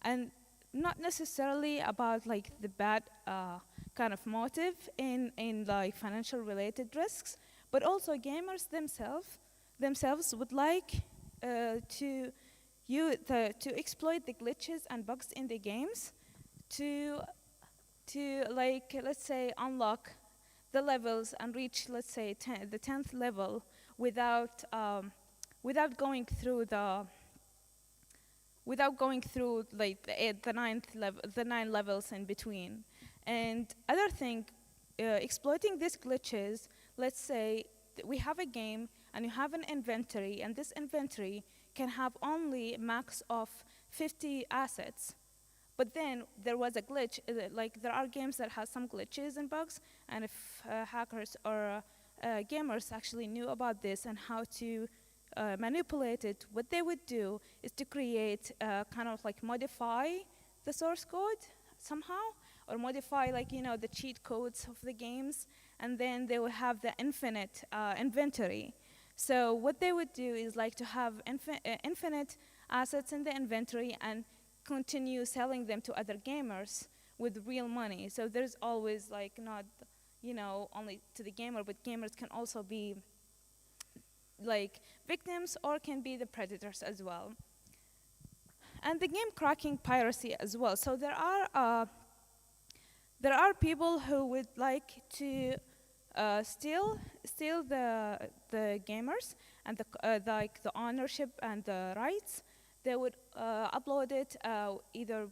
and not necessarily about like the bad kind of motive in like financial related risks, but also gamers themselves would like to exploit the glitches and bugs in the games to like, let's say, unlock the levels and reach, let's say, the 10th level without going through like the 9 levels in between. And other thing, exploiting these glitches, let's say we have a game and you have an inventory, and this inventory can have only a max of 50 assets. But then there was a glitch, like there are games that have some glitches and bugs, and if hackers or gamers actually knew about this and how to manipulate it, what they would do is to create kind of like modify the source code somehow, or modify, like, the cheat codes of the games, and then they will have the infinite inventory. So what they would do is like to have infinite assets in the inventory and continue selling them to other gamers with real money. So there's always like not, only to the gamer, but gamers can also be like victims or can be the predators as well. And the game cracking piracy as well. So there are people who would like to steal the gamers and the ownership and the rights. They would upload it either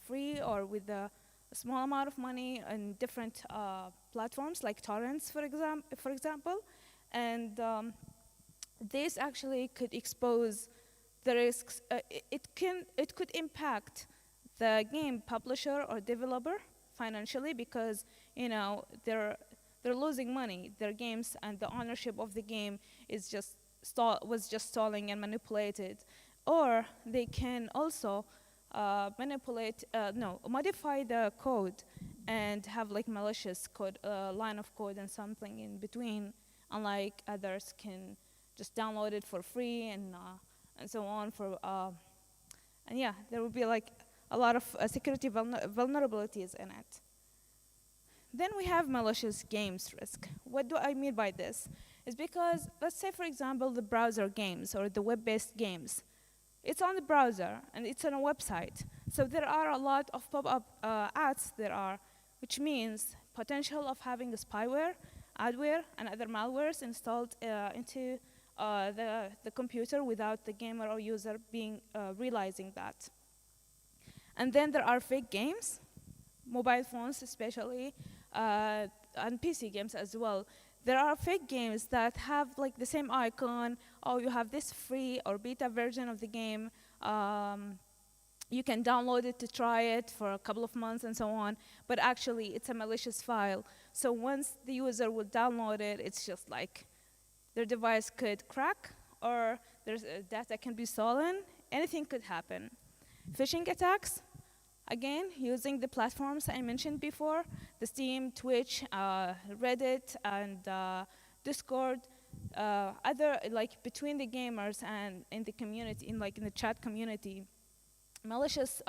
free or with a small amount of money on different platforms like torrents, for example, and this actually could expose the risks. It could impact the game publisher or developer financially because they're losing money. Their games and the ownership of the game is was just stalling and manipulated. Or they can also modify the code and have like malicious code, line of code and something in between, unlike others can just download it for free and so on. And yeah, there will be like a lot of security vulnerabilities in it. Then we have malicious games risk. What do I mean by this? It's because, let's say for example, the browser games or the web-based games. It's on the browser and it's on a website. So there are a lot of pop-up ads which means potential of having a spyware, adware, and other malwares installed into the computer without the gamer or user realizing that. And then there are fake games, mobile phones especially, and PC games as well. There are fake games that have like the same icon, or you have this free or beta version of the game. You can download it to try it for a couple of months and so on, but actually it's a malicious file. So once the user will download it, it's just like their device could crack, or there's data can be stolen, anything could happen. Phishing attacks, again, using the platforms I mentioned before, the Steam, Twitch, Reddit, and Discord, other like between the gamers and in the community, in the chat community, malicious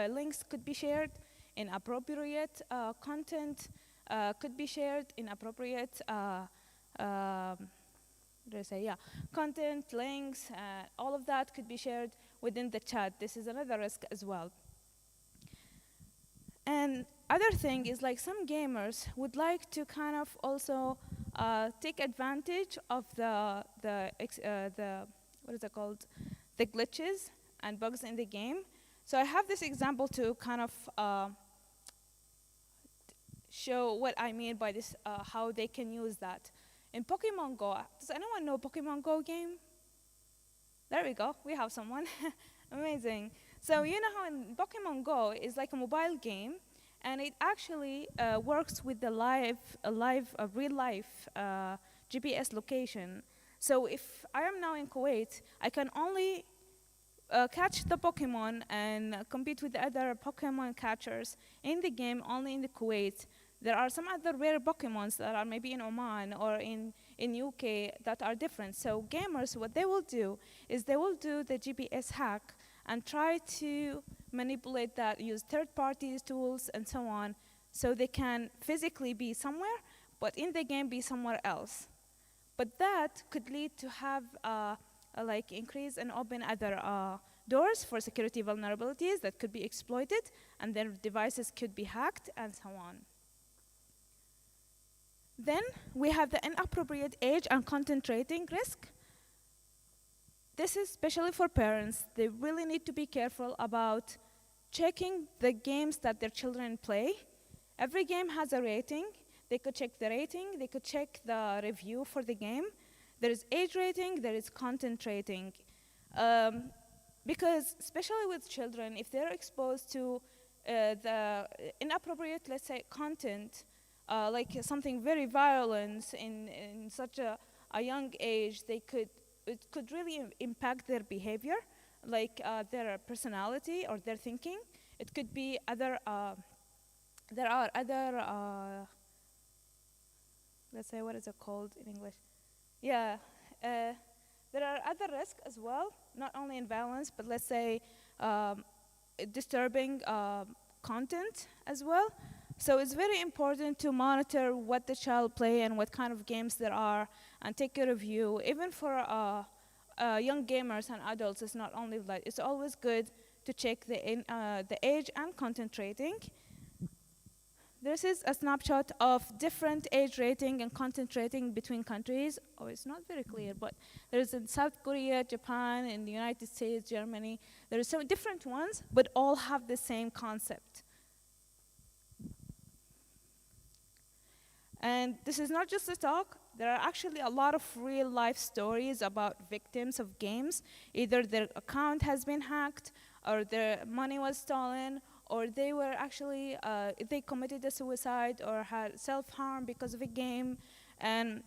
links could be shared, inappropriate content could be shared, inappropriate content, links, all of that could be shared within the chat. This is another risk as well. And other thing is like some gamers would like to kind of also take advantage of the what is it called, the glitches and bugs in the game. So I have this example to kind of show what I mean by this, how they can use that. In Pokemon Go, does anyone know Pokemon Go game? There we go, we have someone. Amazing. So you know how in Pokemon Go is like a mobile game, and it actually works with the real life GPS location. So if I am now in Kuwait, I can only catch the Pokemon and compete with the other Pokemon catchers in the game only in the Kuwait. There are some other rare Pokemons that are maybe in Oman or in UK that are different. So gamers, what they will do is they will do the GPS hack and try to manipulate that, use third-party tools and so on, so they can physically be somewhere, but in the game be somewhere else. But that could lead to have like increase and open other doors for security vulnerabilities that could be exploited, and their devices could be hacked and so on. Then we have the inappropriate age and content rating risk. This is especially for parents. They really need to be careful about checking the games that their children play. Every game has a rating. They could check the rating. They could check the review for the game. There is age rating. There is content rating. Because especially with children, if they're exposed to the inappropriate, let's say, content, like something very violent in such a young age, it could really impact their behavior, like their personality or their thinking. It could be other there are other, let's say, what is it called in English? Yeah, there are other risks as well, not only in violence, but let's say disturbing content as well. So it's very important to monitor what the child play and what kind of games there are, and take a review. Even for young gamers and adults, it's not only like, it's always good to check the age and content rating. This is a snapshot of different age rating and content rating between countries. Oh, it's not very clear, but there's in South Korea, Japan, in the United States, Germany. There are some different ones, but all have the same concept. And this is not just a talk. There are actually a lot of real life stories about victims of games. Either their account has been hacked, or their money was stolen, or they were actually, they committed a suicide or had self-harm because of a game. And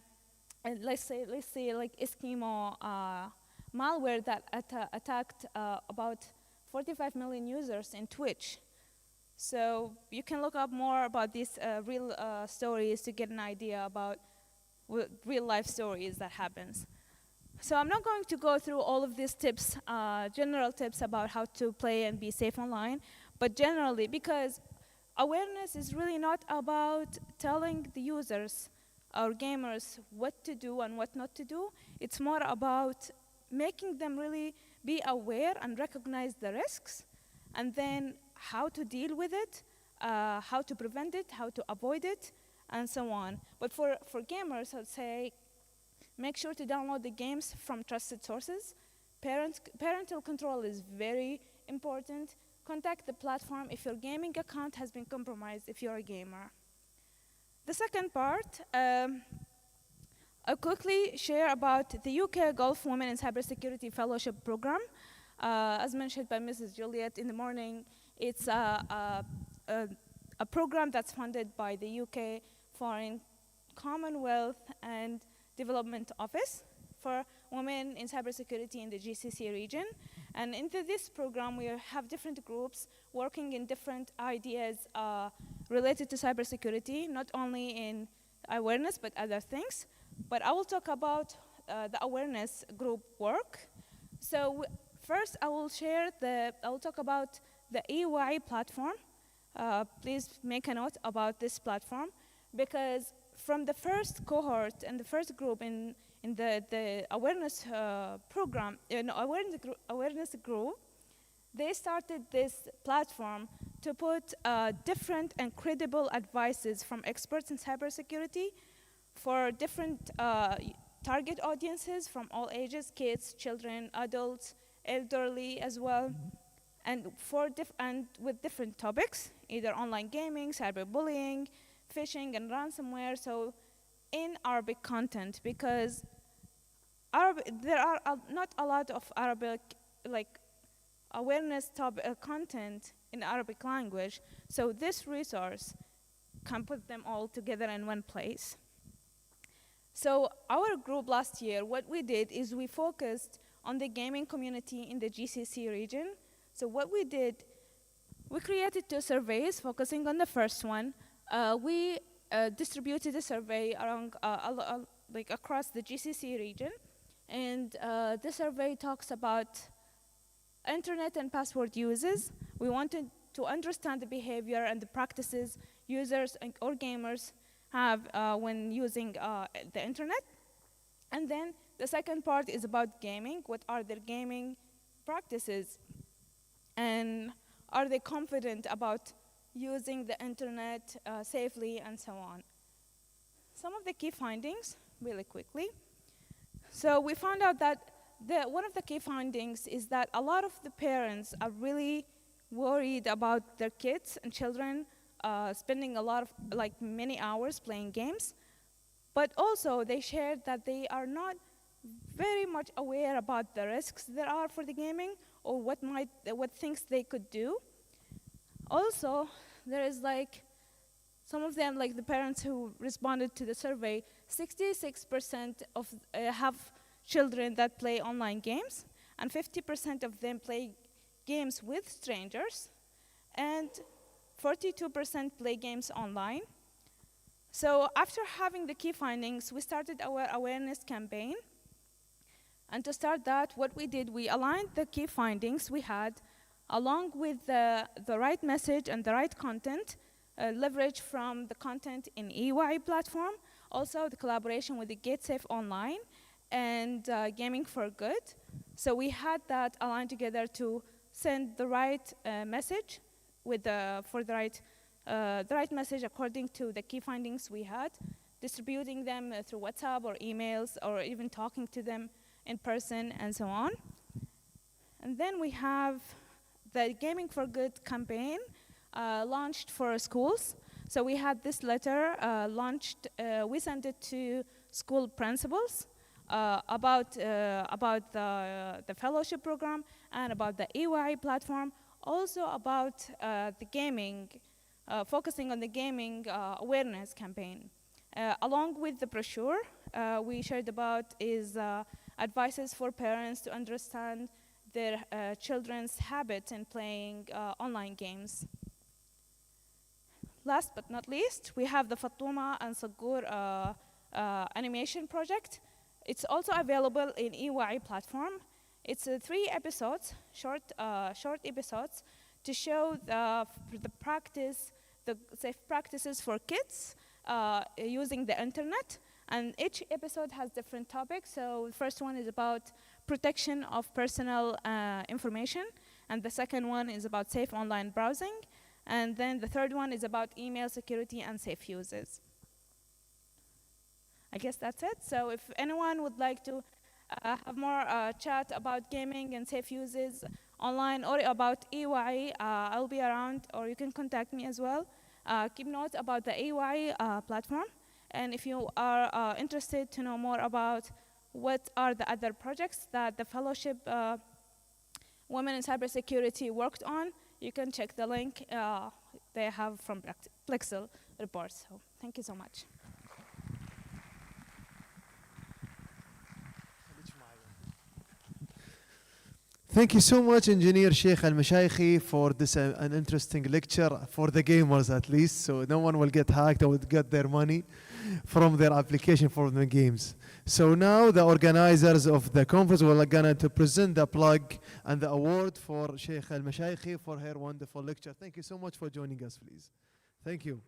let's say like Eskimo malware that attacked about 45 million users in Twitch. So you can look up more about these real stories to get an idea about real life stories that happens. So I'm not going to go through all of these tips, general tips about how to play and be safe online, but generally, because awareness is really not about telling the users or gamers what to do and what not to do. It's more about making them really be aware and recognize the risks, and then how to deal with it, how to prevent it, how to avoid it, and so on. But for gamers, I'd say make sure to download the games from trusted sources. Parental control is very important. Contact the platform if your gaming account has been compromised, if you're a gamer. The second part, I'll quickly share about the UK Gulf Women in Cybersecurity Fellowship Program. As mentioned by Mrs. Juliet in the morning, it's a program that's funded by the UK Foreign Commonwealth and Development Office for women in cybersecurity in the GCC region. And into this program, we have different groups working in different ideas related to cybersecurity, not only in awareness, but other things. But I will talk about the awareness group work. So first, I will talk about the EY platform. Please make a note about this platform, because from the first cohort and the first group in the awareness program, awareness group, they started this platform to put different and credible advices from experts in cybersecurity for different target audiences from all ages, kids, children, adults, elderly as well, and with different topics, either online gaming, cyberbullying, phishing, and ransomware. So in Arabic content, because there are not a lot of Arabic awareness content in Arabic language, so this resource can put them all together in one place. So our group last year, what we did is we focused on the gaming community in the GCC region. So what we did, we created 2 surveys focusing on the first one. We distributed the survey around, across the GCC region. And the survey talks about internet and password uses. We wanted to understand the behavior and the practices users or gamers have when using the internet. And then the second part is about gaming. What are their gaming practices? And are they confident about using the internet safely, and so on? Some of the key findings, really quickly. So we found out that one of the key findings is that a lot of the parents are really worried about their kids and children spending a lot of, many hours playing games. But also they shared that they are not very much aware about the risks there are for the gaming, or what things they could do. Also, there is some of them, the parents who responded to the survey, 66% of have children that play online games, and 50% of them play games with strangers, and 42% play games online. So after having the key findings, we started our awareness campaign. And to start that, what we did, we aligned the key findings we had along with the right message and the right content, leverage from the content in EY platform, also the collaboration with the GateSafe Online and Gaming for Good. So we had that aligned together to send the right message with the right message according to the key findings we had, distributing them through WhatsApp or emails or even talking to them in person and so on. And then we have the Gaming for Good campaign launched for schools. So we had this letter launched, we sent it to school principals about the fellowship program and about the EY platform, also about the gaming, focusing on the gaming awareness campaign. Along with the brochure, we shared about is advices for parents to understand their children's habits in playing online games. Last but not least, we have the Fatuma and Sagur animation project. It's also available in EY platform. It's 3 episodes, short episodes, to show the safe practices for kids using the internet. And each episode has different topics. So the first one is about protection of personal information. And the second one is about safe online browsing. And then the third one is about email security and safe uses. I guess that's it. So if anyone would like to have more chat about gaming and safe uses online or about EY, I'll be around, or you can contact me as well. Keep note about the EY platform. And if you are interested to know more about what are the other projects that the fellowship Women in Cybersecurity worked on, you can check the link they have from Plexel reports. So thank you so much.
Thank you so much, Engineer Sheikh Al-Mashaykhi, for this an interesting lecture for the gamers at least, so no one will get hacked or get their money from their application for the games. So now the organizers of the conference are going to present the plug and the award for Sheikh Al-Mashaykhi for her wonderful lecture. Thank you so much for joining us, please. Thank you.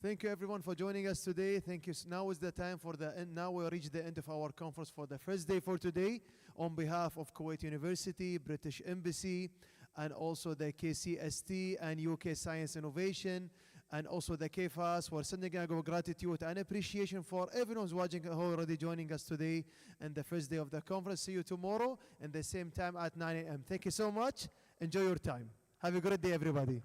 Thank you everyone for joining us today. Thank you. Now is the time for the end. Now we reach the end of our conference for the first day for today. On behalf of Kuwait University, British Embassy, and also the KCST and UK Science Innovation, and also the KFAS, we're sending our gratitude and appreciation for everyone who's watching, already joining us today and the first day of the conference. See you tomorrow and the same time at 9 a.m. Thank you so much. Enjoy your time. Have a great day, everybody.